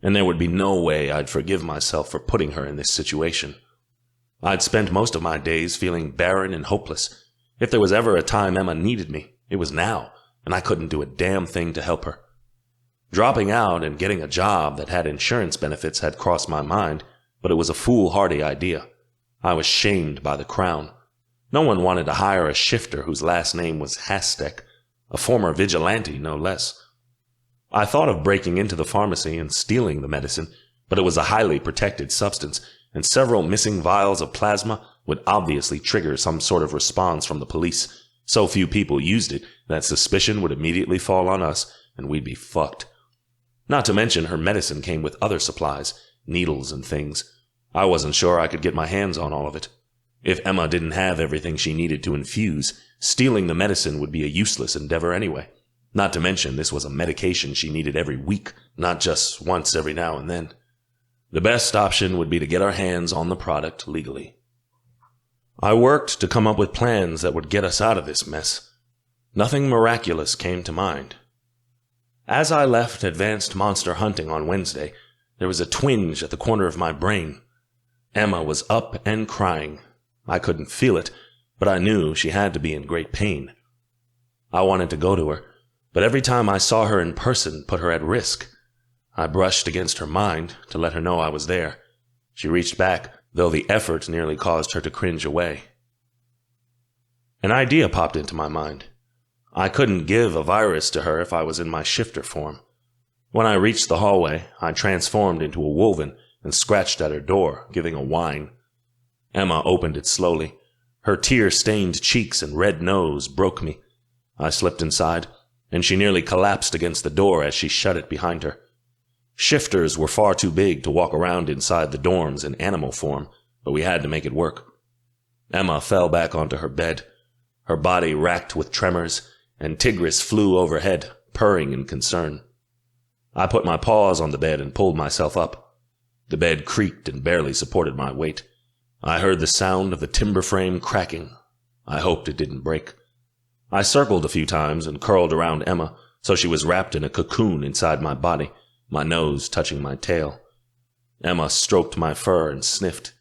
and there would be no way I'd forgive myself for putting her in this situation. I'd spent most of my days feeling barren and hopeless. If there was ever a time Emma needed me, it was now, and I couldn't do a damn thing to help her. Dropping out and getting a job that had insurance benefits had crossed my mind, but it was a foolhardy idea. I was shamed by the Crown. No one wanted to hire a shifter whose last name was Hastek, a former vigilante, no less. I thought of breaking into the pharmacy and stealing the medicine, but it was a highly protected substance, and several missing vials of plasma would obviously trigger some sort of response from the police. So few people used it that suspicion would immediately fall on us, and we'd be fucked. Not to mention her medicine came with other supplies, needles and things. I wasn't sure I could get my hands on all of it. If Emma didn't have everything she needed to infuse, stealing the medicine would be a useless endeavor anyway. Not to mention this was a medication she needed every week, not just once every now and then. The best option would be to get our hands on the product legally. I worked to come up with plans that would get us out of this mess. Nothing miraculous came to mind. As I left advanced monster hunting on Wednesday, there was a twinge at the corner of my brain. Emma was up and crying. I couldn't feel it, but I knew she had to be in great pain. I wanted to go to her, but every time I saw her in person put her at risk. I brushed against her mind to let her know I was there. She reached back, though the effort nearly caused her to cringe away. An idea popped into my mind. I couldn't give a virus to her if I was in my shifter form. When I reached the hallway, I transformed into a wolven and scratched at her door, giving a whine. Emma opened it slowly. Her tear-stained cheeks and red nose broke me. I slipped inside, and she nearly collapsed against the door as she shut it behind her. Shifters were far too big to walk around inside the dorms in animal form, but we had to make it work. Emma fell back onto her bed, her body racked with tremors, and Tigris flew overhead, purring in concern. I put my paws on the bed and pulled myself up. The bed creaked and barely supported my weight. I heard the sound of the timber frame cracking. I hoped it didn't break. I circled a few times and curled around Emma, so she was wrapped in a cocoon inside my body, my nose touching my tail. Emma stroked my fur and sniffed.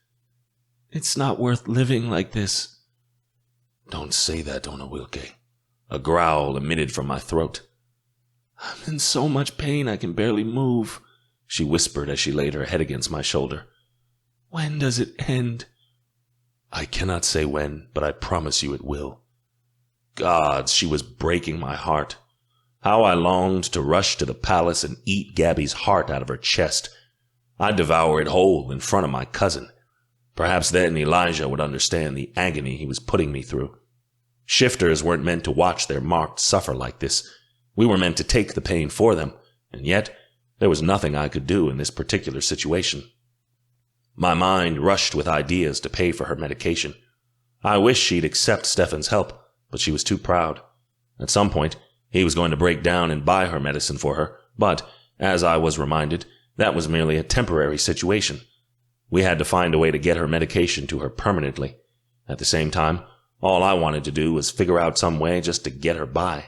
"It's not worth living like this." "Don't say that, Dona Wilke." A growl emitted from my throat. "I'm in so much pain I can barely move," she whispered as she laid her head against my shoulder. "When does it end?" "I cannot say when, but I promise you it will." Gods, she was breaking my heart. How I longed to rush to the palace and eat Gabby's heart out of her chest. I'd devour it whole in front of my cousin. Perhaps then Elijah would understand the agony he was putting me through. Shifters weren't meant to watch their marked suffer like this. We were meant to take the pain for them, and yet there was nothing I could do in this particular situation. My mind rushed with ideas to pay for her medication. I wished she'd accept Stefan's help, but she was too proud. At some point, he was going to break down and buy her medicine for her, but, as I was reminded, that was merely a temporary situation. We had to find a way to get her medication to her permanently. At the same time, all I wanted to do was figure out some way just to get her by.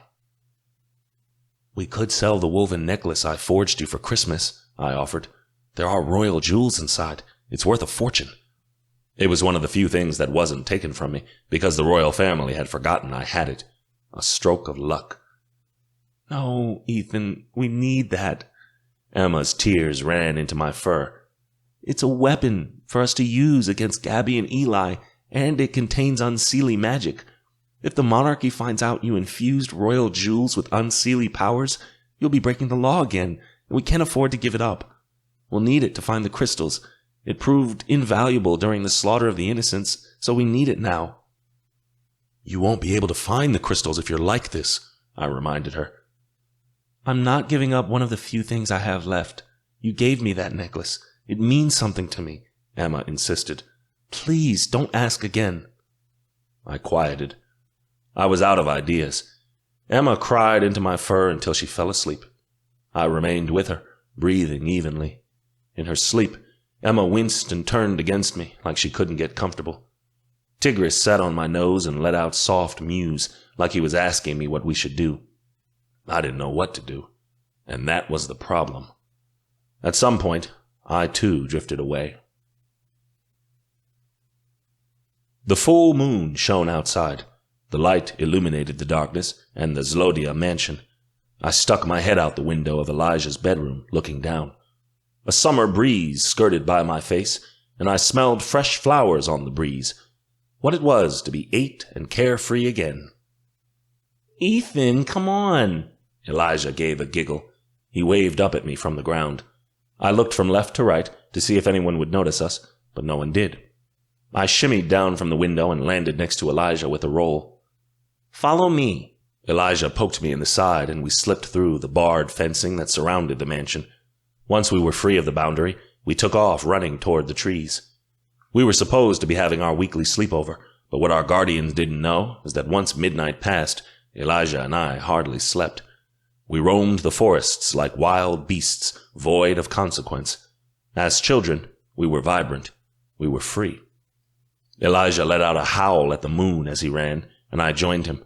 "We could sell the woven necklace I forged you for Christmas," I offered. "There are royal jewels inside. It's worth a fortune." It was one of the few things that wasn't taken from me, because the royal family had forgotten I had it. A stroke of luck. "No, Ethan, we need that." Emma's tears ran into my fur. "It's a weapon for us to use against Gabby and Eli, and it contains Unseelie magic. If the monarchy finds out you infused royal jewels with Unseelie powers, you'll be breaking the law again, and we can't afford to give it up. We'll need it to find the crystals. It proved invaluable during the slaughter of the innocents, so we need it now." "You won't be able to find the crystals if you're like this," I reminded her. "I'm not giving up one of the few things I have left. You gave me that necklace. It means something to me," Emma insisted. "Please, don't ask again." I quieted. I was out of ideas. Emma cried into my fur until she fell asleep. I remained with her, breathing evenly. In her sleep, Emma winced and turned against me like she couldn't get comfortable. Tigris sat on my nose and let out soft mews like he was asking me what we should do. I didn't know what to do, and that was the problem. At some point, I too drifted away. The full moon shone outside. The light illuminated the darkness and the Zlodia mansion. I stuck my head out the window of Elijah's bedroom, looking down. A summer breeze skirted by my face, and I smelled fresh flowers on the breeze. What it was to be 8 and carefree again. "Ethan, come on!" Elijah gave a giggle. He waved up at me from the ground. I looked from left to right to see if anyone would notice us, but no one did. I shimmied down from the window and landed next to Elijah with a roll. "Follow me." Elijah poked me in the side, and we slipped through the barred fencing that surrounded the mansion. Once we were free of the boundary, we took off running toward the trees. We were supposed to be having our weekly sleepover, but what our guardians didn't know is that once midnight passed, Elijah and I hardly slept. We roamed the forests like wild beasts, void of consequence. As children, we were vibrant. We were free. Elijah let out a howl at the moon as he ran, and I joined him.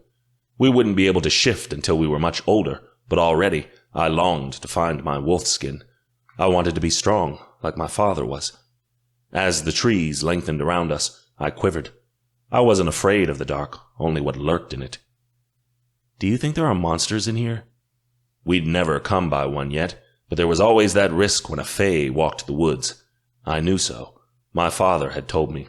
We wouldn't be able to shift until we were much older, but already I longed to find my wolf skin. I wanted to be strong, like my father was. As the trees lengthened around us, I quivered. I wasn't afraid of the dark, only what lurked in it. "Do you think there are monsters in here?" We'd never come by one yet, but there was always that risk when a fae walked the woods. I knew so. My father had told me.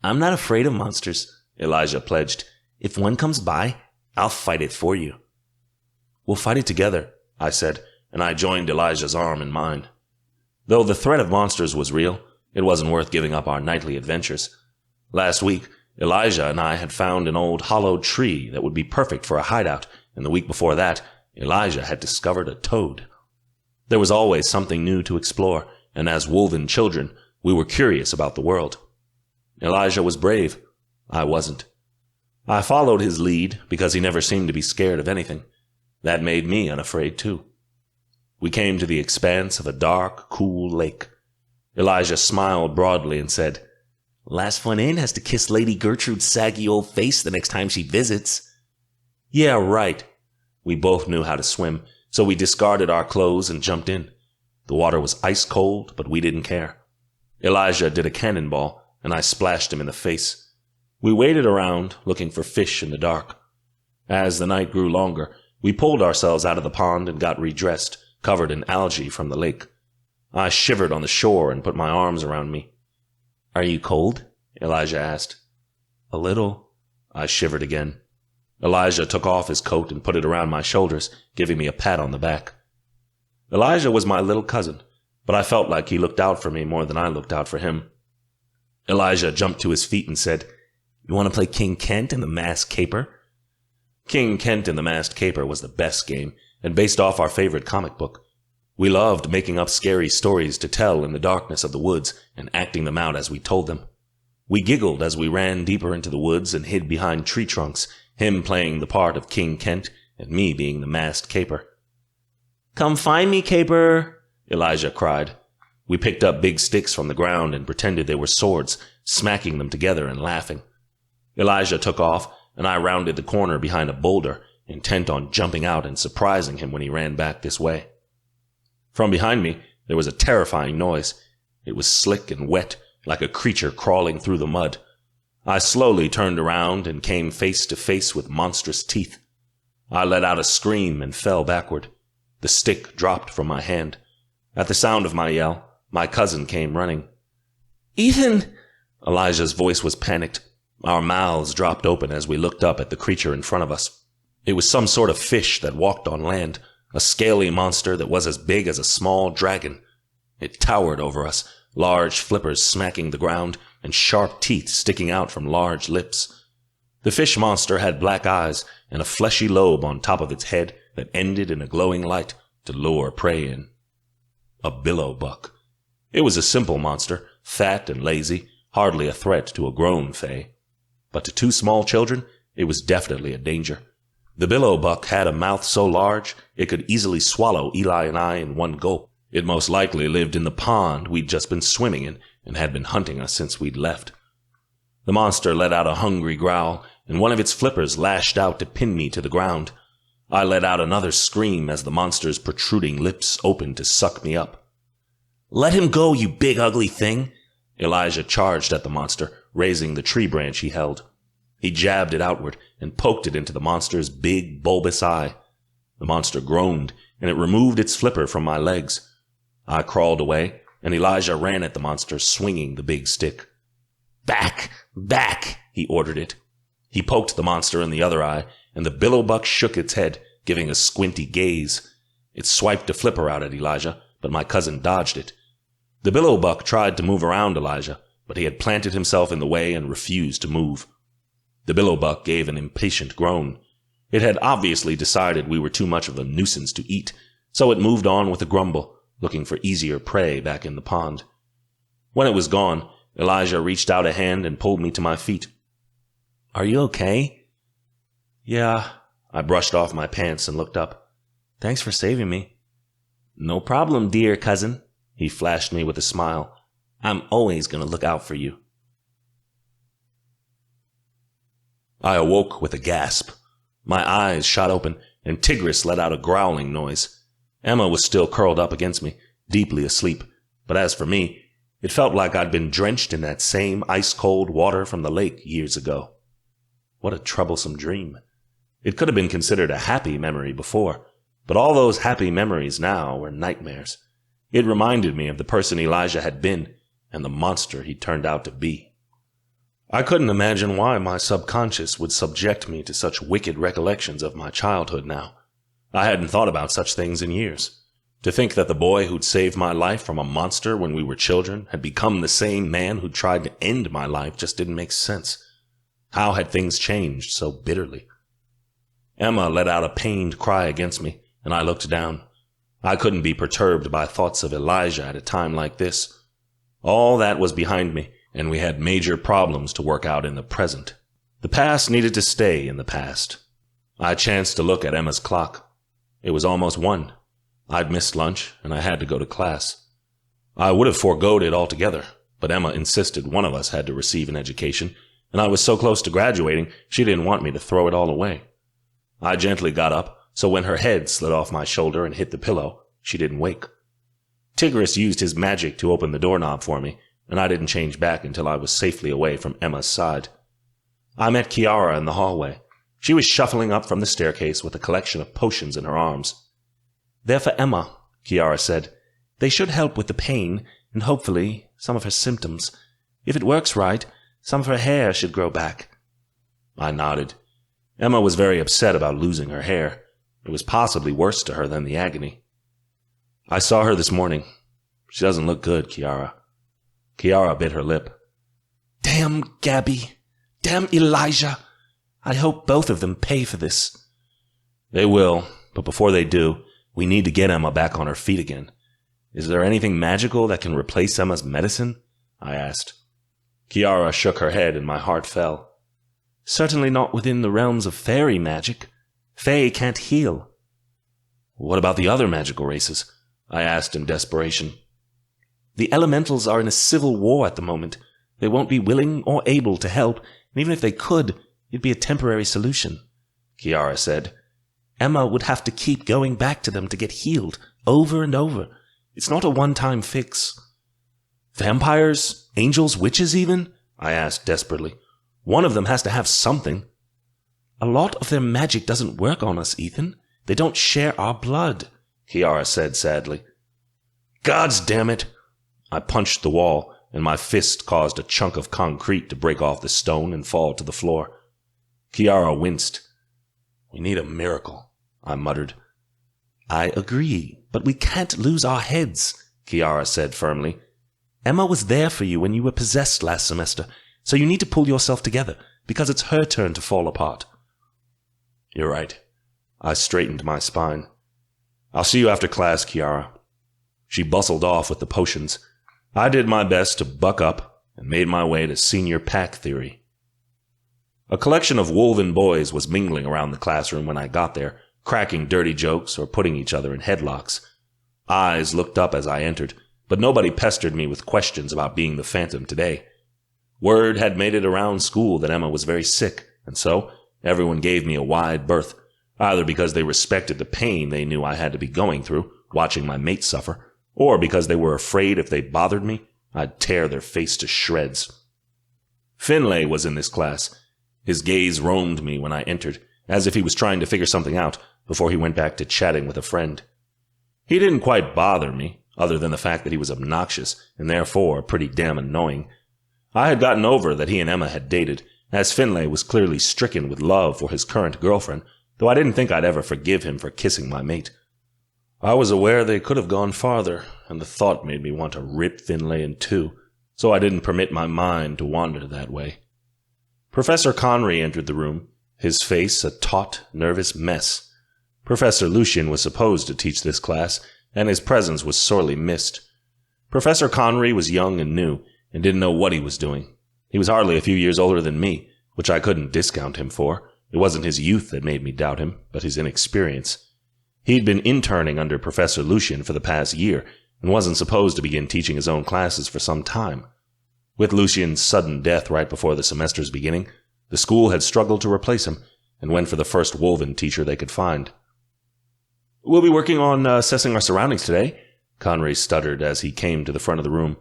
"I'm not afraid of monsters," Elijah pledged. If one comes by, I'll fight it for you." "We'll fight it together," I said, and I joined Elijah's arm in mine. Though the threat of monsters was real, it wasn't worth giving up our nightly adventures. Last week, Elijah and I had found an old hollowed tree that would be perfect for a hideout, and the week before that, Elijah had discovered a toad. There was always something new to explore, and as wolven children, we were curious about the world. Elijah was brave. I wasn't. I followed his lead because he never seemed to be scared of anything. That made me unafraid too. We came to the expanse of a dark, cool lake. Elijah smiled broadly and said, "Last one in has to kiss Lady Gertrude's saggy old face the next time she visits." "Yeah, right." We both knew how to swim, so we discarded our clothes and jumped in. The water was ice cold, but we didn't care. Elijah did a cannonball, and I splashed him in the face. We waded around, looking for fish in the dark. As the night grew longer, we pulled ourselves out of the pond and got redressed, covered in algae from the lake. I shivered on the shore and put my arms around me. "Are you cold?" Elijah asked. "A little." I shivered again. Elijah took off his coat and put it around my shoulders, giving me a pat on the back. Elijah was my little cousin, but I felt like he looked out for me more than I looked out for him. Elijah jumped to his feet and said, "You want to play King Kent and the Masked Caper?" King Kent and the Masked Caper was the best game, and based off our favorite comic book. We loved making up scary stories to tell in the darkness of the woods and acting them out as we told them. We giggled as we ran deeper into the woods and hid behind tree trunks, him playing the part of King Kent and me being the Masked Caper. "Come find me, Caper," Elijah cried. We picked up big sticks from the ground and pretended they were swords, smacking them together and laughing. Elijah took off, and I rounded the corner behind a boulder, intent on jumping out and surprising him when he ran back this way. From behind me, there was a terrifying noise. It was slick and wet, like a creature crawling through the mud. I slowly turned around and came face to face with monstrous teeth. I let out a scream and fell backward. The stick dropped from my hand. At the sound of my yell, my cousin came running. "Ethan!" Elijah's voice was panicked. Our mouths dropped open as we looked up at the creature in front of us. It was some sort of fish that walked on land, a scaly monster that was as big as a small dragon. It towered over us, large flippers smacking the ground and sharp teeth sticking out from large lips. The fish monster had black eyes and a fleshy lobe on top of its head that ended in a glowing light to lure prey in. A billow buck. It was a simple monster, fat and lazy, hardly a threat to a grown fae. But to two small children, it was definitely a danger. The billow buck had a mouth so large it could easily swallow Eli and I in one gulp. It most likely lived in the pond we'd just been swimming in and had been hunting us since we'd left. The monster let out a hungry growl, and one of its flippers lashed out to pin me to the ground. I let out another scream as the monster's protruding lips opened to suck me up. "Let him go, you big ugly thing!" Elijah charged at the monster, raising the tree branch he held. He jabbed it outward and poked it into the monster's big, bulbous eye. The monster groaned, and it removed its flipper from my legs. I crawled away, and Elijah ran at the monster, swinging the big stick. "Back! Back!" he ordered it. He poked the monster in the other eye, and the billowbuck shook its head, giving a squinty gaze. It swiped a flipper out at Elijah, but my cousin dodged it. The billowbuck tried to move around Elijah, but he had planted himself in the way and refused to move. The billowbuck gave an impatient groan. It had obviously decided we were too much of a nuisance to eat, so it moved on with a grumble, looking for easier prey back in the pond. When it was gone, Elijah reached out a hand and pulled me to my feet. "Are you okay?" "Yeah." I brushed off my pants and looked up. "Thanks for saving me." "No problem, dear cousin." He flashed me with a smile. "I'm always going to look out for you." I awoke with a gasp. My eyes shot open, and Tigris let out a growling noise. Emma was still curled up against me, deeply asleep, but as for me, it felt like I'd been drenched in that same ice-cold water from the lake years ago. What a troublesome dream. It could have been considered a happy memory before, but all those happy memories now were nightmares. It reminded me of the person Elijah had been and the monster he turned out to be. I couldn't imagine why my subconscious would subject me to such wicked recollections of my childhood now. I hadn't thought about such things in years. To think that the boy who'd saved my life from a monster when we were children had become the same man who'd tried to end my life just didn't make sense. How had things changed so bitterly? Emma let out a pained cry against me, and I looked down. I couldn't be perturbed by thoughts of Elijah at a time like this. All that was behind me, and we had major problems to work out in the present. The past needed to stay in the past. I chanced to look at Emma's clock. It was almost 1. I'd missed lunch, and I had to go to class. I would have foregoed it altogether, but Emma insisted one of us had to receive an education, and I was so close to graduating, she didn't want me to throw it all away. I gently got up, so when her head slid off my shoulder and hit the pillow, she didn't wake. Tigris used his magic to open the doorknob for me, and I didn't change back until I was safely away from Emma's side. I met Kiara in the hallway. She was shuffling up from the staircase with a collection of potions in her arms. "They're for Emma," Kiara said. "They should help with the pain, and hopefully some of her symptoms. If it works right, some of her hair should grow back." I nodded. Emma was very upset about losing her hair. It was possibly worse to her than the agony. "I saw her this morning. She doesn't look good, Kiara." Kiara bit her lip. "Damn Gabby. Damn Elijah. I hope both of them pay for this." "They will, but before they do, we need to get Emma back on her feet again. Is there anything magical that can replace Emma's medicine?" I asked. Kiara shook her head and my heart fell. "Certainly not within the realms of fairy magic. Fae can't heal." "What about the other magical races?" I asked in desperation. "The elementals are in a civil war at the moment. They won't be willing or able to help, and even if they could, it'd be a temporary solution," Kiara said. "Emma would have to keep going back to them to get healed, over and over. It's not a one-time fix." "Vampires? Angels? Witches even?" I asked desperately. "One of them has to have something." "A lot of their magic doesn't work on us, Ethan. They don't share our blood," Kiara said sadly. "Gods damn it!" I punched the wall, and my fist caused a chunk of concrete to break off the stone and fall to the floor. Kiara winced. "We need a miracle," I muttered. "I agree, but we can't lose our heads," Kiara said firmly. "Emma was there for you when you were possessed last semester, so you need to pull yourself together, because it's her turn to fall apart." "You're right." I straightened my spine. "I'll see you after class, Kiara." She bustled off with the potions. I did my best to buck up and made my way to senior pack theory. A collection of woven boys was mingling around the classroom when I got there, cracking dirty jokes or putting each other in headlocks. Eyes looked up as I entered, but nobody pestered me with questions about being the Phantom today. Word had made it around school that Emma was very sick, and so everyone gave me a wide berth, either because they respected the pain they knew I had to be going through, watching my mate suffer, or because they were afraid if they bothered me, I'd tear their face to shreds. Finlay was in this class. His gaze roamed me when I entered, as if he was trying to figure something out before he went back to chatting with a friend. He didn't quite bother me, other than the fact that he was obnoxious, and therefore pretty damn annoying. I had gotten over that he and Emma had dated, as Finlay was clearly stricken with love for his current girlfriend, though I didn't think I'd ever forgive him for kissing my mate. I was aware they could have gone farther, and the thought made me want to rip Finlay in two, so I didn't permit my mind to wander that way. Professor Conry entered the room, his face a taut, nervous mess. Professor Lucian was supposed to teach this class, and his presence was sorely missed. Professor Conry was young and new, and didn't know what he was doing. He was hardly a few years older than me, which I couldn't discount him for. It wasn't his youth that made me doubt him, but his inexperience. He'd been interning under Professor Lucian for the past year, and wasn't supposed to begin teaching his own classes for some time. With Lucian's sudden death right before the semester's beginning, the school had struggled to replace him, and went for the first woven teacher they could find. "We'll be working on assessing our surroundings today," Conry stuttered as he came to the front of the room.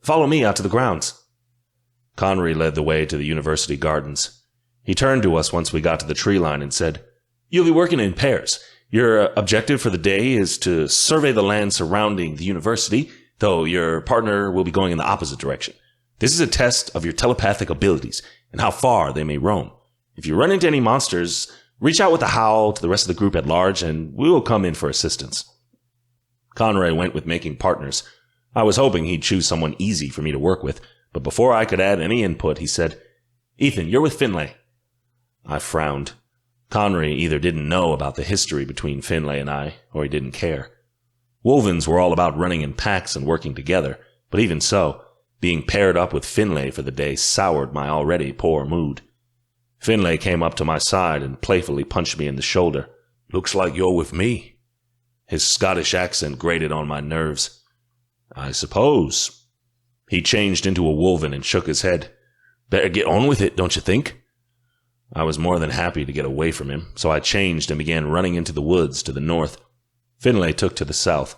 "Follow me out to the grounds." Conry led the way to the university gardens. He turned to us once we got to the tree line and said, "You'll be working in pairs. Your objective for the day is to survey the land surrounding the university, though your partner will be going in the opposite direction. This is a test of your telepathic abilities and how far they may roam. If you run into any monsters, reach out with a howl to the rest of the group at large, and we will come in for assistance." Conray went with making partners. I was hoping he'd choose someone easy for me to work with, but before I could add any input, he said, "Ethan, you're with Finlay." I frowned. Conray either didn't know about the history between Finlay and I, or he didn't care. Wolvens were all about running in packs and working together, but even so, being paired up with Finlay for the day soured my already poor mood. Finlay came up to my side and playfully punched me in the shoulder. "Looks like you're with me." His Scottish accent grated on my nerves. "I suppose." He changed into a wolven and shook his head. "Better get on with it, don't you think?" I was more than happy to get away from him, so I changed and began running into the woods to the north. Finlay took to the south.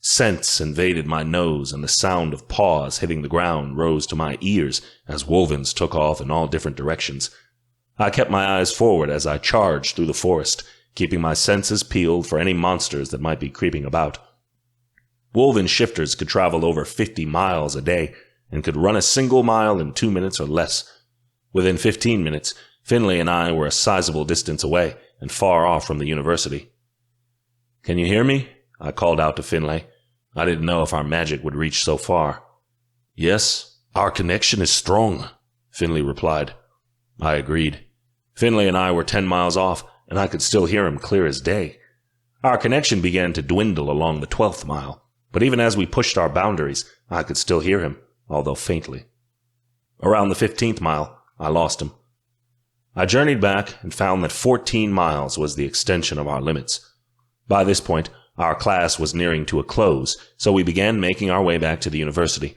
Scents invaded my nose, and the sound of paws hitting the ground rose to my ears as wolvens took off in all different directions. I kept my eyes forward as I charged through the forest, keeping my senses peeled for any monsters that might be creeping about. Wolven shifters could travel over 50 miles a day, and could run a single mile in 2 minutes or less. Within 15 minutes, Finlay and I were a sizable distance away, and far off from the university. "Can you hear me?" I called out to Finlay. I didn't know if our magic would reach so far. "Yes, our connection is strong," Finlay replied. I agreed. Finlay and I were 10 miles off, and I could still hear him clear as day. Our connection began to dwindle along the 12th mile, but even as we pushed our boundaries, I could still hear him, although faintly. Around the 15th mile, I lost him. I journeyed back and found that 14 miles was the extension of our limits. By this point, our class was nearing to a close, so we began making our way back to the university.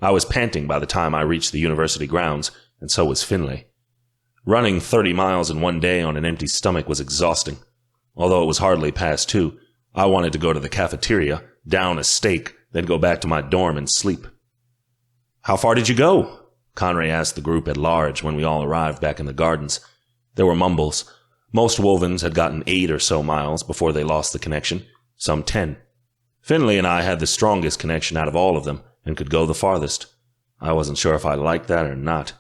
I was panting by the time I reached the university grounds, and so was Finlay. Running 30 miles in one day on an empty stomach was exhausting. Although it was hardly past 2, I wanted to go to the cafeteria, down a steak, then go back to my dorm and sleep. "How far did you go?" Conray asked the group at large when we all arrived back in the gardens. There were mumbles. Most wolvens had gotten 8 or so miles before they lost the connection, some 10. Finlay and I had the strongest connection out of all of them, and could go the farthest. I wasn't sure if I liked that or not.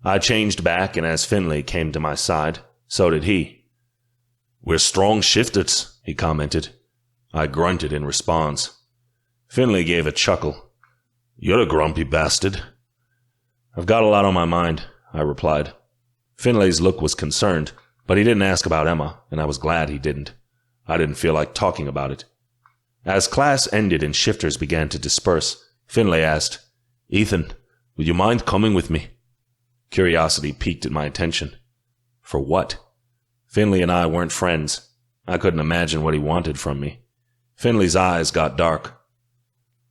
I changed back, and as Finlay came to my side, so did he. "We're strong shifters," he commented. I grunted in response. Finlay gave a chuckle. "You're a grumpy bastard." "I've got a lot on my mind," I replied. Finlay's look was concerned, but he didn't ask about Emma, and I was glad he didn't. I didn't feel like talking about it. As class ended and shifters began to disperse, Finlay asked, "Ethan, would you mind coming with me?" Curiosity piqued at my attention. For what? Finlay and I weren't friends. I couldn't imagine what he wanted from me. Finlay's eyes got dark.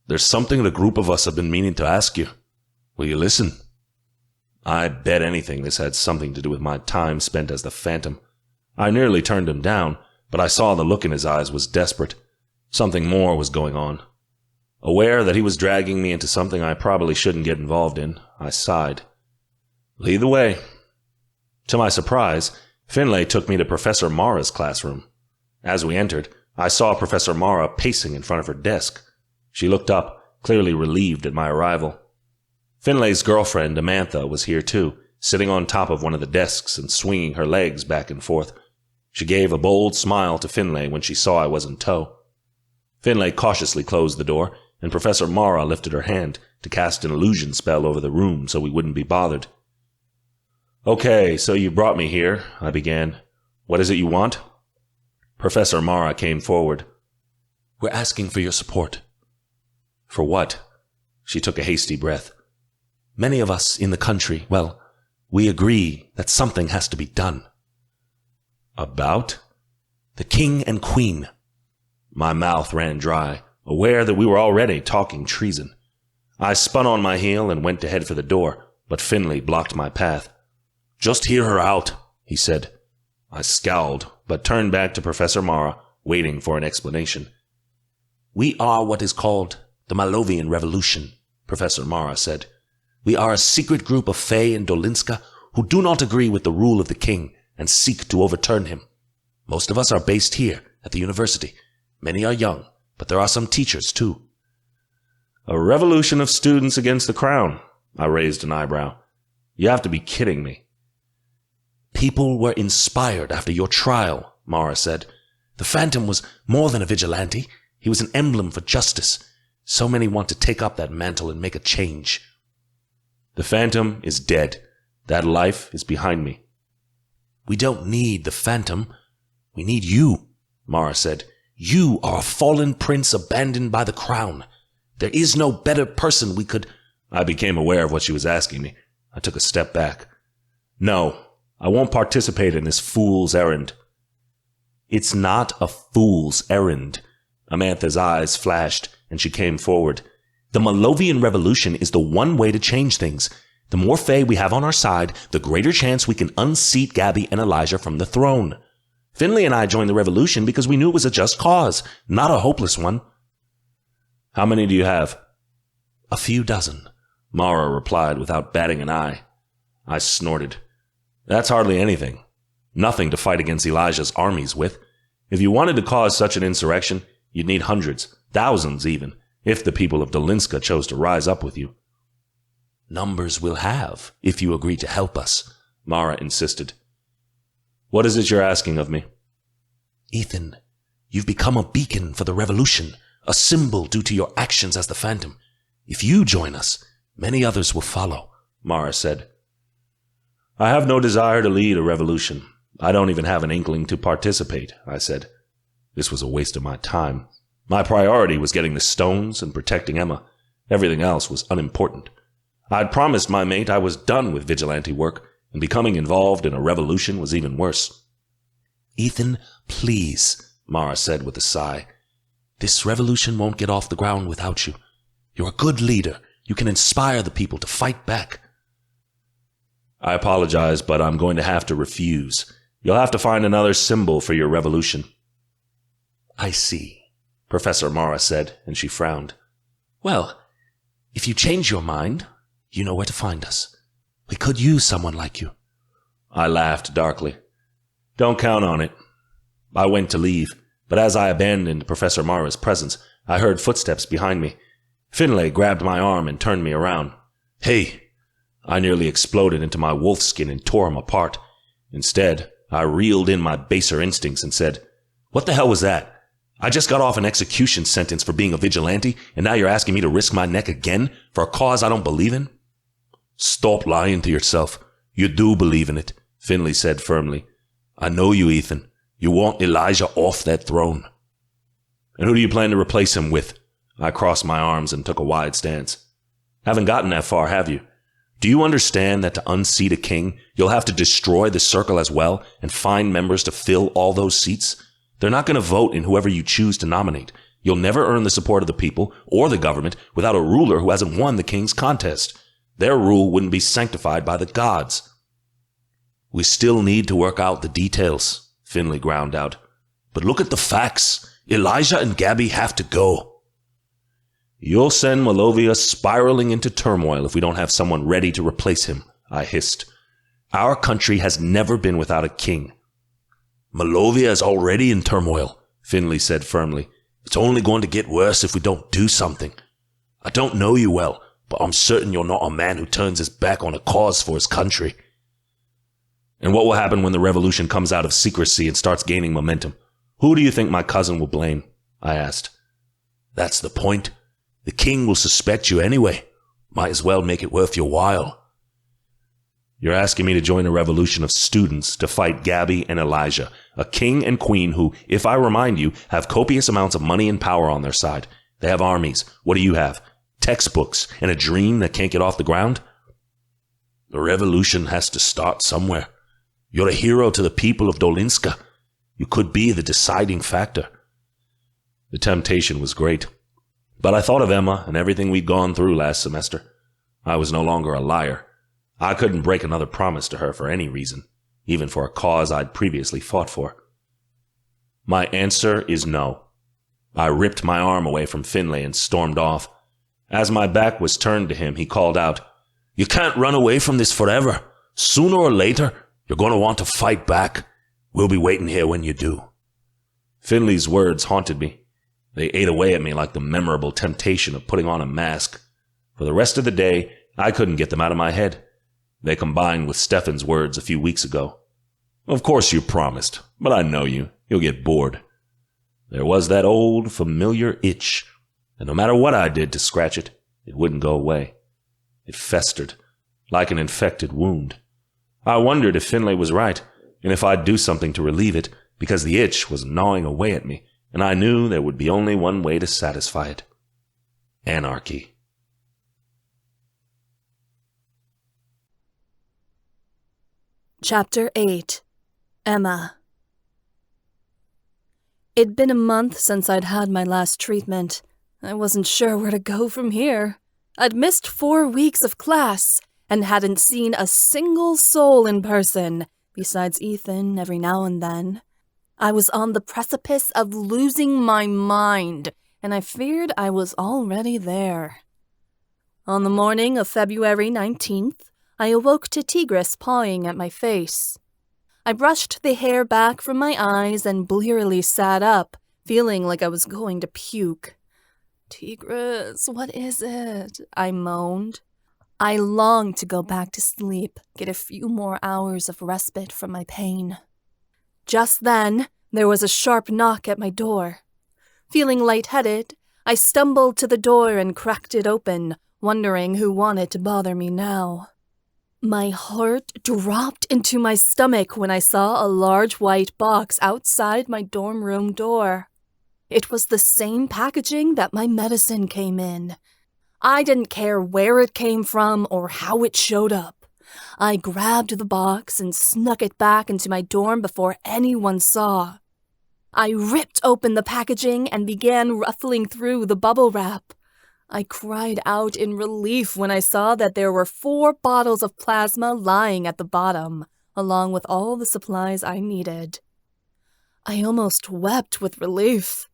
"There's something the group of us have been meaning to ask you. Will you listen?" I bet anything this had something to do with my time spent as the Phantom. I nearly turned him down, but I saw the look in his eyes was desperate. Something more was going on. Aware that he was dragging me into something I probably shouldn't get involved in, I sighed. "Lead the way." To my surprise, Finlay took me to Professor Mara's classroom. As we entered, I saw Professor Mara pacing in front of her desk. She looked up, clearly relieved at my arrival. Finlay's girlfriend, Amantha, was here too, sitting on top of one of the desks and swinging her legs back and forth. She gave a bold smile to Finlay when she saw I was in tow. Finlay cautiously closed the door, and Professor Mara lifted her hand to cast an illusion spell over the room so we wouldn't be bothered. "Okay, so you brought me here," I began. "What is it you want?" Professor Mara came forward. "We're asking for your support." "For what?" She took a hasty breath. "Many of us in the country, well, we agree that something has to be done." "About?" "The king and queen." My mouth ran dry, aware that we were already talking treason. I spun on my heel and went to head for the door, but Finlay blocked my path. "Just hear her out," he said. I scowled, but turned back to Professor Mara, waiting for an explanation. "We are what is called the Malovian Revolution," Professor Mara said. "We are a secret group of Fae in Dolinska who do not agree with the rule of the king and seek to overturn him. Most of us are based here at the university. Many are young, but there are some teachers too." "A revolution of students against the crown," I raised an eyebrow. You have to be kidding me. People were inspired after your trial, Mara said. The Phantom was more than a vigilante. He was an emblem for justice. So many want to take up that mantle and make a change. The Phantom is dead. That life is behind me. We don't need the Phantom. We need you, Mara said. You are a fallen prince abandoned by the crown. There is no better person we could... I became aware of what she was asking me. I took a step back. No, I won't participate in this fool's errand. It's not a fool's errand. Amantha's eyes flashed, and she came forward. The Malovian Revolution is the one way to change things. The more Fae we have on our side, the greater chance we can unseat Gabby and Elijah from the throne. Finley and I joined the revolution because we knew it was a just cause, not a hopeless one. How many do you have? A few dozen, Mara replied without batting an eye. I snorted. That's hardly anything. Nothing to fight against Elijah's armies with. If you wanted to cause such an insurrection, you'd need hundreds, thousands even, if the people of Dolinska chose to rise up with you. Numbers we'll have, if you agree to help us, Mara insisted. What is it you're asking of me? Ethan, you've become a beacon for the revolution, a symbol due to your actions as the Phantom. If you join us, many others will follow, Mara said. I have no desire to lead a revolution. I don't even have an inkling to participate, I said. This was a waste of my time. My priority was getting the stones and protecting Emma. Everything else was unimportant. I'd promised my mate I was done with vigilante work, and becoming involved in a revolution was even worse. Ethan, please, Mara said with a sigh. This revolution won't get off the ground without you. You're a good leader. You can inspire the people to fight back. I apologize, but I'm going to have to refuse. You'll have to find another symbol for your revolution. I see, Professor Mara said, and she frowned. Well, if you change your mind, you know where to find us. We could use someone like you. I laughed darkly. Don't count on it. I went to leave, but as I abandoned Professor Mara's presence, I heard footsteps behind me. Finlay grabbed my arm and turned me around. Hey! I nearly exploded into my wolfskin and tore him apart. Instead, I reeled in my baser instincts and said, What the hell was that? I just got off an execution sentence for being a vigilante, and now you're asking me to risk my neck again for a cause I don't believe in? Stop lying to yourself. You do believe in it, Finlay said firmly. I know you, Ethan. You want Elijah off that throne. And who do you plan to replace him with? I crossed my arms and took a wide stance. Haven't gotten that far, have you? Do you understand that to unseat a king, you'll have to destroy the circle as well and find members to fill all those seats? They're not going to vote in whoever you choose to nominate. You'll never earn the support of the people or the government without a ruler who hasn't won the king's contest. Their rule wouldn't be sanctified by the gods. We still need to work out the details, Finlay ground out. But look at the facts. Elijah and Gabby have to go. You'll send Malovia spiraling into turmoil if we don't have someone ready to replace him, I hissed. Our country has never been without a king. Malovia is already in turmoil, Finlay said firmly. It's only going to get worse if we don't do something. I don't know you well, but I'm certain you're not a man who turns his back on a cause for his country. And what will happen when the revolution comes out of secrecy and starts gaining momentum? Who do you think my cousin will blame? I asked. That's the point. The king will suspect you anyway. Might as well make it worth your while. You're asking me to join a revolution of students to fight Gabby and Elijah, a king and queen who, if I remind you, have copious amounts of money and power on their side. They have armies. What do you have? Textbooks and a dream that can't get off the ground? The revolution has to start somewhere. You're a hero to the people of Dolinska. You could be the deciding factor. The temptation was great. But I thought of Emma and everything we'd gone through last semester. I was no longer a liar. I couldn't break another promise to her for any reason, even for a cause I'd previously fought for. My answer is no. I ripped my arm away from Finlay and stormed off. As my back was turned to him, he called out, You can't run away from this forever. Sooner or later, you're going to want to fight back. We'll be waiting here when you do. Finlay's words haunted me. They ate away at me like the memorable temptation of putting on a mask. For the rest of the day, I couldn't get them out of my head. They combined with Stefan's words a few weeks ago. Of course you promised, but I know you. You'll get bored. There was that old, familiar itch, and no matter what I did to scratch it, it wouldn't go away. It festered, like an infected wound. I wondered if Finlay was right, and if I'd do something to relieve it, because the itch was gnawing away at me, and I knew there would be only one way to satisfy it. Anarchy. Chapter 8. Emma. It'd been a month since I'd had my last treatment. I wasn't sure where to go from here. I'd missed 4 weeks of class and hadn't seen a single soul in person, besides Ethan every now and then. I was on the precipice of losing my mind, and I feared I was already there. On the morning of February 19th, I awoke to Tigress pawing at my face. I brushed the hair back from my eyes and blearily sat up, feeling like I was going to puke. "Tigress, what is it?" I moaned. I longed to go back to sleep, get a few more hours of respite from my pain. Just then, there was a sharp knock at my door. Feeling lightheaded, I stumbled to the door and cracked it open, wondering who wanted to bother me now. My heart dropped into my stomach when I saw a large white box outside my dorm room door. It was the same packaging that my medicine came in. I didn't care where it came from or how it showed up. I grabbed the box and snuck it back into my dorm before anyone saw. I ripped open the packaging and began ruffling through the bubble wrap. I cried out in relief when I saw that there were 4 bottles of plasma lying at the bottom, along with all the supplies I needed. I almost wept with relief.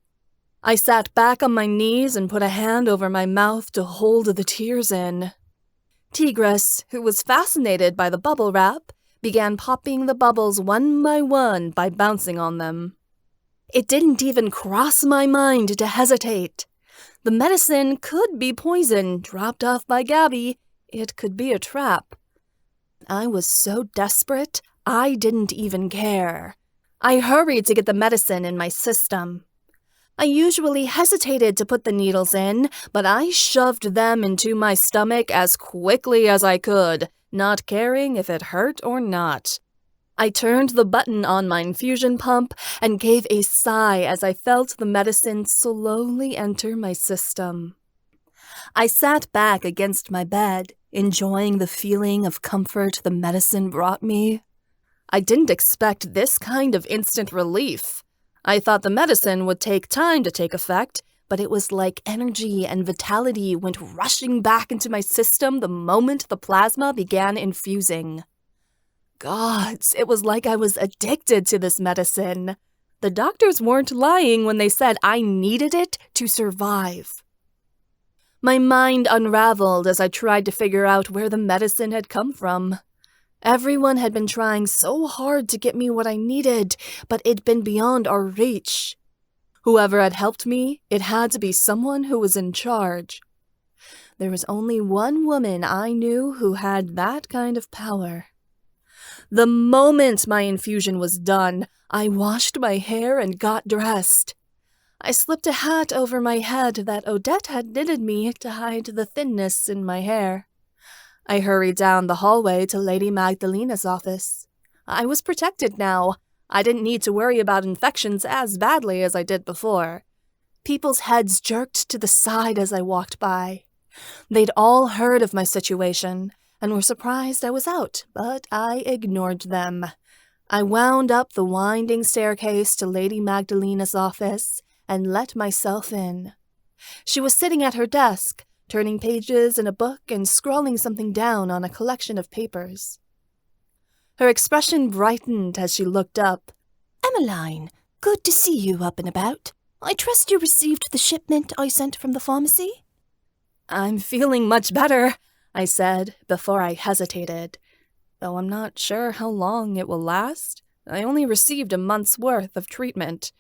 I sat back on my knees and put a hand over my mouth to hold the tears in. Tigress, who was fascinated by the bubble wrap, began popping the bubbles one by one by bouncing on them. It didn't even cross my mind to hesitate. The medicine could be poison dropped off by Gabby. It could be a trap. I was so desperate, I didn't even care. I hurried to get the medicine in my system. I usually hesitated to put the needles in, but I shoved them into my stomach as quickly as I could, not caring if it hurt or not. I turned the button on my infusion pump and gave a sigh as I felt the medicine slowly enter my system. I sat back against my bed, enjoying the feeling of comfort the medicine brought me. I didn't expect this kind of instant relief. I thought the medicine would take time to take effect, but it was like energy and vitality went rushing back into my system the moment the plasma began infusing. Gods, it was like I was addicted to this medicine. The doctors weren't lying when they said I needed it to survive. My mind unraveled as I tried to figure out where the medicine had come from. Everyone had been trying so hard to get me what I needed, but it'd been beyond our reach. Whoever had helped me, it had to be someone who was in charge. There was only one woman I knew who had that kind of power. The moment my infusion was done, I washed my hair and got dressed. I slipped a hat over my head that Odette had knitted me to hide the thinness in my hair. I hurried down the hallway to Lady Magdalena's office. I was protected now. I didn't need to worry about infections as badly as I did before. People's heads jerked to the side as I walked by. They'd all heard of my situation and were surprised I was out, but I ignored them. I wound up the winding staircase to Lady Magdalena's office and let myself in. She was sitting at her desk, turning pages in a book and scrolling something down on a collection of papers. Her expression brightened as she looked up. "Emmeline, good to see you up and about. I trust you received the shipment I sent from the pharmacy?" "I'm feeling much better," I said before I hesitated, though I'm not sure how long it will last. I only received a month's worth of treatment.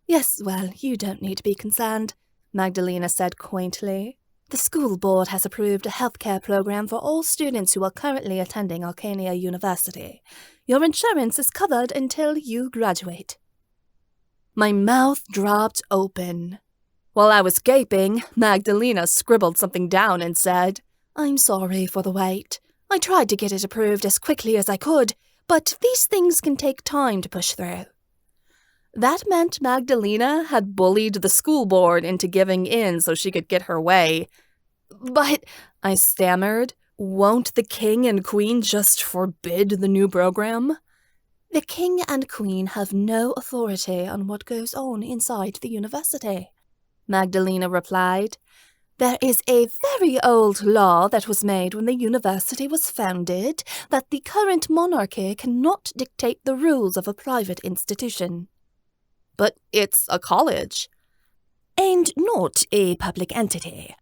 "Yes, well, you don't need to be concerned," Magdalena said quaintly. The school board has approved a healthcare program for all students who are currently attending Arcania University. Your insurance is covered until you graduate. My mouth dropped open. While I was gaping, Magdalena scribbled something down and said, "I'm sorry for the wait. I tried to get it approved as quickly as I could, but these things can take time to push through." That meant Magdalena had bullied the school board into giving in so she could get her way. "But," I stammered, "won't the king and queen just forbid the new program?" "The king and queen have no authority on what goes on inside the university," Magdalena replied. "There is a very old law that was made when the university was founded that the current monarchy cannot dictate the rules of a private institution." "But it's a college." "And not a public entity.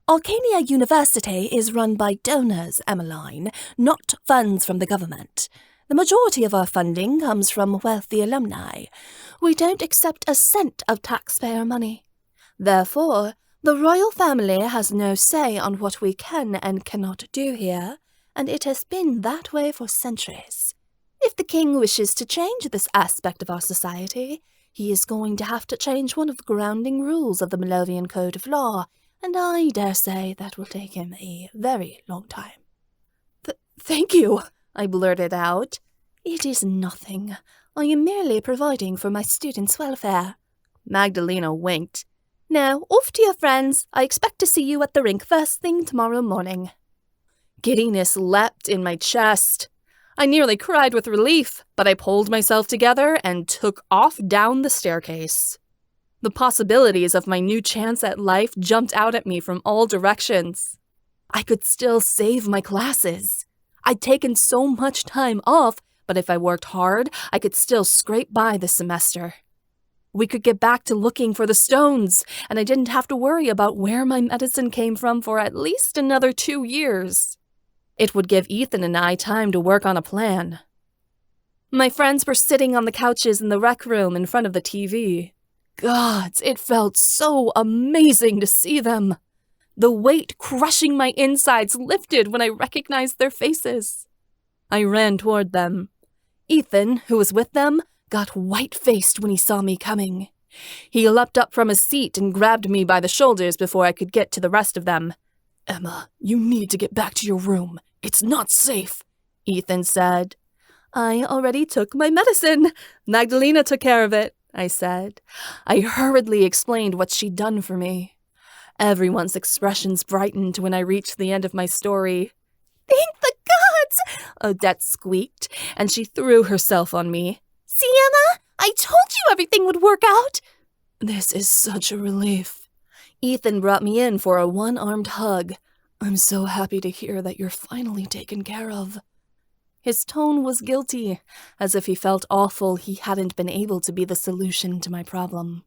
Arcania University is run by donors, Emmeline, not funds from the government. The majority of our funding comes from wealthy alumni. We don't accept a cent of taxpayer money. Therefore, the royal family has no say on what we can and cannot do here, and it has been that way for centuries. If the king wishes to change this aspect of our society, he is going to have to change one of the grounding rules of the Melovian Code of Law, and I dare say that will take him a very long time." Thank you," I blurted out. "It is nothing. I am merely providing for my students' welfare." Magdalena winked. "Now, off to your friends. I expect to see you at the rink first thing tomorrow morning." Giddiness leapt in my chest. I nearly cried with relief, but I pulled myself together and took off down the staircase. The possibilities of my new chance at life jumped out at me from all directions. I could still save my classes. I'd taken so much time off, but if I worked hard, I could still scrape by this semester. We could get back to looking for the stones, and I didn't have to worry about where my medicine came from for at least another 2 years. It would give Ethan and I time to work on a plan. My friends were sitting on the couches in the rec room in front of the TV. Gods, it felt so amazing to see them. The weight crushing my insides lifted when I recognized their faces. I ran toward them. Ethan, who was with them, got white-faced when he saw me coming. He leapt up from his seat and grabbed me by the shoulders before I could get to the rest of them. "Emma, you need to get back to your room. It's not safe," Ethan said. "I already took my medicine. Magdalena took care of it," I said. I hurriedly explained what she'd done for me. Everyone's expressions brightened when I reached the end of my story. "Thank the gods!" Odette squeaked, and she threw herself on me. "See, Emma? I told you everything would work out!" "This is such a relief." Ethan brought me in for a one-armed hug. "I'm so happy to hear that you're finally taken care of." His tone was guilty, as if he felt awful he hadn't been able to be the solution to my problem.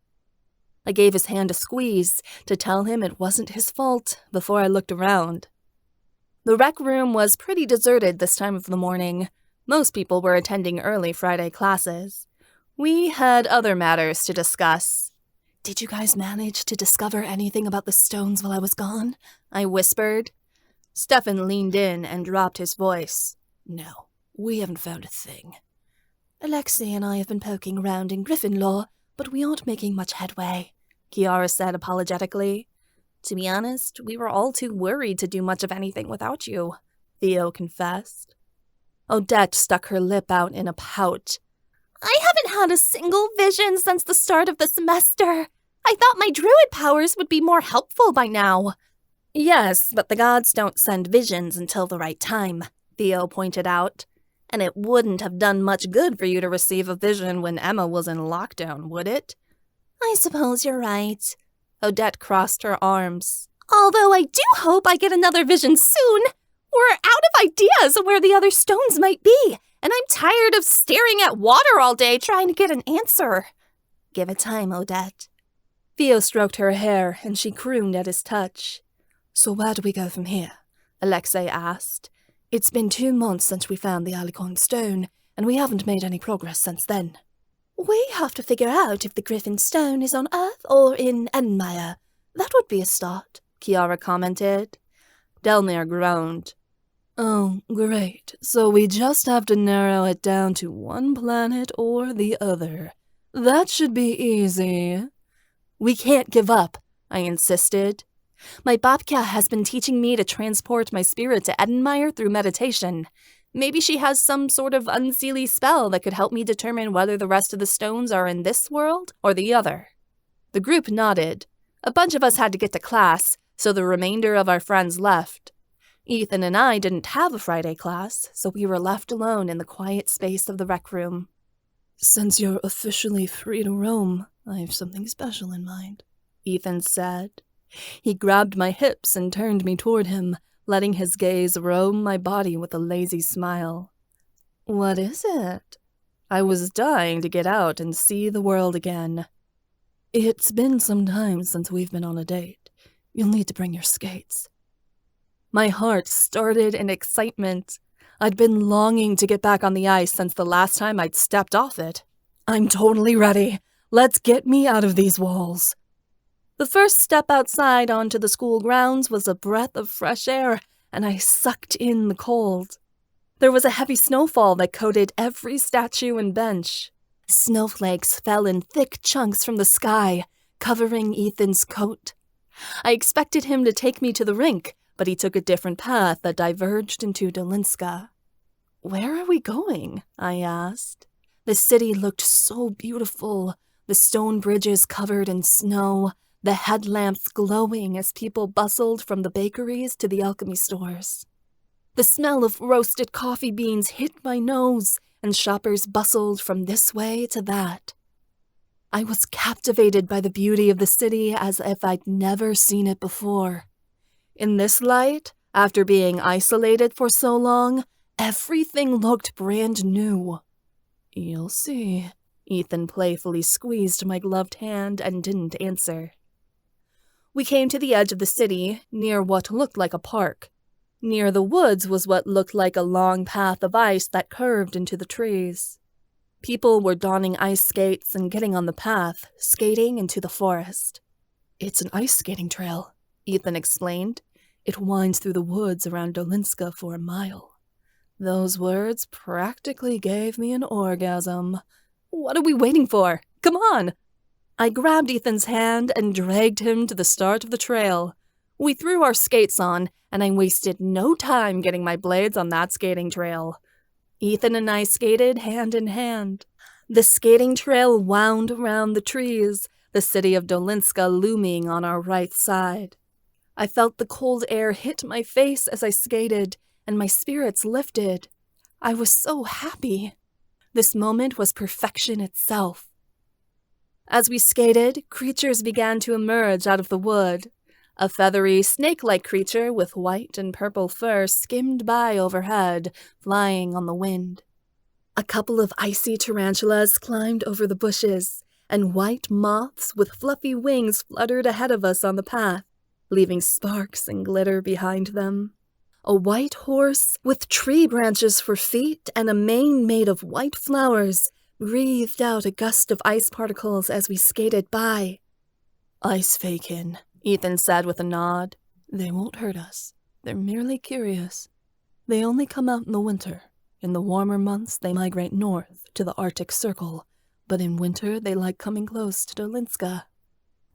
I gave his hand a squeeze to tell him it wasn't his fault before I looked around. The rec room was pretty deserted this time of the morning. Most people were attending early Friday classes. We had other matters to discuss. "Did you guys manage to discover anything about the stones while I was gone?" I whispered. Stefan leaned in and dropped his voice. "No, we haven't found a thing." "Alexei and I have been poking around in Griffin law, but we aren't making much headway," Kiara said apologetically. "To be honest, we were all too worried to do much of anything without you," Theo confessed. Odette stuck her lip out in a pout. "I haven't had a single vision since the start of the semester. I thought my druid powers would be more helpful by now." "Yes, but the gods don't send visions until the right time," Theo pointed out. "And it wouldn't have done much good for you to receive a vision when Emma was in lockdown, would it?" "I suppose you're right." Odette crossed her arms. "Although I do hope I get another vision soon. We're out of ideas of where the other stones might be, and I'm tired of staring at water all day trying to get an answer." "Give it time, Odette." Theo stroked her hair, and she crooned at his touch. "So where do we go from here?" Alexei asked. "It's been 2 months since we found the Alicorn stone, and we haven't made any progress since then." "We have to figure out if the Griffin stone is on Earth or in Enmire. That would be a start," Kiara commented. Delmere groaned. Oh, great. So we just have to narrow it down to one planet or the other. That should be easy. We can't give up, I insisted. My babka has been teaching me to transport my spirit to Edenmire through meditation. Maybe she has some sort of Unseelie spell that could help me determine whether the rest of the stones are in this world or the other. The group nodded. A bunch of us had to get to class, so the remainder of our friends left. Ethan and I didn't have a Friday class, so we were left alone in the quiet space of the rec room. Since you're officially free to roam, I have something special in mind, Ethan said. He grabbed my hips and turned me toward him, letting his gaze roam my body with a lazy smile. What is it? I was dying to get out and see the world again. It's been some time since we've been on a date. You'll need to bring your skates. My heart started in excitement. I'd been longing to get back on the ice since the last time I'd stepped off it. I'm totally ready. Let's get me out of these walls. The first step outside onto the school grounds was a breath of fresh air, and I sucked in the cold. There was a heavy snowfall that coated every statue and bench. Snowflakes fell in thick chunks from the sky, covering Ethan's coat. I expected him to take me to the rink, but he took a different path that diverged into Dolinska. Where are we going? I asked. The city looked so beautiful, the stone bridges covered in snow, the headlamps glowing as people bustled from the bakeries to the alchemy stores. The smell of roasted coffee beans hit my nose, and shoppers bustled from this way to that. I was captivated by the beauty of the city as if I'd never seen it before. In this light, after being isolated for so long, everything looked brand new. You'll see. Ethan playfully squeezed my gloved hand and didn't answer. We came to the edge of the city, near what looked like a park. Near the woods was what looked like a long path of ice that curved into the trees. People were donning ice skates and getting on the path, skating into the forest. It's an ice skating trail, Ethan explained. It winds through the woods around Dolinska for a mile. Those words practically gave me an orgasm. What are we waiting for? Come on! I grabbed Ethan's hand and dragged him to the start of the trail. We threw our skates on, and I wasted no time getting my blades on that skating trail. Ethan and I skated hand in hand. The skating trail wound around the trees, the city of Dolinska looming on our right side. I felt the cold air hit my face as I skated, and my spirits lifted. I was so happy. This moment was perfection itself. As we skated, creatures began to emerge out of the wood. A feathery, snake-like creature with white and purple fur skimmed by overhead, flying on the wind. A couple of icy tarantulas climbed over the bushes, and white moths with fluffy wings fluttered ahead of us on the path, leaving sparks and glitter behind them. A white horse with tree branches for feet and a mane made of white flowers breathed out a gust of ice particles as we skated by. Ice fakin, Ethan said with a nod. They won't hurt us. They're merely curious. They only come out in the winter. In the warmer months, they migrate north to the Arctic Circle, but in winter, they like coming close to Dolinska.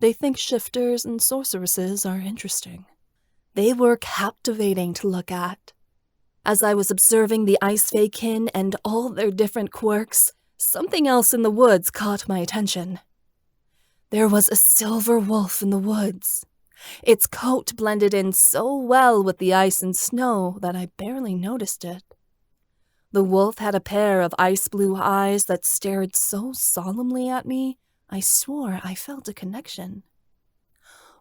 They think shifters and sorceresses are interesting. They were captivating to look at. As I was observing the ice fakin and all their different quirks, something else in the woods caught my attention. There was a silver wolf in the woods. Its coat blended in so well with the ice and snow that I barely noticed it. The wolf had a pair of ice-blue eyes that stared so solemnly at me, I swore I felt a connection.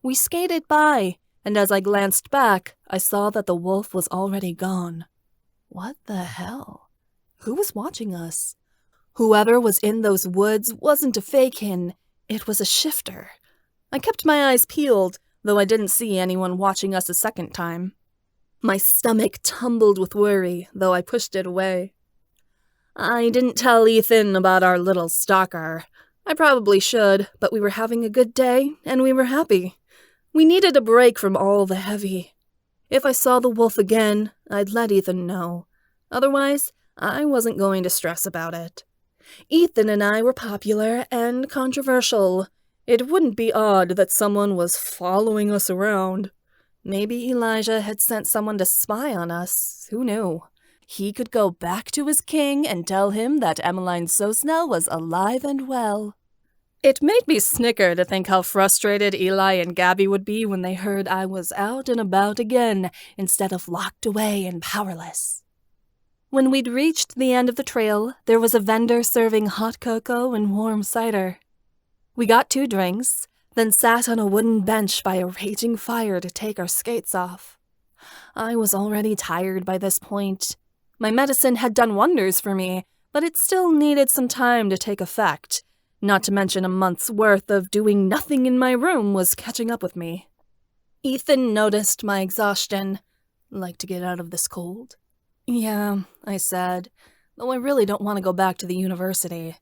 We skated by, and as I glanced back, I saw that the wolf was already gone. What the hell? Who was watching us? Whoever was in those woods wasn't a fakin, it was a shifter. I kept my eyes peeled, though I didn't see anyone watching us a second time. My stomach tumbled with worry, though I pushed it away. I didn't tell Ethan about our little stalker. I probably should, but we were having a good day, and we were happy. We needed a break from all the heavy. If I saw the wolf again, I'd let Ethan know. Otherwise, I wasn't going to stress about it. Ethan and I were popular and controversial. It wouldn't be odd that someone was following us around. Maybe Elijah had sent someone to spy on us. Who knew? He could go back to his king and tell him that Emmeline Sosna was alive and well. It made me snicker to think how frustrated Eli and Gabby would be when they heard I was out and about again, instead of locked away and powerless. When we'd reached the end of the trail, there was a vendor serving hot cocoa and warm cider. We got 2 drinks, then sat on a wooden bench by a raging fire to take our skates off. I was already tired by this point. My medicine had done wonders for me, but it still needed some time to take effect. Not to mention a month's worth of doing nothing in my room was catching up with me. Ethan noticed my exhaustion. Like to get out of this cold? Yeah, I said, though I really don't want to go back to the university.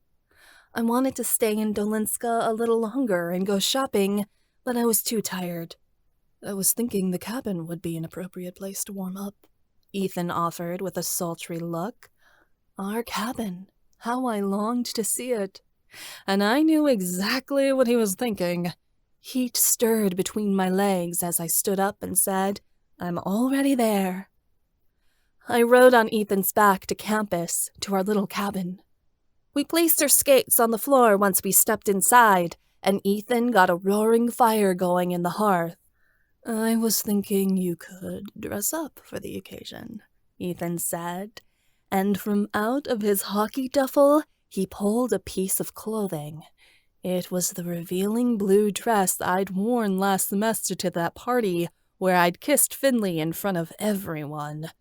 I wanted to stay in Dolinska a little longer and go shopping, but I was too tired. I was thinking the cabin would be an appropriate place to warm up, Ethan offered with a sultry look. Our cabin. How I longed to see it. And I knew exactly what he was thinking. Heat stirred between my legs as I stood up and said, I'm already there. I rode on Ethan's back to campus, to our little cabin. We placed our skates on the floor once we stepped inside, and Ethan got a roaring fire going in the hearth. I was thinking you could dress up for the occasion, Ethan said, and from out of his hockey duffel, he pulled a piece of clothing. It was the revealing blue dress I'd worn last semester to that party where I'd kissed Finley in front of everyone.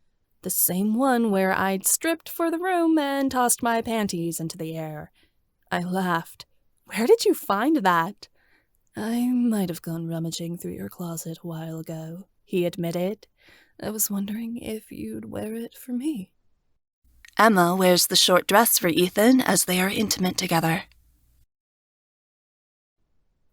The same one where I'd stripped for the room and tossed my panties into the air. I laughed. Where did you find that? I might have gone rummaging through your closet a while ago, he admitted. I was wondering if you'd wear it for me. Emma wears the short dress for Ethan as they are intimate together.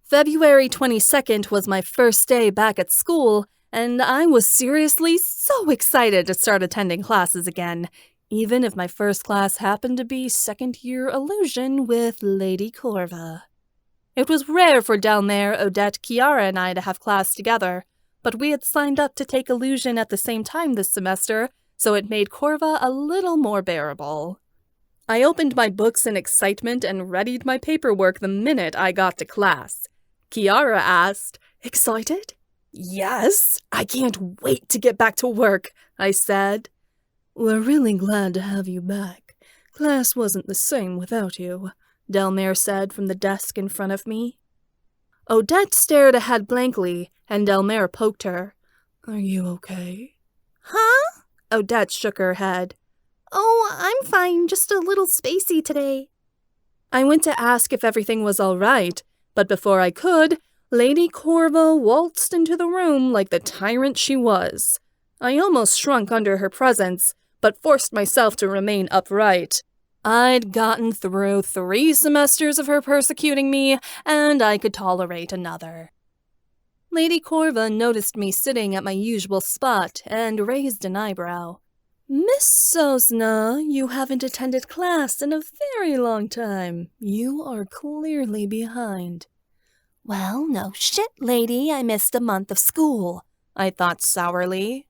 February 22nd was my first day back at school, and I was seriously so excited to start attending classes again, even if my first class happened to be second-year illusion with Lady Corva. It was rare for down there Odette, Kiara, and I to have class together, but we had signed up to take illusion at the same time this semester, so it made Corva a little more bearable. I opened my books in excitement and readied my paperwork the minute I got to class. Kiara asked, Excited? Yes, I can't wait to get back to work, I said. We're really glad to have you back. Class wasn't the same without you, Delmare said from the desk in front of me. Odette stared ahead blankly, and Delmare poked her. Are you okay? Huh? Odette shook her head. Oh, I'm fine, just a little spacey today. I went to ask if everything was all right, but before I could, Lady Corva waltzed into the room like the tyrant she was. I almost shrunk under her presence, but forced myself to remain upright. I'd gotten through 3 semesters of her persecuting me, and I could tolerate another. Lady Corva noticed me sitting at my usual spot and raised an eyebrow. Miss Sosna, you haven't attended class in a very long time. You are clearly behind. Well, no shit, lady, I missed a month of school, I thought sourly.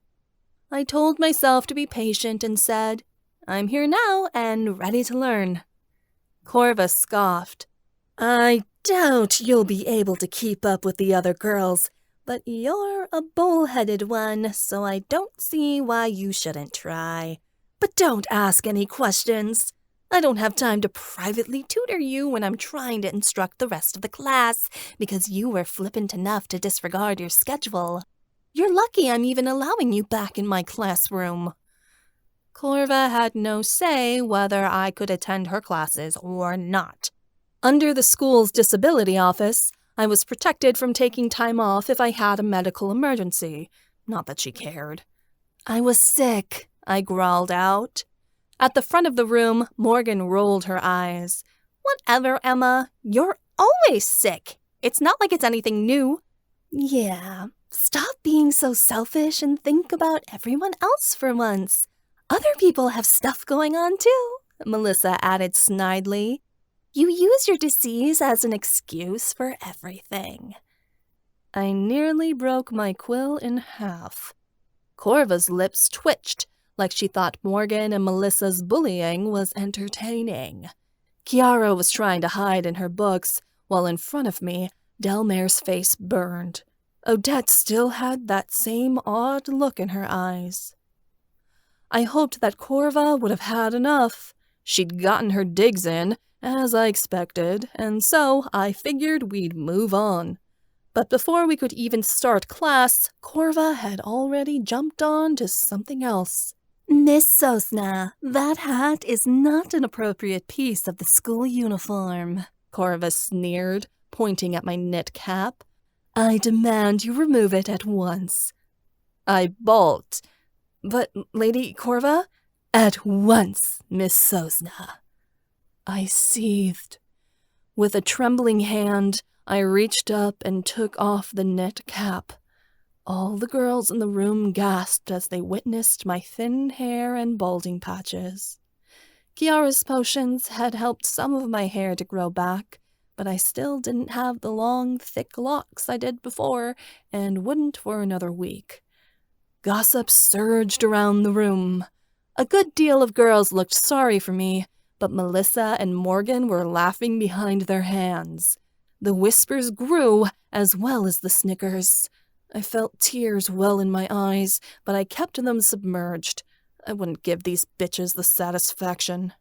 I told myself to be patient and said, I'm here now and ready to learn. Corva scoffed. I doubt you'll be able to keep up with the other girls, but you're a bull-headed one, so I don't see why you shouldn't try. But don't ask any questions. I don't have time to privately tutor you when I'm trying to instruct the rest of the class, because you were flippant enough to disregard your schedule. You're lucky I'm even allowing you back in my classroom. Corva had no say whether I could attend her classes or not. Under the school's disability office, I was protected from taking time off if I had a medical emergency. Not that she cared. I was sick, I growled out. At the front of the room, Morgan rolled her eyes. Whatever, Emma. You're always sick. It's not like it's anything new. Yeah, stop being so selfish and think about everyone else for once. Other people have stuff going on too, Melissa added snidely. You use your disease as an excuse for everything. I nearly broke my quill in half. Corva's lips twitched, like she thought Morgan and Melissa's bullying was entertaining. Kiara was trying to hide in her books, while in front of me, Delmare's face burned. Odette still had that same odd look in her eyes. I hoped that Corva would have had enough. She'd gotten her digs in, as I expected, and so I figured we'd move on. But before we could even start class, Corva had already jumped on to something else. Miss Sosna, that hat is not an appropriate piece of the school uniform, Corva sneered, pointing at my knit cap. I demand you remove it at once. I balked. But, Lady Corva? At once, Miss Sosna. I seethed. With a trembling hand, I reached up and took off the knit cap. All the girls in the room gasped as they witnessed my thin hair and balding patches. Kiara's potions had helped some of my hair to grow back, but I still didn't have the long, thick locks I did before, and wouldn't for another week. Gossip surged around the room. A good deal of girls looked sorry for me, but Melissa and Morgan were laughing behind their hands. The whispers grew, as well as the snickers. I felt tears well in my eyes, but I kept them submerged. I wouldn't give these bitches the satisfaction.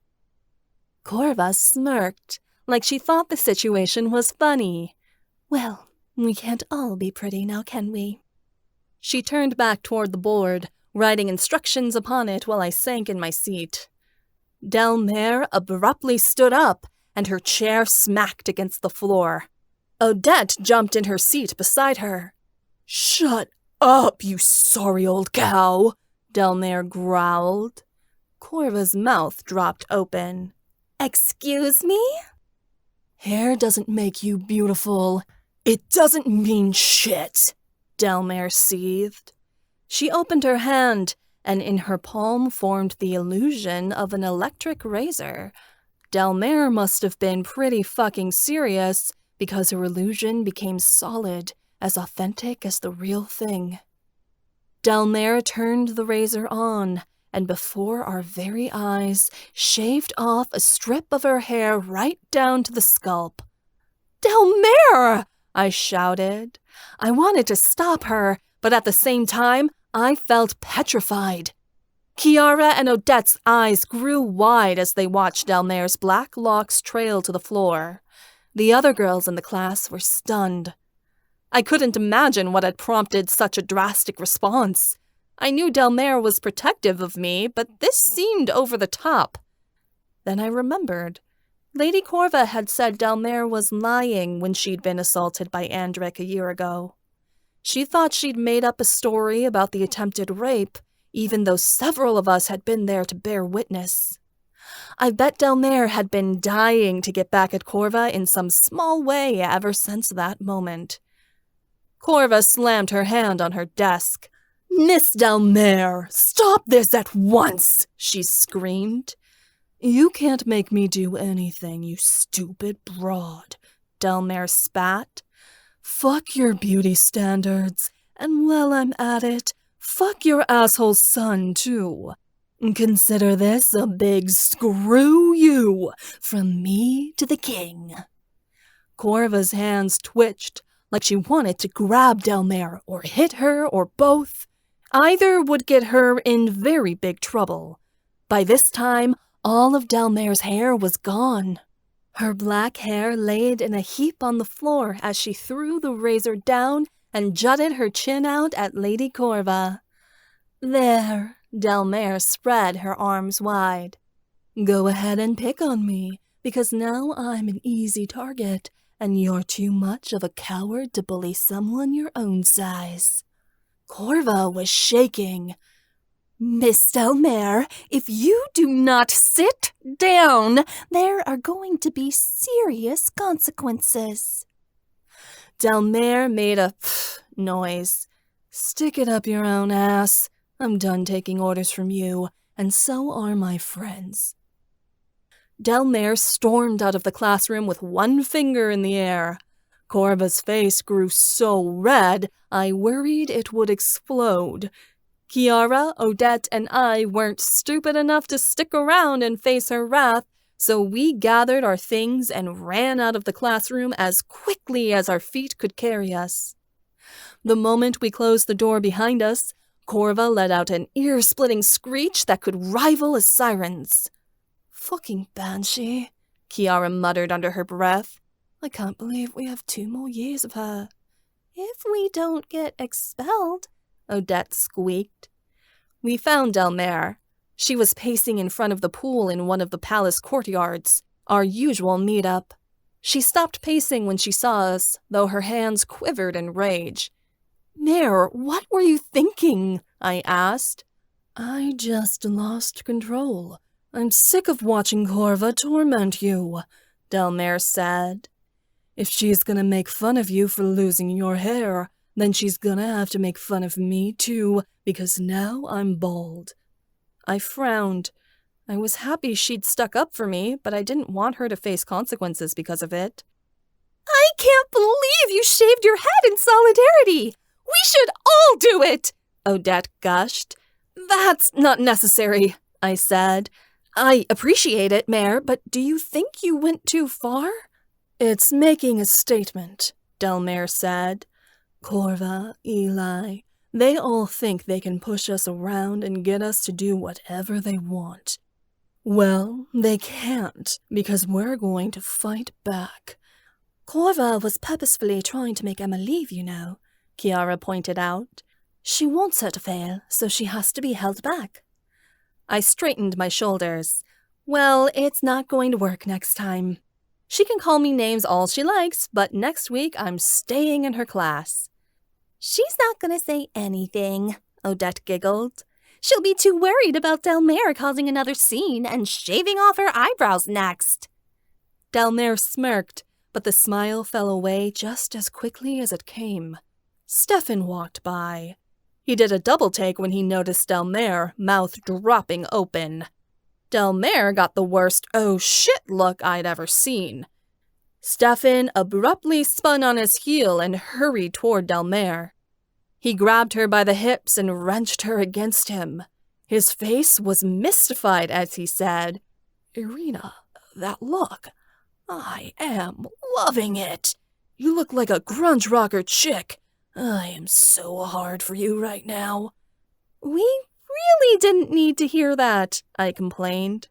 Corva smirked, like she thought the situation was funny. Well, we can't all be pretty now, can we? She turned back toward the board, writing instructions upon it while I sank in my seat. Delmare abruptly stood up, and her chair smacked against the floor. Odette jumped in her seat beside her. "Shut up, you sorry old cow," Delmare growled. Corva's mouth dropped open. "Excuse me?" "Hair doesn't make you beautiful. It doesn't mean shit," Delmare seethed. She opened her hand, and in her palm formed the illusion of an electric razor. Delmare must have been pretty fucking serious, because her illusion became solid, as authentic as the real thing. Delmare turned the razor on, and before our very eyes, shaved off a strip of her hair right down to the scalp. "Delmare!" I shouted. I wanted to stop her, but at the same time, I felt petrified. Kiara and Odette's eyes grew wide as they watched Delmare's black locks trail to the floor. The other girls in the class were stunned. I couldn't imagine what had prompted such a drastic response. I knew Delmare was protective of me, but this seemed over the top. Then I remembered. Lady Corva had said Delmare was lying when she'd been assaulted by Andric a year ago. She thought she'd made up a story about the attempted rape, even though several of us had been there to bear witness. I bet Delmare had been dying to get back at Corva in some small way ever since that moment. Corva slammed her hand on her desk. "Miss Delmare, stop this at once!" she screamed. "You can't make me do anything, you stupid broad," Delmare spat. "Fuck your beauty standards, and while I'm at it, fuck your asshole son, too. Consider this a big screw you from me to the king." Corva's hands twitched, like she wanted to grab Delmare or hit her or both. Either would get her in very big trouble. By this time, all of Delmare's hair was gone. Her black hair laid in a heap on the floor as she threw the razor down and jutted her chin out at Lady Corva. "There," Delmare spread her arms wide. "Go ahead and pick on me, because now I'm an easy target, and you're too much of a coward to bully someone your own size." Corva was shaking. "Miss Delmare, if you do not sit down, there are going to be serious consequences." Delmare made a noise. "Stick it up your own ass. I'm done taking orders from you, and so are my friends." Delmare stormed out of the classroom with one finger in the air. Corva's face grew so red, I worried it would explode. Kiara, Odette, and I weren't stupid enough to stick around and face her wrath, so we gathered our things and ran out of the classroom as quickly as our feet could carry us. The moment we closed the door behind us, Corva let out an ear-splitting screech that could rival a siren's. "Fucking banshee," Kiara muttered under her breath. "I can't believe we have 2 more years of her." "If we don't get expelled," Odette squeaked. We found Delmare. She was pacing in front of the pool in one of the palace courtyards, our usual meet-up. She stopped pacing when she saw us, though her hands quivered in rage. "Mare, what were you thinking?" I asked. "I just lost control. I'm sick of watching Corva torment you," Delmare said. "If she's gonna make fun of you for losing your hair, then she's gonna have to make fun of me too, because now I'm bald." I frowned. I was happy she'd stuck up for me, but I didn't want her to face consequences because of it. "I can't believe you shaved your head in solidarity! We should all do it!" Odette gushed. "That's not necessary," I said. "I appreciate it, Mare, but do you think you went too far?" "It's making a statement," Delmare said. "Corva, Eli, they all think they can push us around and get us to do whatever they want. Well, they can't, because we're going to fight back." "Corva was purposefully trying to make Emma leave, you know," Kiara pointed out. "She wants her to fail, so she has to be held back." I straightened my shoulders. Well, it's not going to work next time. She can call me names all she likes, but next week I'm staying in her class. "She's not going to say anything," Odette giggled. "She'll be too worried about Delmare causing another scene and shaving off her eyebrows next." Delmare smirked, but the smile fell away just as quickly as it came. Stefan walked by. He did a double take when he noticed Delmare, mouth dropping open. Delmare got the worst "oh shit" look I'd ever seen. Stefan abruptly spun on his heel and hurried toward Delmare. He grabbed her by the hips and wrenched her against him. His face was mystified as he said, "Irina, that look. I am loving it. You look like a grunge rocker chick. I am so hard for you right now." "We really didn't need to hear that," I complained.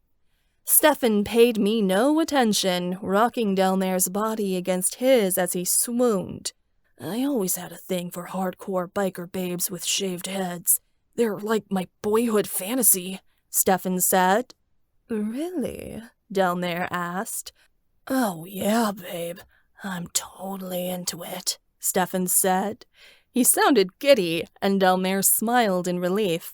Stefan paid me no attention, rocking Delmare's body against his as he swooned. "I always had a thing for hardcore biker babes with shaved heads. They're like my boyhood fantasy," Stefan said. "Really?" Delmare asked. "Oh yeah, babe. I'm totally into it," Stefan said. He sounded giddy, and Delmare smiled in relief.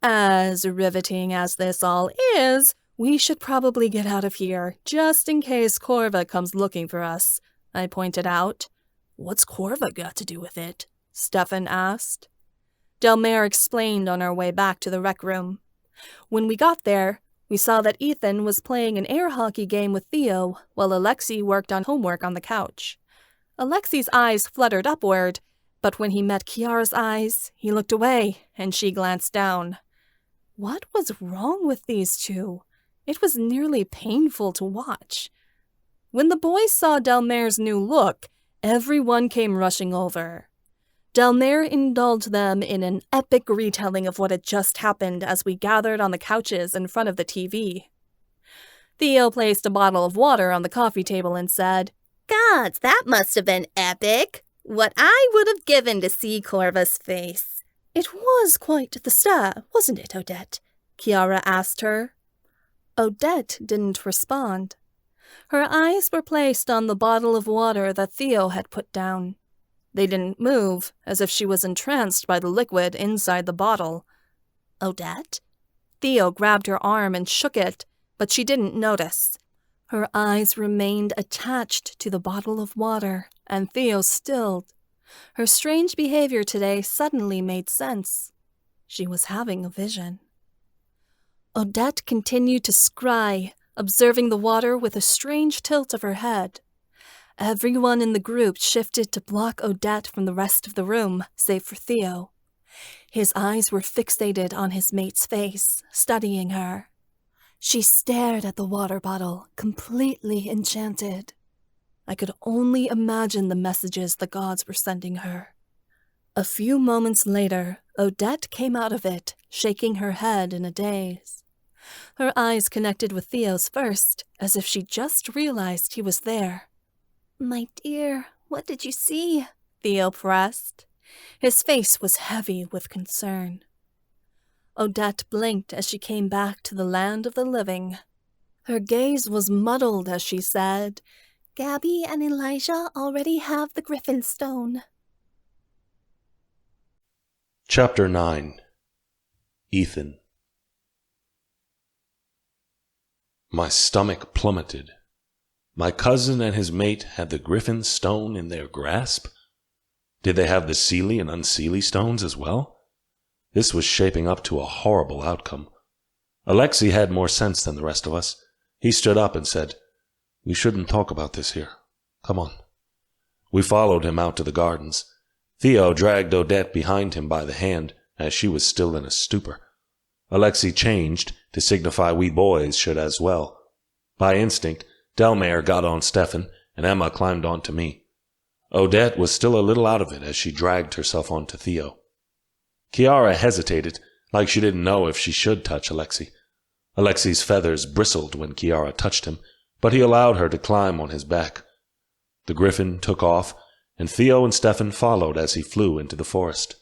"As riveting as this all is, we should probably get out of here, just in case Corva comes looking for us," I pointed out. "What's Corva got to do with it?" Stefan asked. Delmare explained on our way back to the rec room. When we got there, we saw that Ethan was playing an air hockey game with Theo, while Alexei worked on homework on the couch. Alexei's eyes fluttered upward, but when he met Kiara's eyes, he looked away, and she glanced down. What was wrong with these two? It was nearly painful to watch. When the boys saw Delmare's new look, everyone came rushing over. Delmare indulged them in an epic retelling of what had just happened as we gathered on the couches in front of the TV. Theo placed a bottle of water on the coffee table and said, "Gods, that must have been epic. What I would have given to see Corva's face." "It was quite the stir, wasn't it, Odette?" Kiara asked her. Odette didn't respond. Her eyes were placed on the bottle of water that Theo had put down. They didn't move, as if she was entranced by the liquid inside the bottle. "Odette?" Theo grabbed her arm and shook it, but she didn't notice. Her eyes remained attached to the bottle of water, and Theo stilled. Her strange behavior today suddenly made sense. She was having a vision. Odette continued to scry, observing the water with a strange tilt of her head. Everyone in the group shifted to block Odette from the rest of the room, save for Theo. His eyes were fixated on his mate's face, studying her. She stared at the water bottle, completely enchanted. I could only imagine the messages the gods were sending her. A few moments later, Odette came out of it, shaking her head in a daze. Her eyes connected with Theo's first, as if she just realized he was there. My dear, what did you see? Theo pressed. His face was heavy with concern. Odette blinked as she came back to the land of the living. Her gaze was muddled as she said, Gabby and Elijah already have the Griffin stone. Chapter 9. Ethan. My stomach plummeted. My cousin and his mate had the Griffin stone in their grasp? Did they have the Seelie and Unseelie stones as well? This was shaping up to a horrible outcome. Alexei had more sense than the rest of us. He stood up and said, "We shouldn't talk about this here. Come on." We followed him out to the gardens. Theo dragged Odette behind him by the hand, as she was still in a stupor. Alexei changed to signify we boys should as well. By instinct, Delmare got on Stefan, and Emma climbed onto me. Odette was still a little out of it as she dragged herself onto Theo. Chiara hesitated, like she didn't know if she should touch Alexei. Alexei's feathers bristled when Chiara touched him, but he allowed her to climb on his back. The Griffin took off, and Theo and Stefan followed as he flew into the forest.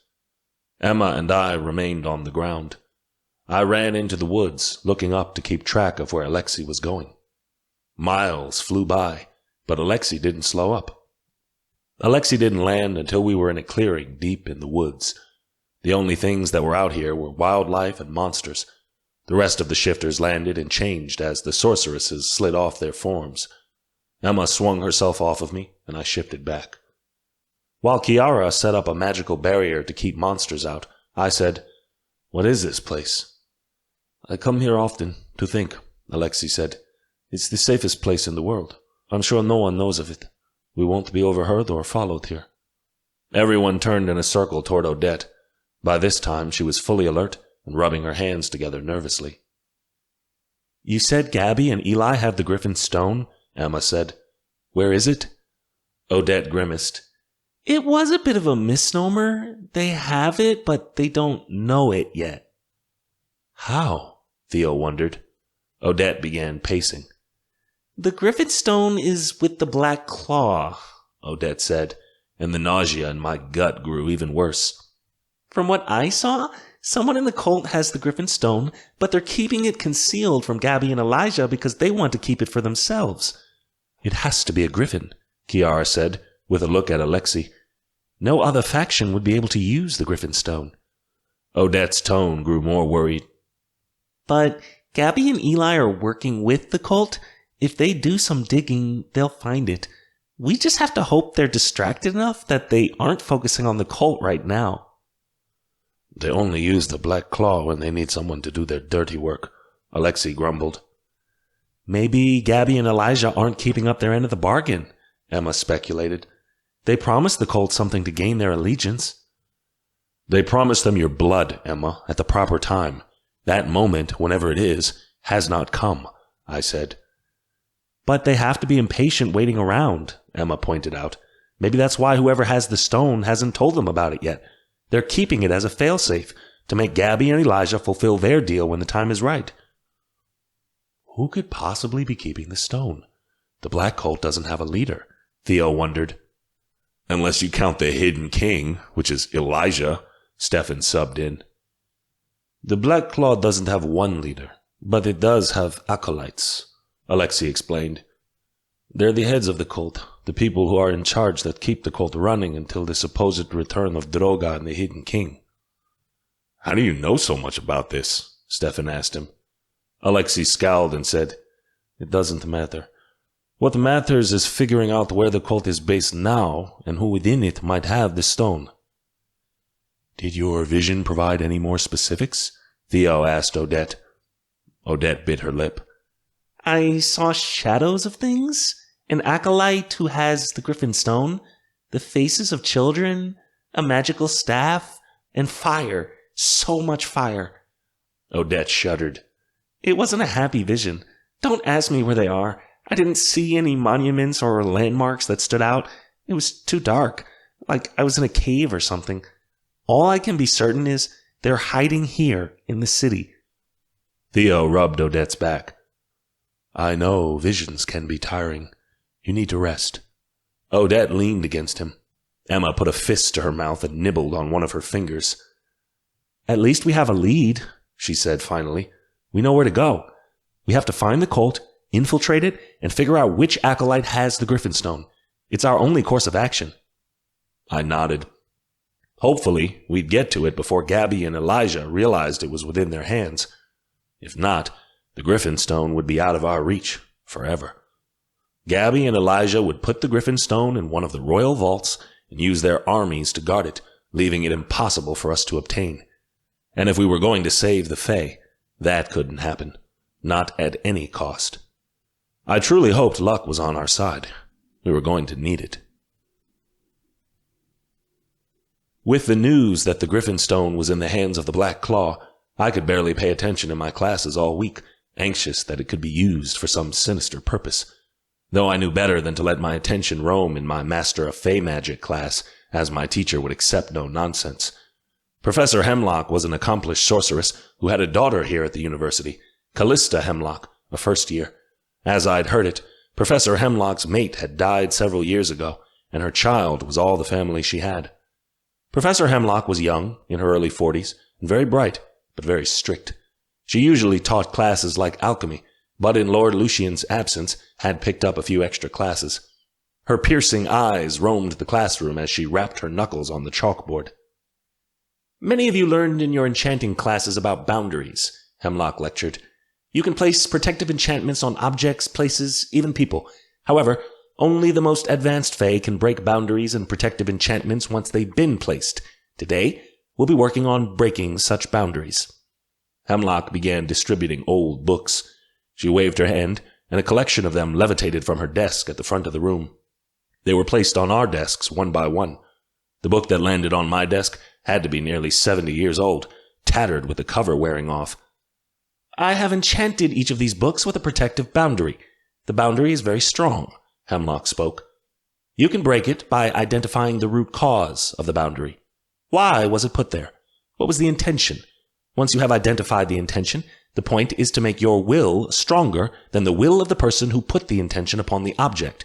Emma and I remained on the ground. I ran into the woods, looking up to keep track of where Alexei was going. Miles flew by, but Alexei didn't slow up. Alexei didn't land until we were in a clearing deep in the woods. The only things that were out here were wildlife and monsters. The rest of the shifters landed and changed as the sorceresses slid off their forms. Emma swung herself off of me, and I shifted back. While Chiara set up a magical barrier to keep monsters out, I said, "What is this place?" "I come here often, to think," Alexei said. "It's the safest place in the world. I'm sure no one knows of it. We won't be overheard or followed here." Everyone turned in a circle toward Odette. By this time, she was fully alert and rubbing her hands together nervously. "You said Gabby and Eli have the Griffin stone?" Emma said. "Where is it?" Odette grimaced. "It was a bit of a misnomer. They have it, but they don't know it yet." "How?" Theo wondered. Odette began pacing. "The Griffin stone is with the black claw," Odette said, and the nausea in my gut grew even worse. "From what I saw, someone in the cult has the Griffin stone, but they're keeping it concealed from Gabby and Elijah because they want to keep it for themselves." "It has to be a Griffin," Chiara said, with a look at Alexei. "No other faction would be able to use the Griffin stone." Odette's tone grew more worried. "But Gabby and Eli are working with the cult. If they do some digging, they'll find it. We just have to hope they're distracted enough that they aren't focusing on the cult right now." "They only use the black claw when they need someone to do their dirty work," Alexei grumbled. "Maybe Gabby and Elijah aren't keeping up their end of the bargain," Emma speculated. "They promised the cult something to gain their allegiance." "They promised them your blood, Emma, at the proper time. That moment, whenever it is, has not come," I said. "But they have to be impatient waiting around," Emma pointed out. "Maybe that's why whoever has the stone hasn't told them about it yet. They're keeping it as a failsafe to make Gabby and Elijah fulfill their deal when the time is right." Who could possibly be keeping the stone? The Black Cult doesn't have a leader, Theo wondered. "Unless you count the hidden king, which is Elijah," Stefan subbed in. "The Black Claw doesn't have one leader, but it does have acolytes," Alexei explained. "They're the heads of the cult, the people who are in charge that keep the cult running until the supposed return of Droga and the hidden king." "How do you know so much about this?" Stefan asked him. Alexei scowled and said, "It doesn't matter. What matters is figuring out where the cult is based now and who within it might have the stone. Did your vision provide any more specifics? Theo asked Odette. Odette bit her lip. I saw shadows of things. An acolyte who has the Griffin stone, the faces of children, a magical staff, and fire. So much fire. Odette shuddered. It wasn't a happy vision. Don't ask me where they are. I didn't see any monuments or landmarks that stood out. It was too dark, like I was in a cave or something. All I can be certain is they're hiding here in the city. Theo rubbed Odette's back. I know visions can be tiring. You need to rest. Odette leaned against him. Emma put a fist to her mouth and nibbled on one of her fingers. At least we have a lead, she said finally. We know where to go. We have to find the cult, infiltrate it, and figure out which acolyte has the Griffin stone. It's our only course of action. I nodded. Hopefully, we'd get to it before Gabby and Elijah realized it was within their hands. If not, the Griffin stone would be out of our reach forever. Gabby and Elijah would put the Griffin stone in one of the royal vaults and use their armies to guard it, leaving it impossible for us to obtain. And if we were going to save the Fae, that couldn't happen, not at any cost. I truly hoped luck was on our side. We were going to need it. With the news that the Griffin stone was in the hands of the Black Claw, I could barely pay attention in my classes all week, anxious that it could be used for some sinister purpose. Though I knew better than to let my attention roam in my Master of Fey Magic class, as my teacher would accept no nonsense. Professor Hemlock was an accomplished sorceress who had a daughter here at the university, Callista Hemlock, a first year. As I'd heard it, Professor Hemlock's mate had died several years ago, and her child was all the family she had. Professor Hemlock was young, in her early 40s, and very bright, but very strict. She usually taught classes like alchemy, but in Lord Lucian's absence had picked up a few extra classes. Her piercing eyes roamed the classroom as she rapped her knuckles on the chalkboard. Many of you learned in your enchanting classes about boundaries, Hemlock lectured. You can place protective enchantments on objects, places, even people. However, only the most advanced Fae can break boundaries and protective enchantments once they've been placed. Today, we'll be working on breaking such boundaries. Hemlock began distributing old books. She waved her hand, and a collection of them levitated from her desk at the front of the room. They were placed on our desks one by one. The book that landed on my desk had to be nearly 70 years old, tattered with the cover wearing off. I have enchanted each of these books with a protective boundary. The boundary is very strong, Hemlock spoke. You can break it by identifying the root cause of the boundary. Why was it put there? What was the intention? Once you have identified the intention, the point is to make your will stronger than the will of the person who put the intention upon the object.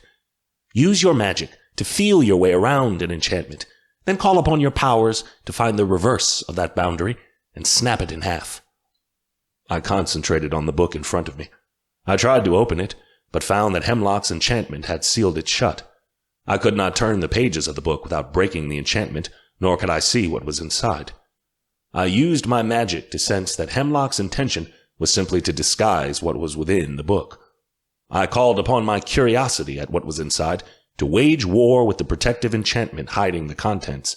Use your magic to feel your way around an enchantment, then call upon your powers to find the reverse of that boundary and snap it in half. I concentrated on the book in front of me. I tried to open it, but found that Hemlock's enchantment had sealed it shut. I could not turn the pages of the book without breaking the enchantment, nor could I see what was inside. I used my magic to sense that Hemlock's intention was simply to disguise what was within the book. I called upon my curiosity at what was inside to wage war with the protective enchantment hiding the contents.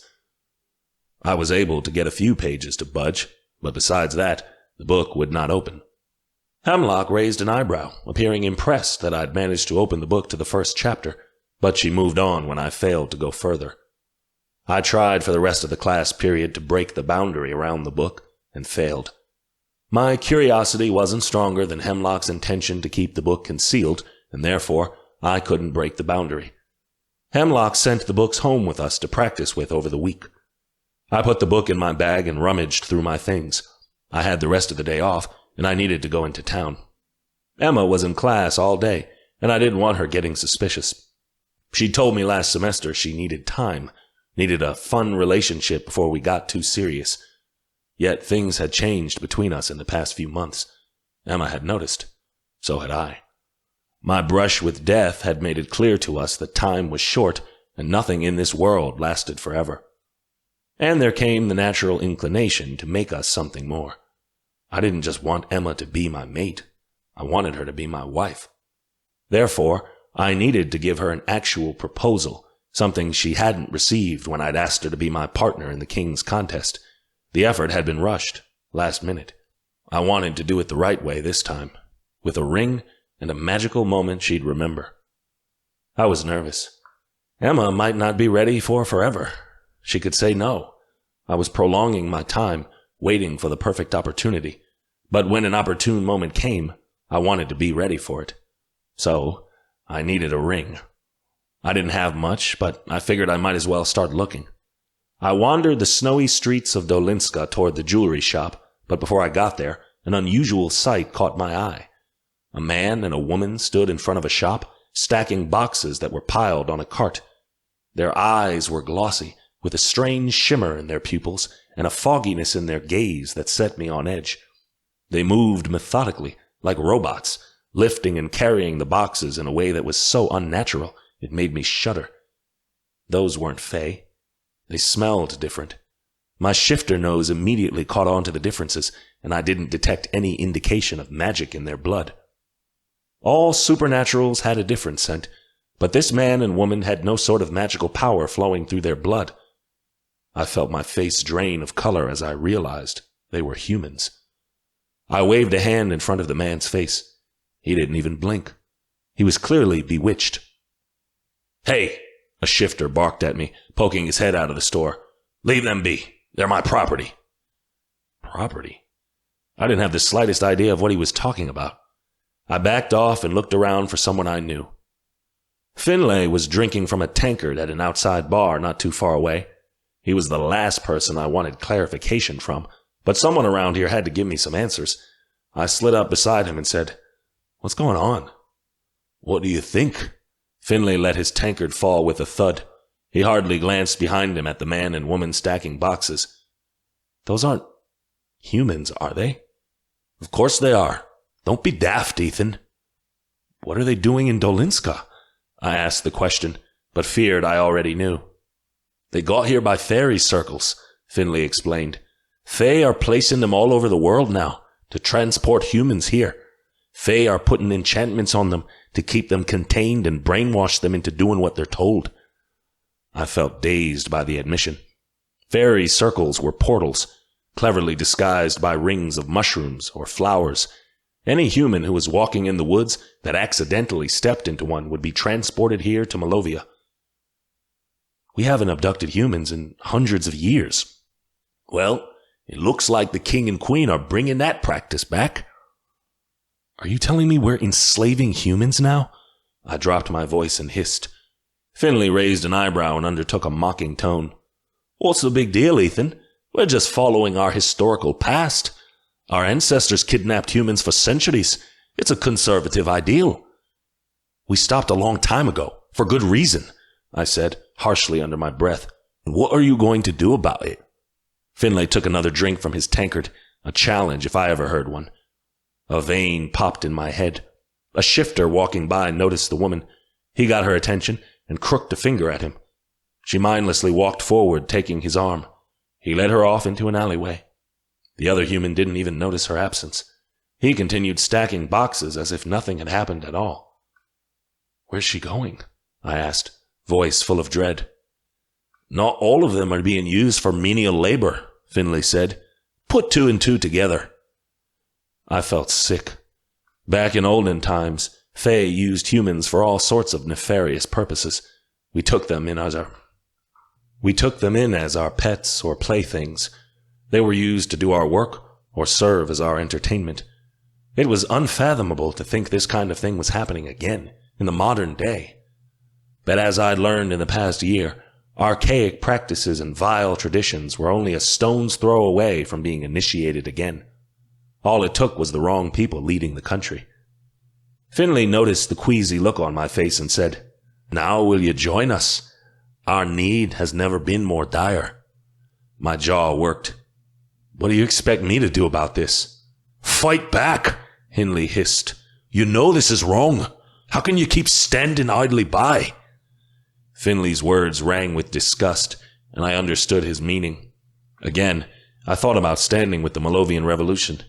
I was able to get a few pages to budge, but besides that, the book would not open. Hemlock raised an eyebrow, appearing impressed that I'd managed to open the book to the first chapter, but she moved on when I failed to go further. I tried for the rest of the class period to break the boundary around the book, and failed. My curiosity wasn't stronger than Hemlock's intention to keep the book concealed, and therefore I couldn't break the boundary. Hemlock sent the books home with us to practice with over the week. I put the book in my bag and rummaged through my things. I had the rest of the day off, and I needed to go into town. Emma was in class all day, and I didn't want her getting suspicious. She'd told me last semester she needed time, needed a fun relationship before we got too serious. Yet things had changed between us in the past few months. Emma had noticed. So had I. My brush with death had made it clear to us that time was short, and nothing in this world lasted forever. And there came the natural inclination to make us something more. I didn't just want Emma to be my mate. I wanted her to be my wife. Therefore, I needed to give her an actual proposal, something she hadn't received when I'd asked her to be my partner in the king's contest. The effort had been rushed, last minute. I wanted to do it the right way this time, with a ring and a magical moment she'd remember. I was nervous. Emma might not be ready for forever. She could say no. I was prolonging my time, waiting for the perfect opportunity. But when an opportune moment came, I wanted to be ready for it. So, I needed a ring. I didn't have much, but I figured I might as well start looking. I wandered the snowy streets of Dolinska toward the jewelry shop, but before I got there, an unusual sight caught my eye. A man and a woman stood in front of a shop, stacking boxes that were piled on a cart. Their eyes were glossy, with a strange shimmer in their pupils and a fogginess in their gaze that set me on edge. They moved methodically, like robots, lifting and carrying the boxes in a way that was so unnatural it made me shudder. Those weren't Fae. They smelled different. My shifter nose immediately caught on to the differences, and I didn't detect any indication of magic in their blood. All supernaturals had a different scent, but this man and woman had no sort of magical power flowing through their blood. I felt my face drain of color as I realized they were humans. I waved a hand in front of the man's face. He didn't even blink. He was clearly bewitched. "Hey!" a shifter barked at me, poking his head out of the store. "Leave them be. They're my property." Property? I didn't have the slightest idea of what he was talking about. I backed off and looked around for someone I knew. Finlay was drinking from a tankard at an outside bar not too far away. He was the last person I wanted clarification from, but someone around here had to give me some answers. I slid up beside him and said, "What's going on?" "What do you think?" Finlay let his tankard fall with a thud. He hardly glanced behind him at the man and woman stacking boxes. "Those aren't humans, are they?" "Of course they are. Don't be daft, Ethan." "What are they doing in Dolinska?" I asked the question, but feared I already knew. "They got here by fairy circles," Finlay explained. "Fae are placing them all over the world now, to transport humans here. Fae are putting enchantments on them to keep them contained and brainwash them into doing what they're told." I felt dazed by the admission. Fairy circles were portals, cleverly disguised by rings of mushrooms or flowers. Any human who was walking in the woods that accidentally stepped into one would be transported here to Malovia. "We haven't abducted humans in hundreds of years." "Well, it looks like the king and queen are bringing that practice back." "Are you telling me we're enslaving humans now?" I dropped my voice and hissed. Finlay raised an eyebrow and undertook a mocking tone. "What's the big deal, Ethan? We're just following our historical past. Our ancestors kidnapped humans for centuries. It's a conservative ideal." "We stopped a long time ago, for good reason," I said, harshly under my breath. "What are you going to do about it?" Finlay took another drink from his tankard, a challenge if I ever heard one. A vein popped in my head. A shifter walking by noticed the woman. He got her attention and crooked a finger at him. She mindlessly walked forward, taking his arm. He led her off into an alleyway. The other human didn't even notice her absence. He continued stacking boxes as if nothing had happened at all. "Where's she going?" I asked, voice full of dread. "Not all of them are being used for menial labor," Finlay said. "Put two and two together." I felt sick. Back in olden times, Fae used humans for all sorts of nefarious purposes. We took them in as our pets or playthings. They were used to do our work or serve as our entertainment. It was unfathomable to think this kind of thing was happening again in the modern day. But as I'd learned in the past year, archaic practices and vile traditions were only a stone's throw away from being initiated again. All it took was the wrong people leading the country. Finlay noticed the queasy look on my face and said, "Now will you join us? Our need has never been more dire." My jaw worked. "What do you expect me to do about this?" "Fight back," Finlay hissed. "You know this is wrong. How can you keep standing idly by?" Finlay's words rang with disgust, and I understood his meaning. Again, I thought about standing with the Malovian Revolution.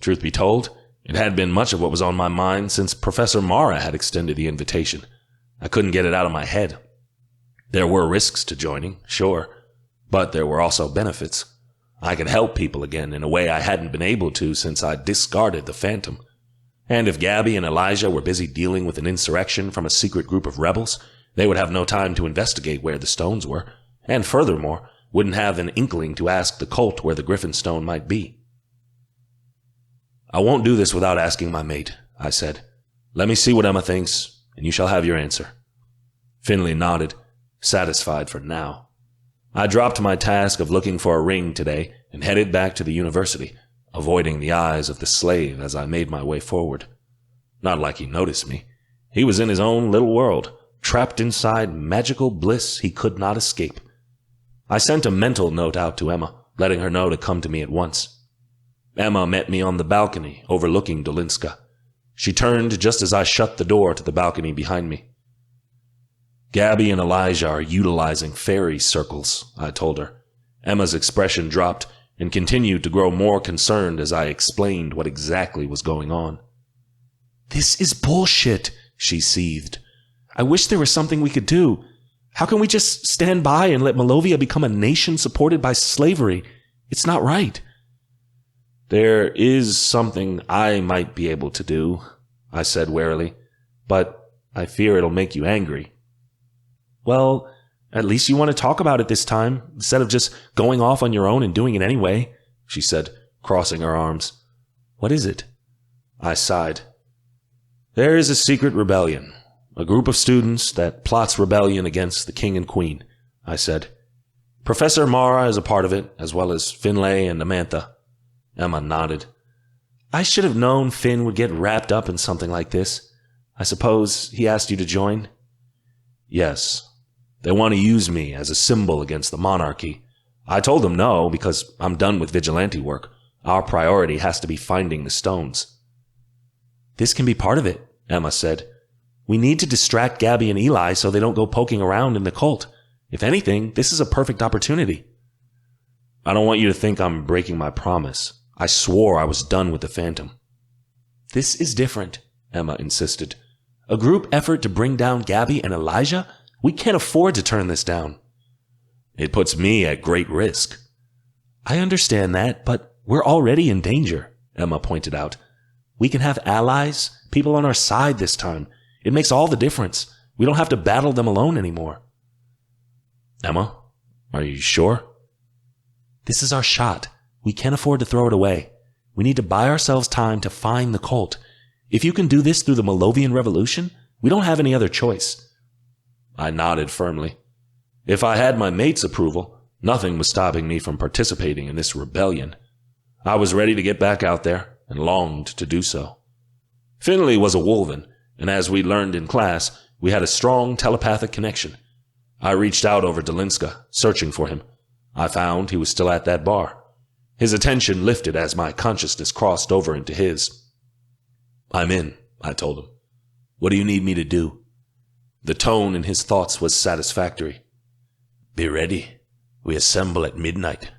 Truth be told, it had been much of what was on my mind since Professor Mara had extended the invitation. I couldn't get it out of my head. There were risks to joining, sure, but there were also benefits. I could help people again in a way I hadn't been able to since I discarded the Phantom. And if Gabby and Elijah were busy dealing with an insurrection from a secret group of rebels, they would have no time to investigate where the stones were, and furthermore, wouldn't have an inkling to ask the cult where the Griffin stone might be. I won't do this without asking my mate, I said. Let me see what Emma thinks, and you shall have your answer. Finley nodded, satisfied for now. I dropped my task of looking for a ring today and headed back to the university, avoiding the eyes of the slave as I made my way forward. Not like he noticed me. He was in his own little world, trapped inside magical bliss he could not escape. I sent a mental note out to Emma, letting her know to come to me at once. Emma met me on the balcony overlooking Dolinska. She turned just as I shut the door to the balcony behind me. Gabby and Elijah are utilizing fairy circles, I told her. Emma's expression dropped and continued to grow more concerned as I explained what exactly was going on. This is bullshit, she seethed. I wish there was something we could do. How can we just stand by and let Malovia become a nation supported by slavery? It's not right. There is something I might be able to do, I said warily, but I fear it'll make you angry. Well, at least you want to talk about it this time, instead of just going off on your own and doing it anyway, she said, crossing her arms. What is it? I sighed. There is a secret rebellion, a group of students that plots rebellion against the king and queen, I said. Professor Mara is a part of it, as well as Finlay and Amantha. Emma nodded. I should have known Finn would get wrapped up in something like this. I suppose he asked you to join? Yes. They want to use me as a symbol against the monarchy. I told them no, because I'm done with vigilante work. Our priority has to be finding the stones. This can be part of it, Emma said. We need to distract Gabby and Eli so they don't go poking around in the cult. If anything, this is a perfect opportunity. I don't want you to think I'm breaking my promise. I swore I was done with the Phantom. This is different, Emma insisted. A group effort to bring down Gabby and Elijah? We can't afford to turn this down. It puts me at great risk. I understand that, but we're already in danger, Emma pointed out. We can have allies, people on our side this time. It makes all the difference. We don't have to battle them alone anymore. Emma, are you sure? This is our shot. We can't afford to throw it away. We need to buy ourselves time to find the cult. If you can do this through the Malovian Revolution, we don't have any other choice. I nodded firmly. If I had my mate's approval, nothing was stopping me from participating in this rebellion. I was ready to get back out there and longed to do so. Finley was a Wolven, and as we learned in class, we had a strong telepathic connection. I reached out over Dolinska, searching for him. I found he was still at that bar. His attention lifted as my consciousness crossed over into his. I'm in, I told him. What do you need me to do? The tone in his thoughts was satisfactory. Be ready. We assemble at midnight.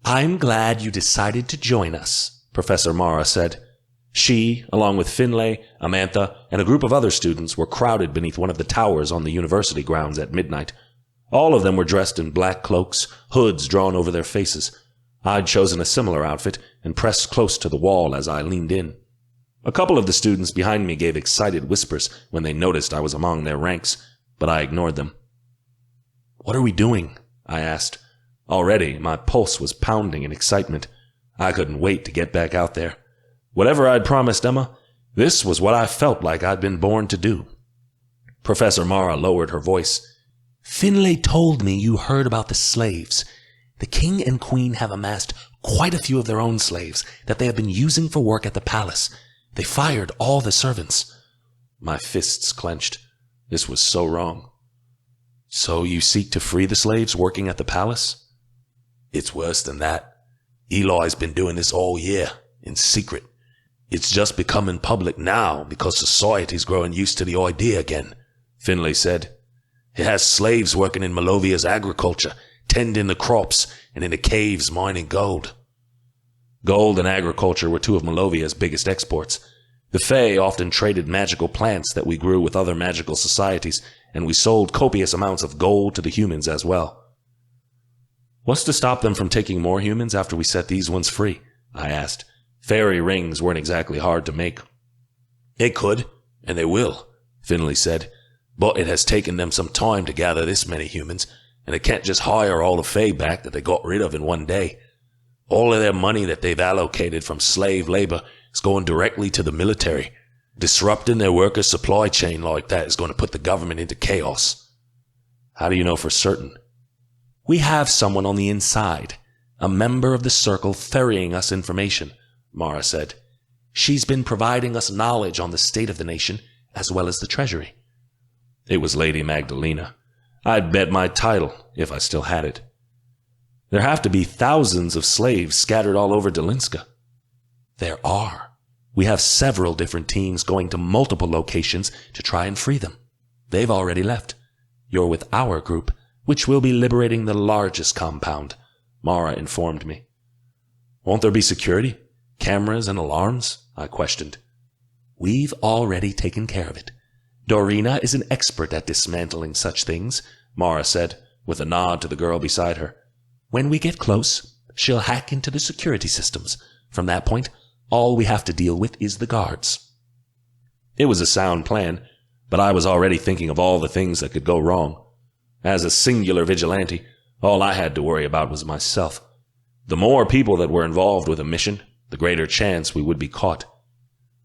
I'm glad you decided to join us, Professor Mara said. She, along with Finlay, Amantha, and a group of other students, were crowded beneath one of the towers on the university grounds at midnight. All of them were dressed in black cloaks, hoods drawn over their faces. I'd chosen a similar outfit and pressed close to the wall as I leaned in. A couple of the students behind me gave excited whispers when they noticed I was among their ranks, but I ignored them. What are we doing? I asked. Already, my pulse was pounding in excitement. I couldn't wait to get back out there. Whatever I'd promised Emma, this was what I felt like I'd been born to do. Professor Mara lowered her voice. Finlay told me you heard about the slaves. The king and queen have amassed quite a few of their own slaves that they have been using for work at the palace. They fired all the servants. My fists clenched. This was so wrong. So you seek to free the slaves working at the palace? It's worse than that. Eloy's been doing this all year, in secret. It's just becoming public now because society's growing used to the idea again, Finlay said. It has slaves working in Malovia's agriculture, tending the crops, and in the caves mining gold. Gold and agriculture were two of Malovia's biggest exports. The Fae often traded magical plants that we grew with other magical societies, and we sold copious amounts of gold to the humans as well. What's to stop them from taking more humans after we set these ones free? I asked. Fairy rings weren't exactly hard to make. They could, and they will, Finley said. But it has taken them some time to gather this many humans, and they can't just hire all the Fae back that they got rid of in one day. All of their money that they've allocated from slave labor is going directly to the military. Disrupting their workers' supply chain like that is going to put the government into chaos. How do you know for certain? We have someone on the inside, a member of the Circle ferrying us information, Mara said. She's been providing us knowledge on the state of the nation as well as the treasury. It was Lady Magdalena. I'd bet my title, if I still had it. There have to be thousands of slaves scattered all over Dalinska. There are. We have several different teams going to multiple locations to try and free them. They've already left. You're with our group, which will be liberating the largest compound, Mara informed me. Won't there be security? Cameras and alarms? I questioned. We've already taken care of it. Dorina is an expert at dismantling such things, Mara said, with a nod to the girl beside her. When we get close, she'll hack into the security systems. From that point, all we have to deal with is the guards. It was a sound plan, but I was already thinking of all the things that could go wrong. As a singular vigilante, all I had to worry about was myself. The more people that were involved with a mission, the greater chance we would be caught.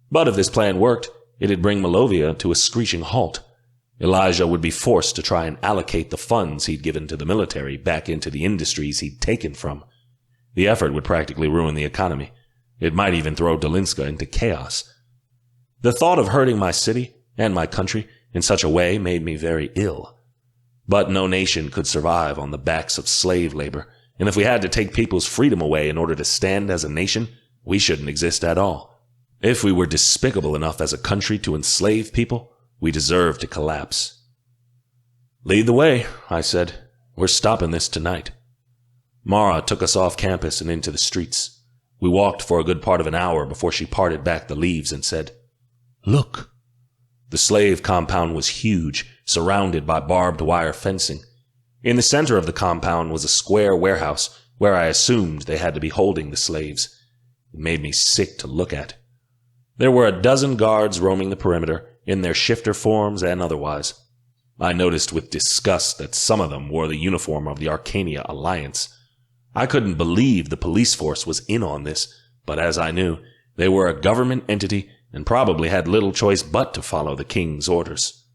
But if this plan worked, it'd bring Malovia to a screeching halt. Elijah would be forced to try and allocate the funds he'd given to the military back into the industries he'd taken from. The effort would practically ruin the economy. It might even throw Dalinska into chaos. The thought of hurting my city and my country in such a way made me very ill. But no nation could survive on the backs of slave labor, and if we had to take people's freedom away in order to stand as a nation, we shouldn't exist at all. If we were despicable enough as a country to enslave people, we deserve to collapse. Lead the way, I said. We're stopping this tonight. Mara took us off campus and into the streets. We walked for a good part of an hour before she parted back the leaves and said, Look. The slave compound was huge, surrounded by barbed wire fencing. In the center of the compound was a square warehouse where I assumed they had to be holding the slaves. It made me sick to look at. There were 12 guards roaming the perimeter, in their shifter forms and otherwise. I noticed with disgust that some of them wore the uniform of the Arcania Alliance. I couldn't believe the police force was in on this, but as I knew, they were a government entity and probably had little choice but to follow the king's orders.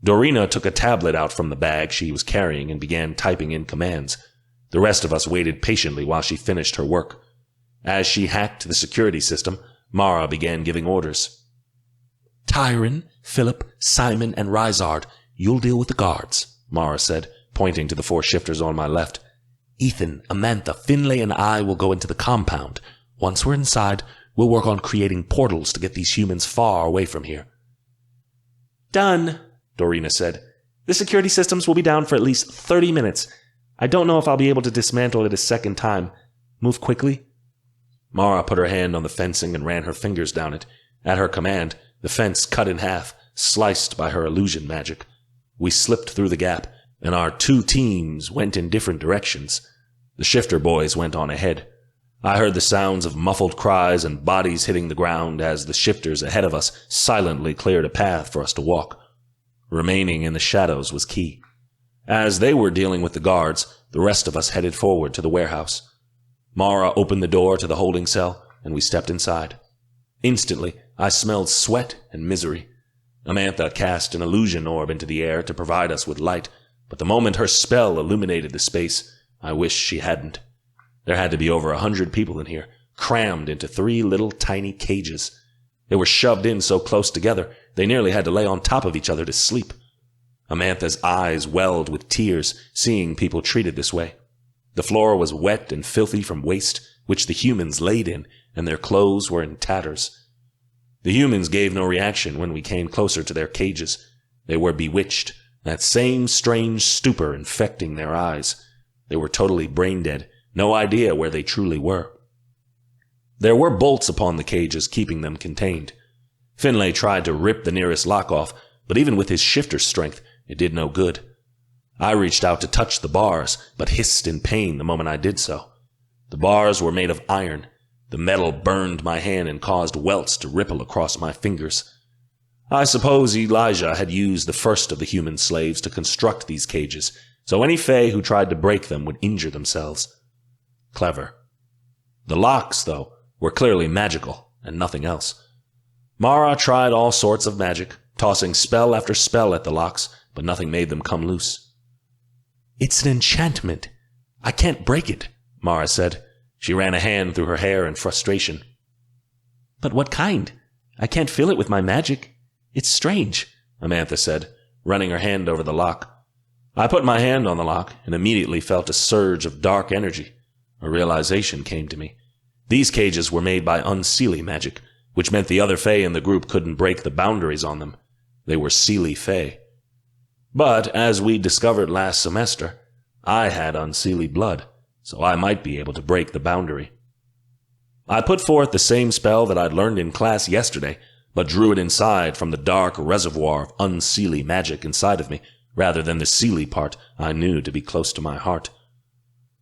Dorina took a tablet out from the bag she was carrying and began typing in commands. The rest of us waited patiently while she finished her work. As she hacked the security system, Mara began giving orders. Tyron, Philip, Simon, and Rizard, you'll deal with the guards, Mara said, pointing to the 4 shifters on my left. Ethan, Amantha, Finlay, and I will go into the compound. Once we're inside, we'll work on creating portals to get these humans far away from here. Done, Dorina said. The security systems will be down for at least 30 minutes. I don't know if I'll be able to dismantle it a second time. Move quickly. Mara put her hand on the fencing and ran her fingers down it. At her command, the fence cut in half, sliced by her illusion magic. We slipped through the gap, and our 2 teams went in different directions. The shifter boys went on ahead. I heard the sounds of muffled cries and bodies hitting the ground as the shifters ahead of us silently cleared a path for us to walk. Remaining in the shadows was key. As they were dealing with the guards, the rest of us headed forward to the warehouse. Mara opened the door to the holding cell, and we stepped inside. Instantly, I smelled sweat and misery. Amantha cast an illusion orb into the air to provide us with light, but the moment her spell illuminated the space, I wished she hadn't. There had to be over 100 people in here, crammed into 3 little tiny cages. They were shoved in so close together, they nearly had to lay on top of each other to sleep. Amantha's eyes welled with tears, seeing people treated this way. The floor was wet and filthy from waste, which the humans laid in, and their clothes were in tatters. The humans gave no reaction when we came closer to their cages. They were bewitched, that same strange stupor infecting their eyes. They were totally brain-dead, no idea where they truly were. There were bolts upon the cages keeping them contained. Finlay tried to rip the nearest lock off, but even with his shifter strength, it did no good. I reached out to touch the bars, but hissed in pain the moment I did so. The bars were made of iron. The metal burned my hand and caused welts to ripple across my fingers. I suppose Elijah had used the first of the human slaves to construct these cages, so any Fae who tried to break them would injure themselves. Clever. The locks, though, were clearly magical, and nothing else. Mara tried all sorts of magic, tossing spell after spell at the locks, but nothing made them come loose. "It's an enchantment. I can't break it," Mara said. She ran a hand through her hair in frustration. "But what kind? I can't feel it with my magic. It's strange," Amantha said, running her hand over the lock. I put my hand on the lock and immediately felt a surge of dark energy. A realization came to me. These cages were made by Unseelie magic, which meant the other Fae in the group couldn't break the boundaries on them. They were Seelie Fae. But, as we discovered last semester, I had Unseelie blood, so I might be able to break the boundary. I put forth the same spell that I'd learned in class yesterday, but drew it inside from the dark reservoir of Unseelie magic inside of me, rather than the Seelie part I knew to be close to my heart.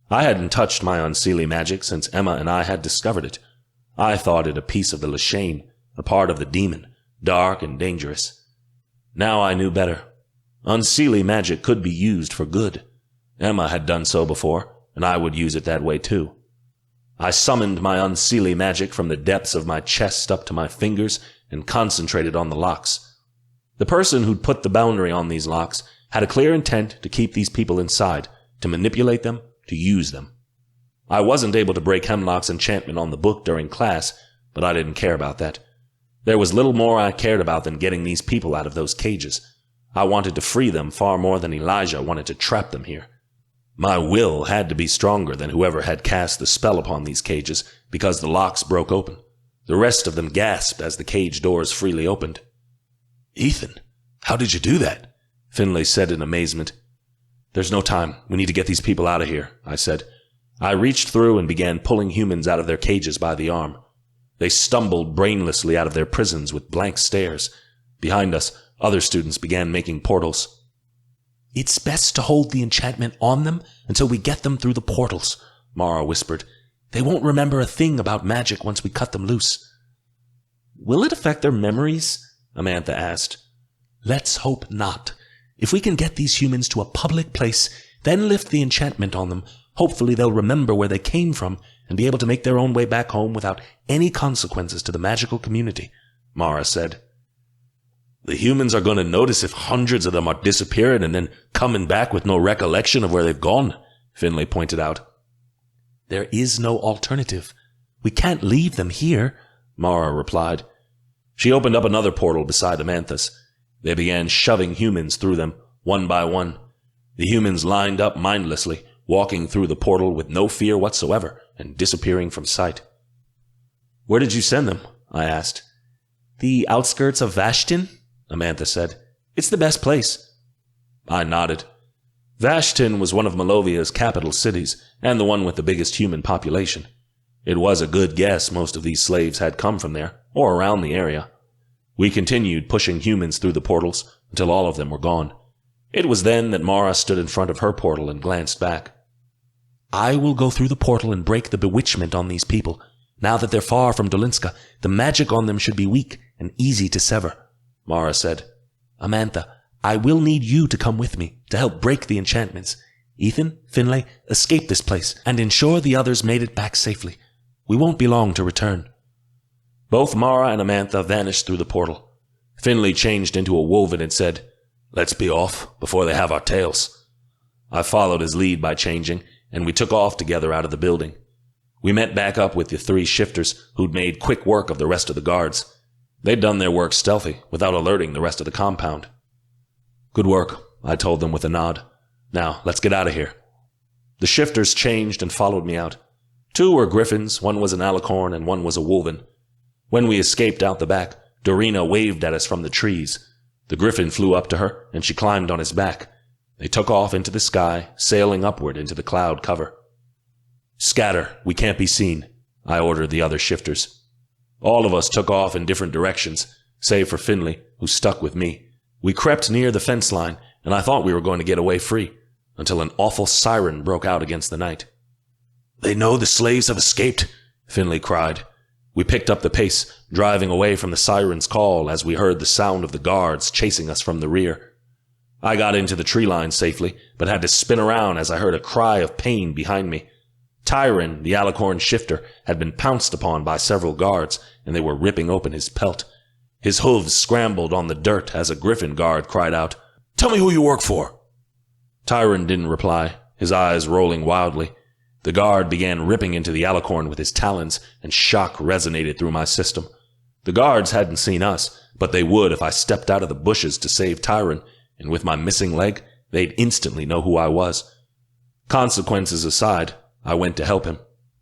I hadn't touched my Unseelie magic since Emma and I had discovered it. I thought it a piece of the Lashane, a part of the demon, dark and dangerous. Now I knew better. Unseelie magic could be used for good. Emma had done so before, and I would use it that way too. I summoned my Unseelie magic from the depths of my chest up to my fingers and concentrated on the locks. The person who'd put the boundary on these locks had a clear intent to keep these people inside, to manipulate them, to use them. I wasn't able to break Hemlock's enchantment on the book during class, but I didn't care about that. There was little more I cared about than getting these people out of those cages. I wanted to free them far more than Elijah wanted to trap them here. My will had to be stronger than whoever had cast the spell upon these cages, because the locks broke open. The rest of them gasped as the cage doors freely opened. "Ethan, how did you do that?" Finlay said in amazement. "There's no time. We need to get these people out of here," I said. I reached through and began pulling humans out of their cages by the arm. They stumbled brainlessly out of their prisons with blank stares. Behind us, other students began making portals. "It's best to hold the enchantment on them until we get them through the portals," Mara whispered. "They won't remember a thing about magic once we cut them loose." "Will it affect their memories?" Amantha asked. "Let's hope not. If we can get these humans to a public place, then lift the enchantment on them, hopefully they'll remember where they came from and be able to make their own way back home without any consequences to the magical community," Mara said. "The humans are going to notice if hundreds of them are disappearing and then coming back with no recollection of where they've gone," Finlay pointed out. "There is no alternative. We can't leave them here," Mara replied. She opened up another portal beside Amantha's. They began shoving humans through them, one by one. The humans lined up mindlessly, walking through the portal with no fear whatsoever and disappearing from sight. "Where did you send them?" I asked. "The outskirts of Vashtin," Amantha said. "It's the best place." I nodded. Vashtin was one of Malovia's capital cities, and the one with the biggest human population. It was a good guess most of these slaves had come from there, or around the area. We continued pushing humans through the portals until all of them were gone. It was then that Mara stood in front of her portal and glanced back. "I will go through the portal and break the bewitchment on these people. Now that they're far from Dolinska, the magic on them should be weak and easy to sever," Mara said. "Amantha, I will need you to come with me to help break the enchantments. Ethan, Finlay, escape this place and ensure the others made it back safely. We won't be long to return." Both Mara and Amantha vanished through the portal. Finlay changed into a woven and said, "Let's be off before they have our tails." I followed his lead by changing, and we took off together out of the building. We met back up with the 3 shifters who'd made quick work of the rest of the guards. They'd done their work stealthy, without alerting the rest of the compound. "Good work," I told them with a nod. "Now, let's get out of here." The shifters changed and followed me out. 2 were Griffins, 1 was an alicorn, and 1 was a wolven. When we escaped out the back, Dorina waved at us from the trees. The Griffin flew up to her, and she climbed on his back. They took off into the sky, sailing upward into the cloud cover. "Scatter, we can't be seen," I ordered the other shifters. All of us took off in different directions. save for Finley, who stuck with me. We crept near the fence line, and I thought we were going to get away free, until an awful siren broke out against the night. "They know the slaves have escaped," Finley cried. We picked up the pace, driving away from the siren's call as we heard the sound of the guards chasing us from the rear. I got into the tree line safely, but had to spin around as I heard a cry of pain behind me. Tyron, the alicorn shifter, had been pounced upon by several guards, and they were ripping open his pelt. His hooves scrambled on the dirt as a Griffin guard cried out, "Tell me who you work for." Tyron didn't reply, his eyes rolling wildly. The guard began ripping into the alicorn with his talons, and shock resonated through my system. The guards hadn't seen us, but they would if I stepped out of the bushes to save Tyron, and with my missing leg, they'd instantly know who I was. Consequences aside, I went to help him,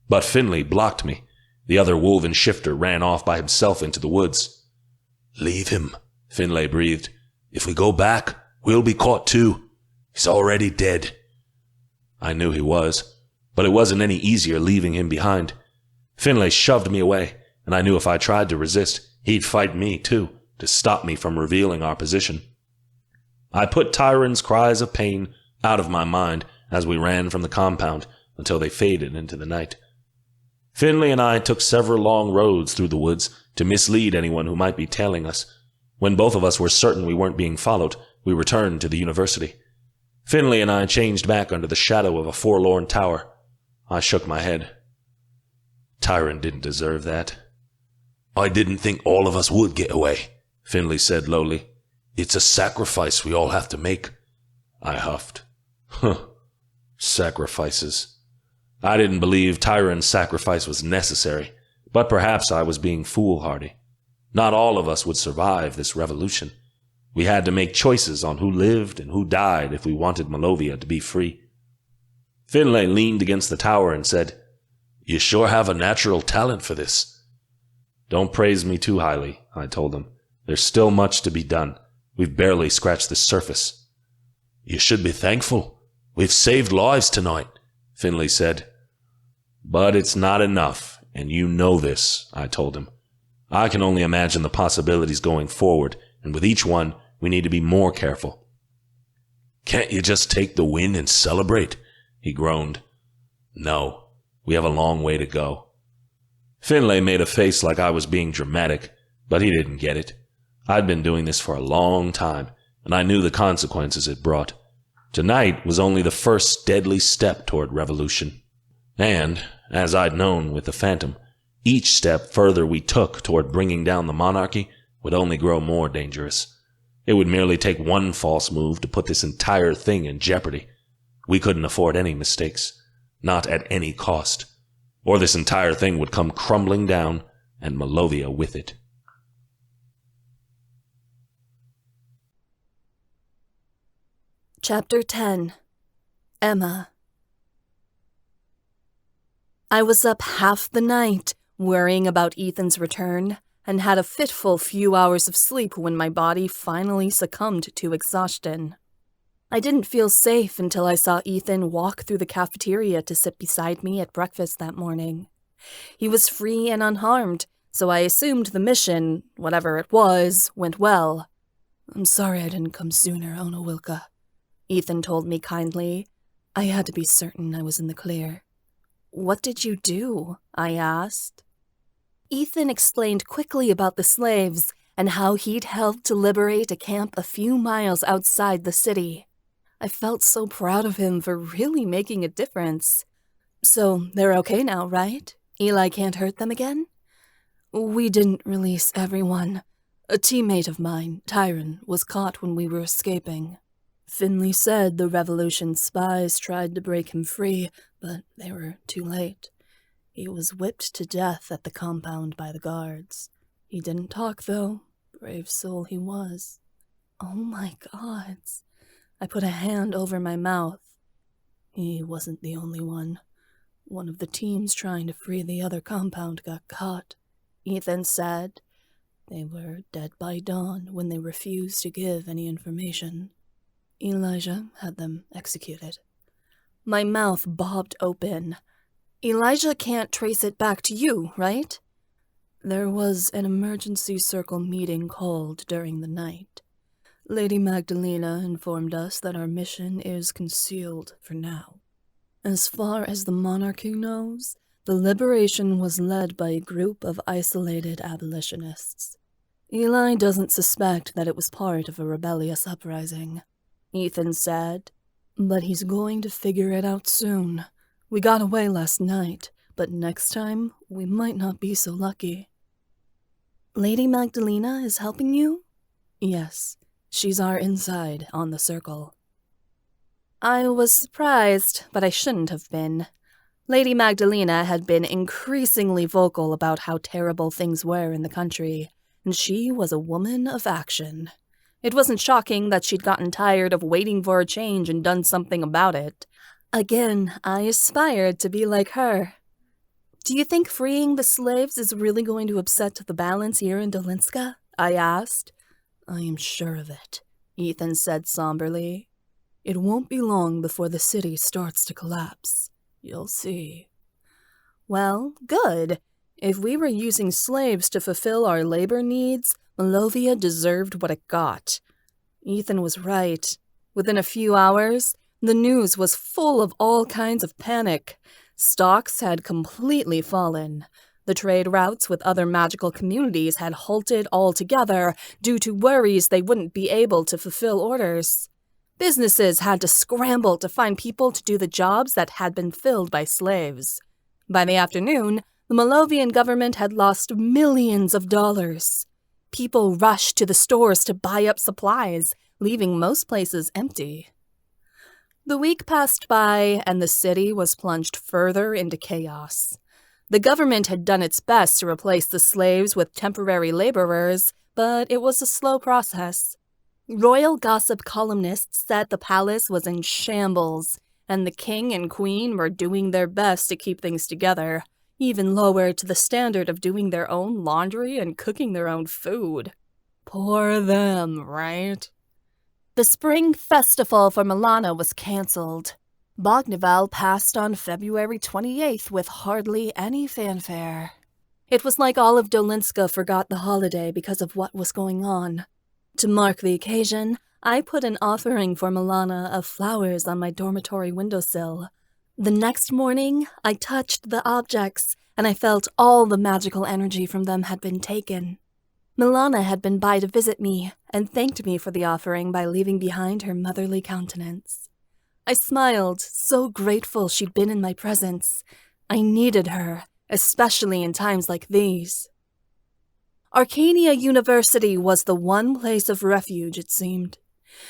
but Finley blocked me. The other wolven shifter ran off by himself into the woods. "Leave him," Finlay breathed. "If we go back, we'll be caught too. He's already dead." I knew he was, but it wasn't any easier leaving him behind. Finlay shoved me away, and I knew if I tried to resist, he'd fight me too, to stop me from revealing our position. I put Tyron's cries of pain out of my mind as we ran from the compound until they faded into the night. Finley and I took several long roads through the woods to mislead anyone who might be tailing us. When both of us were certain we weren't being followed, we returned to the university. Finley and I changed back under the shadow of a forlorn tower. I shook my head. Tyron didn't deserve that. "I didn't think all of us would get away," Finley said lowly. "It's a sacrifice we all have to make." I huffed. Sacrifices. I didn't believe Tyron's sacrifice was necessary, but perhaps I was being foolhardy. Not all of us would survive this revolution. We had to make choices on who lived and who died if we wanted Malovia to be free. Finlay leaned against the tower and said, "You sure have a natural talent for this." "Don't praise me too highly," I told him. "There's still much to be done. We've barely scratched the surface." "You should be thankful. We've saved lives tonight," Finley said. "But it's not enough, and you know this," I told him. "I can only imagine the possibilities going forward, and with each one, we need to be more careful." "Can't you just take the win and celebrate?" he groaned. "No, we have a long way to go." Finlay made a face like I was being dramatic, but he didn't get it. I'd been doing this for a long time, and I knew the consequences it brought. Tonight was only the first deadly step toward revolution. And, as I'd known with the Phantom, each step further we took toward bringing down the monarchy would only grow more dangerous. It would merely take one false move to put this entire thing in jeopardy. We couldn't afford any mistakes, not at any cost, or this entire thing would come crumbling down, and Malovia with it. Chapter 10. Emma. I was up half the night, worrying about Ethan's return, and had a fitful few hours of sleep when my body finally succumbed to exhaustion. I didn't feel safe until I saw Ethan walk through the cafeteria to sit beside me at breakfast that morning. He was free and unharmed, so I assumed the mission, whatever it was, went well. "I'm sorry I didn't come sooner, Onawilka," Ethan told me kindly. I had to be certain I was in the clear. "What did you do?" I asked. Ethan explained quickly about the slaves and how he'd helped to liberate a camp a few miles outside the city. I felt so proud of him for really making a difference. "So they're okay now, right? Eli can't hurt them again?" "We didn't release everyone. A teammate of mine, Tyron, was caught when we were escaping. Finley said the revolution spies tried to break him free, but they were too late. He was whipped to death at the compound by the guards. He didn't talk, though. Brave soul he was." "Oh my gods." I put a hand over my mouth. "He wasn't the only one. One of the teams trying to free the other compound got caught," Ethan said. "They were dead by dawn when they refused to give any information. Elijah had them executed." My mouth bobbed open. "Elijah can't trace it back to you, right?" There was an emergency circle meeting called during the night. Lady Magdalena informed us that our mission is concealed for now. As far as the monarchy knows, the liberation was led by a group of isolated abolitionists. Eli doesn't suspect that it was part of a rebellious uprising, Ethan said, but he's going to figure it out soon. We got away last night, but next time we might not be so lucky. Lady Magdalena is helping you? Yes, she's our inside on the circle. I was surprised, but I shouldn't have been. Lady Magdalena had been increasingly vocal about how terrible things were in the country, and she was a woman of action. It wasn't shocking that she'd gotten tired of waiting for a change and done something about it. Again, I aspired to be like her. Do you think freeing the slaves is really going to upset the balance here in Dolinska? I asked. I am sure of it, Ethan said somberly. It won't be long before the city starts to collapse. You'll see. Well, good. If we were using slaves to fulfill our labor needs, Malovia deserved what it got. Ethan was right. Within a few hours, the news was full of all kinds of panic. Stocks had completely fallen. The trade routes with other magical communities had halted altogether due to worries they wouldn't be able to fulfill orders. Businesses had to scramble to find people to do the jobs that had been filled by slaves. By the afternoon, the Malovian government had lost millions of dollars. People rushed to the stores to buy up supplies, leaving most places empty. The week passed by, and the city was plunged further into chaos. The government had done its best to replace the slaves with temporary laborers, but it was a slow process. Royal gossip columnists said the palace was in shambles, and the king and queen were doing their best to keep things together, even lower to the standard of doing their own laundry and cooking their own food. Poor them, right? The spring festival for Milana was cancelled. Bognival passed on February 28th with hardly any fanfare. It was like all of Dolinska forgot the holiday because of what was going on. To mark the occasion, I put an offering for Milana of flowers on my dormitory windowsill. The next morning, I touched the objects, and I felt all the magical energy from them had been taken. Milana had been by to visit me, and thanked me for the offering by leaving behind her motherly countenance. I smiled, so grateful she'd been in my presence. I needed her, especially in times like these. Arcania University was the one place of refuge, it seemed.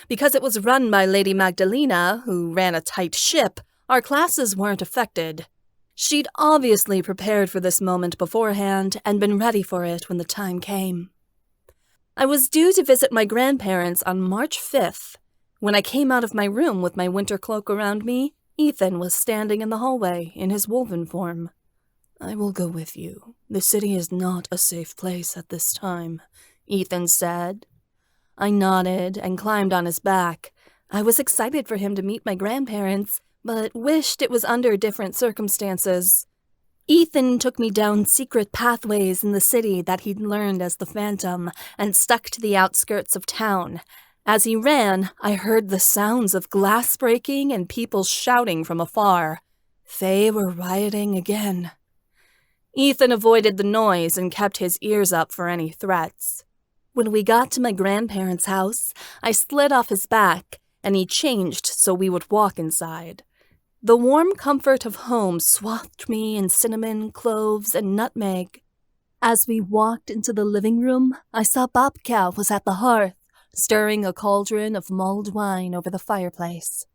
Because it was run by Lady Magdalena, who ran a tight ship, our classes weren't affected. She'd obviously prepared for this moment beforehand and been ready for it when the time came. I was due to visit my grandparents on March 5th. When I came out of my room with my winter cloak around me, Ethan was standing in the hallway in his woven form. I will go with you. The city is not a safe place at this time, Ethan said. I nodded and climbed on his back. I was excited for him to meet my grandparents, but wished it was under different circumstances. Ethan took me down secret pathways in the city that he'd learned as the Phantom and stuck to the outskirts of town. As he ran, I heard the sounds of glass breaking and people shouting from afar. They were rioting again. Ethan avoided the noise and kept his ears up for any threats. When we got to my grandparents' house, I slid off his back, and he changed so we would walk inside. The warm comfort of home swathed me in cinnamon, cloves, and nutmeg. As we walked into the living room, I saw Babka was at the hearth, stirring a cauldron of mulled wine over the fireplace.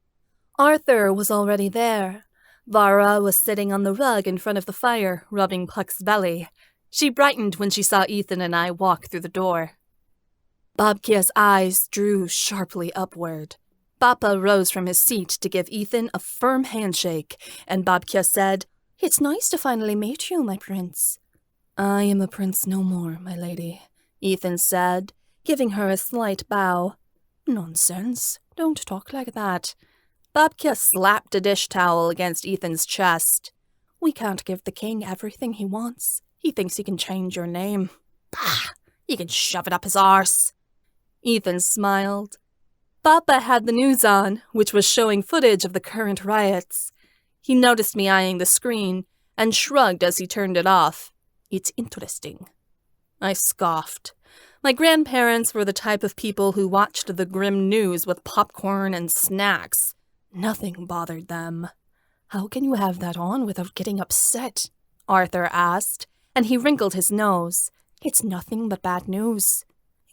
Arthur was already there. Vara was sitting on the rug in front of the fire, rubbing Puck's belly. She brightened when she saw Ethan and I walk through the door. Babka's eyes drew sharply upward. Papa rose from his seat to give Ethan a firm handshake, and Babka said, "It's nice to finally meet you, my prince." "I am a prince no more, my lady," Ethan said, giving her a slight bow. "Nonsense. Don't talk like that." Babka slapped a dish towel against Ethan's chest. "We can't give the king everything he wants. He thinks he can change your name. Bah! He can shove it up his arse. Ethan smiled. Papa had the news on, which was showing footage of the current riots. He noticed me eyeing the screen and shrugged as he turned it off. It's interesting. I scoffed. My grandparents were the type of people who watched the grim news with popcorn and snacks. Nothing bothered them. How can you have that on without getting upset? Arthur asked, and he wrinkled his nose. It's nothing but bad news.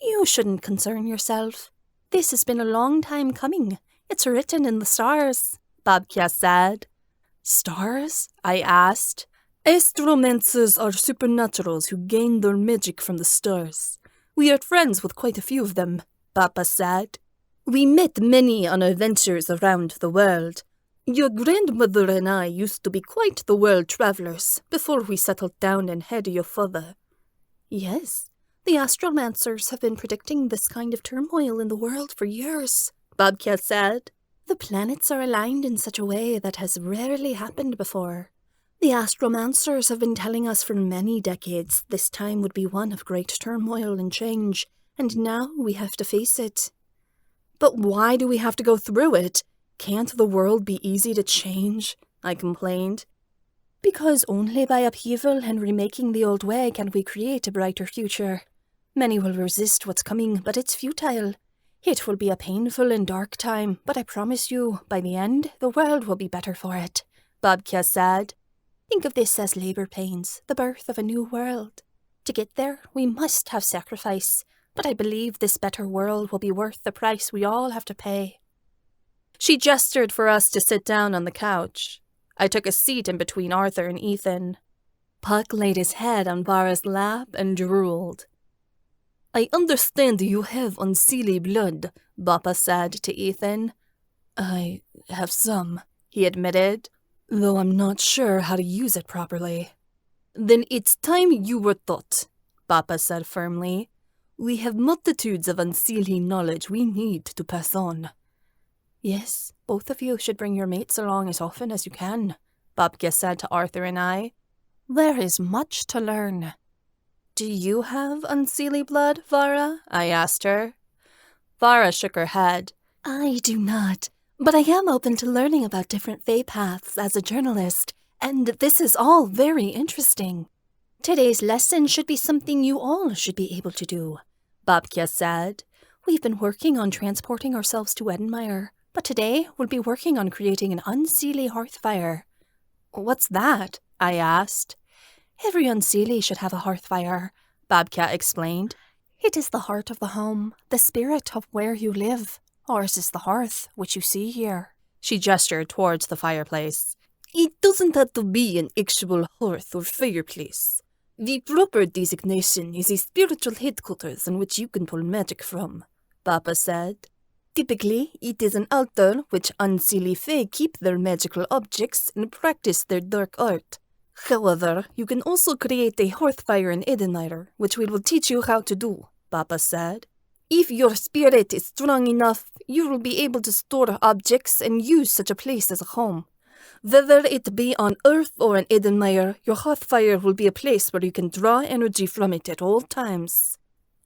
You shouldn't concern yourself. This has been a long time coming. It's written in the stars, Babkia said. Stars? I asked. Astromancers are supernaturals who gain their magic from the stars. We are friends with quite a few of them, Papa said. We met many on our ventures around the world. Your grandmother and I used to be quite the world travelers before we settled down and had your father. Yes, the astromancers have been predicting this kind of turmoil in the world for years, Babkia said. The planets are aligned in such a way that has rarely happened before. The astromancers have been telling us for many decades this time would be one of great turmoil and change, and now we have to face it. But why do we have to go through it? Can't the world be easy to change? I complained. Because only by upheaval and remaking the old way can we create a brighter future. Many will resist what's coming, but it's futile. It will be a painful and dark time, but I promise you, by the end, the world will be better for it, Babkia said. Think of this as labor pains, the birth of a new world. To get there, we must have sacrifice, but I believe this better world will be worth the price we all have to pay. She gestured for us to sit down on the couch. I took a seat in between Arthur and Ethan. Puck laid his head on Vara's lap and drooled. I understand you have Unseelie blood, Bappa said to Ethan. I have some, he admitted, though I'm not sure how to use it properly. Then it's time you were taught, Bappa said firmly. We have multitudes of Unseelie knowledge we need to pass on. Yes, both of you should bring your mates along as often as you can, Babkia said to Arthur and I. There is much to learn. Do you have Unseelie blood, Vara? I asked her. Vara shook her head. I do not, but I am open to learning about different fae paths as a journalist, and this is all very interesting. Today's lesson should be something you all should be able to do, Babkia said. We've been working on transporting ourselves to Edenmire, but today we'll be working on creating an Unseelie hearth fire. What's that? I asked. Every Unseelie should have a hearth fire, Babkia explained. It is the heart of the home, the spirit of where you live. Ours is the hearth, which you see here. She gestured towards the fireplace. It doesn't have to be an actual hearth or fireplace. The proper designation is a spiritual headquarters in which you can pull magic from, Bappa said. Typically, it is an altar which Unseelie fae keep their magical objects and practice their dark art. However, you can also create a hearth fire in Edenmire, which we will teach you how to do, Bappa said. If your spirit is strong enough, you will be able to store objects and use such a place as a home. Whether it be on Earth or in Edenmire, your hearth fire will be a place where you can draw energy from it at all times.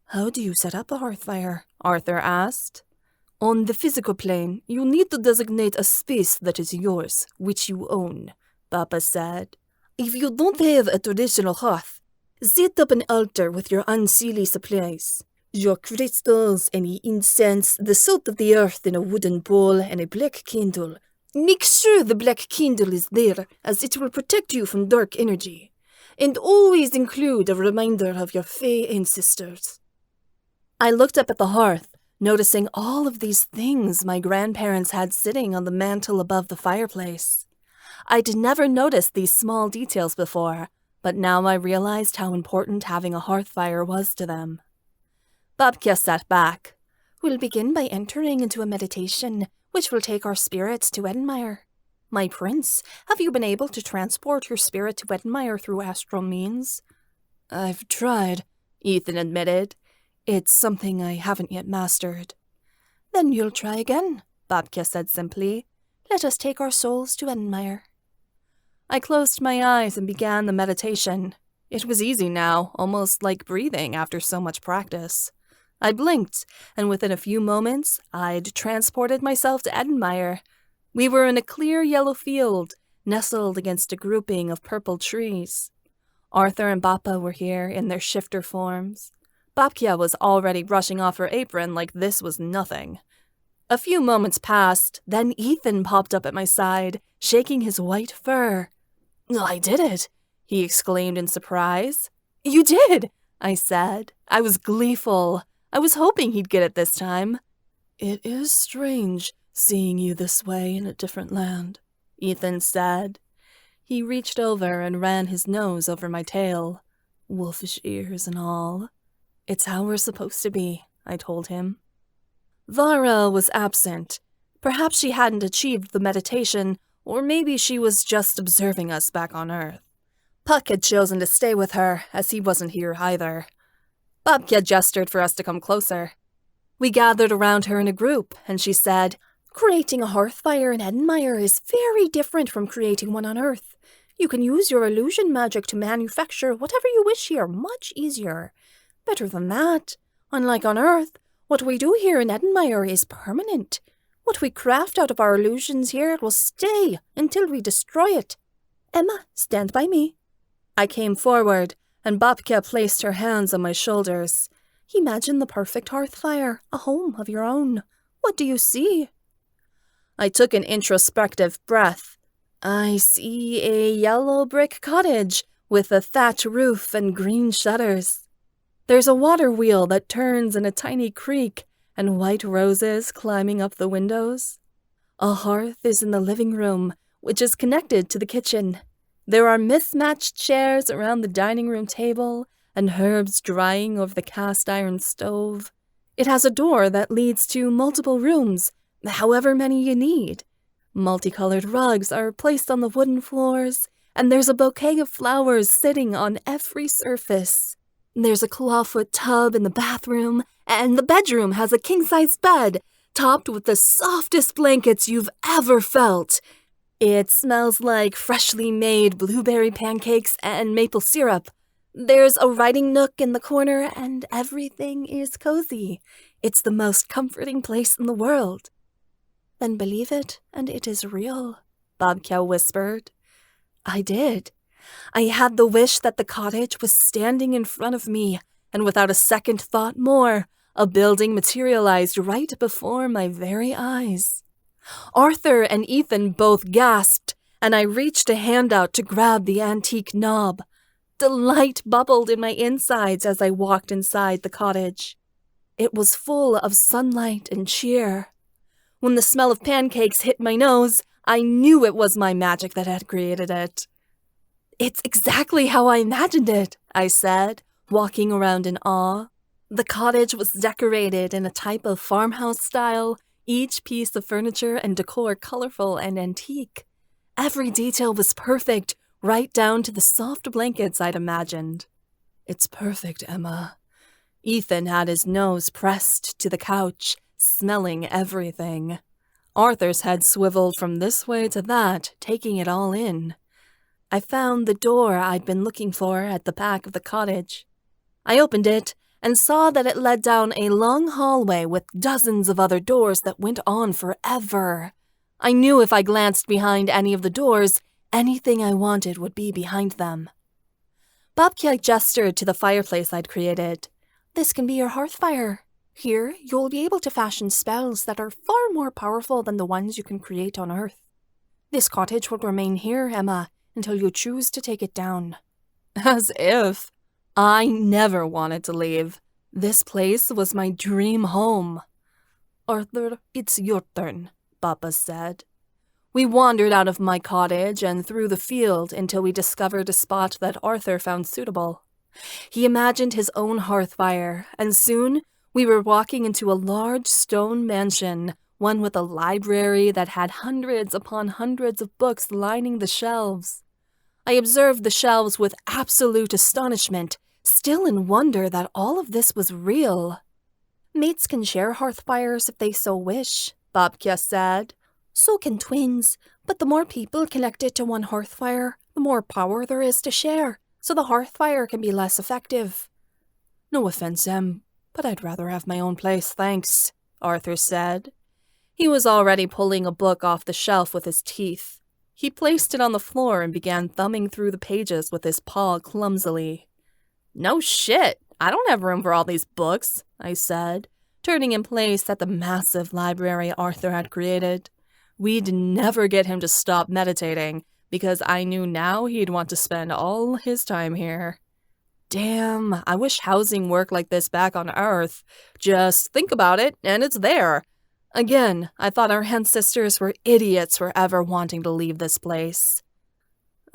How do you set up a hearth fire? Arthur asked. On the physical plane, you need to designate a space that is yours, which you own, Bappa said. If you don't have a traditional hearth, set up an altar with your Unseelie supplies. Your crystals, any incense, the salt of the earth in a wooden bowl, and a black candle. Make sure the black candle is there, as it will protect you from dark energy. And always include a reminder of your fae ancestors. I looked up at the hearth, noticing all of these things my grandparents had sitting on the mantel above the fireplace. I'd never noticed these small details before, but now I realized how important having a hearth fire was to them. Babkia sat back. We'll begin by entering into a meditation, which will take our spirits to Edenmire. My prince, have you been able to transport your spirit to Edenmire through astral means? I've tried, Ethan admitted. It's something I haven't yet mastered. Then you'll try again, Babkia said simply. Let us take our souls to Edenmire. I closed my eyes and began the meditation. It was easy now, almost like breathing after so much practice. I blinked, and within a few moments, I'd transported myself to Edenmire. We were in a clear yellow field, nestled against a grouping of purple trees. Arthur and Bappa were here in their shifter forms. Babkia was already brushing off her apron like this was nothing. A few moments passed, then Ethan popped up at my side, shaking his white fur. "I did it," he exclaimed in surprise. "You did," I said. I was gleeful. I was hoping he'd get it this time. "It is strange seeing you this way in a different land," Ethan said. He reached over and ran his nose over my tail. "Wolfish ears and all. It's how we're supposed to be," I told him. Vara was absent. Perhaps she hadn't achieved the meditation, or maybe she was just observing us back on Earth. Puck had chosen to stay with her, as he wasn't here either. Babkia gestured for us to come closer. We gathered around her in a group, and she said, "Creating a hearth fire in Edenmire is very different from creating one on Earth. You can use your illusion magic to manufacture whatever you wish here much easier. Better than that, unlike on Earth, what we do here in Edenmire is permanent. What we craft out of our illusions here will stay until we destroy it. Emma, stand by me." I came forward, and Babkia placed her hands on my shoulders. "Imagine the perfect hearth fire, a home of your own. What do you see?" I took an introspective breath. I see a yellow brick cottage with a thatch roof and green shutters. There's a water wheel that turns in a tiny creek and white roses climbing up the windows. A hearth is in the living room, which is connected to the kitchen. There are mismatched chairs around the dining room table and herbs drying over the cast iron stove. It has a door that leads to multiple rooms, however many you need. Multicolored rugs are placed on the wooden floors, and there's a bouquet of flowers sitting on every surface. There's a clawfoot tub in the bathroom, and the bedroom has a king-size bed, topped with the softest blankets you've ever felt. It smells like freshly made blueberry pancakes and maple syrup. There's a writing nook in the corner, and everything is cozy. It's the most comforting place in the world. "Then believe it, and it is real," Babkia whispered. I did. I had the wish that the cottage was standing in front of me, and without a second thought more, a building materialized right before my very eyes. Arthur and Ethan both gasped, and I reached a hand out to grab the antique knob. Delight bubbled in my insides as I walked inside the cottage. It was full of sunlight and cheer. When the smell of pancakes hit my nose, I knew it was my magic that had created it. "It's exactly how I imagined it," I said, walking around in awe. The cottage was decorated in a type of farmhouse style, each piece of furniture and decor colorful and antique. Every detail was perfect, right down to the soft blankets I'd imagined. "It's perfect, Emma." Ethan had his nose pressed to the couch, smelling everything. Arthur's head swiveled from this way to that, taking it all in. I found the door I'd been looking for at the back of the cottage. I opened it and saw that it led down a long hallway with dozens of other doors that went on forever. I knew if I glanced behind any of the doors, anything I wanted would be behind them. Babkia gestured to the fireplace I'd created. "This can be your hearth fire. Here, you'll be able to fashion spells that are far more powerful than the ones you can create on Earth. This cottage will remain here, Emma, until you choose to take it down." As if. I never wanted to leave. This place was my dream home. "Arthur, it's your turn," Papa said. We wandered out of my cottage and through the field until we discovered a spot that Arthur found suitable. He imagined his own hearth fire, and soon we were walking into a large stone mansion, one with a library that had hundreds upon hundreds of books lining the shelves. I observed the shelves with absolute astonishment, still in wonder that all of this was real. "Mates can share hearth fires if they so wish," Babkia said. "So can twins, but the more people connected to one hearth fire, the more power there is to share. so the hearth fire can be less effective. No offense, Em, but I'd rather have my own place, thanks, Arthur said. He was already pulling a book off the shelf with his teeth. He placed it on the floor and began thumbing through the pages with his paw clumsily. No shit, I don't have room for all these books, I said, turning in place at the massive library Arthur had created. We'd never get him to stop meditating, because I knew now he'd want to spend all his time here. Damn, I wish housing worked like this back on Earth. Just think about it, and it's there. Again, I thought our ancestors were idiots for ever wanting to leave this place.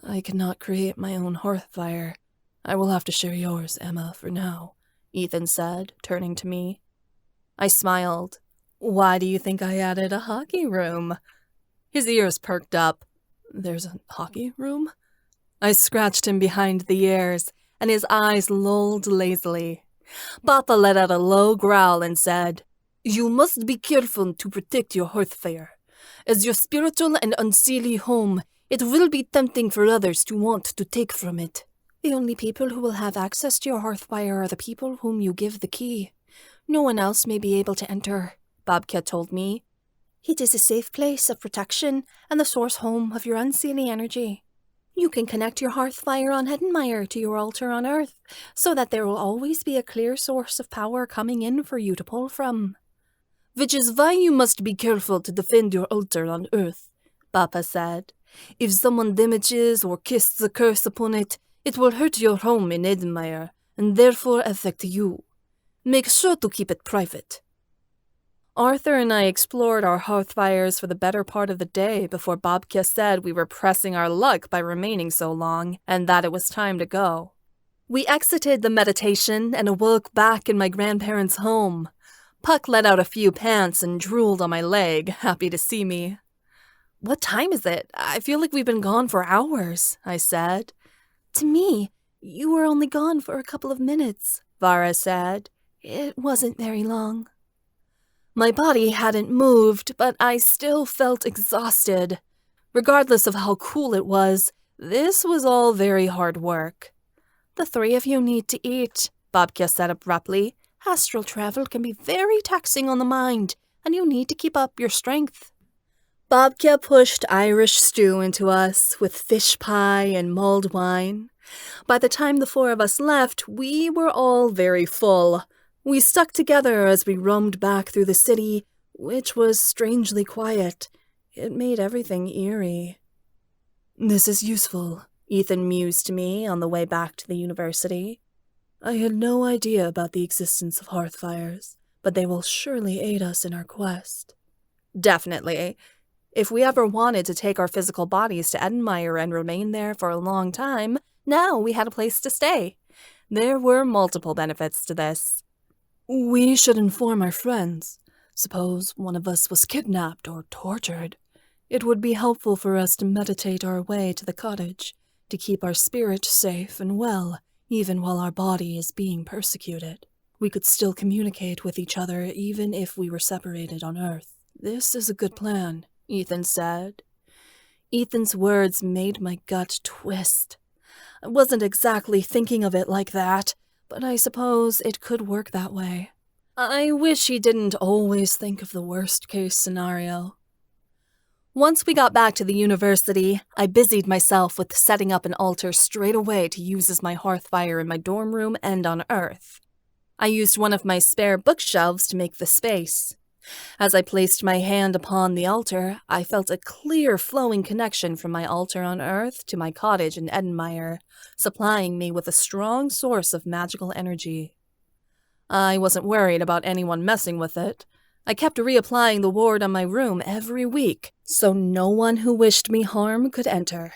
I cannot create my own hearth fire. I will have to share yours, Emma, for now, Ethan said, turning to me. I smiled. Why do you think I added a hockey room? His ears perked up. There's a hockey room? I scratched him behind the ears, and his eyes lolled lazily. Papa let out a low growl and said, You must be careful to protect your hearth fire. As your spiritual and unseelie home, it will be tempting for others to want to take from it. The only people who will have access to your hearth fire are the people whom you give the key. No one else may be able to enter, Bobcat told me. It is a safe place of protection and the source home of your unseelie energy. You can connect your hearth fire on Edenmire to your altar on Earth, so that there will always be a clear source of power coming in for you to pull from. Which is why you must be careful to defend your altar on Earth, Papa said. If someone damages or casts a curse upon it, it will hurt your home in Edenmire, and therefore affect you. Make sure to keep it private. Arthur and I explored our hearth fires for the better part of the day before Bobkia said we were pressing our luck by remaining so long, and that it was time to go. We exited the meditation and awoke back in my grandparents' home. Puck let out a few pants and drooled on my leg, happy to see me. What time is it? I feel like we've been gone for hours, I said. To me, you were only gone for a couple of minutes, Vara said. It wasn't very long. My body hadn't moved, but I still felt exhausted. Regardless of how cool it was, this was all very hard work. The three of you need to eat, Bobkia said abruptly. Astral travel can be very taxing on the mind, and you need to keep up your strength. Bobkia pushed Irish stew into us with fish pie and mulled wine. By the time the four of us left, we were all very full. We stuck together as we roamed back through the city, which was strangely quiet. It made everything eerie. This is useful, Ethan mused to me on the way back to the university. I had no idea about the existence of hearth fires, but they will surely aid us in our quest. Definitely. If we ever wanted to take our physical bodies to Edenmire and remain there for a long time, now we had a place to stay. There were multiple benefits to this. We should inform our friends. Suppose one of us was kidnapped or tortured. It would be helpful for us to meditate our way to the cottage, to keep our spirit safe and well, even while our body is being persecuted. We could still communicate with each other even if we were separated on Earth. This is a good plan, Ethan said. Ethan's words made my gut twist. I wasn't exactly thinking of it like that, but I suppose it could work that way. I wish he didn't always think of the worst-case scenario. Once we got back to the university, I busied myself with setting up an altar straight away to use as my hearth fire in my dorm room and on Earth. I used one of my spare bookshelves to make the space. As I placed my hand upon the altar, I felt a clear flowing connection from my altar on Earth to my cottage in Edenmire, supplying me with a strong source of magical energy. I wasn't worried about anyone messing with it. I kept reapplying the ward on my room every week, so no one who wished me harm could enter.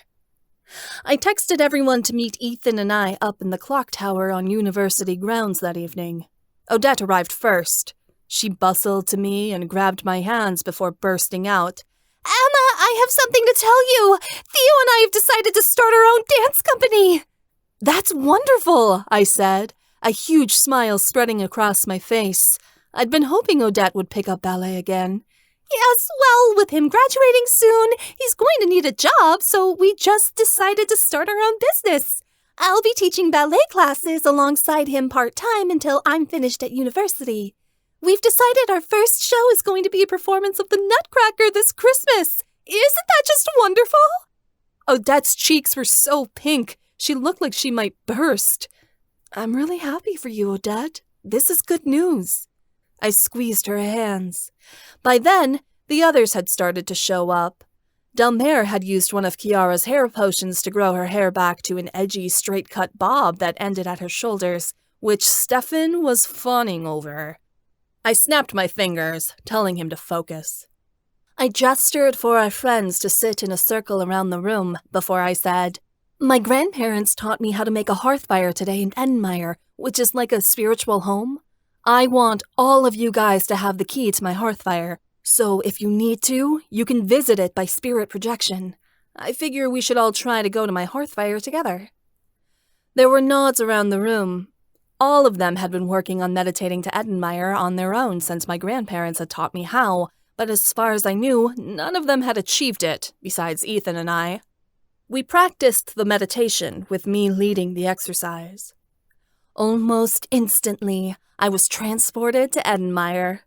I texted everyone to meet Ethan and I up in the clock tower on university grounds that evening. Odette arrived first. She bustled to me and grabbed my hands before bursting out. Emma, I have something to tell you! Theo and I have decided to start our own dance company! That's wonderful, I said, a huge smile spreading across my face. I'd been hoping Odette would pick up ballet again. Yes, well, with him graduating soon, he's going to need a job, so we just decided to start our own business. I'll be teaching ballet classes alongside him part-time until I'm finished at university. We've decided our first show is going to be a performance of the Nutcracker this Christmas. Isn't that just wonderful? Odette's cheeks were so pink, she looked like she might burst. I'm really happy for you, Odette. This is good news. I squeezed her hands. By then, the others had started to show up. Delmare had used one of Kiara's hair potions to grow her hair back to an edgy, straight-cut bob that ended at her shoulders, which Stefan was fawning over. I snapped my fingers, telling him to focus. I gestured for our friends to sit in a circle around the room before I said, My grandparents taught me how to make a hearth fire today in Edenmeyer, which is like a spiritual home. I want all of you guys to have the key to my hearth fire, so if you need to, you can visit it by spirit projection. I figure we should all try to go to my hearth fire together. There were nods around the room. All of them had been working on meditating to Edenmeyer on their own since my grandparents had taught me how, but as far as I knew, none of them had achieved it, besides Ethan and I. We practiced the meditation, with me leading the exercise. Almost instantly, I was transported to Edenmeyer.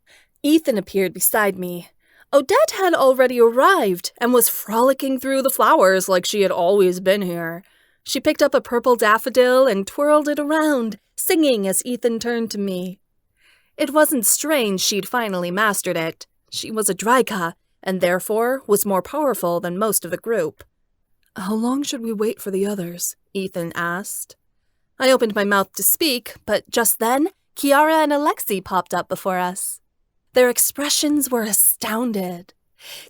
Ethan appeared beside me. Odette had already arrived and was frolicking through the flowers like she had always been here. She picked up a purple daffodil and twirled it around, singing as Ethan turned to me. It wasn't strange she'd finally mastered it. She was a Draika, and therefore was more powerful than most of the group. How long should we wait for the others? Ethan asked. I opened my mouth to speak, but just then, Kiara and Alexi popped up before us. Their expressions were astounded.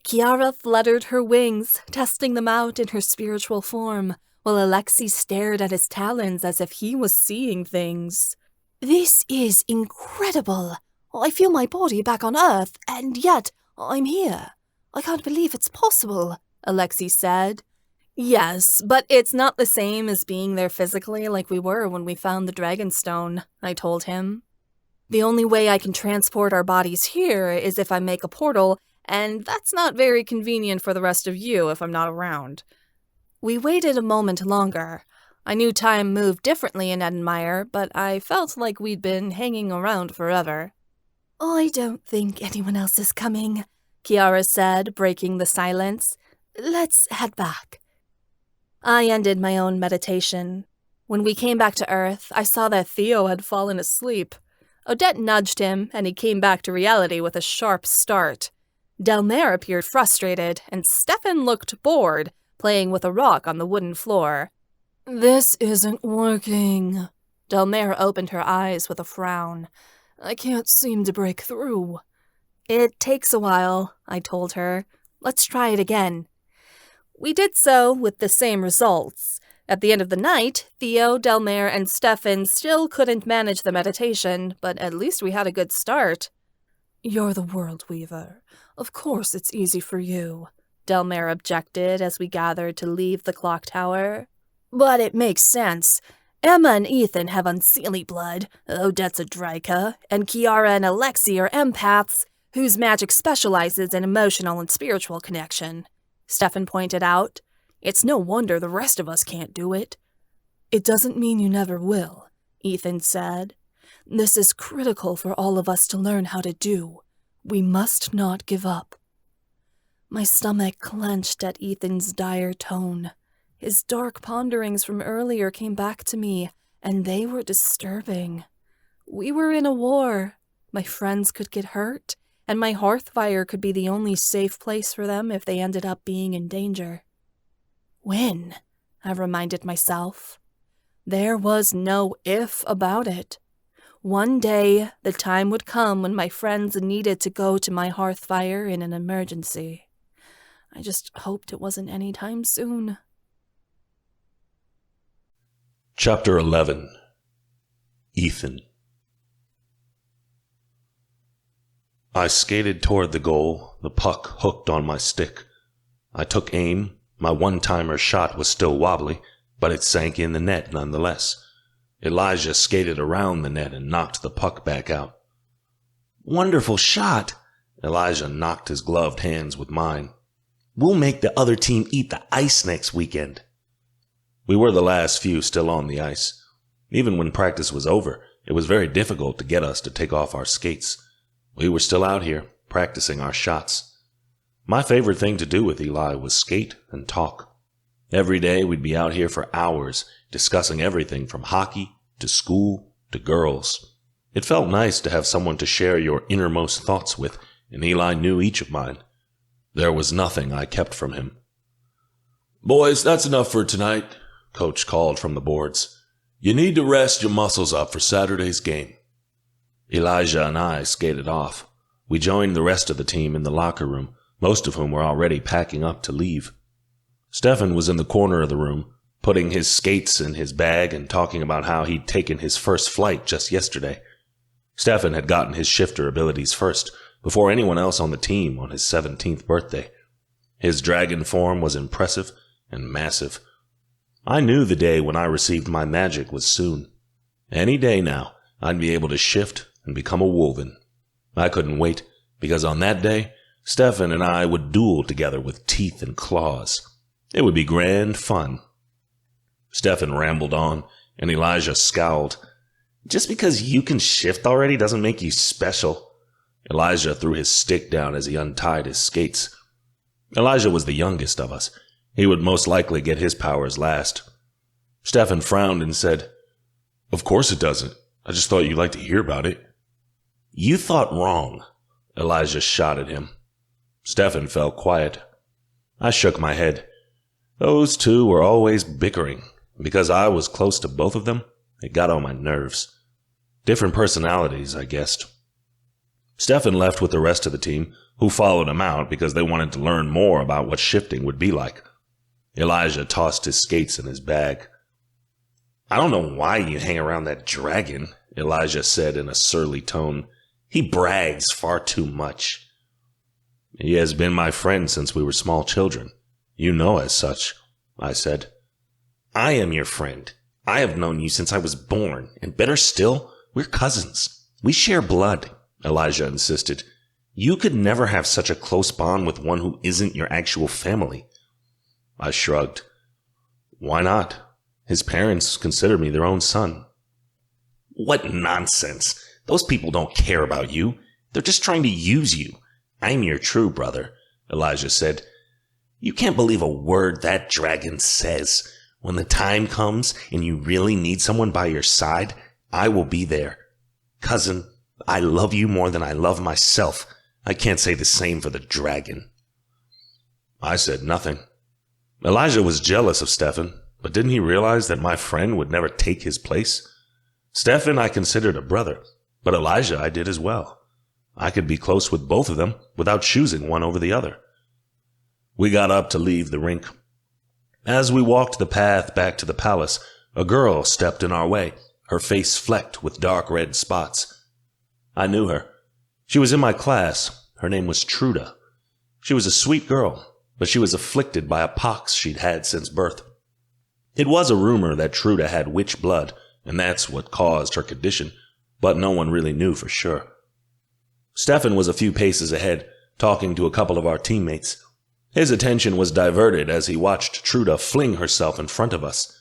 Kiara fluttered her wings, testing them out in her spiritual form, while Alexi stared at his talons as if he was seeing things. This is incredible. I feel my body back on Earth, and yet I'm here. I can't believe it's possible, Alexi said. Yes, but it's not the same as being there physically like we were when we found the Dragonstone, I told him. The only way I can transport our bodies here is if I make a portal, and that's not very convenient for the rest of you if I'm not around. We waited a moment longer. I knew time moved differently in Edenmeyer, but I felt like we'd been hanging around forever. I don't think anyone else is coming, Kiara said, breaking the silence. Let's head back. I ended my own meditation. When we came back to Earth, I saw that Theo had fallen asleep. Odette nudged him, and he came back to reality with a sharp start. Delmare appeared frustrated, and Stefan looked bored, playing with a rock on the wooden floor. This isn't working. Delmare opened her eyes with a frown. I can't seem to break through. It takes a while, I told her. Let's try it again. We did so with the same results. At the end of the night, Theo, Delmare, and Stefan still couldn't manage the meditation, but at least we had a good start. You're the World Weaver. Of course it's easy for you, Delmare objected as we gathered to leave the clock tower. But it makes sense. Emma and Ethan have Unseelie blood, Odette's a Draika, and Kiara and Alexi are empaths, whose magic specializes in emotional and spiritual connection, Stefan pointed out. It's no wonder the rest of us can't do it. It doesn't mean you never will, Ethan said. This is critical for all of us to learn how to do. We must not give up. My stomach clenched at Ethan's dire tone. His dark ponderings from earlier came back to me, and they were disturbing. We were in a war. My friends could get hurt, and my hearth fire could be the only safe place for them if they ended up being in danger. When? I reminded myself. There was no if about it. One day, the time would come when my friends needed to go to my hearth fire in an emergency. I just hoped it wasn't any time soon. Chapter 11. Ethan. I skated toward the goal, the puck hooked on my stick. I took aim. My one-timer shot was still wobbly, but it sank in the net nonetheless. Elijah skated around the net and knocked the puck back out. Wonderful shot. Elijah knocked his gloved hands with mine. We'll make the other team eat the ice next weekend. We were the last few still on the ice. Even when practice was over, it was very difficult to get us to take off our skates. We were still out here, practicing our shots. My favorite thing to do with Eli was skate and talk. Every day we'd be out here for hours, discussing everything from hockey to school to girls. It felt nice to have someone to share your innermost thoughts with, and Eli knew each of mine. There was nothing I kept from him. "Boys, that's enough for tonight," Coach called from the boards. "You need to rest your muscles up for Saturday's game." Elijah and I skated off. We joined the rest of the team in the locker room, most of whom were already packing up to leave. Stefan was in the corner of the room, putting his skates in his bag and talking about how he'd taken his first flight just yesterday. Stefan had gotten his shifter abilities first, before anyone else on the team on his 17th birthday. His dragon form was impressive and massive. I knew the day when I received my magic was soon. Any day now, I'd be able to shift and become a wolven. I couldn't wait, because on that day, Stefan and I would duel together with teeth and claws. It would be grand fun. Stefan rambled on, and Elijah scowled. "Just because you can shift already doesn't make you special." Elijah threw his stick down as he untied his skates. Elijah was the youngest of us. He would most likely get his powers last. Stefan frowned and said, "Of course it doesn't. I just thought you'd like to hear about it." "You thought wrong." Elijah shot at him. Stefan fell quiet. I shook my head. Those two were always bickering. Because I was close to both of them, it got on my nerves. Different personalities, I guessed. Stefan left with the rest of the team, who followed him out because they wanted to learn more about what shifting would be like. Elijah tossed his skates in his bag. "I don't know why you hang around that dragon," Elijah said in a surly tone. "He brags far too much." "He has been my friend since we were small children. You know as such," I said. "I am your friend. I have known you since I was born, and better still, we're cousins. We share blood," Elijah insisted. "You could never have such a close bond with one who isn't your actual family." I shrugged. "Why not? His parents consider me their own son." "What nonsense! Those people don't care about you. They're just trying to use you. I'm your true brother," Elijah said. "You can't believe a word that dragon says. When the time comes and you really need someone by your side, I will be there. Cousin, I love you more than I love myself. I can't say the same for the dragon." I said nothing. Elijah was jealous of Stefan, but didn't he realize that my friend would never take his place? Stefan I considered a brother, but Elijah I did as well. I could be close with both of them without choosing one over the other. We got up to leave the rink. As we walked the path back to the palace, a girl stepped in our way, her face flecked with dark red spots. I knew her. She was in my class. Her name was Truda. She was a sweet girl, but she was afflicted by a pox she'd had since birth. It was a rumor that Truda had witch blood, and that's what caused her condition, but no one really knew for sure. Stefan was a few paces ahead, talking to a couple of our teammates. His attention was diverted as he watched Truda fling herself in front of us.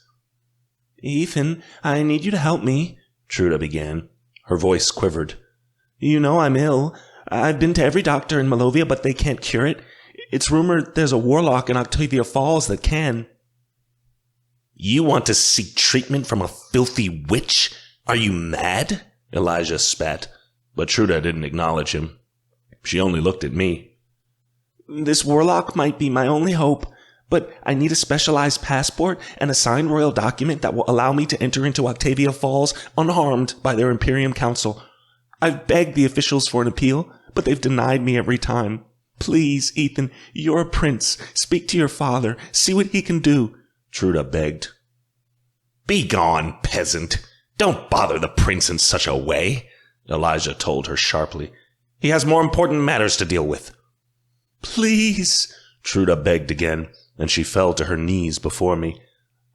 "Ethan, I need you to help me," Truda began. Her voice quivered. "You know I'm ill. I've been to every doctor in Malovia, but they can't cure it. It's rumored there's a warlock in Octavia Falls that can." "You want to seek treatment from a filthy witch? Are you mad?" Elijah spat, but Truda didn't acknowledge him. She only looked at me. "This warlock might be my only hope, but I need a specialized passport and a signed royal document that will allow me to enter into Octavia Falls unharmed by their Imperium Council. I've begged the officials for an appeal, but they've denied me every time. Please, Ethan, you're a prince. Speak to your father. See what he can do," Truda begged. "Be gone, peasant. Don't bother the prince in such a way," Elijah told her sharply. "He has more important matters to deal with." "Please," Truda begged again, and she fell to her knees before me.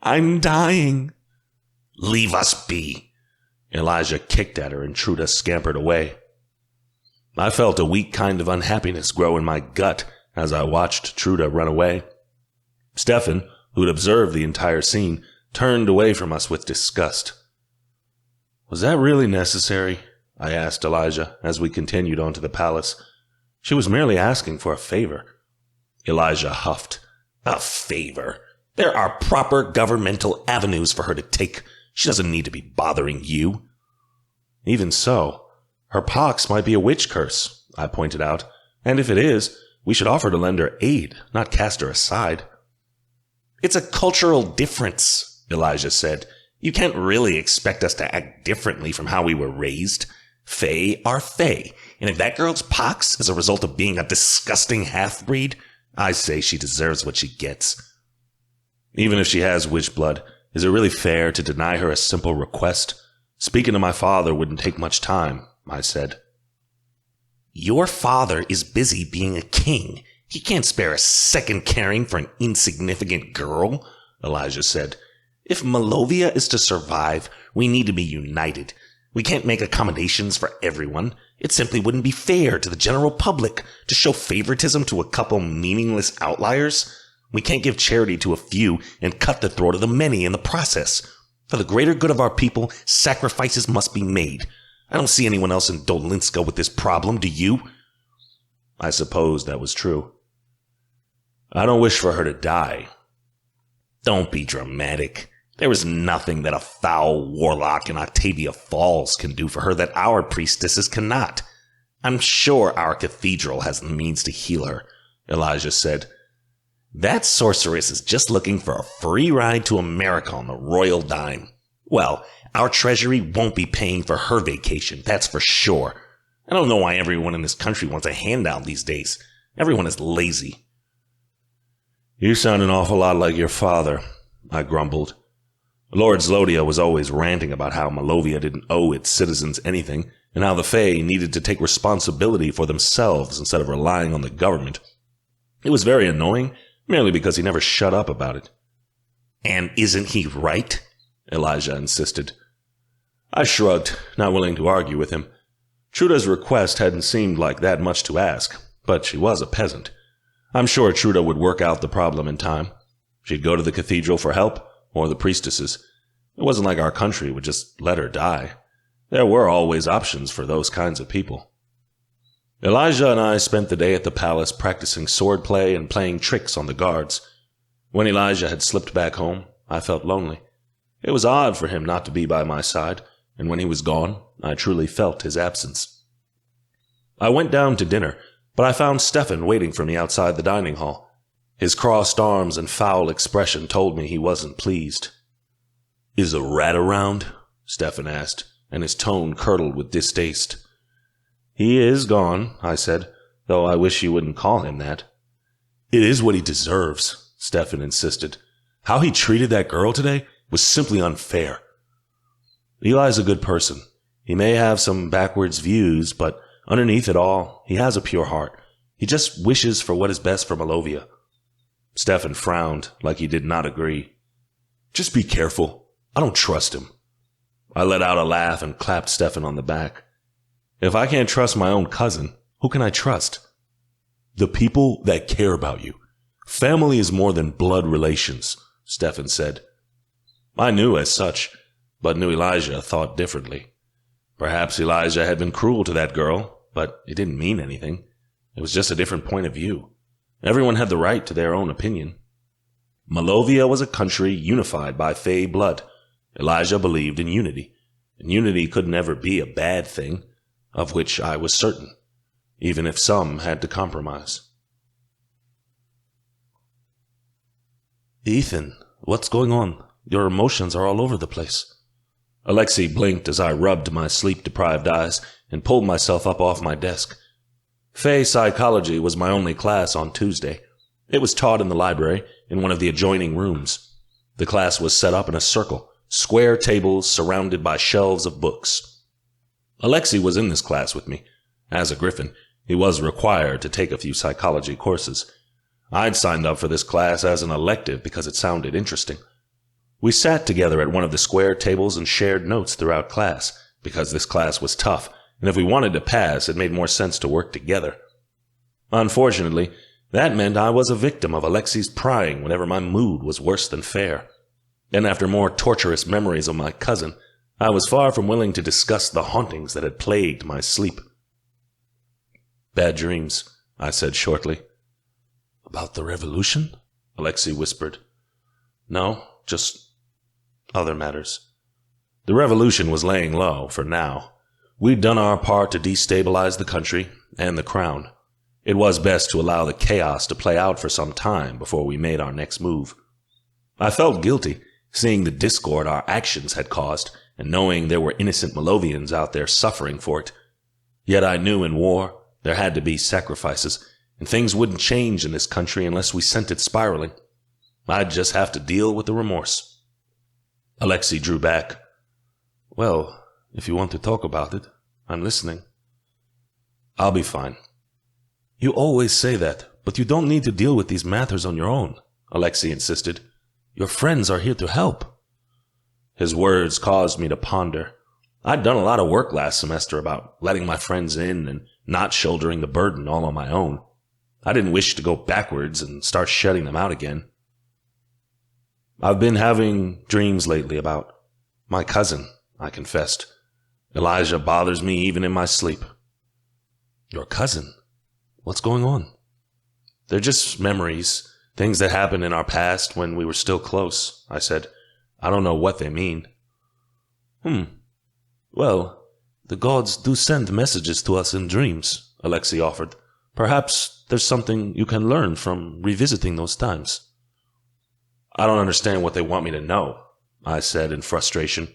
"I'm dying." "Leave us be." Elijah kicked at her, and Truda scampered away. I felt a weak kind of unhappiness grow in my gut as I watched Truda run away. Stefan, who'd observed the entire scene, turned away from us with disgust. Was that really necessary? I asked Elijah as we continued on to the palace. She was merely asking for a favor. Elijah huffed. A favor? There are proper governmental avenues for her to take. She doesn't need to be bothering you. Even so, her pox might be a witch curse, I pointed out, and if it is, we should offer to lend her aid, not cast her aside. It's a cultural difference, Elijah said. You can't really expect us to act differently from how we were raised. Fae are fae, and if that girl's pox is a result of being a disgusting half-breed, I say she deserves what she gets. Even if she has witch blood, is it really fair to deny her a simple request? Speaking to my father wouldn't take much time, I said. Your father is busy being a king. He can't spare a second caring for an insignificant girl, Elijah said. If Malovia is to survive, we need to be united. We can't make accommodations for everyone. It simply wouldn't be fair to the general public to show favoritism to a couple meaningless outliers. We can't give charity to a few and cut the throat of the many in the process. For the greater good of our people, sacrifices must be made. I don't see anyone else in Dolinska with this problem, do you? I suppose that was true. I don't wish for her to die. Don't be dramatic. There is nothing that a foul warlock in Octavia Falls can do for her that our priestesses cannot. I'm sure our cathedral has the means to heal her, Elijah said. That sorceress is just looking for a free ride to America on the royal dime. Well, our treasury won't be paying for her vacation, that's for sure. I don't know why everyone in this country wants a handout these days. Everyone is lazy. You sound an awful lot like your father, I grumbled. Lord Zlodia was always ranting about how Malovia didn't owe its citizens anything, and how the Fae needed to take responsibility for themselves instead of relying on the government. It was very annoying, merely because he never shut up about it. And isn't he right? Elijah insisted. I shrugged, not willing to argue with him. Truda's request hadn't seemed like that much to ask, but she was a peasant. I'm sure Truda would work out the problem in time. She'd go to the cathedral for help, or the priestesses. It wasn't like our country would just let her die. There were always options for those kinds of people. Elijah and I spent the day at the palace practicing swordplay and playing tricks on the guards. When Elijah had slipped back home, I felt lonely. It was odd for him not to be by my side, and when he was gone, I truly felt his absence. I went down to dinner, but I found Stefan waiting for me outside the dining hall. His crossed arms and foul expression told me he wasn't pleased. "Is a rat around?" Stefan asked, and his tone curdled with distaste. "He is gone," I said, "though I wish you wouldn't call him that." "It is what he deserves," Stefan insisted. "How he treated that girl today was simply unfair." "Eli's a good person. He may have some backwards views, but underneath it all, he has a pure heart. He just wishes for what is best for Malovia." Stefan frowned, like he did not agree. "Just be careful. I don't trust him." I let out a laugh and clapped Stefan on the back. "If I can't trust my own cousin, who can I trust?" "The people that care about you. Family is more than blood relations," Stefan said. I knew as such, but knew Elijah thought differently. Perhaps Elijah had been cruel to that girl, but it didn't mean anything. It was just a different point of view. Everyone had the right to their own opinion. Malovia was a country unified by Fae blood. Elijah believed in unity, and unity could never be a bad thing, of which I was certain, even if some had to compromise. "Ethan, what's going on? Your emotions are all over the place." Alexei blinked as I rubbed my sleep-deprived eyes and pulled myself up off my desk. Fae psychology was my only class on Tuesday. It was taught in the library, in one of the adjoining rooms. The class was set up in a circle, square tables surrounded by shelves of books. Alexei was in this class with me. As a Griffin, he was required to take a few psychology courses. I'd signed up for this class as an elective because it sounded interesting. We sat together at one of the square tables and shared notes throughout class, because this class was tough, and if we wanted to pass, it made more sense to work together. Unfortunately, that meant I was a victim of Alexei's prying whenever my mood was worse than fair. and after more torturous memories of my cousin, I was far from willing to discuss the hauntings that had plagued my sleep. "Bad dreams," I said shortly. "About the revolution?" Alexei whispered. "No, just other matters." The revolution was laying low, for now. We'd done our part to destabilize the country and the crown. It was best to allow the chaos to play out for some time before we made our next move. I felt guilty, seeing the discord our actions had caused, and knowing there were innocent Malovians out there suffering for it. Yet I knew in war there had to be sacrifices, and things wouldn't change in this country unless we sent it spiraling. I'd just have to deal with the remorse. Alexei drew back. "Well, if you want to talk about it, I'm listening." "I'll be fine." "You always say that, but you don't need to deal with these matters on your own," Alexei insisted. "Your friends are here to help." His words caused me to ponder. I'd done a lot of work last semester about letting my friends in and not shouldering the burden all on my own. I didn't wish to go backwards and start shutting them out again. "I've been having dreams lately about my cousin," I confessed. "Elijah bothers me even in my sleep." "Your cousin? What's going on?" "They're just memories, things that happened in our past when we were still close," I said. "I don't know what they mean." Well, the gods do send messages to us in dreams," Alexei offered. "Perhaps there's something you can learn from revisiting those times." "I don't understand what they want me to know," I said in frustration.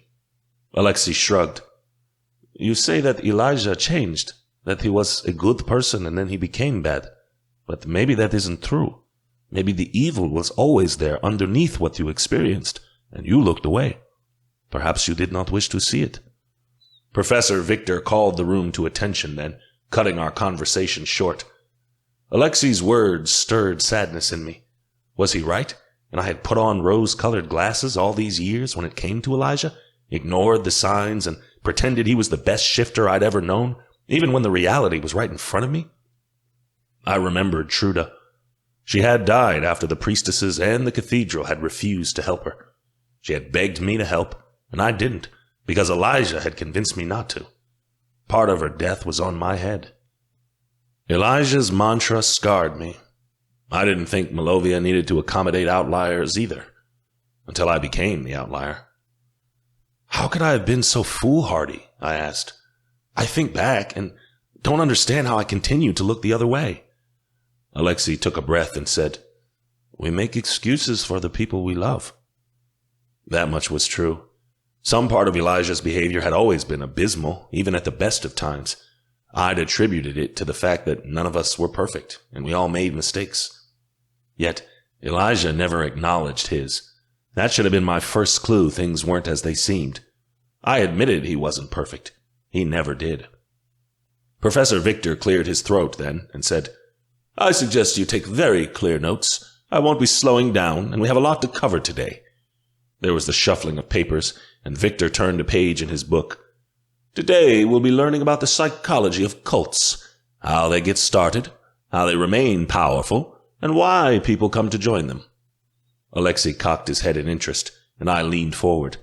Alexei shrugged. "You say that Elijah changed, that he was a good person and then he became bad. But maybe that isn't true. Maybe the evil was always there underneath what you experienced, and you looked away. Perhaps you did not wish to see it." Professor Victor called the room to attention then, cutting our conversation short. Alexei's words stirred sadness in me. Was he right? And I had put on rose-colored glasses all these years when it came to Elijah, ignored the signs, and pretended he was the best shifter I'd ever known, even when the reality was right in front of me? I remembered Truda. She had died after the priestesses and the cathedral had refused to help her. She had begged me to help, and I didn't, because Elijah had convinced me not to. Part of her death was on my head. Elijah's mantra scarred me. I didn't think Malovia needed to accommodate outliers either, until I became the outlier. How could I have been so foolhardy? I asked. I think back and don't understand how I continued to look the other way. Alexei took a breath and said, "We make excuses for the people we love." That much was true. Some part of Elijah's behavior had always been abysmal, even at the best of times. I'd attributed it to the fact that none of us were perfect, and we all made mistakes. Yet, Elijah never acknowledged his. That should have been my first clue things weren't as they seemed. I admitted he wasn't perfect. He never did. Professor Victor cleared his throat then and said, "I suggest you take very clear notes. I won't be slowing down, and we have a lot to cover today." There was the shuffling of papers, and Victor turned a page in his book. "Today we'll be learning about the psychology of cults, how they get started, how they remain powerful, and why people come to join them." Alexei cocked his head in interest, and I leaned forward.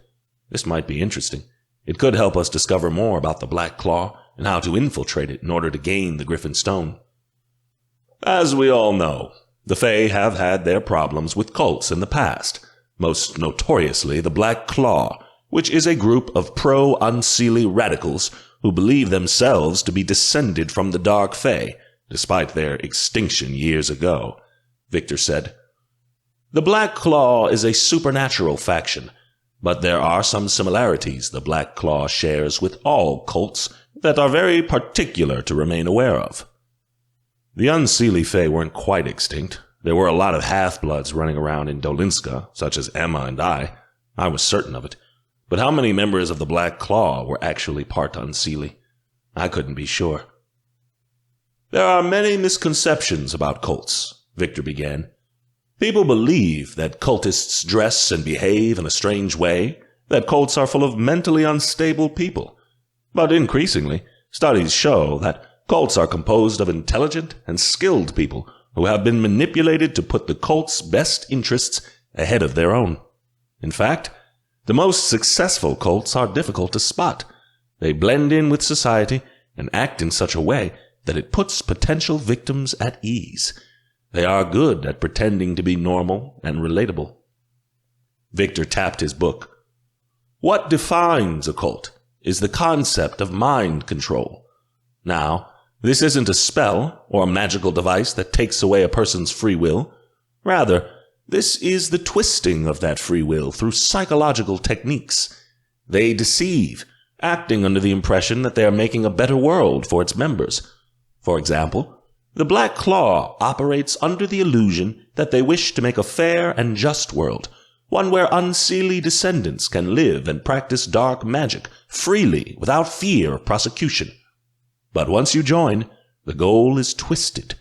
This might be interesting. It could help us discover more about the Black Claw and how to infiltrate it in order to gain the Griffin Stone. As we all know, the Fae have had their problems with cults in the past, most notoriously the Black Claw, which is a group of pro-Unseelie radicals who believe themselves to be descended from the Dark Fae, despite their extinction years ago, Victor said. The Black Claw is a supernatural faction, but there are some similarities the Black Claw shares with all cults that are very particular to remain aware of. The Unseelie Fae weren't quite extinct. There were a lot of half-bloods running around in Dolinska, such as Emma and I. I was certain of it. But how many members of the Black Claw were actually part Unseelie? I couldn't be sure. There are many misconceptions about cults, Victor began. People believe that cultists dress and behave in a strange way, that cults are full of mentally unstable people. But increasingly, studies show that cults are composed of intelligent and skilled people who have been manipulated to put the cult's best interests ahead of their own. In fact, the most successful cults are difficult to spot. They blend in with society and act in such a way that it puts potential victims at ease. They are good at pretending to be normal and relatable. Victor tapped his book. What defines a cult is the concept of mind control. Now, this isn't a spell or a magical device that takes away a person's free will. Rather, this is the twisting of that free will through psychological techniques. They deceive, acting under the impression that they are making a better world for its members. For example, the Black Claw operates under the illusion that they wish to make a fair and just world, one where Unseelie descendants can live and practice dark magic freely without fear of prosecution. But once you join, the goal is twisted.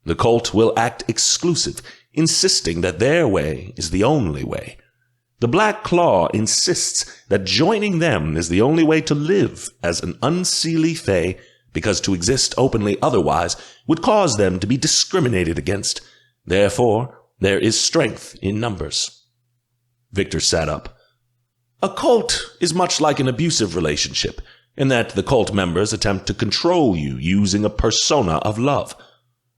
The cult will act exclusive, insisting that their way is the only way. The Black Claw insists that joining them is the only way to live as an Unseelie Fae, because to exist openly otherwise would cause them to be discriminated against. Therefore, there is strength in numbers. Victor sat up. A cult is much like an abusive relationship, in that the cult members attempt to control you using a persona of love.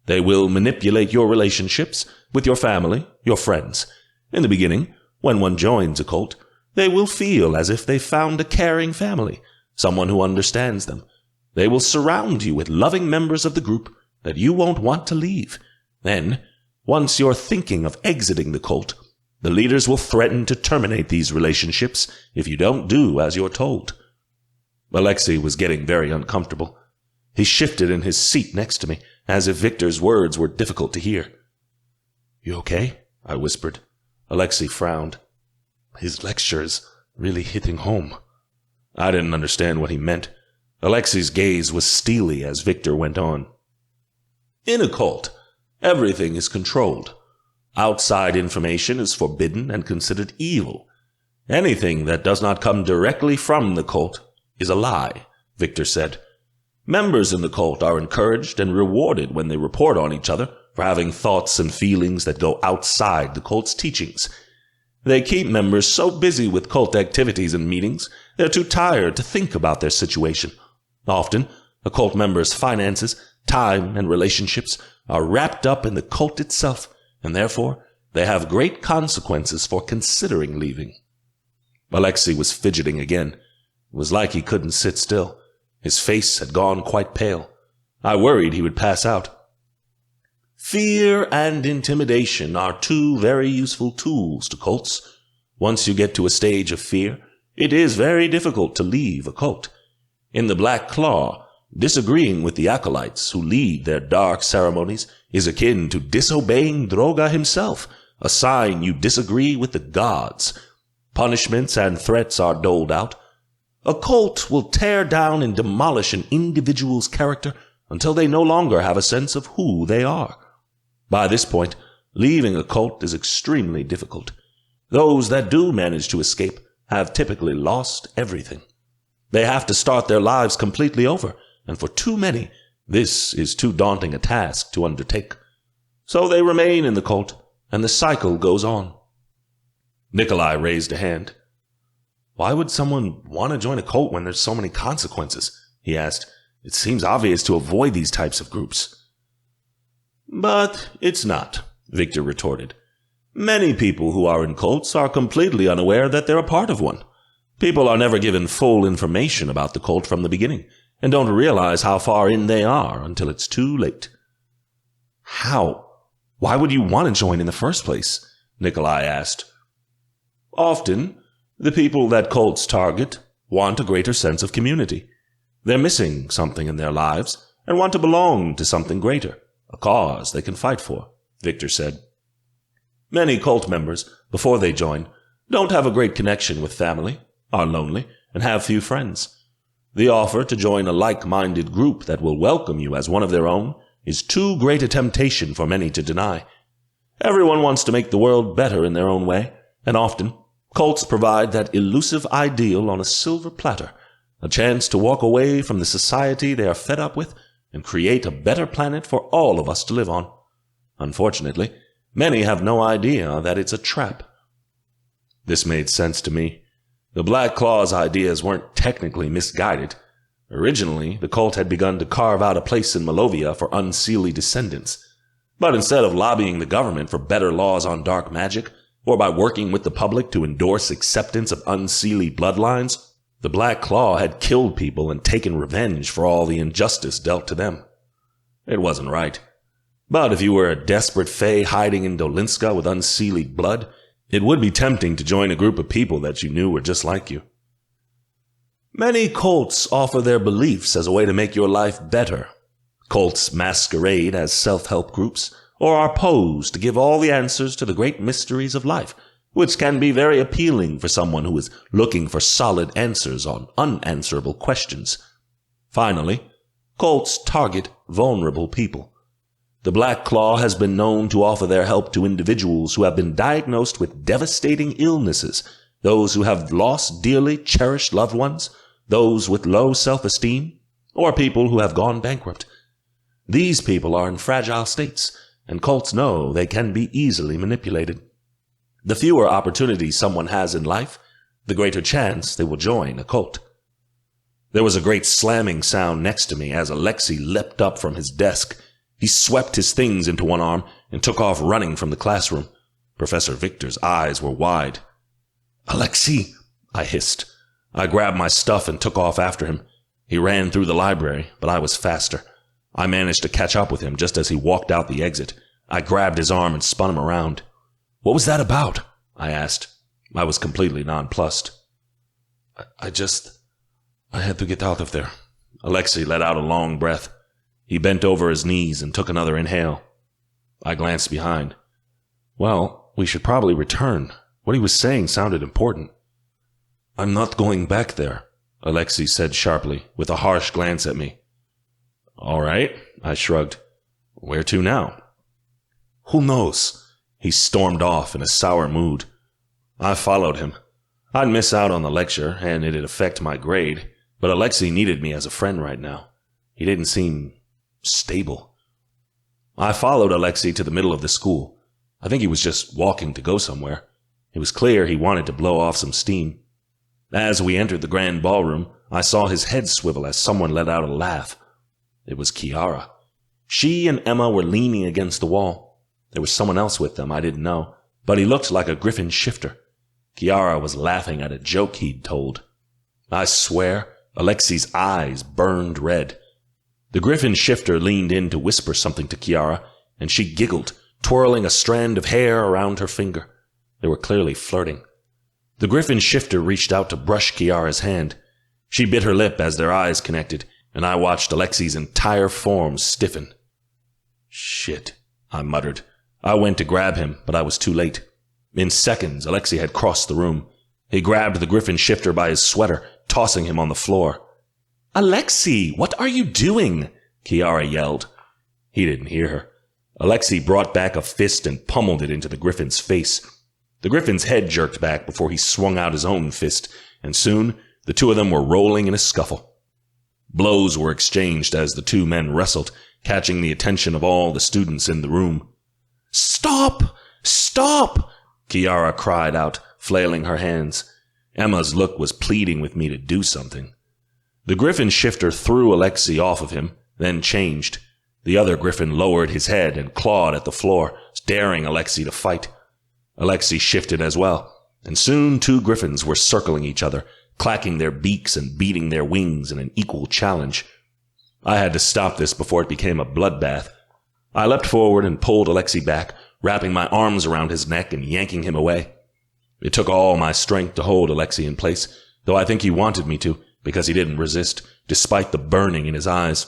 They will manipulate your relationships with your family, your friends. In the beginning, when one joins a cult, they will feel as if they found a caring family, someone who understands them. They will surround you with loving members of the group that you won't want to leave. Then, once you're thinking of exiting the cult, the leaders will threaten to terminate these relationships if you don't do as you're told. Alexei was getting very uncomfortable. He shifted in his seat next to me, as if Victor's words were difficult to hear. "You okay?" I whispered. Alexei frowned. His lecture is really hitting home. I didn't understand what he meant. Alexei's gaze was steely as Victor went on. In a cult, everything is controlled. Outside information is forbidden and considered evil. Anything that does not come directly from the cult is a lie, Victor said. Members in the cult are encouraged and rewarded when they report on each other for having thoughts and feelings that go outside the cult's teachings. They keep members so busy with cult activities and meetings, they're too tired to think about their situation. Often, a cult member's finances, time, and relationships are wrapped up in the cult itself, and therefore they have great consequences for considering leaving. Alexei was fidgeting again. It was like he couldn't sit still. His face had gone quite pale. I worried he would pass out. Fear and intimidation are two very useful tools to cults. Once you get to a stage of fear, it is very difficult to leave a cult. In the Black Claw, disagreeing with the acolytes who lead their dark ceremonies is akin to disobeying Droga himself, a sign you disagree with the gods. Punishments and threats are doled out. A cult will tear down and demolish an individual's character until they no longer have a sense of who they are. By this point, leaving a cult is extremely difficult. Those that do manage to escape have typically lost everything. They have to start their lives completely over, and for too many, this is too daunting a task to undertake. So they remain in the cult, and the cycle goes on. Nikolai raised a hand. Why would someone want to join a cult when there's so many consequences? He asked. It seems obvious to avoid these types of groups. But it's not, Victor retorted. Many people who are in cults are completely unaware that they're a part of one. People are never given full information about the cult from the beginning, and don't realize how far in they are until it's too late. How? Why would you want to join in the first place? Nikolai asked. Often, the people that cults target want a greater sense of community. They're missing something in their lives and want to belong to something greater, a cause they can fight for, Victor said. Many cult members, before they join, don't have a great connection with family, are lonely, and have few friends. The offer to join a like-minded group that will welcome you as one of their own is too great a temptation for many to deny. Everyone wants to make the world better in their own way, and often cults provide that elusive ideal on a silver platter, a chance to walk away from the society they are fed up with and create a better planet for all of us to live on. Unfortunately, many have no idea that it's a trap. This made sense to me. The Black Claw's ideas weren't technically misguided. Originally, the cult had begun to carve out a place in Malovia for Unseelie descendants. But instead of lobbying the government for better laws on dark magic, or by working with the public to endorse acceptance of Unseelie bloodlines, the Black Claw had killed people and taken revenge for all the injustice dealt to them. It wasn't right. But if you were a desperate fae hiding in Dolinska with Unseelie blood, it would be tempting to join a group of people that you knew were just like you. Many cults offer their beliefs as a way to make your life better. Cults masquerade as self-help groups, or are posed to give all the answers to the great mysteries of life, which can be very appealing for someone who is looking for solid answers on unanswerable questions. Finally, cults target vulnerable people. The Black Claw has been known to offer their help to individuals who have been diagnosed with devastating illnesses, those who have lost dearly cherished loved ones, those with low self-esteem, or people who have gone bankrupt. These people are in fragile states, and cults know they can be easily manipulated. The fewer opportunities someone has in life, the greater chance they will join a cult. There was a great slamming sound next to me as Alexei leapt up from his desk. He swept his things into one arm and took off running from the classroom. Professor Victor's eyes were wide. "Alexei!" I hissed. I grabbed my stuff and took off after him. He ran through the library, but I was faster. I managed to catch up with him just as he walked out the exit. I grabbed his arm and spun him around. "What was that about?" I asked. I was completely nonplussed. I had to get out of there." Alexei let out a long breath. He bent over his knees and took another inhale. I glanced behind. Well, we should probably return. What he was saying sounded important. "I'm not going back there," Alexei said sharply, with a harsh glance at me. "All right," I shrugged. "Where to now?" "Who knows?" He stormed off in a sour mood. I followed him. I'd miss out on the lecture, and it'd affect my grade, but Alexei needed me as a friend right now. He didn't seem stable. I followed Alexei to the middle of the school. I think he was just walking to go somewhere. It was clear he wanted to blow off some steam. As we entered the grand ballroom, I saw his head swivel as someone let out a laugh. It was Kiara. She and Emma were leaning against the wall. There was someone else with them I didn't know, but he looked like a Griffin shifter. Kiara was laughing at a joke he'd told. I swear, Alexei's eyes burned red. The Griffin shifter leaned in to whisper something to Kiara, and she giggled, twirling a strand of hair around her finger. They were clearly flirting. The Griffin shifter reached out to brush Kiara's hand. She bit her lip as their eyes connected, and I watched Alexei's entire form stiffen. "Shit," I muttered. I went to grab him, but I was too late. In seconds, Alexei had crossed the room. He grabbed the Griffin shifter by his sweater, tossing him on the floor. "Alexei, what are you doing?" Kiara yelled. He didn't hear her. Alexei brought back a fist and pummeled it into the Griffin's face. The Griffin's head jerked back before he swung out his own fist, and soon the two of them were rolling in a scuffle. Blows were exchanged as the two men wrestled, catching the attention of all the students in the room. "Stop! Stop!" Kiara cried out, flailing her hands. Emma's look was pleading with me to do something. The Griffin shifter threw Alexei off of him, then changed. The other Griffin lowered his head and clawed at the floor, daring Alexei to fight. Alexei shifted as well, and soon two Griffins were circling each other, clacking their beaks and beating their wings in an equal challenge. I had to stop this before it became a bloodbath. I leapt forward and pulled Alexei back, wrapping my arms around his neck and yanking him away. It took all my strength to hold Alexei in place, though I think he wanted me to, because he didn't resist, despite the burning in his eyes.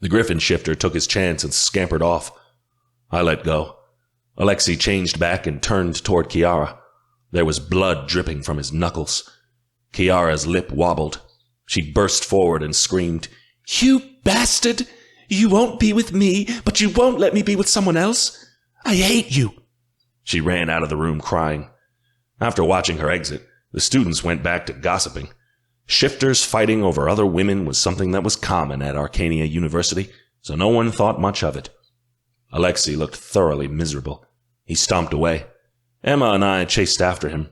The Griffin shifter took his chance and scampered off. I let go. Alexei changed back and turned toward Kiara. There was blood dripping from his knuckles. Kiara's lip wobbled. She burst forward and screamed, "You bastard! You won't be with me, but you won't let me be with someone else? I hate you!" She ran out of the room crying. After watching her exit, the students went back to gossiping. Shifters fighting over other women was something that was common at Arcania University, so no one thought much of it. Alexei looked thoroughly miserable. He stomped away. Emma and I chased after him.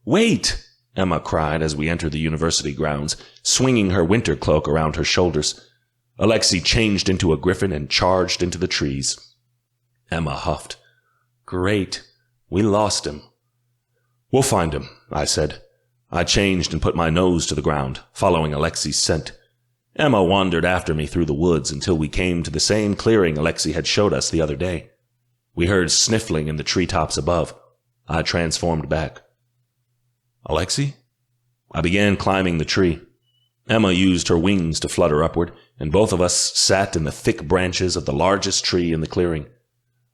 Wait! Emma cried as we entered the university grounds, swinging her winter cloak around her shoulders. Alexei changed into a griffin and charged into the trees. Emma huffed. Great. We lost him. We'll find him, I said. I changed and put my nose to the ground, following Alexei's scent. Emma wandered after me through the woods until we came to the same clearing Alexei had showed us the other day. We heard sniffling in the treetops above. I transformed back. Alexei? I began climbing the tree. Emma used her wings to flutter upward, and both of us sat in the thick branches of the largest tree in the clearing.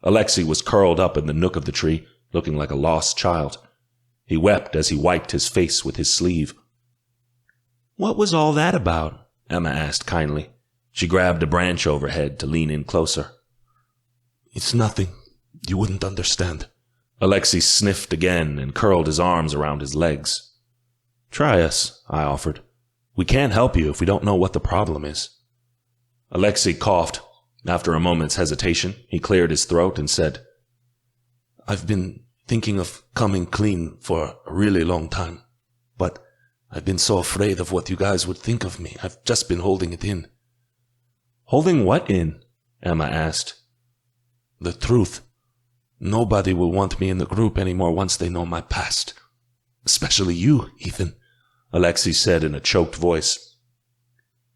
Alexei was curled up in the nook of the tree, looking like a lost child. He wept as he wiped his face with his sleeve. What was all that about? Emma asked kindly. She grabbed a branch overhead to lean in closer. It's nothing. You wouldn't understand. Alexei sniffed again and curled his arms around his legs. Try us, I offered. We can't help you if we don't know what the problem is. Alexei coughed. After a moment's hesitation, he cleared his throat and said, I've been thinking of coming clean for a really long time, but I've been so afraid of what you guys would think of me. I've just been holding it in. Holding what in? Emma asked. The truth. Nobody will want me in the group anymore once they know my past. Especially you, Ethan, Alexei said in a choked voice.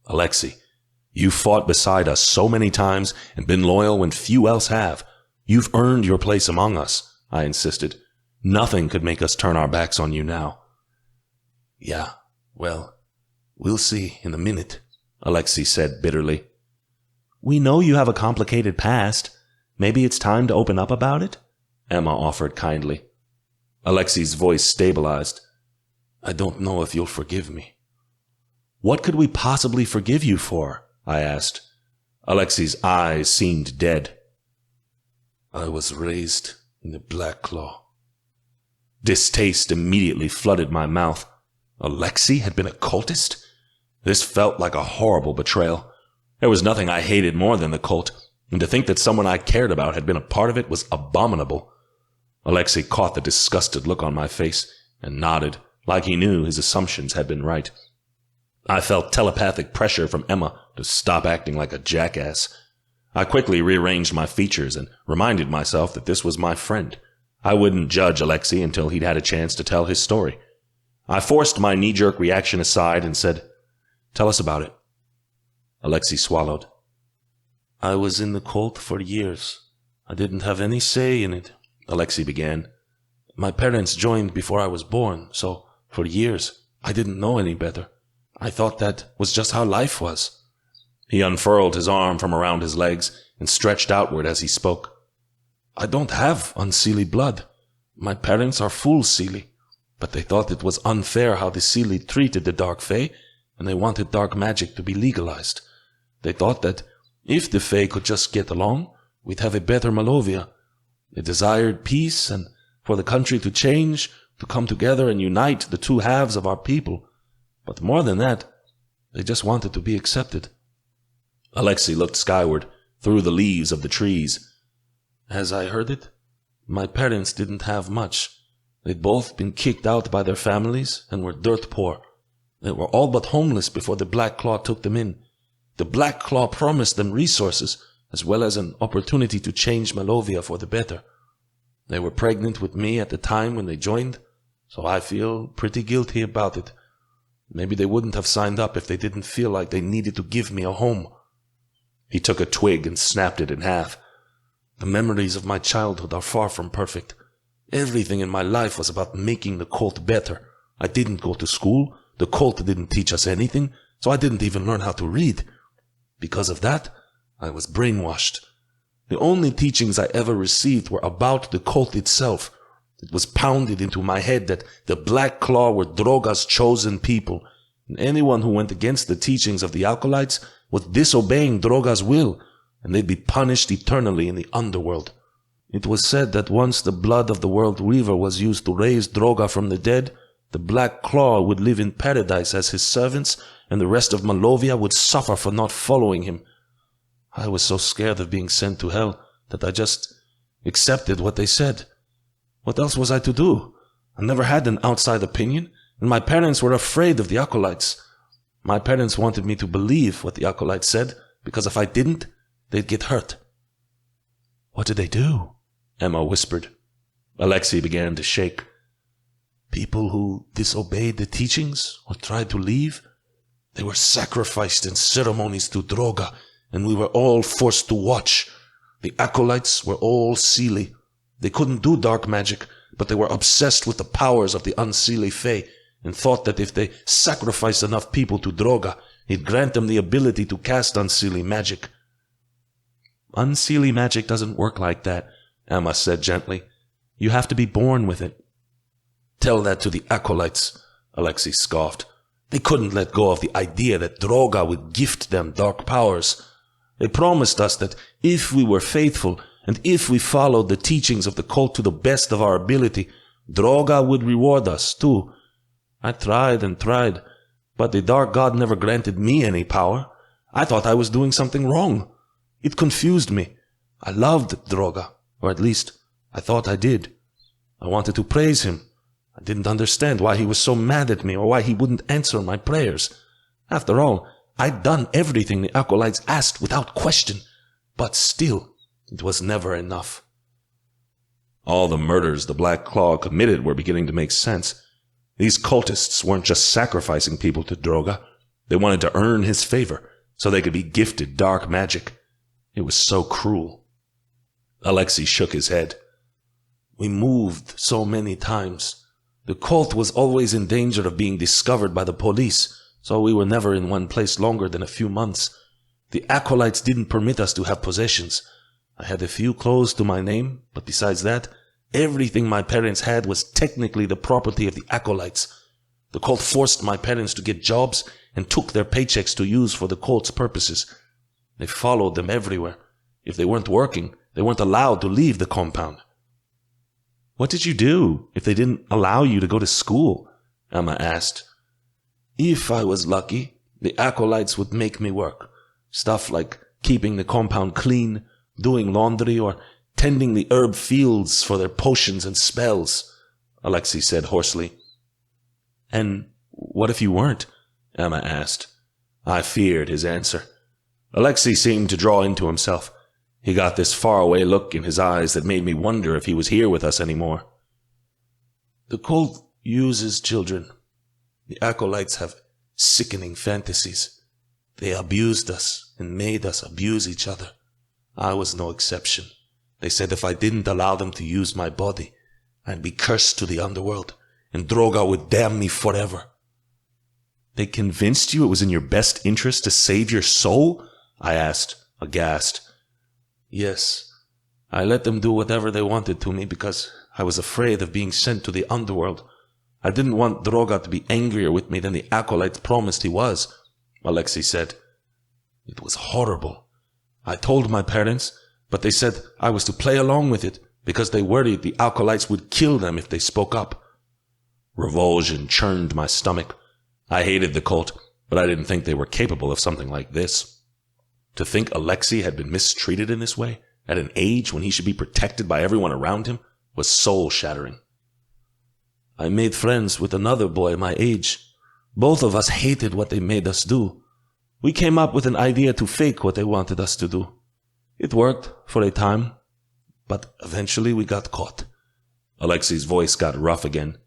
Alexei, you fought beside us so many times and been loyal when few else have. You've earned your place among us, I insisted. Nothing could make us turn our backs on you now. Yeah, well, we'll see in a minute, Alexei said bitterly. We know you have a complicated past. Maybe it's time to open up about it? Emma offered kindly. Alexei's voice stabilized. I don't know if you'll forgive me. What could we possibly forgive you for? I asked. Alexei's eyes seemed dead. I was raised in the Black Claw. Distaste immediately flooded my mouth. Alexei had been a cultist? This felt like a horrible betrayal. There was nothing I hated more than the cult, and to think that someone I cared about had been a part of it was abominable. Alexei caught the disgusted look on my face and nodded, like he knew his assumptions had been right. I felt telepathic pressure from Emma to stop acting like a jackass. I quickly rearranged my features and reminded myself that this was my friend. I wouldn't judge Alexei until he'd had a chance to tell his story. I forced my knee-jerk reaction aside and said, Tell us about it. Alexei swallowed. I was in the cult for years. I didn't have any say in it, Alexei began. My parents joined before I was born, so for years I didn't know any better. I thought that was just how life was. He unfurled his arm from around his legs and stretched outward as he spoke. I don't have Unseelie blood. My parents are full Seelie, but they thought it was unfair how the Seelie treated the Dark Fae, and they wanted dark magic to be legalized. They thought that if the Fae could just get along, we'd have a better Malovia. They desired peace and for the country to change, to come together and unite the two halves of our people. But more than that, they just wanted to be accepted. Alexei looked skyward, through the leaves of the trees. As I heard it, my parents didn't have much. They'd both been kicked out by their families and were dirt poor. They were all but homeless before the Black Claw took them in. The Black Claw promised them resources, as well as an opportunity to change Malovia for the better. They were pregnant with me at the time when they joined, so I feel pretty guilty about it. Maybe they wouldn't have signed up if they didn't feel like they needed to give me a home. He took a twig and snapped it in half. The memories of my childhood are far from perfect. Everything in my life was about making the cult better. I didn't go to school. The cult didn't teach us anything, so I didn't even learn how to read. Because of that, I was brainwashed. The only teachings I ever received were about the cult itself. It was pounded into my head that the Black Claw were Droga's chosen people, and anyone who went against the teachings of the Alkalites was disobeying Droga's will, and they'd be punished eternally in the underworld. It was said that once the blood of the World Weaver was used to raise Droga from the dead, the Black Claw would live in paradise as his servants, and the rest of Malovia would suffer for not following him. I was so scared of being sent to hell that I just accepted what they said. What else was I to do? I never had an outside opinion, and my parents were afraid of the acolytes. My parents wanted me to believe what the acolytes said, because if I didn't, they'd get hurt. What did they do? Emma whispered. Alexei began to shake. People who disobeyed the teachings or tried to leave, they were sacrificed in ceremonies to Droga, and we were all forced to watch. The acolytes were all Unseelie. They couldn't do dark magic, but they were obsessed with the powers of the Unseelie Fae, and thought that if they sacrificed enough people to Droga, he'd grant them the ability to cast Unseelie magic. Unseelie magic doesn't work like that, Emma said gently. You have to be born with it. Tell that to the acolytes, Alexei scoffed. They couldn't let go of the idea that Droga would gift them dark powers. They promised us that if we were faithful, and if we followed the teachings of the cult to the best of our ability, Droga would reward us, too. I tried and tried, but the Dark God never granted me any power. I thought I was doing something wrong. It confused me. I loved Droga, or at least, I thought I did. I wanted to praise him. I didn't understand why he was so mad at me, or why he wouldn't answer my prayers. After all, I'd done everything the acolytes asked without question, but still, it was never enough. All the murders the Black Claw committed were beginning to make sense. These cultists weren't just sacrificing people to Droga. They wanted to earn his favor, so they could be gifted dark magic. It was so cruel. Alexei shook his head. We moved so many times. The cult was always in danger of being discovered by the police, so we were never in one place longer than a few months. The acolytes didn't permit us to have possessions. I had a few clothes to my name, but besides that, everything my parents had was technically the property of the acolytes. The cult forced my parents to get jobs and took their paychecks to use for the cult's purposes. They followed them everywhere. If they weren't working, they weren't allowed to leave the compound. What did you do if they didn't allow you to go to school? Emma asked. If I was lucky, the acolytes would make me work. Stuff like keeping the compound clean, doing laundry, or tending the herb fields for their potions and spells, Alexei said hoarsely. And what if you weren't? Emma asked. I feared his answer. Alexei seemed to draw into himself. He got this faraway look in his eyes that made me wonder if he was here with us anymore. The cult uses children. The acolytes have sickening fantasies. They abused us and made us abuse each other. I was no exception. They said if I didn't allow them to use my body, I'd be cursed to the underworld, and Droga would damn me forever. They convinced you it was in your best interest to save your soul? I asked, aghast. Yes. I let them do whatever they wanted to me because I was afraid of being sent to the underworld. I didn't want Droga to be angrier with me than the acolytes promised he was, Alexei said. It was horrible. I told my parents, but they said I was to play along with it because they worried the acolytes would kill them if they spoke up. Revulsion churned my stomach. I hated the cult, but I didn't think they were capable of something like this. To think Alexei had been mistreated in this way, at an age when he should be protected by everyone around him, was soul-shattering. I made friends with another boy my age. Both of us hated what they made us do. We came up with an idea to fake what they wanted us to do. It worked for a time, but eventually we got caught. Alexei's voice got rough again.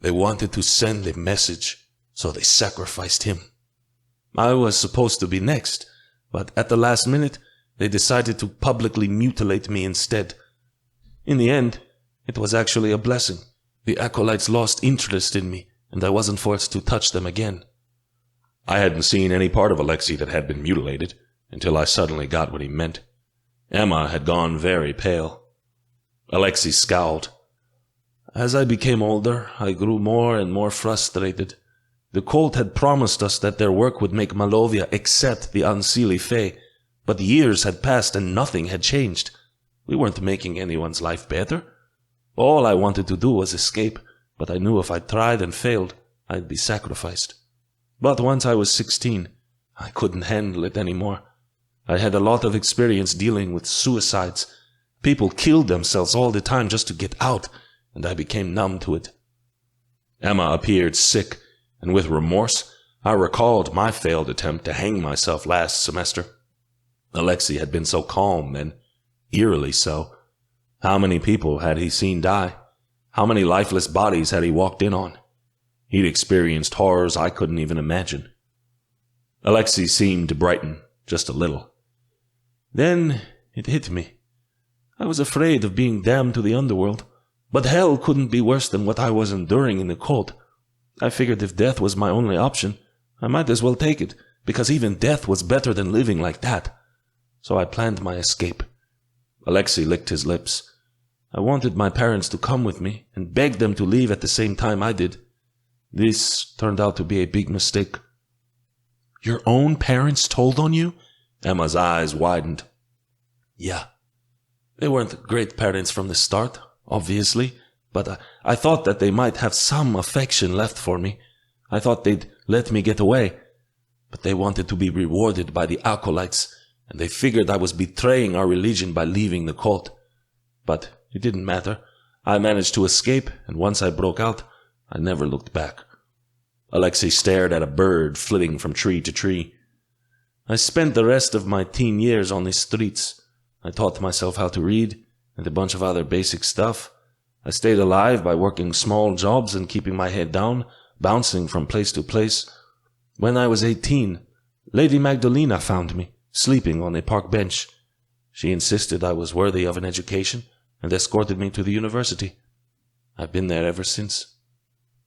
They wanted to send a message, so they sacrificed him. I was supposed to be next, but at the last minute, they decided to publicly mutilate me instead. In the end, it was actually a blessing. The acolytes lost interest in me, and I wasn't forced to touch them again. I hadn't seen any part of Alexei that had been mutilated, until I suddenly got what he meant. Emma had gone very pale. Alexei scowled. As I became older, I grew more and more frustrated. The cult had promised us that their work would make Malovia accept the Unseelie Fae, but years had passed and nothing had changed. We weren't making anyone's life better. All I wanted to do was escape, but I knew if I tried and failed, I'd be sacrificed. But once I was 16, I couldn't handle it anymore. I had a lot of experience dealing with suicides. People killed themselves all the time just to get out, and I became numb to it. Emma appeared sick, and with remorse, I recalled my failed attempt to hang myself last semester. Alexei had been so calm then, eerily so. How many people had he seen die? How many lifeless bodies had he walked in on? He'd experienced horrors I couldn't even imagine. Alexei seemed to brighten, just a little. Then it hit me. I was afraid of being damned to the underworld, but hell couldn't be worse than what I was enduring in the cult. I figured if death was my only option, I might as well take it, because even death was better than living like that. So I planned my escape. Alexei licked his lips. I wanted my parents to come with me and begged them to leave at the same time I did. This turned out to be a big mistake. Your own parents told on you? Emma's eyes widened. Yeah. They weren't great parents from the start, obviously, but I thought that they might have some affection left for me. I thought they'd let me get away, but they wanted to be rewarded by the acolytes, and they figured I was betraying our religion by leaving the cult. But it didn't matter. I managed to escape, and once I broke out, I never looked back. Alexei stared at a bird flitting from tree to tree. I spent the rest of my teen years on the streets. I taught myself how to read, and a bunch of other basic stuff. I stayed alive by working small jobs and keeping my head down, bouncing from place to place. When I was 18, Lady Magdalena found me, sleeping on a park bench. She insisted I was worthy of an education, and escorted me to the university. I've been there ever since.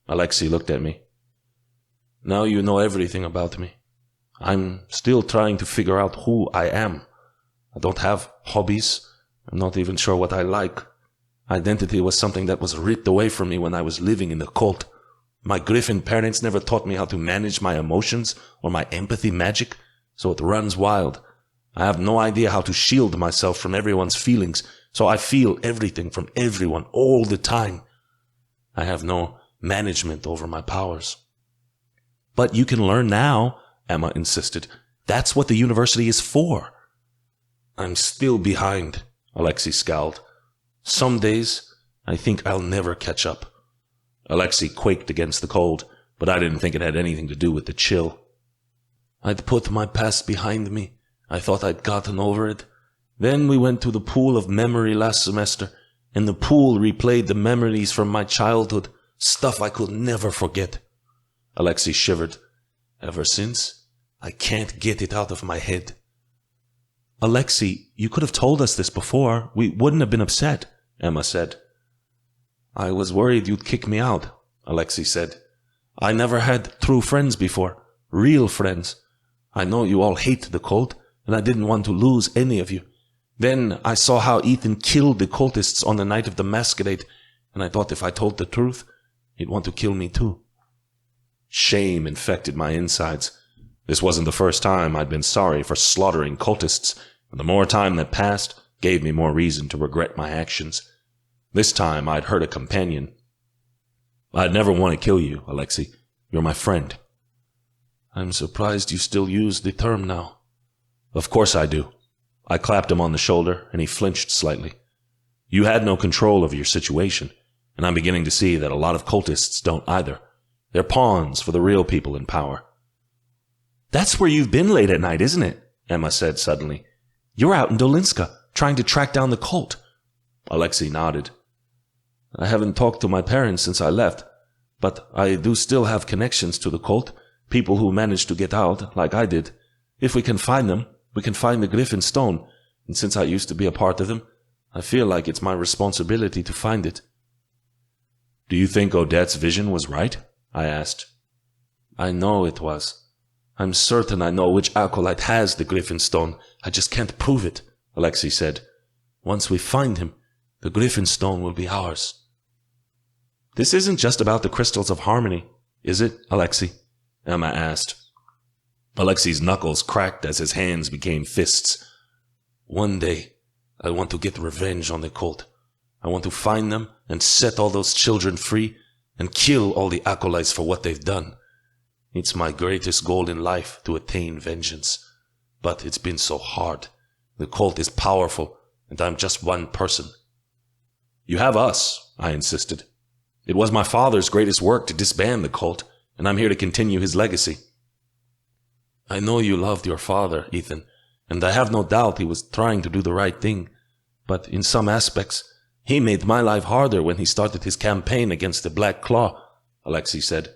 Alexei looked at me. Now you know everything about me. I'm still trying to figure out who I am. I don't have hobbies. I'm not even sure what I like. Identity was something that was ripped away from me when I was living in the cult. My Griffin parents never taught me how to manage my emotions or my empathy magic, so it runs wild. I have no idea how to shield myself from everyone's feelings, so I feel everything from everyone all the time. I have no management over my powers. But you can learn now, Emma insisted. That's what the university is for. I'm still behind, Alexei scowled. Some days, I think I'll never catch up. Alexei quaked against the cold, but I didn't think it had anything to do with the chill. I'd put my past behind me. I thought I'd gotten over it. Then we went to the pool of memory last semester, and the pool replayed the memories from my childhood, stuff I could never forget. Alexei shivered. Ever since, I can't get it out of my head. Alexei, you could have told us this before. We wouldn't have been upset, Emma said. I was worried you'd kick me out, Alexei said. I never had true friends before, real friends. I know you all hate the cult, and I didn't want to lose any of you. Then I saw how Ethan killed the cultists on the night of the masquerade, and I thought if I told the truth, he'd want to kill me too. Shame infected my insides. This wasn't the first time I'd been sorry for slaughtering cultists, and the more time that passed gave me more reason to regret my actions. This time I'd hurt a companion. I'd never want to kill you, Alexei. You're my friend. I'm surprised you still use the term now. Of course I do. I clapped him on the shoulder, and he flinched slightly. You had no control over your situation, and I'm beginning to see that a lot of cultists don't either. They're pawns for the real people in power. That's where you've been late at night, isn't it? Emma said suddenly. You're out in Dolinska, trying to track down the cult. Alexei nodded. I haven't talked to my parents since I left, but I do still have connections to the cult, people who managed to get out, like I did. If we can find them, we can find the Griffin stone, and since I used to be a part of them, I feel like it's my responsibility to find it. Do you think Odette's vision was right? I asked. I know it was. I'm certain I know which acolyte has the Griffin stone. I just can't prove it, Alexei said. Once we find him, the Griffin stone will be ours. This isn't just about the crystals of harmony, is it, Alexei? Emma asked. Alexei's knuckles cracked as his hands became fists. One day, I want to get revenge on the cult. I want to find them and set all those children free and kill all the acolytes for what they've done. It's my greatest goal in life to attain vengeance. But it's been so hard. The cult is powerful, and I'm just one person. You have us, I insisted. It was my father's greatest work to disband the cult, and I'm here to continue his legacy. I know you loved your father, Ethan, and I have no doubt he was trying to do the right thing, but in some aspects, he made my life harder when he started his campaign against the Black Claw, Alexei said.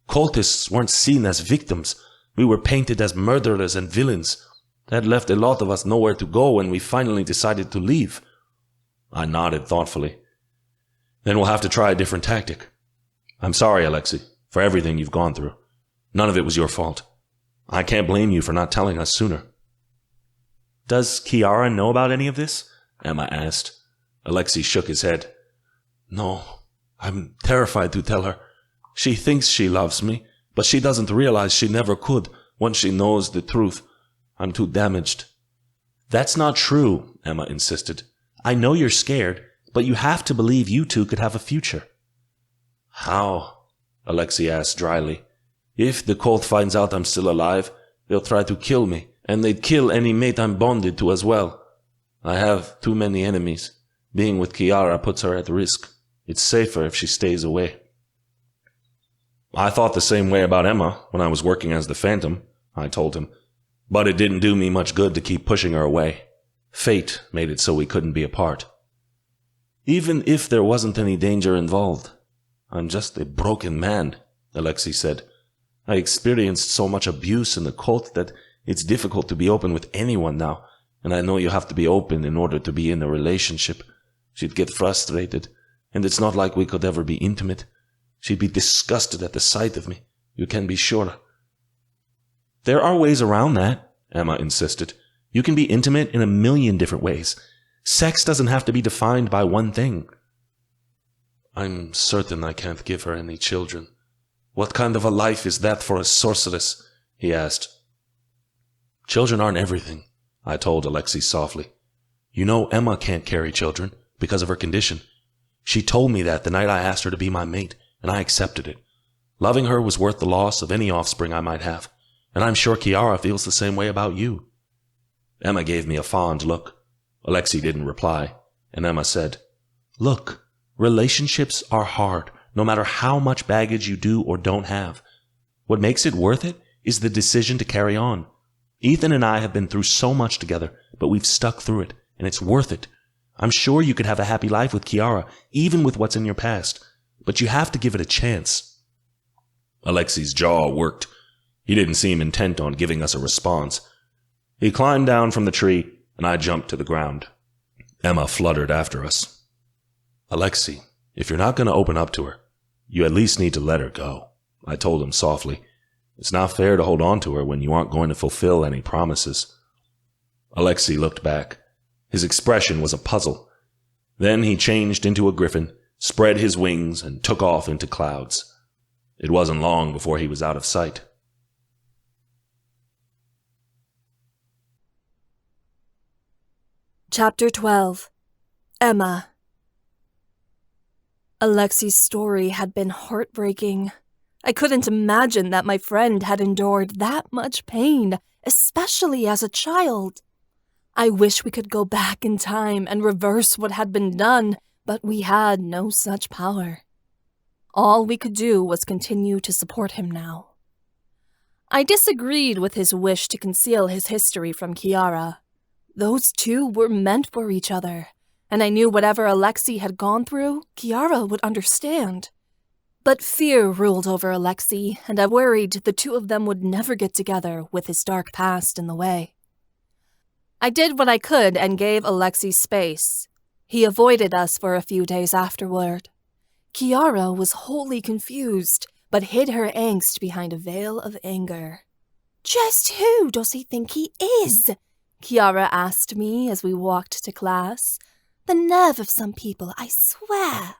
Cultists weren't seen as victims. We were painted as murderers and villains. That left a lot of us nowhere to go when we finally decided to leave. I nodded thoughtfully. Then we'll have to try a different tactic. I'm sorry, Alexei, for everything you've gone through. None of it was your fault. I can't blame you for not telling us sooner. Does Kiara know about any of this? Emma asked. Alexei shook his head. No, I'm terrified to tell her. She thinks she loves me, but she doesn't realize she never could once she knows the truth. I'm too damaged. That's not true, Emma insisted. I know you're scared, but you have to believe you two could have a future. How? Alexei asked dryly. If the cult finds out I'm still alive, they'll try to kill me, and they'd kill any mate I'm bonded to as well. I have too many enemies. Being with Kiara puts her at risk. It's safer if she stays away. I thought the same way about Emma when I was working as the Phantom, I told him. But it didn't do me much good to keep pushing her away. Fate made it so we couldn't be apart. Even if there wasn't any danger involved, I'm just a broken man, Alexei said. I experienced so much abuse in the cult that it's difficult to be open with anyone now, and I know you have to be open in order to be in a relationship. She'd get frustrated, and it's not like we could ever be intimate. She'd be disgusted at the sight of me, you can be sure. There are ways around that, Emma insisted. You can be intimate in a million different ways. Sex doesn't have to be defined by one thing. I'm certain I can't give her any children. What kind of a life is that for a sorceress? He asked. Children aren't everything, I told Alexei softly. You know Emma can't carry children because of her condition. She told me that the night I asked her to be my mate, and I accepted it. Loving her was worth the loss of any offspring I might have, and I'm sure Kiara feels the same way about you. Emma gave me a fond look. Alexei didn't reply, and Emma said, Look, relationships are hard, no matter how much baggage you do or don't have. What makes it worth it is the decision to carry on. Ethan and I have been through so much together, but we've stuck through it, and it's worth it. I'm sure you could have a happy life with Kiara, even with what's in your past, but you have to give it a chance. Alexei's jaw worked. He didn't seem intent on giving us a response. He climbed down from the tree, and I jumped to the ground. Emma fluttered after us. Alexei, if you're not going to open up to her, you at least need to let her go, I told him softly. It's not fair to hold on to her when you aren't going to fulfill any promises. Alexei looked back. His expression was a puzzle. Then he changed into a griffin, spread his wings, and took off into clouds. It wasn't long before he was out of sight. Chapter 12. Emma. Alexei's story had been heartbreaking. I couldn't imagine that my friend had endured that much pain, especially as a child. I wish we could go back in time and reverse what had been done, but we had no such power. All we could do was continue to support him now. I disagreed with his wish to conceal his history from Kiara. Those two were meant for each other, and I knew whatever Alexei had gone through, Kiara would understand. But fear ruled over Alexei, and I worried the two of them would never get together with his dark past in the way. I did what I could and gave Alexei space. He avoided us for a few days afterward. Kiara was wholly confused, but hid her angst behind a veil of anger. Just who does he think he is? Kiara asked me as we walked to class. The nerve of some people, I swear.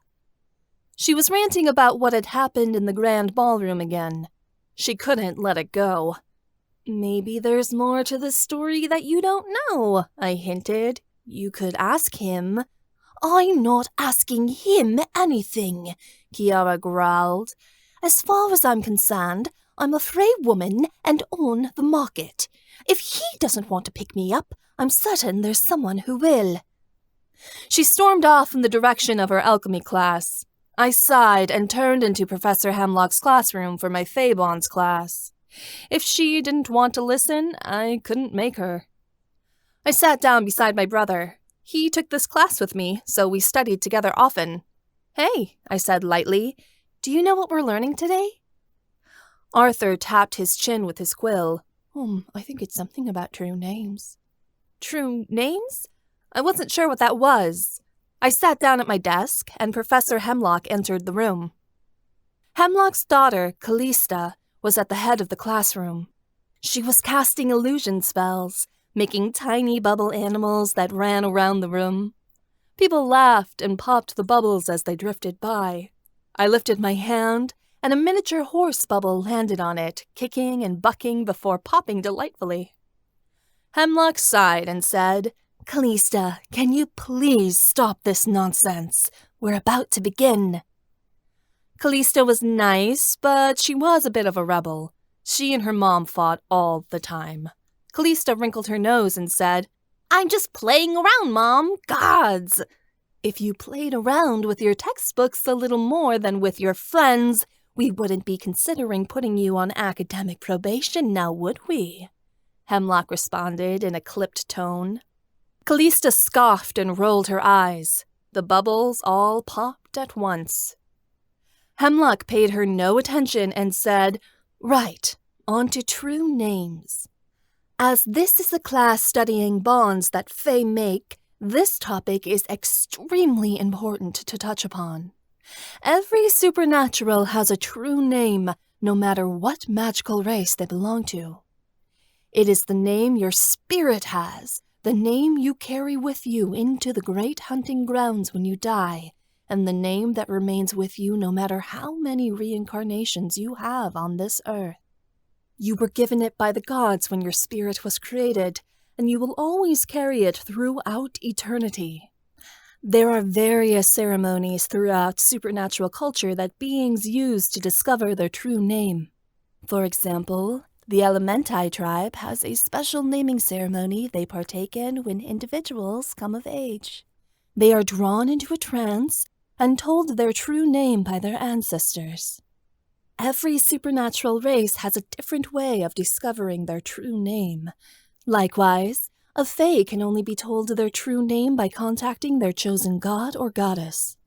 She was ranting about what had happened in the grand ballroom again. She couldn't let it go. Maybe there's more to the story that you don't know, I hinted. You could ask him. I'm not asking him anything, Kiara growled. As far as I'm concerned, I'm a free woman and on the market. If he doesn't want to pick me up, I'm certain there's someone who will. She stormed off in the direction of her alchemy class. I sighed and turned into Professor Hemlock's classroom for my Fabon's class. If she didn't want to listen, I couldn't make her. I sat down beside my brother. He took this class with me, so we studied together often. "Hey," I said lightly, "do you know what we're learning today?" Arthur tapped his chin with his quill. I think it's something about true names." True names? I wasn't sure what that was. I sat down at my desk, and Professor Hemlock entered the room. Hemlock's daughter, Callista, was at the head of the classroom. She was casting illusion spells, making tiny bubble animals that ran around the room. People laughed and popped the bubbles as they drifted by. I lifted my hand, and a miniature horse bubble landed on it, kicking and bucking before popping delightfully. Hemlock sighed and said, "Callista, can you please stop this nonsense? We're about to begin." Callista was nice, but she was a bit of a rebel. She and her mom fought all the time. Callista wrinkled her nose and said, "I'm just playing around, Mom. Gods! If you played around with your textbooks a little more than with your friends, we wouldn't be considering putting you on academic probation now, would we?" Hemlock responded in a clipped tone. Callista scoffed and rolled her eyes. The bubbles all popped at once. Hemlock paid her no attention and said, "Right, on to true names. As this is a class studying bonds that Fae make, this topic is extremely important to touch upon. Every supernatural has a true name, no matter what magical race they belong to. It is the name your spirit has, the name you carry with you into the great hunting grounds when you die, and the name that remains with you no matter how many reincarnations you have on this earth. You were given it by the gods when your spirit was created, and you will always carry it throughout eternity. There are various ceremonies throughout supernatural culture that beings use to discover their true name. For example, the Elementi tribe has a special naming ceremony they partake in when individuals come of age. They are drawn into a trance and told their true name by their ancestors. Every supernatural race has a different way of discovering their true name. Likewise, a Fae can only be told their true name by contacting their chosen god or goddess.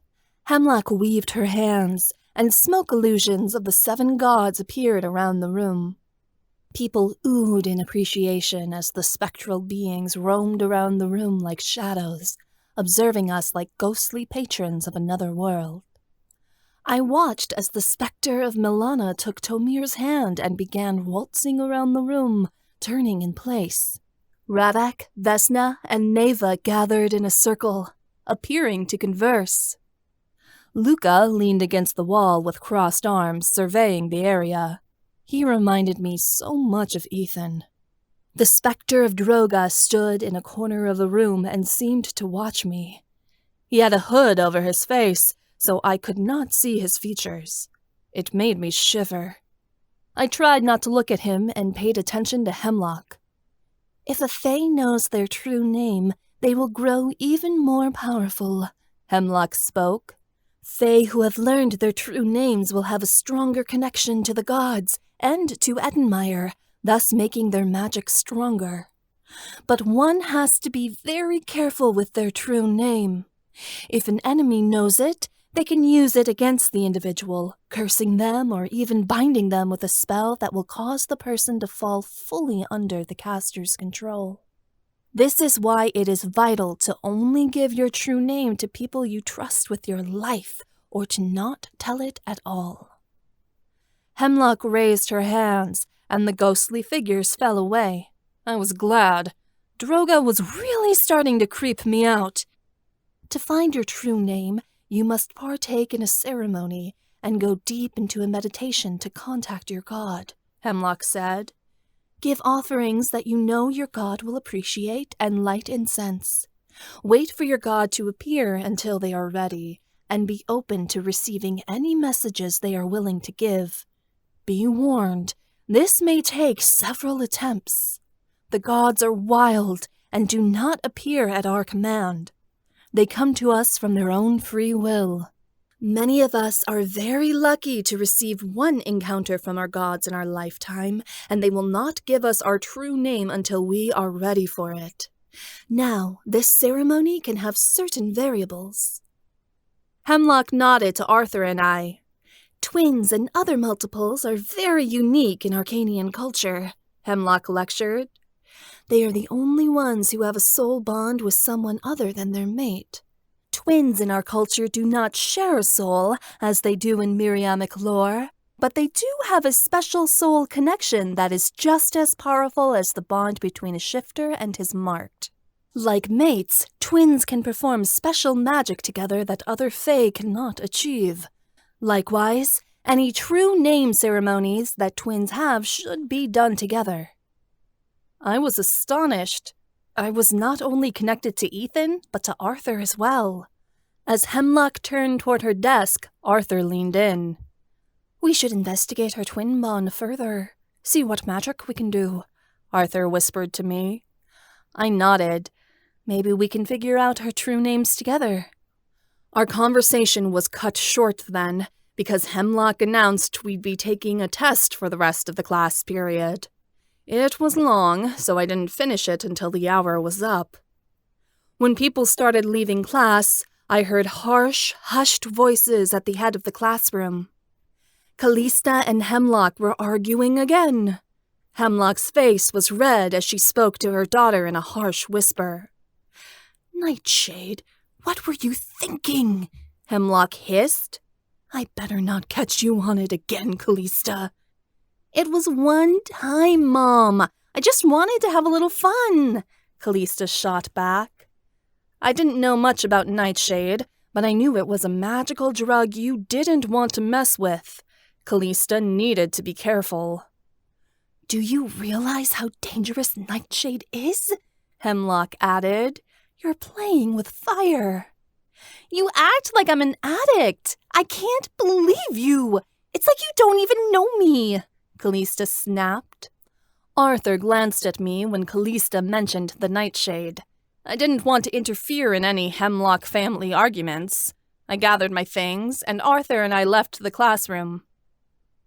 Hemlock weaved her hands, and smoke illusions of the 7 gods appeared around the room. People oohed in appreciation as the spectral beings roamed around the room like shadows, observing us like ghostly patrons of another world. I watched as the specter of Milana took Tomir's hand and began waltzing around the room, turning in place. Ravak, Vesna, and Neva gathered in a circle, appearing to converse. Luca leaned against the wall with crossed arms, surveying the area. He reminded me so much of Ethan. The specter of Droga stood in a corner of the room and seemed to watch me. He had a hood over his face, so I could not see his features. It made me shiver. I tried not to look at him and paid attention to Hemlock. If a Fae knows their true name, they will grow even more powerful, Hemlock spoke. Fae who have learned their true names will have a stronger connection to the gods and to Edenmire, thus making their magic stronger. But one has to be very careful with their true name. If an enemy knows it, they can use it against the individual, cursing them or even binding them with a spell that will cause the person to fall fully under the caster's control. This is why it is vital to only give your true name to people you trust with your life, or to not tell it at all. Hemlock raised her hands, and the ghostly figures fell away. I was glad. Droga was really starting to creep me out. To find your true name, you must partake in a ceremony and go deep into a meditation to contact your god, Hemlock said. Give offerings that you know your god will appreciate and light incense. Wait for your god to appear until they are ready, and be open to receiving any messages they are willing to give. Be warned, this may take several attempts. The gods are wild and do not appear at our command. They come to us from their own free will. Many of us are very lucky to receive one encounter from our gods in our lifetime, and they will not give us our true name until we are ready for it. Now, this ceremony can have certain variables. Hemlock nodded to Arthur and I. Twins and other multiples are very unique in Arcanian culture, Hemlock lectured. They are the only ones who have a soul bond with someone other than their mate. Twins in our culture do not share a soul, as they do in Miriamic lore, but they do have a special soul connection that is just as powerful as the bond between a shifter and his marked. Like mates, twins can perform special magic together that other fae cannot achieve. Likewise, any true name ceremonies that twins have should be done together. I was astonished. I was not only connected to Ethan, but to Arthur as well. As Hemlock turned toward her desk, Arthur leaned in. "We should investigate her twin bond further, see what magic we can do," Arthur whispered to me. I nodded. Maybe we can figure out her true names together. Our conversation was cut short then, because Hemlock announced we'd be taking a test for the rest of the class period. It was long, so I didn't finish it until the hour was up. When people started leaving class, I heard harsh, hushed voices at the head of the classroom. Callista and Hemlock were arguing again. Hemlock's face was red as she spoke to her daughter in a harsh whisper. "Nightshade, what were you thinking?" Hemlock hissed. "I better not catch you on it again, Callista." "It was one time, Mom. I just wanted to have a little fun," Callista shot back. I didn't know much about Nightshade, but I knew it was a magical drug you didn't want to mess with. Callista needed to be careful. "Do you realize how dangerous Nightshade is?" Hemlock added. "You're playing with fire." "You act like I'm an addict. I can't believe you. It's like you don't even know me," Callista snapped. Arthur glanced at me when Callista mentioned the Nightshade. I didn't want to interfere in any Hemlock family arguments. I gathered my things, and Arthur and I left the classroom.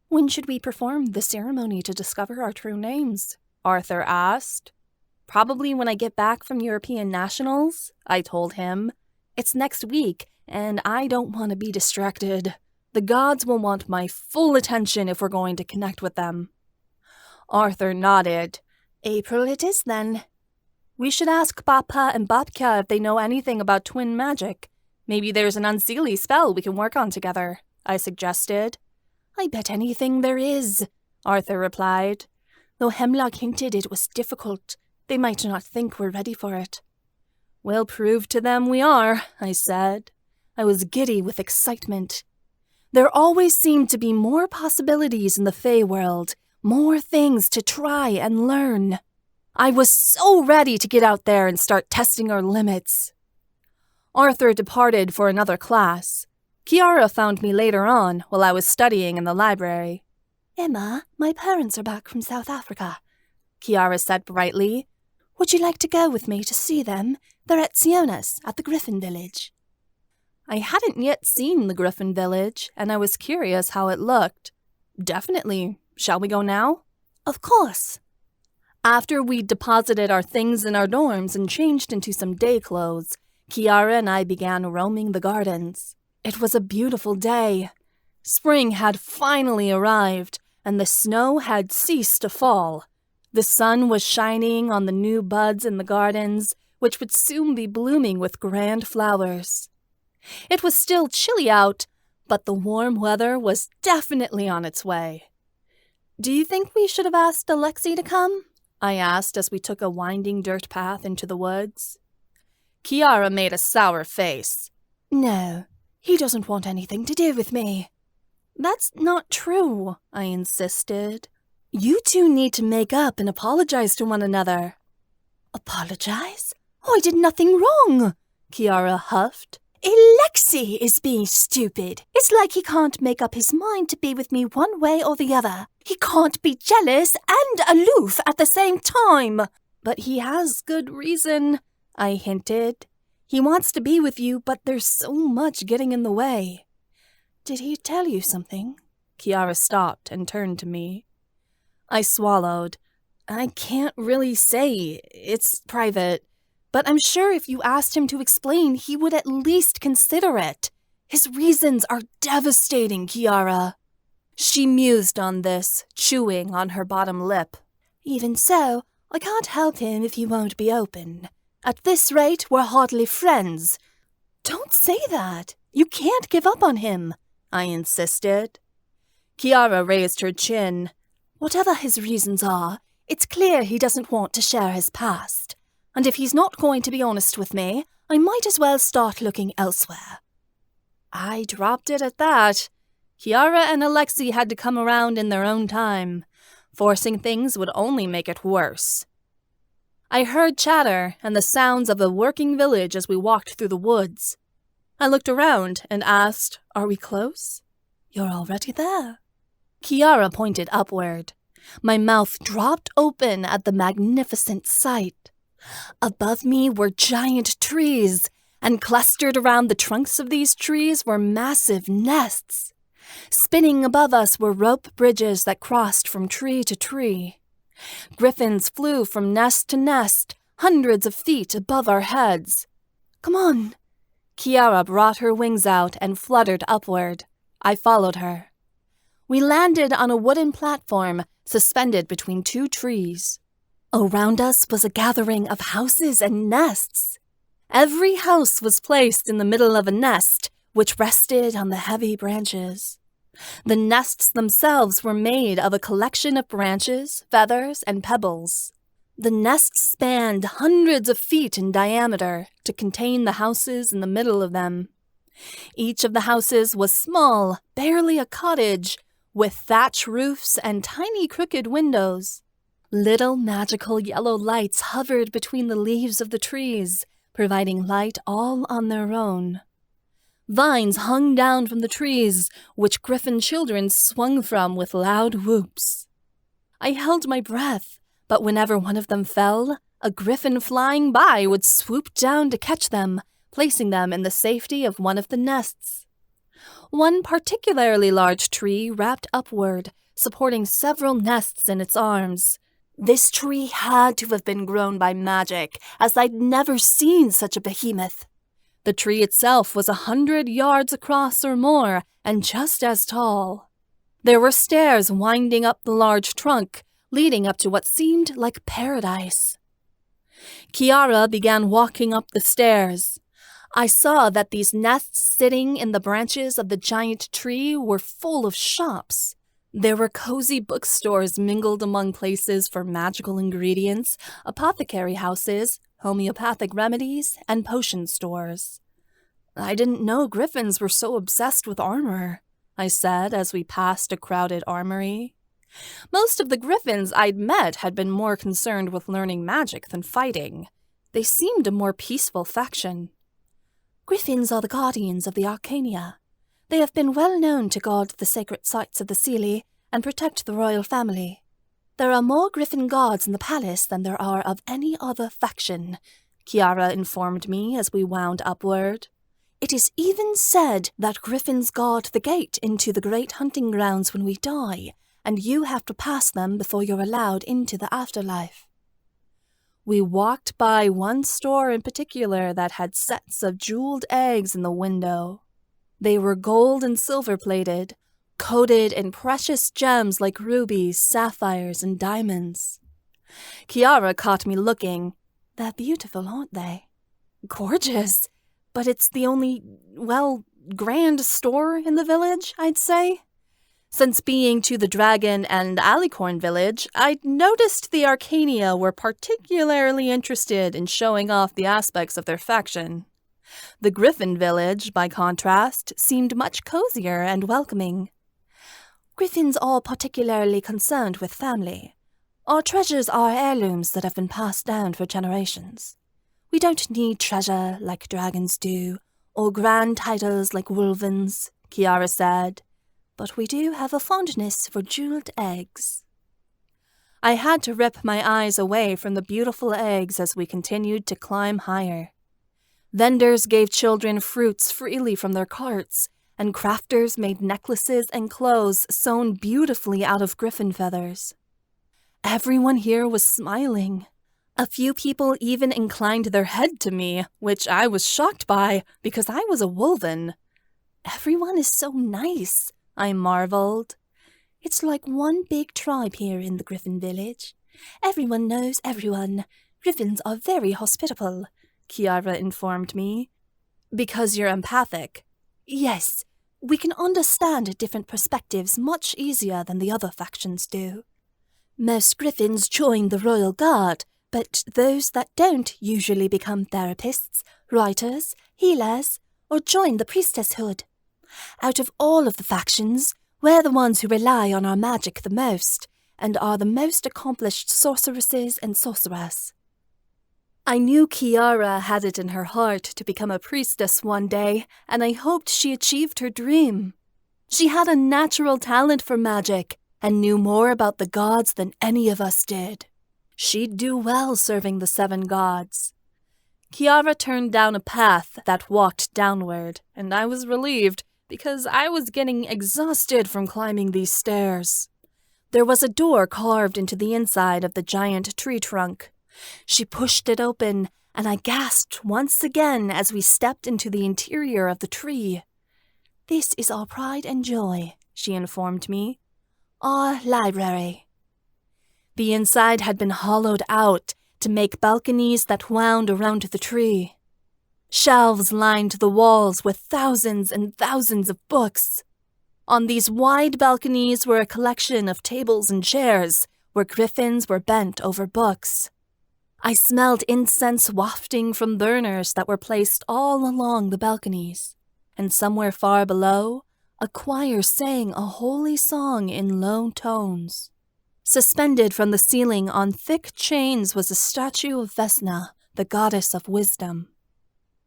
"When should we perform the ceremony to discover our true names?" Arthur asked. "Probably when I get back from European Nationals," I told him. "It's next week, and I don't want to be distracted. The gods will want my full attention if we're going to connect with them." Arthur nodded. "April it is, then." "We should ask Papa and Babka if they know anything about twin magic. Maybe there's an Unseelie spell we can work on together," I suggested. "I bet anything there is," Arthur replied. "Though Hemlock hinted it was difficult, they might not think we're ready for it." "We'll prove to them we are," I said. I was giddy with excitement. There always seemed to be more possibilities in the Fae world, more things to try and learn. I was so ready to get out there and start testing our limits. Arthur departed for another class. Kiara found me later on while I was studying in the library. "Emma, my parents are back from South Africa," Kiara said brightly. "Would you like to go with me to see them? They're at Siona's at the Griffin village." I hadn't yet seen the Griffin village, and I was curious how it looked. "Definitely. Shall we go now?" "Of course." After we'd deposited our things in our dorms and changed into some day clothes, Kiara and I began roaming the gardens. It was a beautiful day. Spring had finally arrived, and the snow had ceased to fall. The sun was shining on the new buds in the gardens, which would soon be blooming with grand flowers. It was still chilly out, but the warm weather was definitely on its way. "Do you think we should have asked Alexei to come?" I asked as we took a winding dirt path into the woods. Kiara made a sour face. "No, he doesn't want anything to do with me." "That's not true," I insisted. "You two need to make up and apologize to one another." "Apologize? Oh, I did nothing wrong," Kiara huffed. "Alexei is being stupid. It's like he can't make up his mind to be with me one way or the other. He can't be jealous and aloof at the same time." "But he has good reason," I hinted. "He wants to be with you, but there's so much getting in the way." Did he tell you something? Kiara stopped and turned to me. I swallowed. I can't really say. It's private. But I'm sure if you asked him to explain, he would at least consider it. His reasons are devastating, Kiara. She mused on this, chewing on her bottom lip. Even so, I can't help him if he won't be open. At this rate, we're hardly friends. Don't say that. You can't give up on him, I insisted. Kiara raised her chin. Whatever his reasons are, it's clear he doesn't want to share his past. And if he's not going to be honest with me, I might as well start looking elsewhere. I dropped it at that. Kiara and Alexei had to come around in their own time. Forcing things would only make it worse. I heard chatter and the sounds of a working village as we walked through the woods. I looked around and asked, "Are we close?" "You're already there." Kiara pointed upward. My mouth dropped open at the magnificent sight. Above me were giant trees, and clustered around the trunks of these trees were massive nests. Spinning above us were rope bridges that crossed from tree to tree. Griffins flew from nest to nest, hundreds of feet above our heads. "Come on." Kiara brought her wings out and fluttered upward. I followed her. We landed on a wooden platform suspended between two trees. Around us was a gathering of houses and nests. Every house was placed in the middle of a nest, which rested on the heavy branches. The nests themselves were made of a collection of branches, feathers, and pebbles. The nests spanned hundreds of feet in diameter to contain the houses in the middle of them. Each of the houses was small, barely a cottage, with thatch roofs and tiny crooked windows. Little magical yellow lights hovered between the leaves of the trees, providing light all on their own. Vines hung down from the trees, which Griffin children swung from with loud whoops. I held my breath, but whenever one of them fell, a griffin flying by would swoop down to catch them, placing them in the safety of one of the nests. One particularly large tree wrapped upward, supporting several nests in its arms. This tree had to have been grown by magic, as I'd never seen such a behemoth. The tree itself was 100 yards across or more, and just as tall. There were stairs winding up the large trunk, leading up to what seemed like paradise. Kiara began walking up the stairs. I saw that these nests sitting in the branches of the giant tree were full of shops. There were cozy bookstores mingled among places for magical ingredients, apothecary houses, homeopathic remedies, and potion stores. "I didn't know griffins were so obsessed with armor," I said as we passed a crowded armory. Most of the griffins I'd met had been more concerned with learning magic than fighting. They seemed a more peaceful faction. "Griffins are the guardians of the Arcania. They have been well known to guard the sacred sites of the Unseelie and protect the royal family. There are more griffin guards in the palace than there are of any other faction," Kiara informed me as we wound upward. "It is even said that griffins guard the gate into the great hunting grounds when we die, and you have to pass them before you're allowed into the afterlife." We walked by one store in particular that had sets of jeweled eggs in the window. They were gold and silver-plated, coated in precious gems like rubies, sapphires, and diamonds. Kiara caught me looking. "They're beautiful, aren't they?" "Gorgeous, but it's the only, grand store in the village, I'd say." Since being to the Dragon and Alicorn village, I'd noticed the Arcania were particularly interested in showing off the aspects of their faction. The Griffin village, by contrast, seemed much cozier and welcoming. "Griffins are particularly concerned with family. Our treasures are heirlooms that have been passed down for generations. We don't need treasure like dragons do, or grand titles like wolvens," Kiara said. "But we do have a fondness for jeweled eggs." I had to rip my eyes away from the beautiful eggs as we continued to climb higher. Vendors gave children fruits freely from their carts, and crafters made necklaces and clothes sewn beautifully out of griffin feathers. Everyone here was smiling. A few people even inclined their head to me, which I was shocked by because I was a wolven. Everyone is so nice, I marveled. It's like one big tribe here in the Griffin village. Everyone knows everyone. Griffins are very hospitable, Kiara informed me. Because you're empathic. Yes, we can understand different perspectives much easier than the other factions do. Most Griffins join the Royal Guard, but those that don't usually become therapists, writers, healers, or join the priestesshood. Out of all of the factions, we're the ones who rely on our magic the most, and are the most accomplished sorceresses and sorcerers. I knew Kiara had it in her heart to become a priestess one day, and I hoped she achieved her dream. She had a natural talent for magic, and knew more about the gods than any of us did. She'd do well serving the 7 gods. Kiara turned down a path that walked downward, and I was relieved, because I was getting exhausted from climbing these stairs. There was a door carved into the inside of the giant tree trunk. She pushed it open, and I gasped once again as we stepped into the interior of the tree. "This is our pride and joy," she informed me. "Our library." The inside had been hollowed out to make balconies that wound around the tree. Shelves lined the walls with thousands and thousands of books. On these wide balconies were a collection of tables and chairs where griffins were bent over books. I smelled incense wafting from burners that were placed all along the balconies, and somewhere far below, a choir sang a holy song in low tones. Suspended from the ceiling on thick chains was a statue of Vesna, the goddess of wisdom.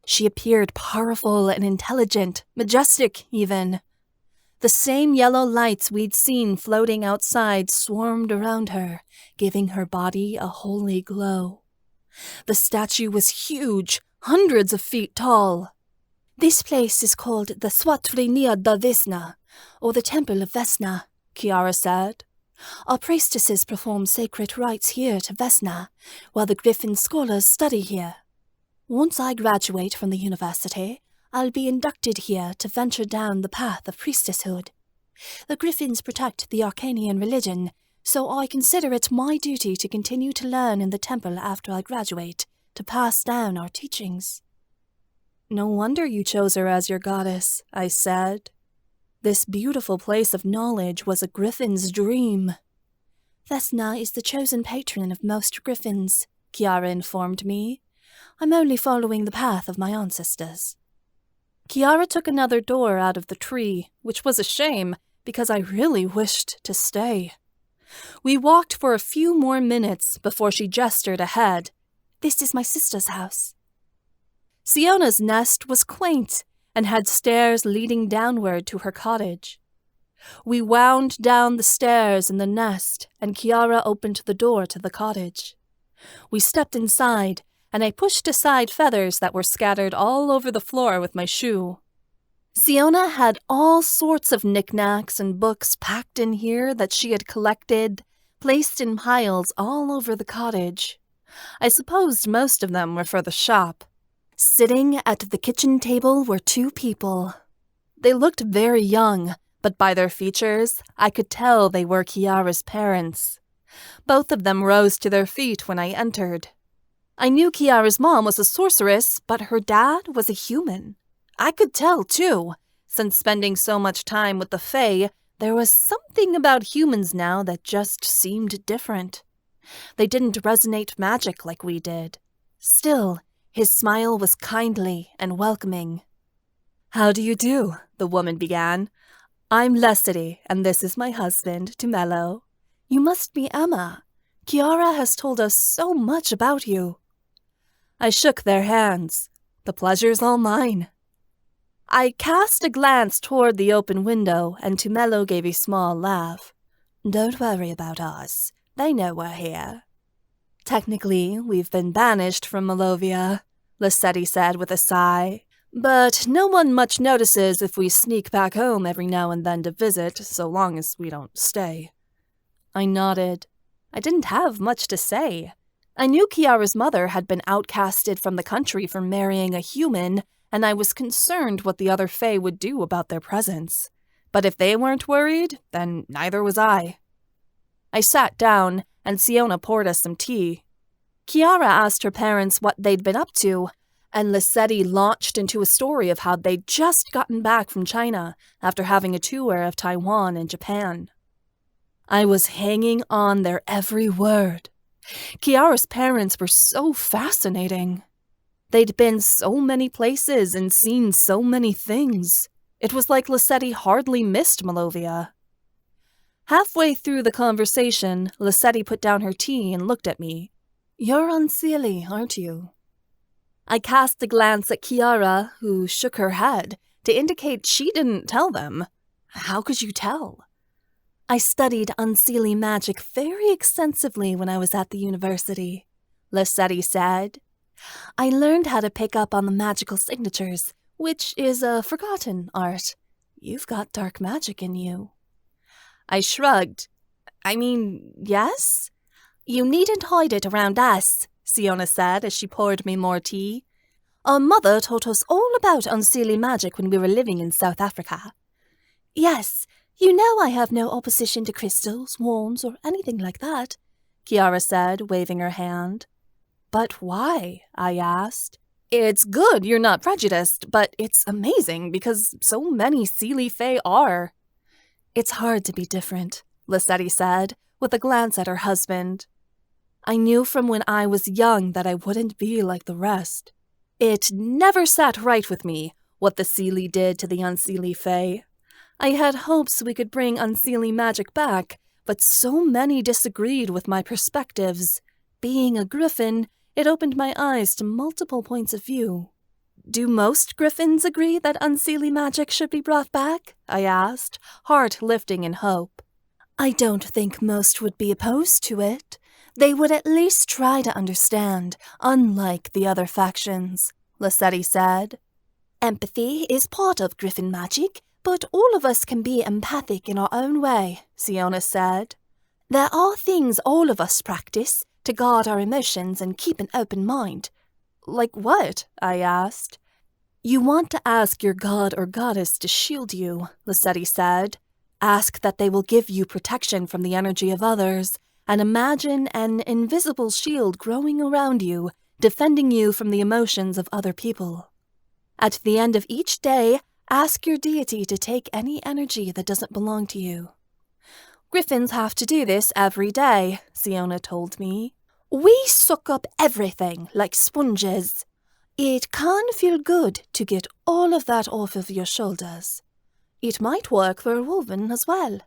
She appeared powerful and intelligent, majestic even. The same yellow lights we'd seen floating outside swarmed around her, giving her body a holy glow. The statue was huge, hundreds of feet tall. "This place is called the Sorcery da Vesna, or the Temple of Vesna," Kiara said. "Our priestesses perform sacred rites here to Vesna, while the Griffin scholars study here. Once I graduate from the university, I'll be inducted here to venture down the path of priestesshood. The Griffins protect the Arcanian religion, so I consider it my duty to continue to learn in the temple after I graduate, to pass down our teachings." "No wonder you chose her as your goddess," I said. This beautiful place of knowledge was a griffin's dream. "Vesna is the chosen patron of most griffins," Kiara informed me. "I'm only following the path of my ancestors." Kiara took another door out of the tree, which was a shame, because I really wished to stay. We walked for a few more minutes before she gestured ahead. "This is my sister's house." Siona's nest was quaint and had stairs leading downward to her cottage. We wound down the stairs in the nest, and Kiara opened the door to the cottage. We stepped inside, and I pushed aside feathers that were scattered all over the floor with my shoe. Siona had all sorts of knickknacks and books packed in here that she had collected, placed in piles all over the cottage. I supposed most of them were for the shop. Sitting at the kitchen table were 2 people. They looked very young, but by their features, I could tell they were Kiara's parents. Both of them rose to their feet when I entered. I knew Kiara's mom was a sorceress, but her dad was a human. I could tell, too. Since spending so much time with the Fae, there was something about humans now that just seemed different. They didn't resonate magic like we did. Still, his smile was kindly and welcoming. "How do you do?" the woman began. "I'm Leslie, and this is my husband, Tumelo. You must be Emma. Kiara has told us so much about you." I shook their hands. "The pleasure's all mine." I cast a glance toward the open window, and Tumelo gave a small laugh. "Don't worry about us. They know we're here." "Technically, we've been banished from Malovia," Lissetti said with a sigh. But no one much notices if we sneak back home every now and then to visit, so long as we don't stay. I nodded. I didn't have much to say. I knew Kiara's mother had been outcasted from the country for marrying a human, and I was concerned what the other Fae would do about their presence. But if they weren't worried, then neither was I. I sat down, and Siona poured us some tea. Kiara asked her parents what they'd been up to, and Lissetti launched into a story of how they'd just gotten back from China after having a tour of Taiwan and Japan. I was hanging on their every word. Kiara's parents were so fascinating. They'd been so many places and seen so many things. It was like Lissetti hardly missed Malovia. Halfway through the conversation, Lissetti put down her tea and looked at me. "You're Unseelie, aren't you?" I cast a glance at Kiara, who shook her head to indicate she didn't tell them. How could you tell? "I studied Unseelie magic very extensively when I was at the university," Lissetti said. "I learned how to pick up on the magical signatures, which is a forgotten art. You've got dark magic in you." I shrugged. "I mean, yes?" "You needn't hide it around us," Siona said as she poured me more tea. "Our mother taught us all about Unseelie magic when we were living in South Africa." "Yes, you know I have no opposition to crystals, wands, or anything like that," Kiara said, waving her hand. "But why?" I asked. "It's good you're not prejudiced, but it's amazing because so many Seelie Fae are." "It's hard to be different," Lissetti said, with a glance at her husband. "I knew from when I was young that I wouldn't be like the rest. It never sat right with me, what the Seelie did to the Unseelie Fae. I had hopes we could bring Unseelie magic back, but so many disagreed with my perspectives. Being a Griffin, it opened my eyes to multiple points of view." "Do most Griffins agree that Unseelie magic should be brought back?" I asked, heart lifting in hope. "I don't think most would be opposed to it. They would at least try to understand, unlike the other factions," Lissetti said. "Empathy is part of Griffin magic, but all of us can be empathic in our own way," Siona said. "There are things all of us practice to guard our emotions and keep an open mind." "Like what?" I asked. "You want to ask your god or goddess to shield you," Lissetti said. "Ask that they will give you protection from the energy of others, and imagine an invisible shield growing around you, defending you from the emotions of other people. At the end of each day, ask your deity to take any energy that doesn't belong to you." "Griffins have to do this every day," Siona told me. "We suck up everything like sponges. It can feel good to get all of that off of your shoulders. It might work for a woman as well."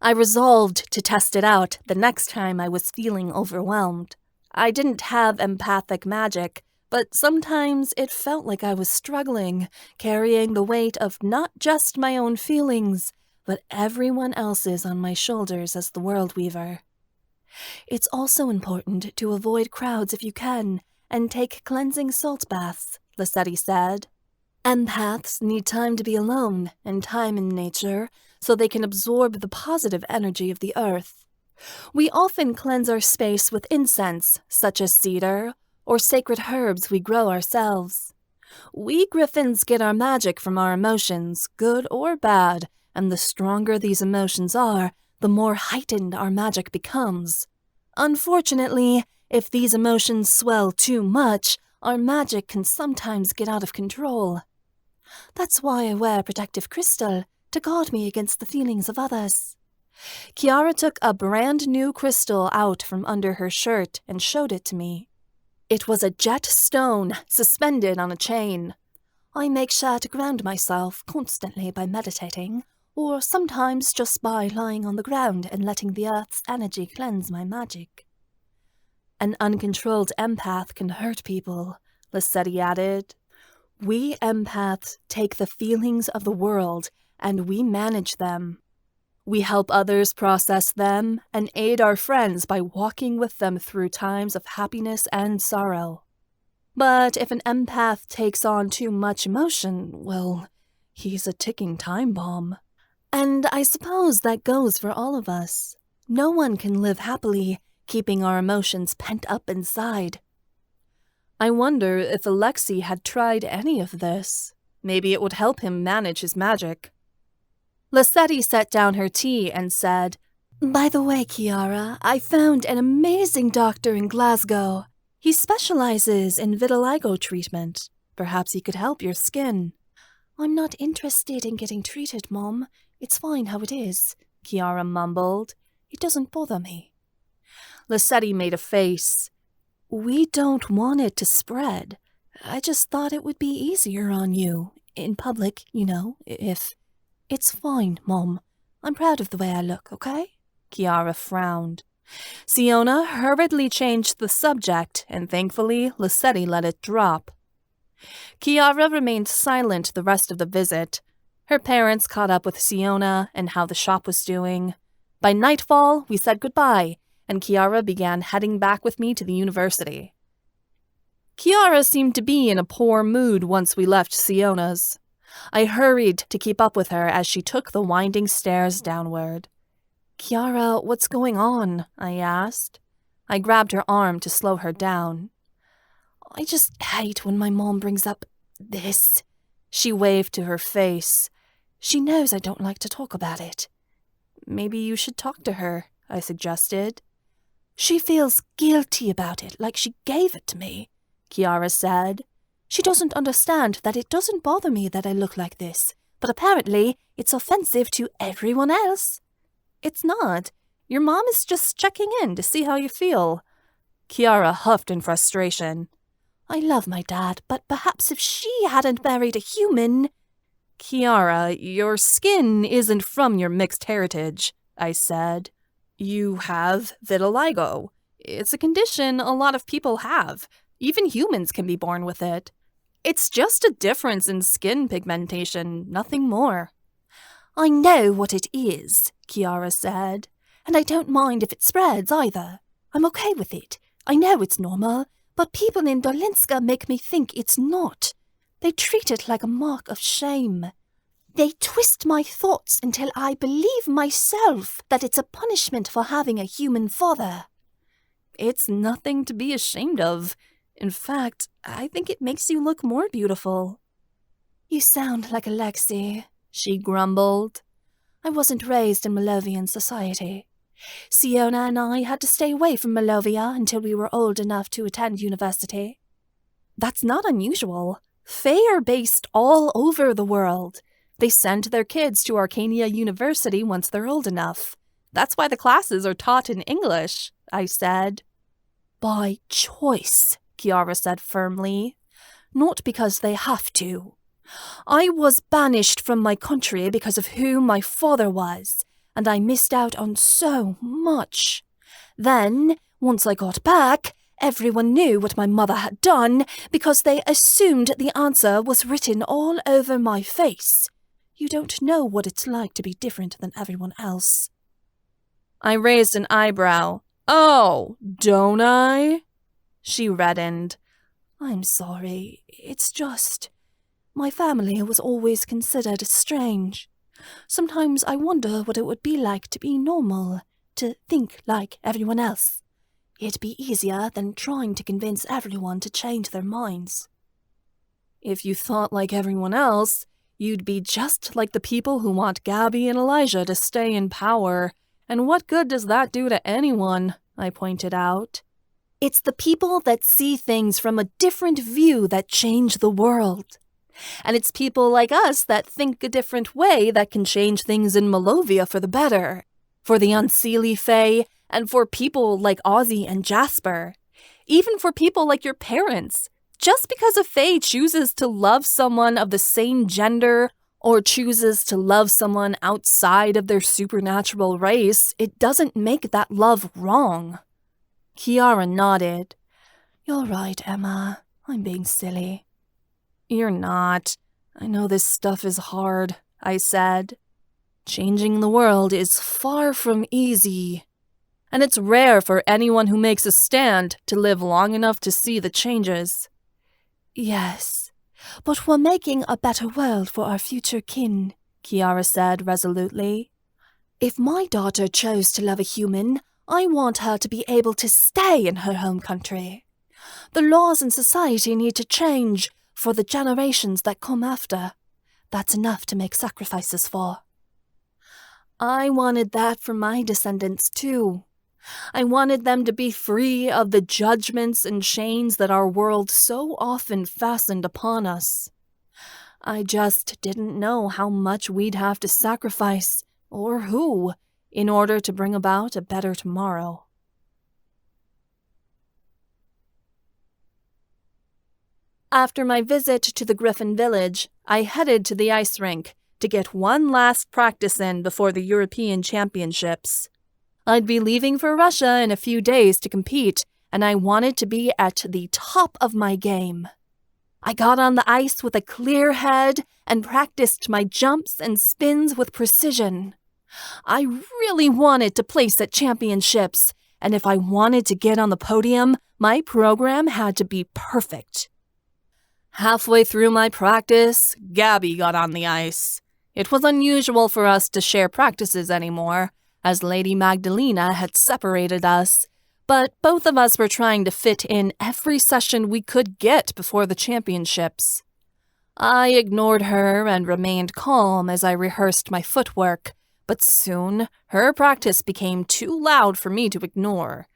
I resolved to test it out the next time I was feeling overwhelmed. I didn't have empathic magic, but sometimes it felt like I was struggling, carrying the weight of not just my own feelings, but everyone else's on my shoulders as the world weaver. "It's also important to avoid crowds if you can, and take cleansing salt baths," Lissetti said. "Empaths need time to be alone and time in nature, so they can absorb the positive energy of the earth. We often cleanse our space with incense, such as cedar, or sacred herbs we grow ourselves. We Griffins get our magic from our emotions, good or bad, and the stronger these emotions are, the more heightened our magic becomes. Unfortunately, if these emotions swell too much, our magic can sometimes get out of control. That's why I wear protective crystal, to guard me against the feelings of others." Kiara took a brand new crystal out from under her shirt and showed it to me. It was a jet stone suspended on a chain. I make sure to ground myself constantly by meditating, or sometimes just by lying on the ground and letting the earth's energy cleanse my magic. "An uncontrolled empath can hurt people," Lissetti added. "We empaths take the feelings of the world and we manage them. We help others process them and aid our friends by walking with them through times of happiness and sorrow. But if an empath takes on too much emotion, well, he's a ticking time bomb. And I suppose that goes for all of us. No one can live happily, keeping our emotions pent up inside. I wonder if Alexei had tried any of this. Maybe it would help him manage his magic. Lissetti set down her tea and said, "By the way, Kiara, I found an amazing doctor in Glasgow. He specializes in vitiligo treatment. Perhaps he could help your skin." "I'm not interested in getting treated, Mom. It's fine how it is," Kiara mumbled. "It doesn't bother me." Lissetti made a face. "We don't want it to spread. I just thought it would be easier on you. In public, you know, if..." "It's fine, Mom. I'm proud of the way I look, okay?" Kiara frowned. Siona hurriedly changed the subject, and thankfully, Lissetti let it drop. Kiara remained silent the rest of the visit. Her parents caught up with Siona and how the shop was doing. By nightfall, we said goodbye, and Kiara began heading back with me to the university. Kiara seemed to be in a poor mood once we left Siona's. I hurried to keep up with her as she took the winding stairs downward. "Kiara, what's going on?" I asked. I grabbed her arm to slow her down. "I just hate when my mom brings up this." She waved to her face. "She knows I don't like to talk about it." "Maybe you should talk to her," I suggested. "She feels guilty about it, like she gave it to me," Kiara said. "She doesn't understand that it doesn't bother me that I look like this, but apparently it's offensive to everyone else." "It's not. Your mom is just checking in to see how you feel." Kiara huffed in frustration. "I love my dad, but perhaps if she hadn't married a human..." "Kiara, your skin isn't from your mixed heritage," I said. "You have vitiligo. It's a condition a lot of people have. Even humans can be born with it. It's just a difference in skin pigmentation, nothing more." "I know what it is," Kiara said, "and I don't mind if it spreads either. I'm okay with it. I know it's normal, but people in Dolinska make me think it's not. They treat it like a mark of shame. They twist my thoughts until I believe myself that it's a punishment for having a human father." "It's nothing to be ashamed of. In fact, I think it makes you look more beautiful." "You sound like Alexei," she grumbled. "I wasn't raised in Malovian society. Siona and I had to stay away from Malovia until we were old enough to attend university." "That's not unusual. Fae are based all over the world. They send their kids to Arcania University once they're old enough. That's why the classes are taught in English," I said. "By choice," Kiara said firmly. "Not because they have to. I was banished from my country because of who my father was, and I missed out on so much. Then, once I got back, everyone knew what my mother had done because they assumed the answer was written all over my face. You don't know what it's like to be different than everyone else." I raised an eyebrow. "Oh, don't I?" She reddened. "I'm sorry. It's just... my family was always considered strange. Sometimes I wonder what it would be like to be normal, to think like everyone else. It'd be easier than trying to convince everyone to change their minds." "If you thought like everyone else, you'd be just like the people who want Gabby and Elijah to stay in power. And what good does that do to anyone?" I pointed out. "It's the people that see things from a different view that change the world. And it's people like us that think a different way that can change things in Malovia for the better. For the Unseelie Fae, and for people like Ozzy and Jasper. Even for people like your parents. Just because a Fae chooses to love someone of the same gender, or chooses to love someone outside of their supernatural race, it doesn't make that love wrong." Kiara nodded. "You're right, Emma. I'm being silly." "You're not. I know this stuff is hard," I said. "Changing the world is far from easy. And it's rare for anyone who makes a stand to live long enough to see the changes. Yes, but we're making a better world for our future kin, Kiara said resolutely. If my daughter chose to love a human, I want her to be able to stay in her home country. The laws in society need to change for the generations that come after. That's enough to make sacrifices for. I wanted that for my descendants too. I wanted them to be free of the judgments and chains that our world so often fastened upon us. I just didn't know how much we'd have to sacrifice, or who, in order to bring about a better tomorrow. After my visit to the Griffin village, I headed to the ice rink to get one last practice in before the European Championships. I'd be leaving for Russia in a few days to compete, and I wanted to be at the top of my game. I got on the ice with a clear head and practiced my jumps and spins with precision. I really wanted to place at championships, and if I wanted to get on the podium, my program had to be perfect. Halfway through my practice, Gabby got on the ice. It was unusual for us to share practices anymore, as Lady Magdalena had separated us, but both of us were trying to fit in every session we could get before the championships. I ignored her and remained calm as I rehearsed my footwork, but soon her practice became too loud for me to ignore.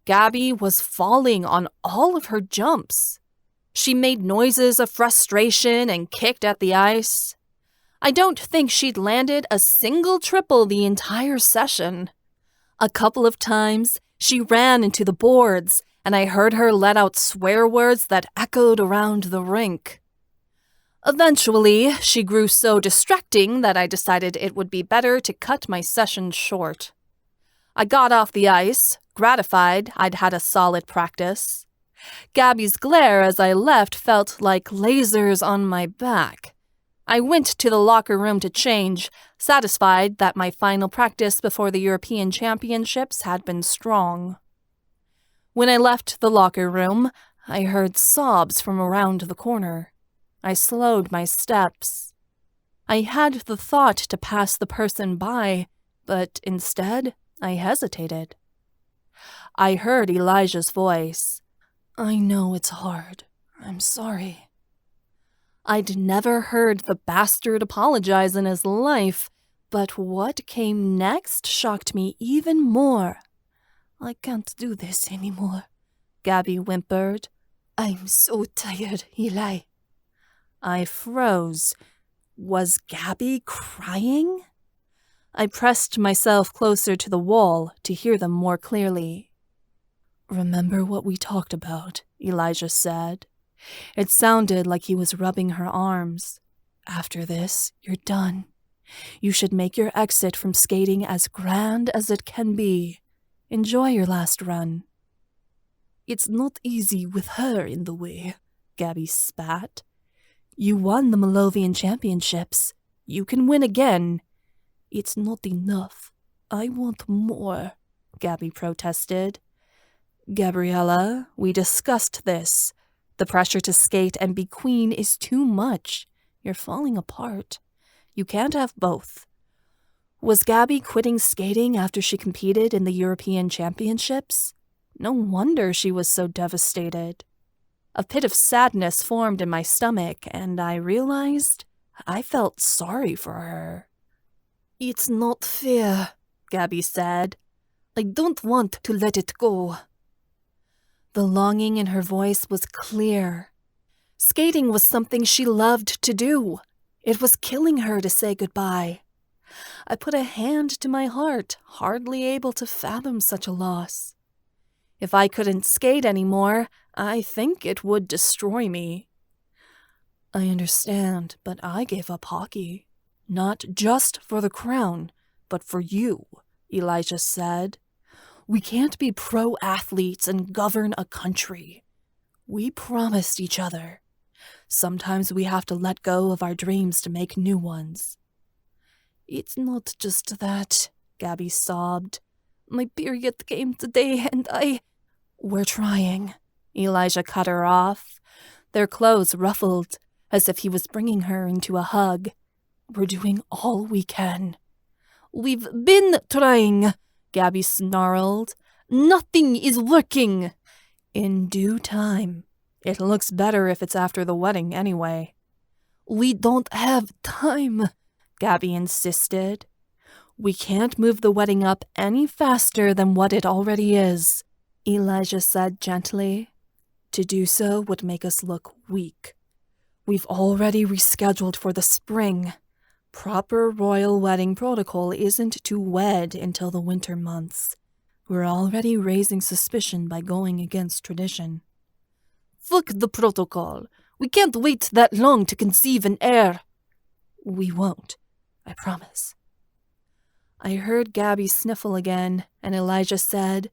Gabby was falling on all of her jumps. She made noises of frustration and kicked at the ice. I don't think she'd landed a single triple the entire session. A couple of times, she ran into the boards, and I heard her let out swear words that echoed around the rink. Eventually, she grew so distracting that I decided it would be better to cut my session short. I got off the ice, gratified I'd had a solid practice. Gabby's glare as I left felt like lasers on my back. I went to the locker room to change, satisfied that my final practice before the European Championships had been strong. When I left the locker room, I heard sobs from around the corner. I slowed my steps. I had the thought to pass the person by, but instead, I hesitated. I heard Elijah's voice. "I know it's hard. I'm sorry." I'd never heard the bastard apologize in his life, but what came next shocked me even more. "I can't do this anymore," Gabby whimpered. "I'm so tired, Eli." I froze. Was Gabby crying? I pressed myself closer to the wall to hear them more clearly. "Remember what we talked about," Elijah said. It sounded like he was rubbing her arms. "After this, you're done. You should make your exit from skating as grand as it can be. Enjoy your last run." "It's not easy with her in the way," Gabby spat. "You won the Malovian Championships. You can win again." "It's not enough. I want more," Gabby protested. "Gabriella, we discussed this. The pressure to skate and be queen is too much. You're falling apart. You can't have both." Was Gabby quitting skating after she competed in the European Championships? No wonder she was so devastated. A pit of sadness formed in my stomach, and I realized I felt sorry for her. "It's not fair," Gabby said. "I don't want to let it go." The longing in her voice was clear. Skating was something she loved to do. It was killing her to say goodbye. I put a hand to my heart, hardly able to fathom such a loss. If I couldn't skate anymore, I think it would destroy me. "I understand, but I gave up hockey. Not just for the crown, but for you," Elijah said. "We can't be pro athletes and govern a country. We promised each other. Sometimes we have to let go of our dreams to make new ones." "It's not just that," Gabby sobbed. "My period came today and I—" "We're trying," Elijah cut her off. their clothes ruffled, as if he was bringing her into a hug. "We're doing all we can." "We've been trying," Gabby snarled. "Nothing is working." "In due time. It looks better if it's after the wedding anyway." "We don't have time," Gabby insisted. "We can't move the wedding up any faster than what it already is," Elijah said gently. "To do so would make us look weak. We've already rescheduled for the spring. Proper royal wedding protocol isn't to wed until the winter months. We're already raising suspicion by going against tradition." "Fuck the protocol. We can't wait that long to conceive an heir." "We won't. I promise." I heard Gabby sniffle again, and Elijah said,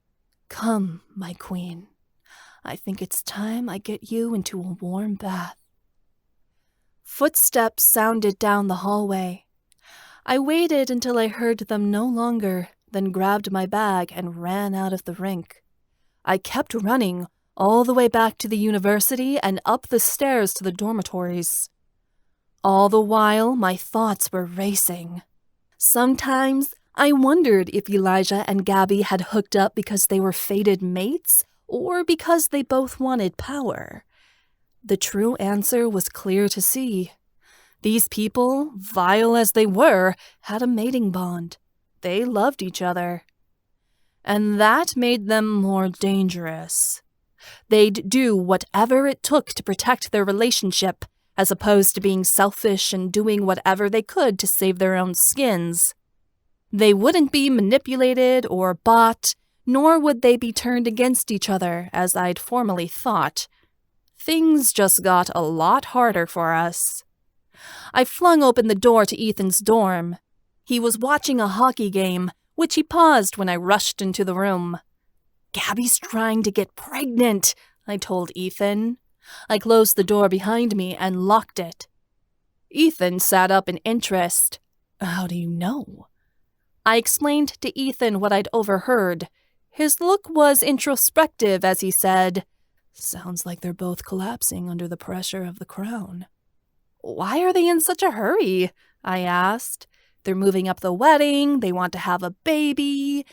"Come, my queen. I think it's time I get you into a warm bath." Footsteps sounded down the hallway. I waited until I heard them no longer, then grabbed my bag and ran out of the rink. I kept running, all the way back to the university and up the stairs to the dormitories. All the while, my thoughts were racing. Sometimes I wondered if Elijah and Gabby had hooked up because they were fated mates or because they both wanted power. The true answer was clear to see. These people, vile as they were, had a mating bond. They loved each other. And that made them more dangerous. They'd do whatever it took to protect their relationship, as opposed to being selfish and doing whatever they could to save their own skins. They wouldn't be manipulated or bought, nor would they be turned against each other, as I'd formerly thought. Things just got a lot harder for us. I flung open the door to Ethan's dorm. He was watching a hockey game, which he paused when I rushed into the room. "Gabby's trying to get pregnant," I told Ethan. I closed the door behind me and locked it. Ethan sat up in interest. "How do you know?" I explained to Ethan what I'd overheard. His look was introspective as he said, "Sounds like they're both collapsing under the pressure of the crown." "Why are they in such a hurry?" I asked. "They're moving up the wedding, they want to have a baby."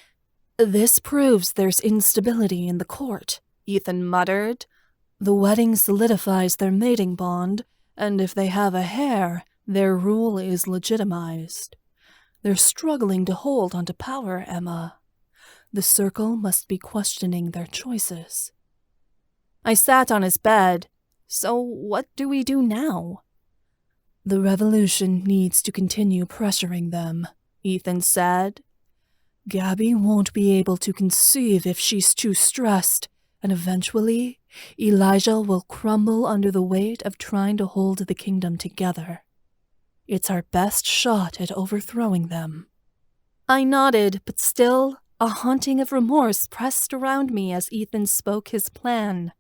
"This proves there's instability in the court," Ethan muttered. "The wedding solidifies their mating bond, and if they have a heir, their rule is legitimized. They're struggling to hold onto power, Emma. The circle must be questioning their choices." I sat on his bed. "So what do we do now?" "The revolution needs to continue pressuring them," Ethan said. "Gabby won't be able to conceive if she's too stressed, and eventually, Elijah will crumble under the weight of trying to hold the kingdom together. It's our best shot at overthrowing them." I nodded, but still, a haunting of remorse pressed around me as Ethan spoke his plan.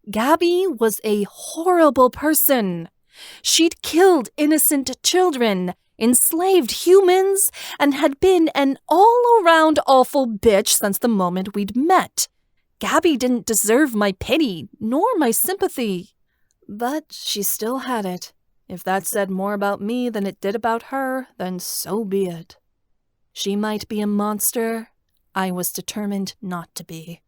Gabby was a horrible person. She'd killed innocent children, enslaved humans, and had been an all-around awful bitch since the moment we'd met. Gabby didn't deserve my pity, nor my sympathy. But she still had it. If that said more about me than it did about her, then so be it. She might be a monster. I was determined not to be.